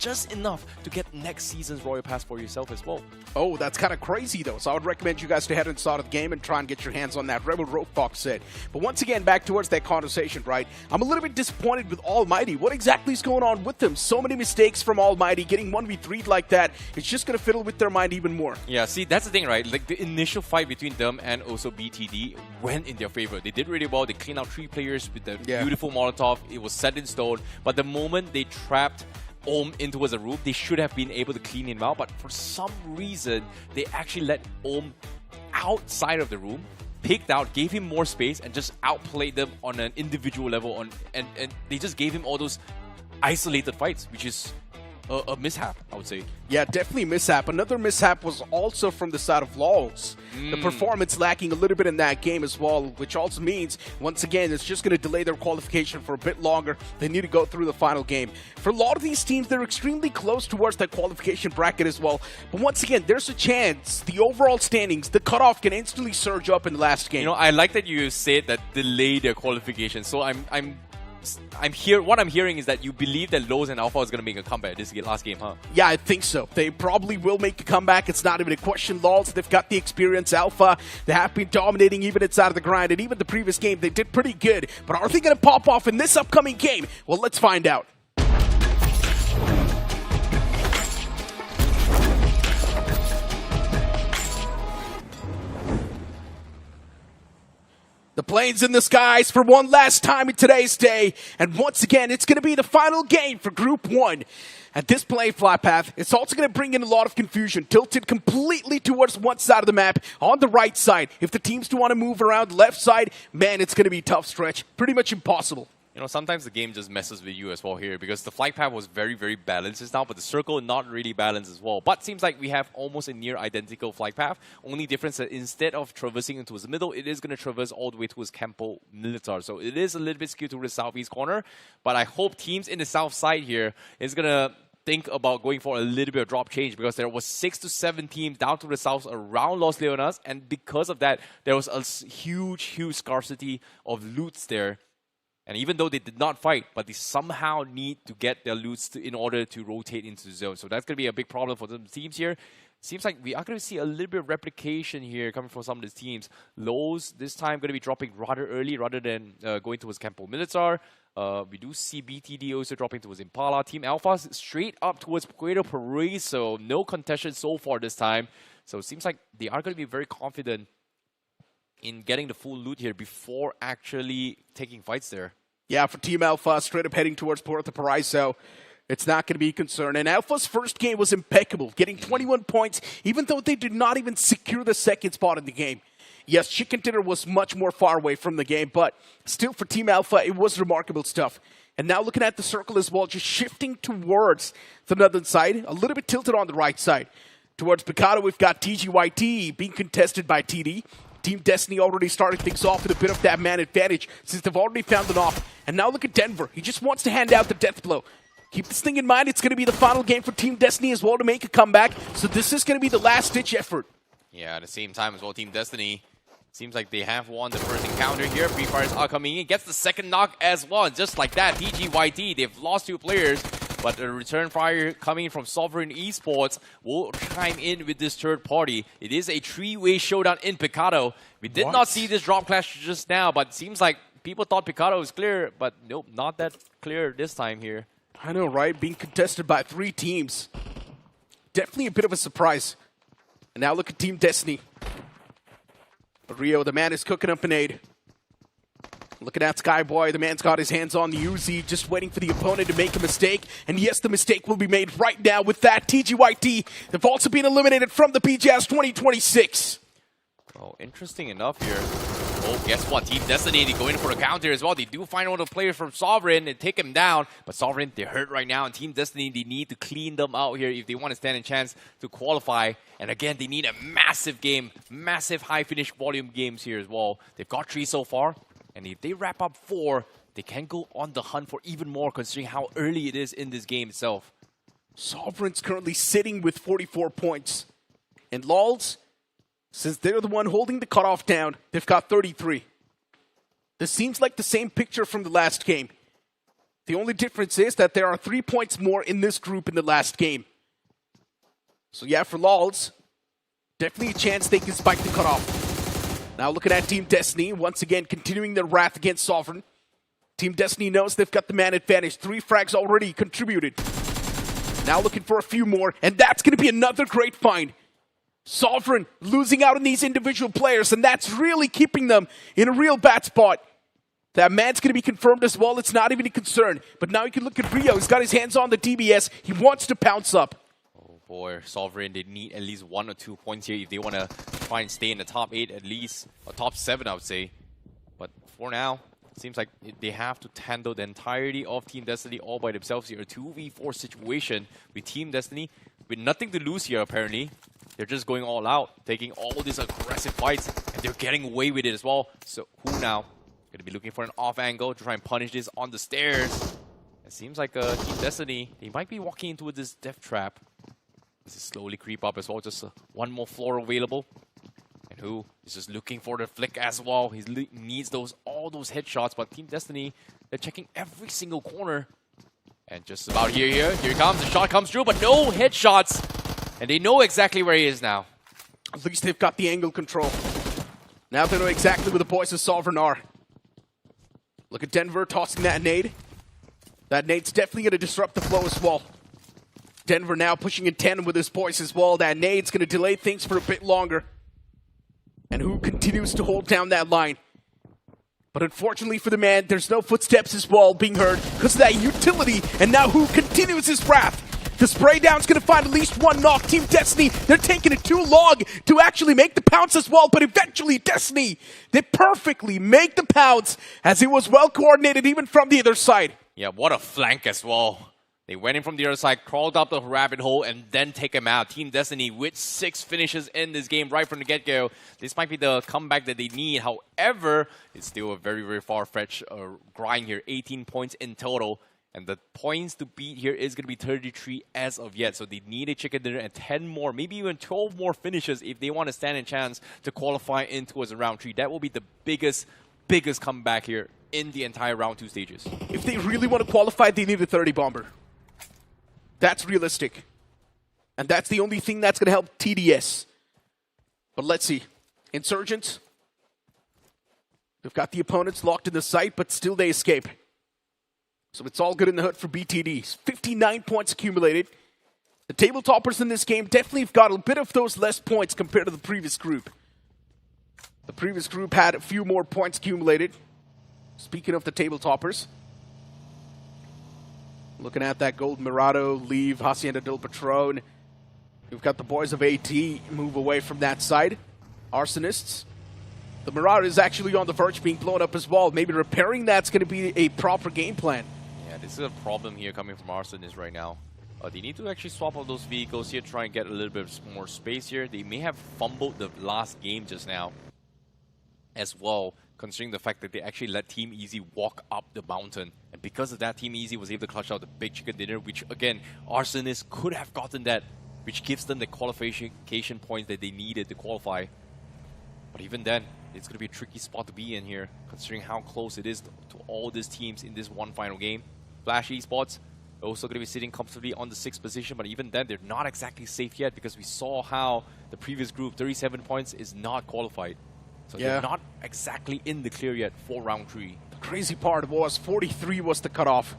just enough to get next season's Royal Pass for yourself as well. Oh, that's kind of crazy, though. So I would recommend you guys to head inside of the game and try and get your hands on that Rebel Rope Fox set. But once again, back towards that conversation, right? I'm a little bit disappointed with Almighty. What exactly is going on with them? So many mistakes from Almighty. Getting 1v3'd like that, it's just going to fiddle with their mind even more. Yeah, see, that's the thing, right? Like, the initial fight between them and also BTD went in their favor. They did really well. They cleaned out 3 players with the beautiful Molotov. It was set in stone. But the moment they trapped Ohm in towards the room, they should have been able to clean him out. But for some reason, they actually let Ohm outside of the room, picked out, gave him more space, and just outplayed them on an individual level. And they just gave him all those isolated fights, which is a mishap, I would say. Yeah, definitely mishap. Another mishap was also from the side of Laws. The performance lacking a little bit in that game as well, which also means, once again, it's just going to delay their qualification for a bit longer. They need to go through the final game. For a lot of these teams, they're extremely close towards that qualification bracket as well. But once again, there's a chance the overall standings, the cutoff can instantly surge up in the last game. You know, I like that you said that delay their qualification. So what I'm hearing is that you believe that Lowe's and Alpha is going to make a comeback this last game, huh? Yeah, I think so. They probably will make a comeback. It's not even a question. Lols, they've got the experience. Alpha, they have been dominating even inside of the grind. And even the previous game, they did pretty good. But are they going to pop off in this upcoming game? Well, let's find out. The planes in the skies for one last time in today's day. And once again, it's going to be the final game for Group 1. At this play flat path, it's also going to bring in a lot of confusion, tilted completely towards one side of the map, on the right side. If the teams do want to move around the left side, man, it's going to be a tough stretch. Pretty much impossible. You know, sometimes the game just messes with you as well here because the flight path was very, very balanced just now, but the circle not really balanced as well. But seems like we have almost a near identical flight path. Only difference that instead of traversing into the middle, it is going to traverse all the way towards Campo Militar. So it is a little bit skewed to the southeast corner, but I hope teams in the south side here is going to think about going for a little bit of drop change because there was 6 to 7 teams down to the south around Los Leonas, and because of that, there was a huge, huge scarcity of loots there. And even though they did not fight, but they somehow need to get their loots in order to rotate into the zone. So that's going to be a big problem for some teams here. Seems like we are going to see a little bit of replication here coming from some of these teams. Lowe's this time going to be dropping rather early rather than going towards Campo Militar. We do see BTD also dropping towards Impala. Team Alpha straight up towards Puerto Paraiso. No contention so far this time. So it seems like they are going to be very confident in getting the full loot here before actually taking fights there. Yeah, for Team Alpha, straight up heading towards Puerto Paraiso, it's not going to be a concern. And Alpha's first game was impeccable, getting 21 points, even though they did not even secure the second spot in the game. Yes, Chicken Dinner was much more far away from the game, but still for Team Alpha, it was remarkable stuff. And now looking at the circle as well, just shifting towards the northern side, a little bit tilted on the right side. Towards Picado, we've got TGYT being contested by TD. Team Destiny already started things off with a bit of that man advantage since they've already found an off. And now look at Denver. He just wants to hand out the death blow. Keep this thing in mind. It's going to be the final game for Team Destiny as well to make a comeback. So this is going to be the last-ditch effort. Yeah, at the same time as well, Team Destiny seems like they have won the first encounter here. Free Fires are coming in. Gets the second knock as well. And just like that, TGYT, they've lost 2 players. But the return fire coming from Sovereign Esports will chime in with this third party. It is a 3-way showdown in Picado. We did not see this drop clash just now, but it seems like people thought Picado was clear, but nope, not that clear this time here. I know, right? Being contested by 3 teams. Definitely a bit of a surprise. And now look at Team Destiny. Rio, the man is cooking up an aid. Looking at Skyboy, the man's got his hands on the Uzi, just waiting for the opponent to make a mistake. And yes, the mistake will be made right now with that. TGYT, they've also been eliminated from the BGIS 2026. Oh, interesting enough here. Oh, guess what? Team Destiny, they go in for a counter as well. They do find one of the players from Sovereign and take him down. But Sovereign, they're hurt right now. And Team Destiny, they need to clean them out here if they want to stand a chance to qualify. And again, they need a massive game, massive high finish volume games here as well. They've got 3 so far. And if they wrap up 4, they can go on the hunt for even more considering how early it is in this game itself. Sovereign's currently sitting with 44 points. And Lols, since they're the one holding the cutoff down, they've got 33. This seems like the same picture from the last game. The only difference is that there are 3 points more in this group in the last game. So yeah, for lols, definitely a chance they can spike the cutoff. Now looking at Team Destiny, once again continuing their wrath against Sovereign. Team Destiny knows they've got the man advantage. 3 frags already contributed. Now looking for a few more, and that's going to be another great find. Sovereign losing out on these individual players, and that's really keeping them in a real bad spot. That man's going to be confirmed as well. It's not even a concern. But now you can look at Rio. He's got his hands on the DBS. He wants to pounce up. Oh boy, Sovereign, they need at least 1 or 2 points here if they want to try and stay in the top 8 at least. Or top 7, I would say. But for now, it seems like they have to handle the entirety of Team Destiny all by themselves here. A 2v4 situation with Team Destiny with nothing to lose here apparently. They're just going all out, taking all these aggressive fights, and they're getting away with it as well. So who now? Going to be looking for an off angle to try and punish this on the stairs. It seems like Team Destiny, they might be walking into this death trap. This is slowly creep up as well. Just one more floor available. And who is just looking for the flick as well. He needs all those headshots. But Team Destiny, they're checking every single corner. And just about here he comes. The shot comes through, but no headshots. And they know exactly where he is now. At least they've got the angle control. Now they know exactly where the boys of Sovereign are. Look at Denver tossing that nade. That nade's definitely going to disrupt the flow as well. Denver now pushing in tandem with his boys as well. That nade's going to delay things for a bit longer. And who continues to hold down that line. But unfortunately for the man, there's no footsteps as well being heard because of that utility. And now who continues his wrath. The spray down's going to find at least one knock. Team Destiny, they're taking it too long to actually make the pounce as well. But eventually, Destiny, they perfectly make the pounce as it was well coordinated even from the other side. Yeah, what a flank as well. They went in from the other side, crawled up the rabbit hole, and then take him out. Team Destiny with 6 finishes in this game right from the get-go. This might be the comeback that they need. However, it's still a very, very far-fetched grind here. 18 points in total. And the points to beat here is going to be 33 as of yet. So they need a chicken dinner and 10 more, maybe even 12 more finishes if they want to stand a chance to qualify in towards the round 3. That will be the biggest comeback here in the entire round 2 stages. If they really want to qualify, they need a 30 bomber. That's realistic. And that's the only thing that's going to help TDS. But let's see. Insurgents. They've got the opponents locked in the site, but still they escape. So it's all good in the hood for BTDs. 59 points accumulated. The table toppers in this game definitely have got a bit of those less points compared to the previous group. The previous group had a few more points accumulated. Speaking of the table toppers. Looking at that gold Mirado, leave Hacienda del Patron. We've got the boys of AT move away from that side. Arsonists. The Mirado is actually on the verge of being blown up as well. Maybe repairing that's going to be a proper game plan. Yeah, this is a problem here coming from Arsonists right now. They need to actually swap out those vehicles here, try and get a little bit more space here. They may have fumbled the last game just now as well, considering the fact that they actually let Team Easy walk up the mountain. And because of that, Team Easy was able to clutch out the big chicken dinner, which again, Arsonists could have gotten that, which gives them the qualification points that they needed to qualify. But even then, it's going to be a tricky spot to be in here, considering how close it is to all these teams in this one final game. Flash Esports also going to be sitting comfortably on the 6th position, but even then, they're not exactly safe yet because we saw how the previous group, 37 points, is not qualified. So they're not exactly in the clear yet for round 3. The crazy part was 43 was the cutoff.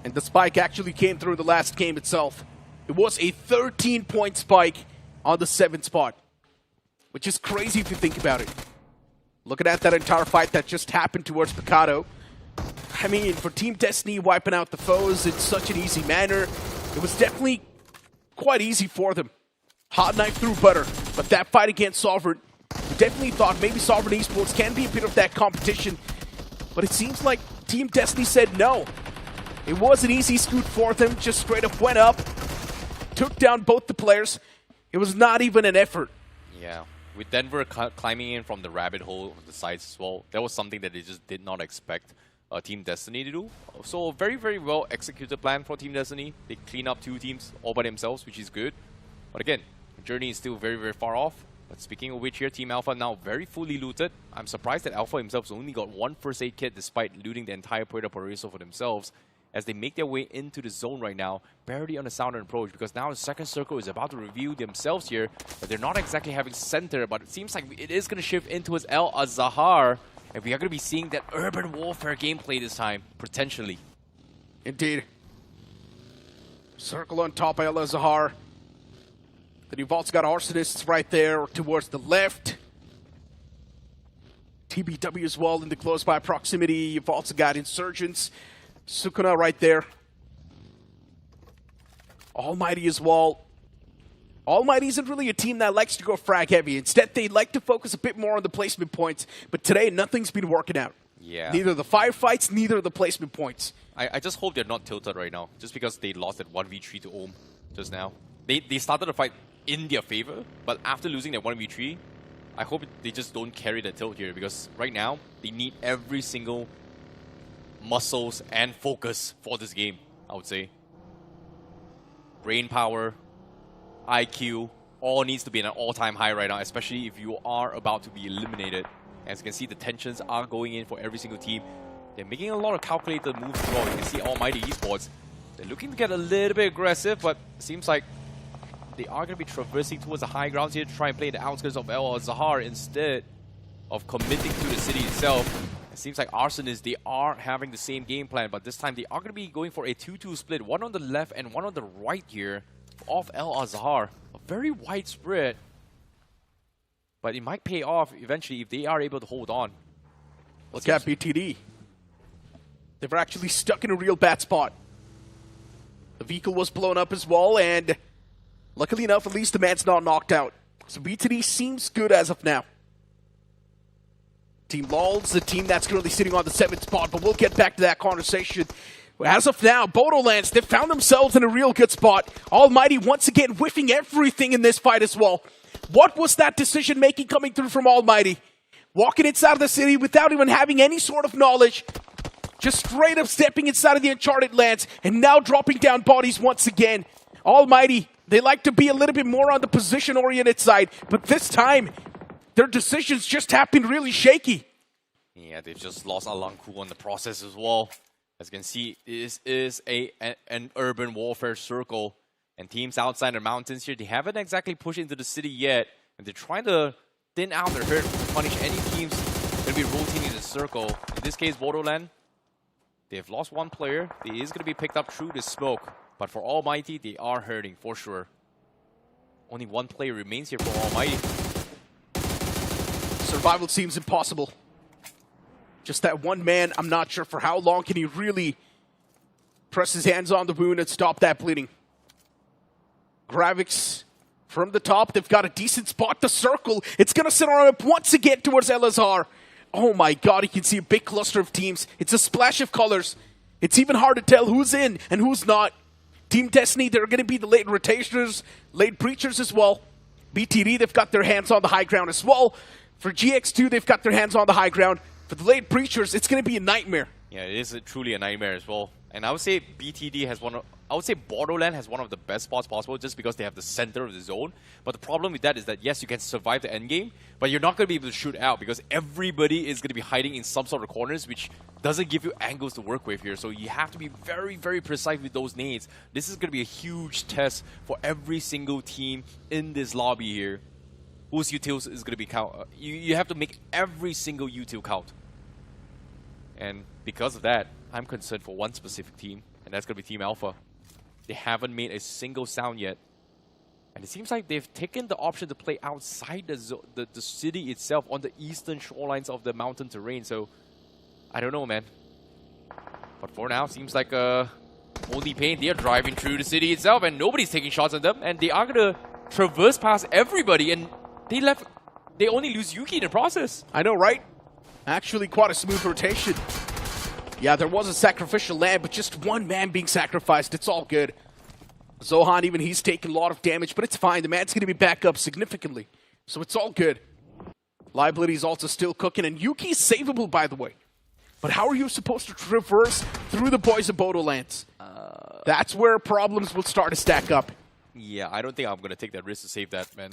And the spike actually came through the last game itself. It was a 13-point spike on the 7th spot, which is crazy if you think about it. Looking at that entire fight that just happened towards Picado. I mean, for Team Destiny wiping out the foes in such an easy manner, it was definitely quite easy for them. Hot knife through butter. But that fight against Sovereign, we definitely thought maybe Sovereign Esports can be a bit of that competition. But it seems like Team Destiny said no. It was an easy scoot for them, just straight up went up, took down both the players. It was not even an effort. Yeah. With Denver climbing in from the rabbit hole on the sides as well, that was something that they just did not expect Team Destiny to do. So a very, very well executed plan for Team Destiny. They clean up 2 teams all by themselves, which is good. But again, the journey is still very, very far off. But speaking of which here, Team Alpha now very fully looted. I'm surprised that Alpha himself only got 1 first aid kit despite looting the entire Puerto Paraíso for themselves. as they make their way into the zone right now, barely on a southern approach, because now the second circle is about to reveal themselves here, but they're not exactly having center, but it seems like it is going to shift into his El Azahar, and we are going to be seeing that urban warfare gameplay this time, potentially. Indeed. Circle on top, El Azahar. Then you've also got Arsonists right there towards the left. TBW as well in the close by proximity. You've also got Insurgents. Sukuna right there. Almighty as well. Almighty isn't really a team that likes to go frag heavy. Instead, they like to focus a bit more on the placement points. But today, nothing's been working out. Yeah. Neither the firefights, neither the placement points. I just hope they're not tilted right now, just because they lost that 1v3 to Ohm just now. They started the fight in their favor, but after losing that 1v3, I hope they just don't carry the tilt here, because right now, they need every single muscles and focus for this game, I would say. Brain power, IQ, all needs to be at an all-time high right now, especially if you are about to be eliminated. As you can see, the tensions are going in for every single team. They're making a lot of calculated moves as well. You can see Almighty Esports. They're looking to get a little bit aggressive, but it seems like they are going to be traversing towards the high grounds here to try and play the outskirts of El Azahar instead of committing to the city itself. It seems like Arsonists, they are having the same game plan, but this time they are going to be going for a 2-2 split. One on the left and one on the right here of El Azahar. A very wide spread. But it might pay off eventually if they are able to hold on. Look at BTD. They were actually stuck in a real bad spot. The vehicle was blown up as well, and luckily enough, at least the man's not knocked out. So BTD seems good as of now. Team LOL's the team that's currently sitting on the 7th spot, but we'll get back to that conversation. As of now, Bodolands, they've found themselves in a real good spot. Almighty once again whiffing everything in this fight as well. What was that decision-making coming through from Almighty? Walking inside of the city without even having any sort of knowledge. Just straight up stepping inside of the Uncharted lands and now dropping down bodies once again. Almighty, they like to be a little bit more on the position-oriented side, but this time, their decisions just have been really shaky. Yeah, they've just lost Alanku on the process as well. As you can see, this is an urban warfare circle. And teams outside the mountains here, they haven't exactly pushed into the city yet. And they're trying to thin out their herd to punish any teams that will be rotating in the circle. In this case, Borderland, they have lost one player. He is going to be picked up through the smoke. But for Almighty, they are hurting for sure. Only one player remains here for Almighty. Survival seems impossible. Just that one man, I'm not sure for how long can he really press his hands on the wound and stop that bleeding. Gravix from the top, they've got a decent spot to circle. It's going to sit on up once again towards El Azahar. Oh my god, you can see a big cluster of teams. It's a splash of colors. It's even hard to tell who's in and who's not. Team Destiny, they're going to be the late rotationers, late breachers as well. BTD, they've got their hands on the high ground as well. For GX2, they've got their hands on the high ground. For the late breachers, it's going to be a nightmare. Yeah, it is truly a nightmare as well. And I would say BTD has I would say Borderland has one of the best spots possible just because they have the center of the zone. But the problem with that is that, yes, you can survive the endgame, but you're not going to be able to shoot out because everybody is going to be hiding in some sort of corners, which doesn't give you angles to work with here. So you have to be very, very precise with those nades. This is going to be a huge test for every single team in this lobby here. Whose utils is going to be count? You have to make every single util count. And because of that, I'm concerned for one specific team, and that's going to be Team Alpha. They haven't made a single sound yet. And it seems like they've taken the option to play outside the city itself on the eastern shorelines of the mountain terrain. So, I don't know, man. But for now, seems like only Pain, they're driving through the city itself, and nobody's taking shots on them. And they are going to traverse past everybody, and they only lose Yuki in the process. I know, right? Actually, quite a smooth rotation. Yeah, there was a sacrificial lamb, but just one man being sacrificed. It's all good. Zohan, even he's taking a lot of damage, but it's fine. The man's going to be back up significantly. So it's all good. Liability's also still cooking, and Yuki's savable, by the way. But how are you supposed to traverse through the boys of Bodolands? That's where problems will start to stack up. Yeah, I don't think I'm going to take that risk to save that, man.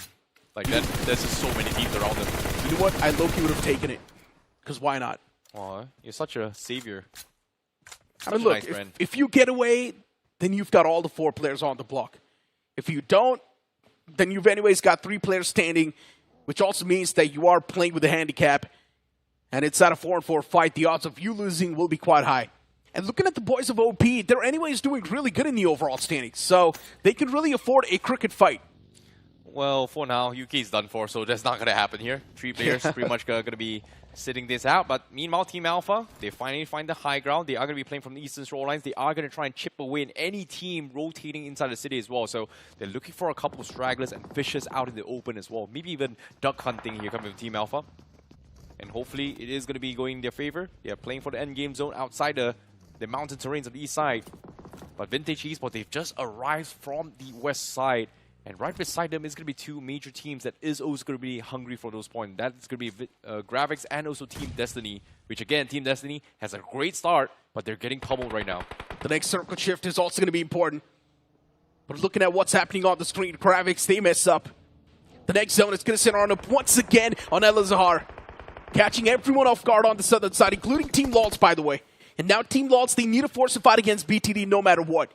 Like, there's just so many teams around them. You know what? I low-key would have taken it. Because why not? Aw, you're such a savior. I mean, a look, nice brand. if you get away, then you've got all the 4 players on the block. If you don't, then you've anyways got 3 players standing, which also means that you are playing with a handicap. And it's at a 4-on-4 fight. The odds of you losing will be quite high. And looking at the boys of OP, they're anyways doing really good in the overall standings. So they can really afford a cricket fight. Well, for now, UK's done for, so that's not going to happen here. 3 players pretty much going to be sitting this out. But meanwhile, Team Alpha, they finally find the high ground. They are going to be playing from the eastern shore lines. They are going to try and chip away in any team rotating inside the city as well. So they're looking for a couple of stragglers and fishes out in the open as well. Maybe even duck hunting here coming from Team Alpha. And hopefully it is going to be going in their favor. They are playing for the endgame zone outside the mountain terrains on the east side. But Vintage Esports, they've just arrived from the west side. And right beside them is going to be 2 major teams that is also going to be hungry for those points. That's going to be Graphics and also Team Destiny. Which again, Team Destiny has a great start, but they're getting pummeled right now. The next circle shift is also going to be important. But looking at what's happening on the screen, Graphics, they mess up. The next zone is going to center on up once again on El Azhar. Catching everyone off guard on the southern side, including Team Lolz, by the way. And now Team Lolz, they need to force a fight against BTD no matter what.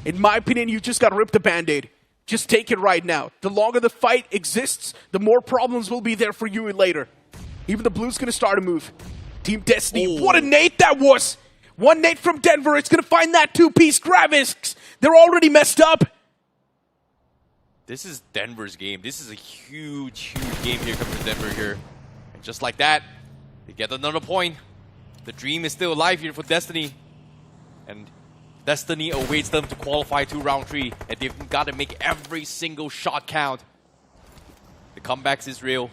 In my opinion, you just got to rip the Band-Aid. Just take it right now. The longer the fight exists, the more problems will be there for you later. Even the blue's going to start to move. Team Destiny, what a nade that was! 1 nade from Denver, it's going to find that 2-piece. Graphics, they're already messed up. This is Denver's game. This is a huge, huge game here coming from Denver here. And just like that, they get another point. The dream is still alive here for Destiny. And Destiny awaits them to qualify to round 3. And they've got to make every single shot count. The comebacks is real.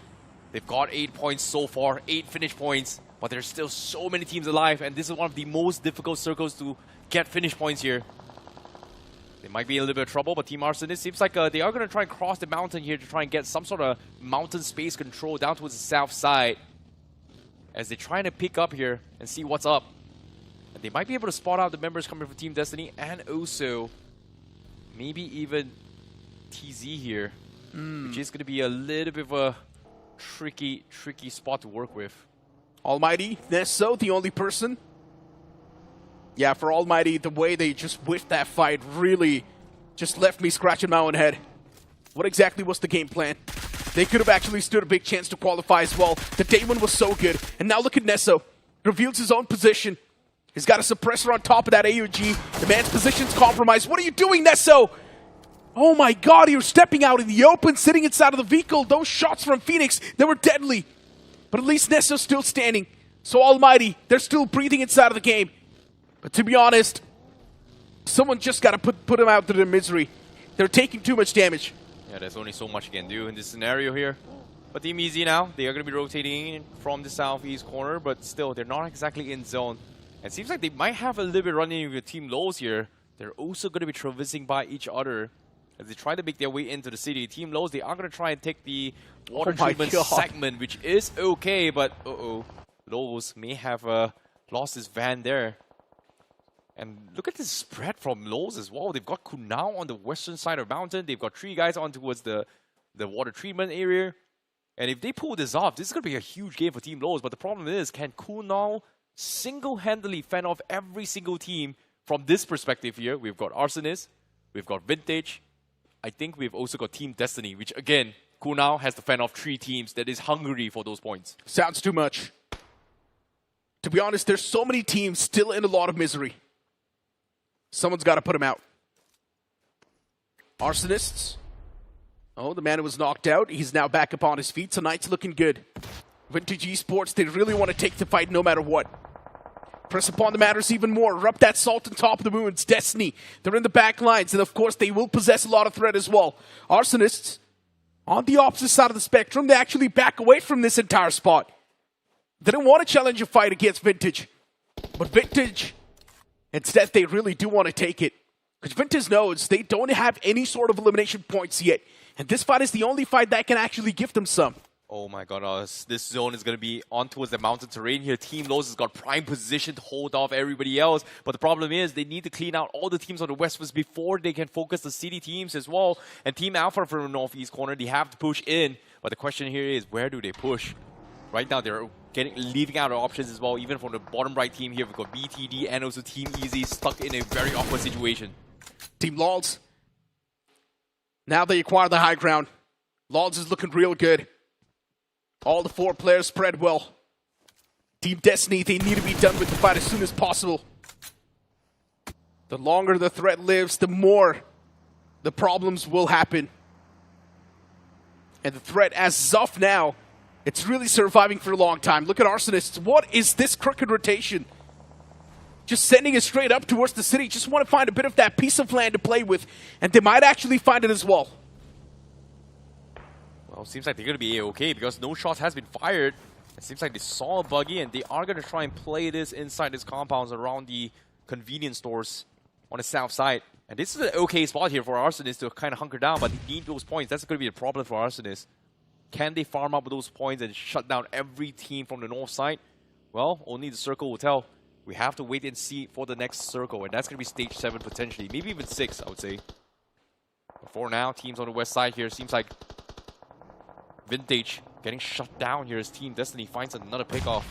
They've got 8 points so far, 8 finish points. But there's still so many teams alive. And this is one of the most difficult circles to get finish points here. They might be in a little bit of trouble, but Team Arsonist seems like they are going to try and cross the mountain here to try and get some sort of mountain space control down towards the south side. As they're trying to pick up here and see what's up. And they might be able to spot out the members coming from Team Destiny and also maybe even TZ here. Which is going to be a little bit of a tricky spot to work with. Almighty, Nesso, the only person. Yeah, for Almighty, the way they just whiffed that fight really just left me scratching my own head. What exactly was the game plan? They could have actually stood a big chance to qualify as well. The day one was so good. And now look at Nesso. Reveals his own position. He's got a suppressor on top of that AUG. The man's position's compromised. What are you doing, Nesso? Oh my god, you're stepping out in the open, sitting inside of the vehicle. Those shots from Phoenix, they were deadly. But at least Nesso's still standing. So Almighty, they're still breathing inside of the game. But to be honest, someone just got to put them out to their misery. They're taking too much damage. Yeah, there's only so much you can do in this scenario here. But Team Easy now, they are going to be rotating in from the southeast corner, but still, they're not exactly in zone. It seems like they might have a little bit running with Team Lows here. They're also going to be traversing by each other as they try to make their way into the city. Team Lows, they are going to try and take the water treatment segment, which is okay, but Lows may have lost his van there. And look at this spread from Lows as well. They've got Kunal on the western side of the mountain. They've got 3 guys on towards the water treatment area. And if they pull this off, this is going to be a huge game for Team Lows. But the problem is, can Kunal single-handedly fend off every single team from this perspective here? We've got Arsonist, we've got Vintage. I think we've also got Team Destiny, which again, Kunal has to fend off 3 teams that is hungry for those points. Sounds too much. To be honest, there's so many teams still in a lot of misery. Someone's got to put him out. Arsonists. Oh, the man who was knocked out. He's now back up on his feet. Tonight's looking good. Vintage Esports, they really want to take the fight no matter what. Press upon the matters even more. Rub that salt on top of the wounds. Destiny, they're in the back lines. And of course, they will possess a lot of threat as well. Arsonists, on the opposite side of the spectrum, they actually back away from this entire spot. They don't want to challenge a fight against Vintage. But Vintage, instead, they really do want to take it. Because Vintage knows they don't have any sort of elimination points yet. And this fight is the only fight that can actually give them some. Oh my god, this zone is going to be on towards the mountain terrain here. Team Lows has got prime position to hold off everybody else. But the problem is they need to clean out all the teams on the west first before they can focus the city teams as well. And Team Alpha from the northeast corner, they have to push in. But the question here is, where do they push? Right now, they're leaving out our options as well. Even from the bottom right team here, we've got BTD and also Team Easy stuck in a very awkward situation. Team Lols. Now they acquire the high ground. Lols is looking real good. All the 4 players spread well. Team Destiny, they need to be done with the fight as soon as possible. The longer the threat lives, the more the problems will happen. And the threat as Zuff now, it's really surviving for a long time. Look at Arsonists. What is this crooked rotation? Just sending it straight up towards the city. Just want to find a bit of that piece of land to play with. And they might actually find it as well. Well, seems like they're going to be A-okay because no shots has been fired. It seems like they saw a buggy and they are going to try and play this inside these compounds around the convenience stores on the south side. And this is an okay spot here for Arsonists to kind of hunker down, but they need those points. That's going to be the problem for Arsonists. Can they farm up those points and shut down every team from the north side? Well, only the circle will tell. We have to wait and see for the next circle, and that's going to be stage 7 potentially. Maybe even 6, I would say. But for now, teams on the west side here, seems like Vintage getting shut down here as Team Destiny finds another pickoff.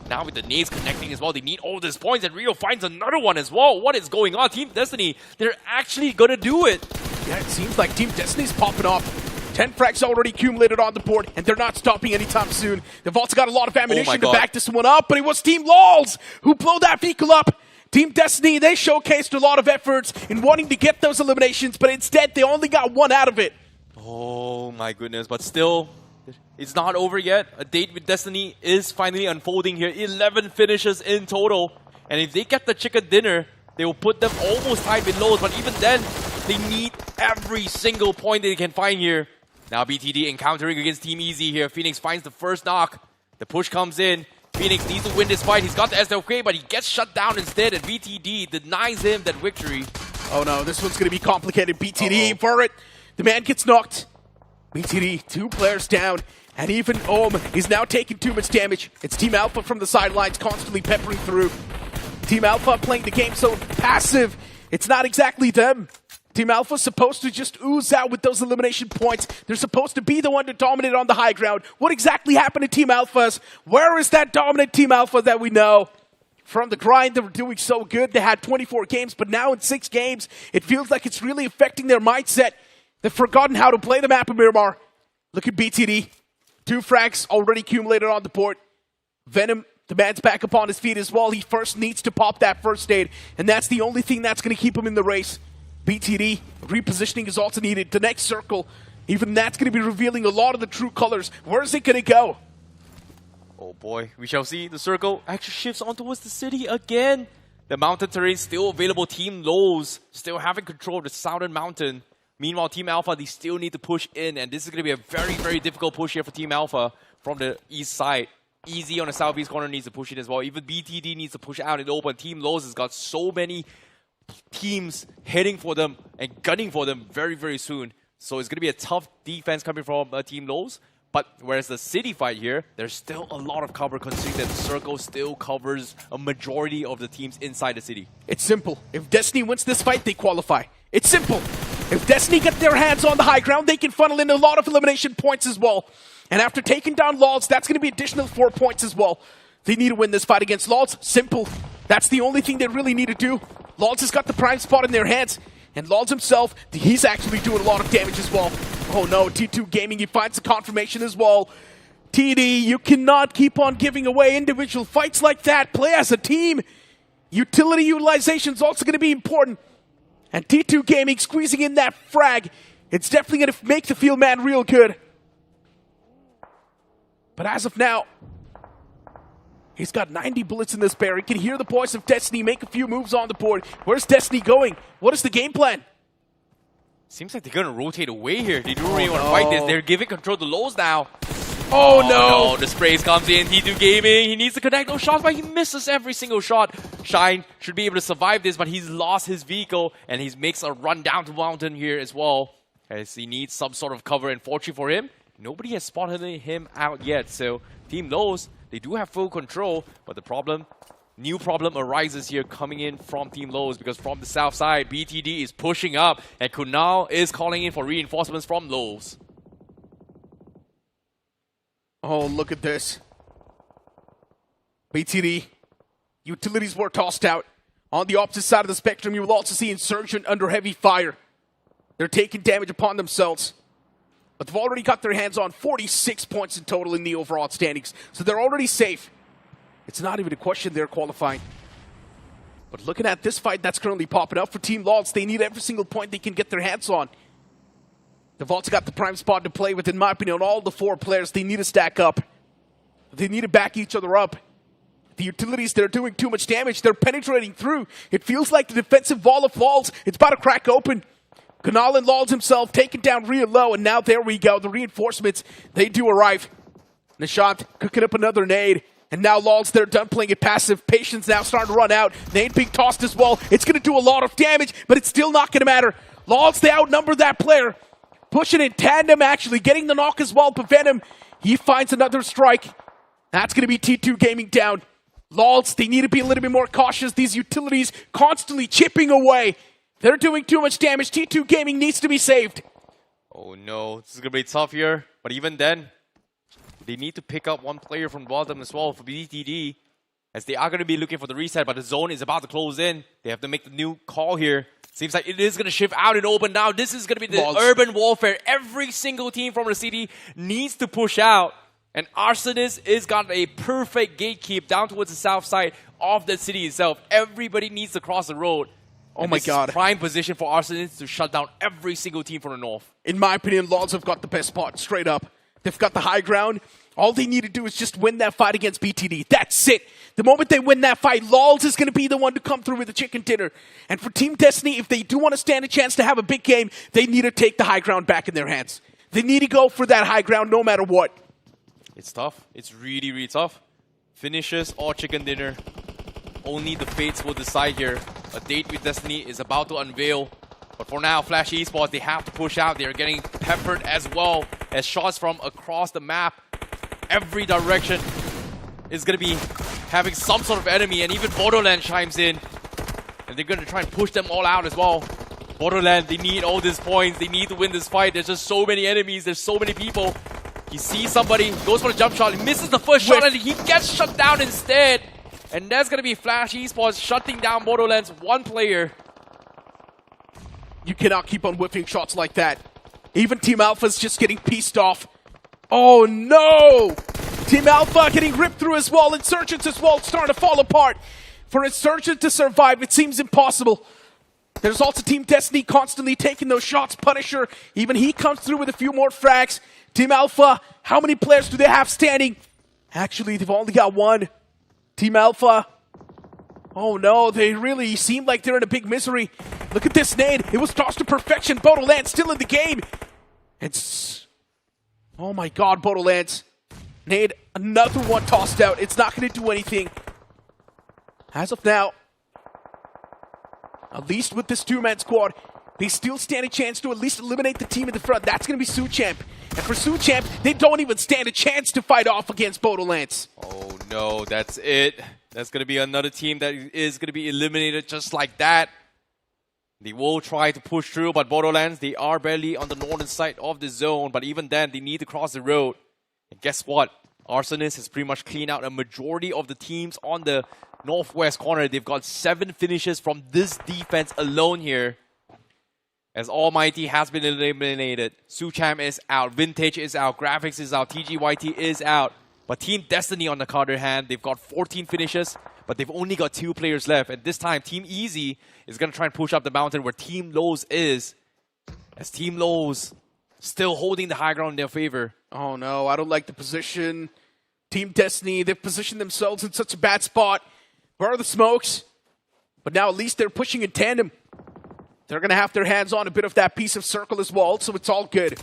Now with the nades connecting as well, they need all these points, and Rio finds another one as well. What is going on? Team Destiny, they're actually going to do it. Yeah, it seems like Team Destiny's popping off. 10 frags already accumulated on the board, and they're not stopping anytime soon. They've also got a lot of ammunition to back this one up, but it was Team Lols who blew that vehicle up. Team Destiny, they showcased a lot of efforts in wanting to get those eliminations, but instead they only got 1 out of it. Oh my goodness, but still, it's not over yet. A date with Destiny is finally unfolding here. 11 finishes in total. And if they get the chicken dinner, they will put them almost tied with Lows, but even then, they need every single point they can find here. Now BTD encountering against Team Easy here. Phoenix finds the first knock. The push comes in. Phoenix needs to win this fight. He's got the SLK, but he gets shut down instead, and BTD denies him that victory. Oh no, this one's going to be complicated. BTD for it. The man gets knocked. BTD, 2 players down, and even Ohm is now taking too much damage. It's Team Alpha from the sidelines constantly peppering through. Team Alpha playing the game so passive. It's not exactly them. Team Alpha's supposed to just ooze out with those elimination points. They're supposed to be the one to dominate on the high ground. What exactly happened to Team Alphas? Where is that dominant Team Alpha that we know? From the grind, they were doing so good. They had 24 games, but now in 6 games, it feels like it's really affecting their mindset. They've forgotten how to play the map of Miramar. Look at BTD. 2 frags already accumulated on the board. Venom, the man's back up on his feet as well. He first needs to pop that first aid, and that's the only thing that's going to keep him in the race. BTD, repositioning is also needed. The next circle, even that's going to be revealing a lot of the true colors. Where is it going to go? Oh boy, we shall see. The circle actually shifts on towards the city again. The mountain terrain still available. Team Lows still having control of the southern mountain. Meanwhile, Team Alpha, they still need to push in, and this is going to be a very, very difficult push here for Team Alpha from the east side. Easy on the southeast corner needs to push in as well. Even BTD needs to push out in the open. Team Lows has got so many teams heading for them and gunning for them very, very soon. So it's going to be a tough defense coming from Team Lows. But whereas the city fight here, there's still a lot of cover considering that the circle still covers a majority of the teams inside the city. It's simple. If Destiny wins this fight, they qualify. It's simple. If Destiny get their hands on the high ground, they can funnel in a lot of elimination points as well. And after taking down Lols, that's going to be additional 4 points as well. They need to win this fight against Lols. Simple. That's the only thing they really need to do. Lols has got the prime spot in their hands. And Lols himself, he's actually doing a lot of damage as well. Oh no, T2 Gaming, he finds the confirmation as well. TD, you cannot keep on giving away individual fights like that. Play as a team. Utility utilization is also going to be important. And T2 Gaming squeezing in that frag. It's definitely going to make the field man real good. But as of now, he's got 90 bullets in this barrel. He can hear the voice of Destiny make a few moves on the board. Where's Destiny going? What is the game plan? Seems like they're going to rotate away here. They don't really want to fight this. They're giving control to Lows now. Oh no! The sprays comes in. T2 Gaming. He needs to connect those shots, but he misses every single shot. Shine should be able to survive this, but he's lost his vehicle, and he makes a run down to mountain here as well, as he needs some sort of cover. And fortunately for him, nobody has spotted him out yet. So Team Lows, they do have full control, but the problem, new problem arises here coming in from Team Lows, because from the south side, BTD is pushing up, and Kunal is calling in for reinforcements from Lows. Oh, look at this. BTD, utilities were tossed out. On the opposite side of the spectrum, you will also see Insurgent under heavy fire. They're taking damage upon themselves. But they've already got their hands on 46 points in total in the overall standings. So they're already safe. It's not even a question they're qualifying. But looking at this fight that's currently popping up for Team Lawrence, they need every single point they can get their hands on. They've also got the prime spot to play with, in my opinion, all the 4 players. They need to stack up. They need to back each other up. The utilities, they're doing too much damage. They're penetrating through. It feels like the defensive wall of walls. It's about to crack open. Kunal and Lawls himself taken down real low, and now there we go. The reinforcements, they do arrive. Nishant cooking up another nade. And now Lawls, they're done playing it passive. Patience now starting to run out. Nade being tossed as well. It's going to do a lot of damage, but it's still not going to matter. Lawls, they outnumber that player. Pushing in tandem, actually. Getting the knock as well. But Venom, he finds another strike. That's going to be T2 Gaming down. Lawls, they need to be a little bit more cautious. These utilities constantly chipping away. They're doing too much damage. T2 Gaming needs to be saved. Oh no, this is going to be tough here. But even then, they need to pick up one player from bottom as well for BTD, as they are going to be looking for the reset, but the zone is about to close in. They have to make the new call here. Seems like it is going to shift out and open now. This is going to be the urban warfare. Every single team from the city needs to push out. And Arsonist is got a perfect gatekeep down towards the south side of the city itself. Everybody needs to cross the road. Oh my god. Prime position for Arsonist to shut down every single team from the north. In my opinion, Lawls have got the best spot, straight up. They've got the high ground. All they need to do is just win that fight against BTD. That's it. The moment they win that fight, Lawls is going to be the one to come through with the chicken dinner. And for Team Destiny, if they do want to stand a chance to have a big game, they need to take the high ground back in their hands. They need to go for that high ground no matter what. It's tough. It's really, really tough. Finishes or chicken dinner. Only the fates will decide here. A date with Destiny is about to unveil. But for now, Flash Esports, they have to push out. They're getting peppered as well as shots from across the map. Every direction is going to be having some sort of enemy, and even Borderland chimes in. And they're going to try and push them all out as well. Borderland, they need all these points. They need to win this fight. There's just so many enemies. There's so many people. He sees somebody, goes for the jump shot. He misses the first shot, and he gets shut down instead. And that's going to be Flash Esports shutting down Borderland's one player. You cannot keep on whiffing shots like that. Even Team Alpha's just getting pieced off. Oh no! Team Alpha getting ripped through as well. Insurgents as well starting to fall apart. For Insurgent to survive, it seems impossible. There's also Team Destiny constantly taking those shots. Punisher, even he comes through with a few more frags. Team Alpha, how many players do they have standing? Actually, they've only got one. Team Alpha. Oh no, they really seem like they're in a big misery. Look at this nade. It was tossed to perfection. Bodoland still in the game. It's... Oh my god, Bodoland. Nade, another one tossed out. It's not going to do anything. As of now, at least with this two-man squad, they still stand a chance to at least eliminate the team in the front. That's going to be Suchamp. And for Suchamp, they don't even stand a chance to fight off against Bodoland. Oh no, that's it. That's going to be another team that is going to be eliminated just like that. They will try to push through, but Borderlands, they are barely on the northern side of the zone. But even then, they need to cross the road. And guess what? Arsonist has pretty much cleaned out a majority of the teams on the northwest corner. They've got 7 finishes from this defense alone here. As Almighty has been eliminated. Sucham is out. Vintage is out. Graphics is out. TGYT is out. But Team Destiny, on the other hand, they've got 14 finishes, but they've only got 2 players left. And this time, Team Easy is going to try and push up the mountain where Team Lowe's is. As Team Lowe's still holding the high ground in their favor. Oh no, I don't like the position. Team Destiny, they've positioned themselves in such a bad spot. Where are the smokes? But now at least they're pushing in tandem. They're going to have their hands on a bit of that piece of circle as well, so it's all good.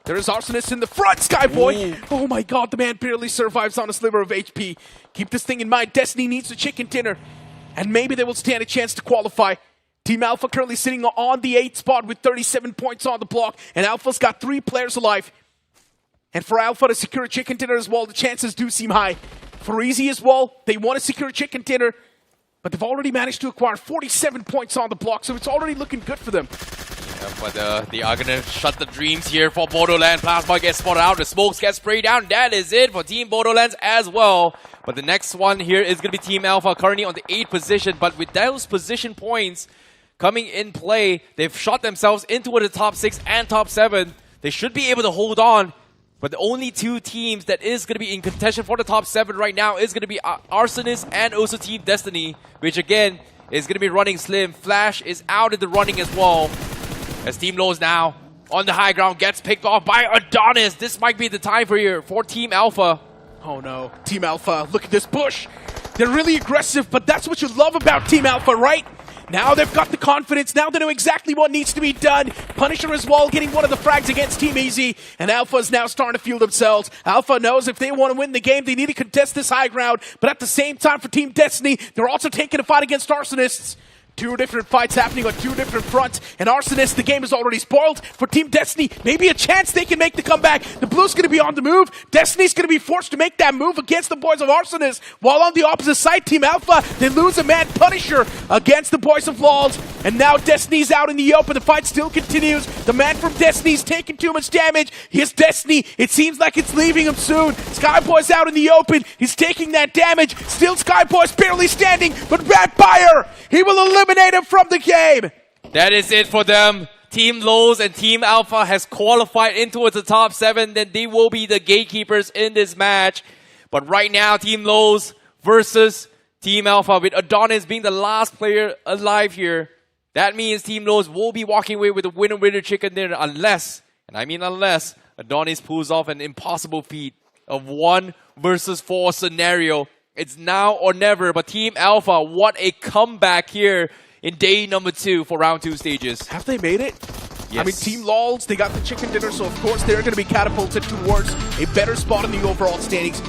There is Arsonist in the front, Skyboy. Ooh. Oh my god, the man barely survives on a sliver of HP. Keep this thing in mind, Destiny needs a chicken dinner. And maybe they will stand a chance to qualify. Team Alpha currently sitting on the 8th spot with 37 points on the block. And Alpha's got 3 players alive. And for Alpha to secure a chicken dinner as well, the chances do seem high. For Easy as well, they want to secure a chicken dinner. But they've already managed to acquire 47 points on the block, so it's already looking good for them. But they are gonna shut the dreams here for Borderlands. Plasma gets spotted out, the smokes get sprayed down. That is it for Team Borderlands as well. But the next one here is gonna be Team Alpha, currently on the 8th position. But with those position points coming in play, they've shot themselves into the top 6 and top 7. They should be able to hold on. But the only two teams that is going to be in contention for the top 7 right now is going to be Arsonist and also Team Destiny, which again is going to be running slim. Flash is out in the running as well. As Team Lowe's now on the high ground gets picked off by Adonis. This might be the time for Team Alpha. Oh no, Team Alpha, look at this push. They're really aggressive, but that's what you love about Team Alpha, right? Now they've got the confidence, now they know exactly what needs to be done. Punisher as well, getting one of the frags against Team Easy, and Alpha's now starting to feel themselves. Alpha knows if they want to win the game, they need to contest this high ground, but at the same time for Team Destiny, they're also taking a fight against Arsonists. Two different fights happening on two different fronts, and Arsonist, the game is already spoiled. For Team Destiny, maybe a chance they can make the comeback. The Blue's going to be on the move. Destiny's going to be forced to make that move against the boys of Arsonist. While on the opposite side, Team Alpha, they lose a man, Punisher, against the boys of Lols. And now Destiny's out in the open. The fight still continues. The man from Destiny's taking too much damage. His Destiny, it seems like it's leaving him soon. Skyboy's out in the open. He's taking that damage. Still Skyboy's barely standing, but Vampire, he will eliminate him from the game. That is it for them. Team Lowe's and Team Alpha has qualified into the top 7. Then they will be the gatekeepers in this match. But right now, Team Lowe's versus Team Alpha, with Adonis being the last player alive here. That means Team Lowe's will be walking away with a winner chicken dinner unless, and I mean unless, Adonis pulls off an impossible feat of 1 versus 4 scenario. It's now or never, but Team Alpha, what a comeback here in day number 2 for round 2 stages. Have they made it? Yes. I mean, Team Lols, they got the chicken dinner, so of course they're going to be catapulted towards a better spot in the overall standings.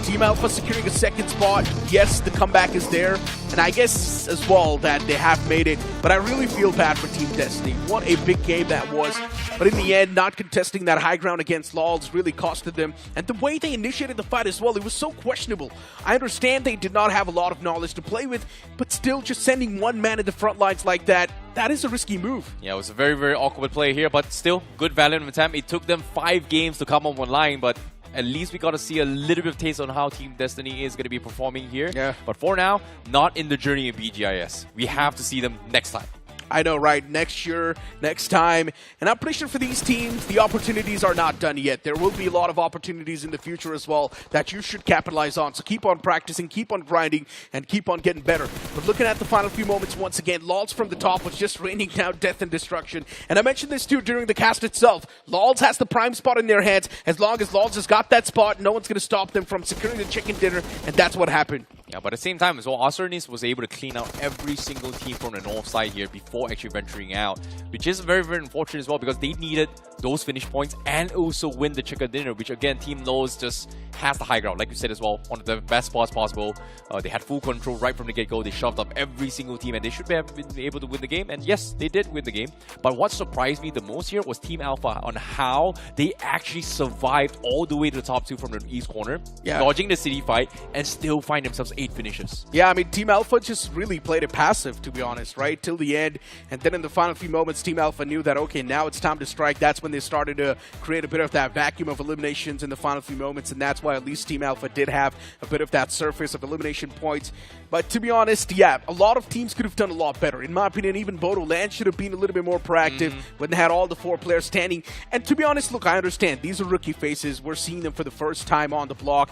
Team Alpha securing a 2nd spot. Yes, the comeback is there. And I guess as well that they have made it. But I really feel bad for Team Destiny. What a big game that was. But in the end, not contesting that high ground against Lols really costed them. And the way they initiated the fight as well, it was so questionable. I understand they did not have a lot of knowledge to play with, but still just sending one man in the front lines like that, that is a risky move. Yeah, it was a very, very awkward play here, but still, good valiant attempt. It took them 5 games to come up online, but at least we got to see a little bit of taste on how Team Destiny is going to be performing here. Yeah. But for now, not in the journey of BGIS. We have to see them next time. I know, right? Next year, next time. And I'm pretty sure for these teams, the opportunities are not done yet. There will be a lot of opportunities in the future as well that you should capitalize on. So keep on practicing, keep on grinding, and keep on getting better. But looking at the final few moments once again, Lols from the top was just raining down death and destruction. And I mentioned this too during the cast itself. Lols has the prime spot in their hands. As long as Lols has got that spot, no one's going to stop them from securing the chicken dinner. And that's what happened. Yeah, but at the same time as well, Arsonist was able to clean out every single team from the north side here before actually venturing out, which is very, very unfortunate as well because they needed those finish points and also win the chicken dinner, which again, Team Lowe's just has the high ground. Like you said as well, one of the best spots possible. They had full control right from the get-go. They shoved up every single team and they should have been able to win the game. And yes, they did win the game. But what surprised me the most here was Team Alpha on how they actually survived all the way to the top 2 from the east corner, dodging the city fight, and still find themselves 8 finishes. Yeah, I mean, Team Alpha just really played it passive, to be honest, right? Till the end. And then in the final few moments, Team Alpha knew that, okay, now it's time to strike. That's when they started to create a bit of that vacuum of eliminations in the final few moments. And that's why at least Team Alpha did have a bit of that surface of elimination points. But to be honest, yeah, a lot of teams could have done a lot better. In my opinion, even Borderlands should have been a little bit more proactive when they had all the 4 players standing. And to be honest, look, I understand. These are rookie faces. We're seeing them for the first time on the block.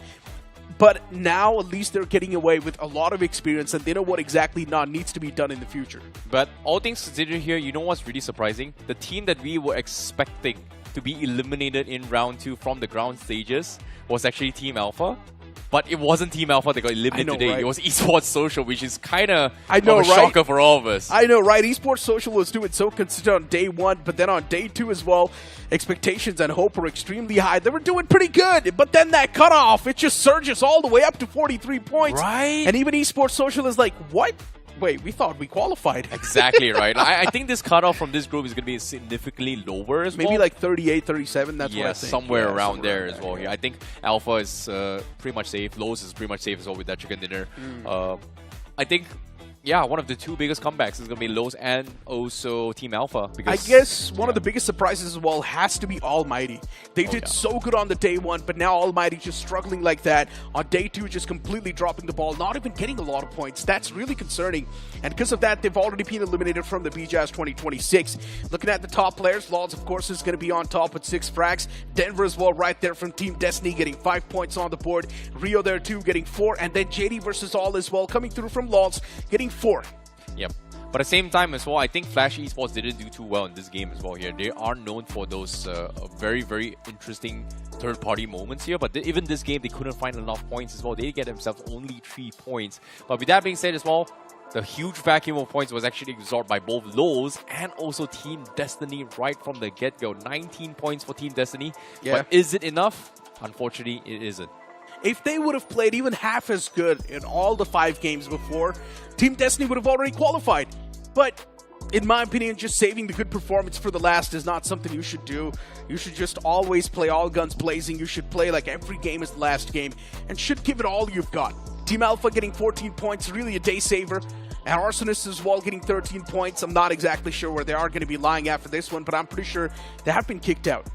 But now, at least they're getting away with a lot of experience and they know what exactly needs to be done in the future. But all things considered here, you know what's really surprising? The team that we were expecting to be eliminated in round 2 from the ground stages was actually Team Alpha. But it wasn't Team Alpha that got eliminated today. Right? It was Esports Social, which is kind of a right? shocker for all of us. I know, right? Esports Social was doing so consistent on day 1, but then on day 2 as well, expectations and hope were extremely high. They were doing pretty good, but then that cutoff, it just surges all the way up to 43 points. Right? And even Esports Social is like, what? Wait, we thought we qualified. Exactly right. I think this cutoff from this group is going to be significantly lower as well. Maybe like 38, 37, that's what I think. Somewhere around there as well. Yeah, I think Alpha is pretty much safe. Lowe's is pretty much safe as well with that chicken dinner. I think yeah, one of the two biggest comebacks is going to be Lowe's and also Team Alpha. I Because guess one of the biggest surprises as well has to be Almighty. They did so good on the day one, but now Almighty just struggling like that. On day two, just completely dropping the ball, not even getting a lot of points. That's really concerning. And because of that, they've already been eliminated from the BGIS 2026. Looking at the top players, Lawds, of course, is going to be on top with 6 frags. Denver as well right there from Team Destiny getting 5 points on the board. Rio there too getting 4. And then JD versus All as well coming through from Lawds getting 4. Yep. But at the same time as well, I think Flash Esports didn't do too well in this game as well here. They are known for those very, very interesting third-party moments here. But even this game, they couldn't find enough points as well. They get themselves only 3 points. But with that being said as well, the huge vacuum of points was actually absorbed by both Lowe's and also Team Destiny right from the get-go. 19 points for Team Destiny. Yeah. But is it enough? Unfortunately, it isn't. If they would have played even half as good in all the 5 games before, Team Destiny would have already qualified. But in my opinion, just saving the good performance for the last is not something you should do. You should just always play all guns blazing. You should play like every game is the last game and should give it all you've got. Team Alpha getting 14 points, really a day saver. And Arsonists as well getting 13 points. I'm not exactly sure where they are going to be lying after this one, but I'm pretty sure they have been kicked out.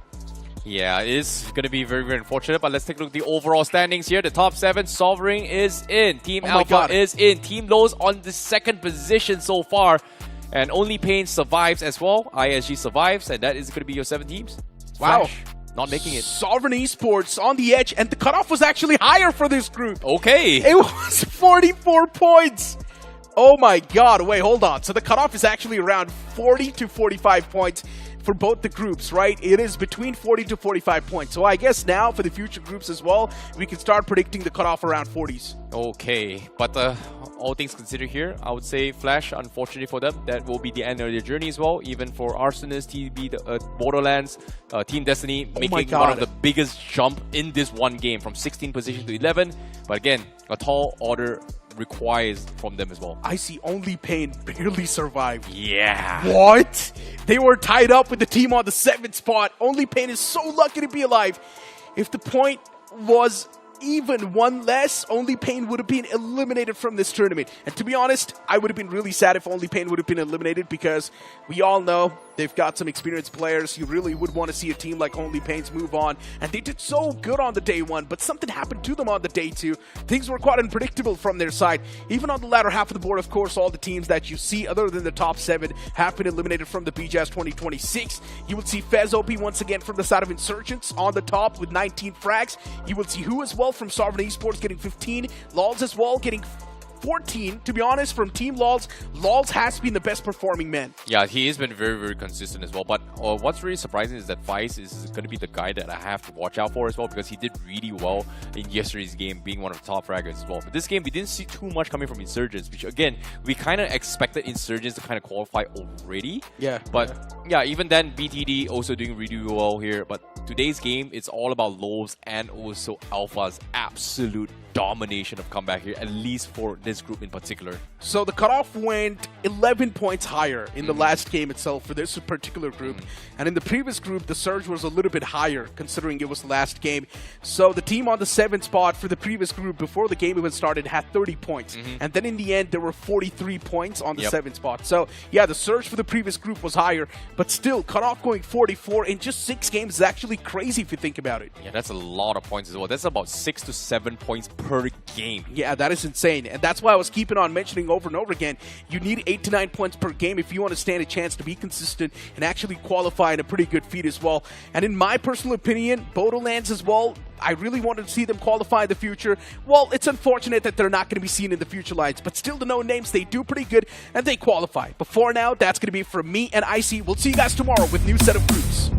Yeah, it is going to be very, very unfortunate, but let's take a look at the overall standings here. The top 7, Sovereign is in. Team Alpha is in. Team Lowe's on the 2nd position so far. And Only Pain survives as well. ISG survives, and that is going to be your 7 teams. Wow. Flash, not making it. Sovereign Esports on the edge, and the cutoff was actually higher for this group. Okay. It was 44 points. Oh my god, wait, hold on. So the cutoff is actually around 40 to 45 points for both the groups, right? It is between 40 to 45 points. So I guess now for the future groups as well, we can start predicting the cutoff around 40s. Okay, but all things considered here, I would say Flash, unfortunately for them, that will be the end of their journey as well. Even for Arsonist, TB, Borderlands, Team Destiny, making one of the biggest jump in this one game from 16 position to 11. But again, a tall order requires from them as well. I see Only Pain barely survived. Yeah. What? They were tied up with the team on the 7th spot. Only Pain is so lucky to be alive. If the point was even one less, Only Pain would have been eliminated from this tournament. And to be honest, I would have been really sad if Only Pain would have been eliminated because we all know they've got some experienced players. You really would want to see a team like Only Pain's move on. And they did so good on the day 1, but something happened to them on the day 2. Things were quite unpredictable from their side. Even on the latter half of the board, of course, all the teams that you see other than the top 7 have been eliminated from the BGIS 2026. You will see Fez OP once again from the side of Insurgents on the top with 19 frags. You will see Who as well from Sovereign Esports getting 15. Lols as well getting 14. To be honest, from Team Lols, Lols has been the best performing man. Yeah, he has been very, very consistent as well. But what's really surprising is that Vice is going to be the guy that I have to watch out for as well because he did really well in yesterday's game, being one of the top fraggers as well. But this game, we didn't see too much coming from Insurgents, which again, we kind of expected Insurgents to kind of qualify already. Yeah. But yeah, even then, BTD also doing really well here. But today's game, it's all about Lowe's and also Alpha's absolute domination of comeback here, at least for this group in particular. So the cutoff went 11 points higher in the last game itself for this particular group. And in the previous group, the surge was a little bit higher considering it was the last game. So the team on the 7th spot for the previous group before the game even started had 30 points. And then in the end, there were 43 points on the 7th spot. So yeah, the surge for the previous group was higher, but still cutoff going 44 in just 6 games is actually crazy if you think about it. Yeah, that's a lot of points as well. That's about 6 to 7 points per game. Yeah, that is insane. And that's why I was keeping on mentioning over and over again, you need 8 to 9 points per game if you want to stand a chance to be consistent and actually qualify in a pretty good feat as well. And in my personal opinion, Borderlands as well, I really wanted to see them qualify in the future. Well, it's unfortunate that they're not going to be seen in the future lines, but still the known names, they do pretty good and they qualify. But for now, that's going to be from me and Icy. We'll see you guys tomorrow with new set of groups.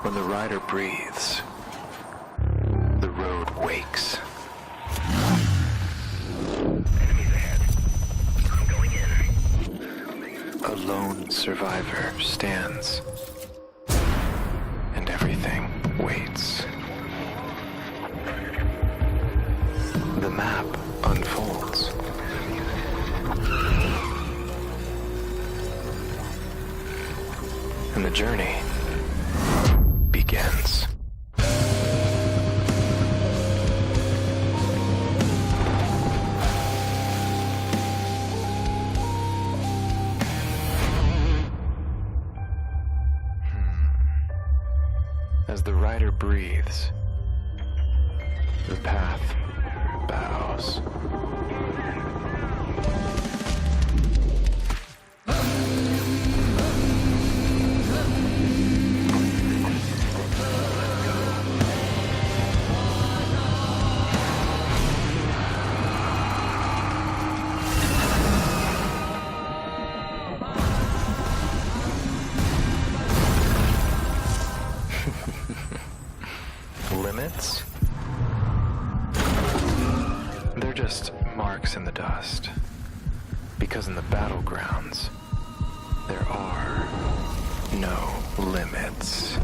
When the rider breathes, the road wakes. Enemies ahead. I'm going in. A lone survivor stands, and everything waits. The map unfolds. And the journey begins. As the rider breathes, the path bows. Limits? They're just marks in the dust. Because in the battlegrounds, there are no limits.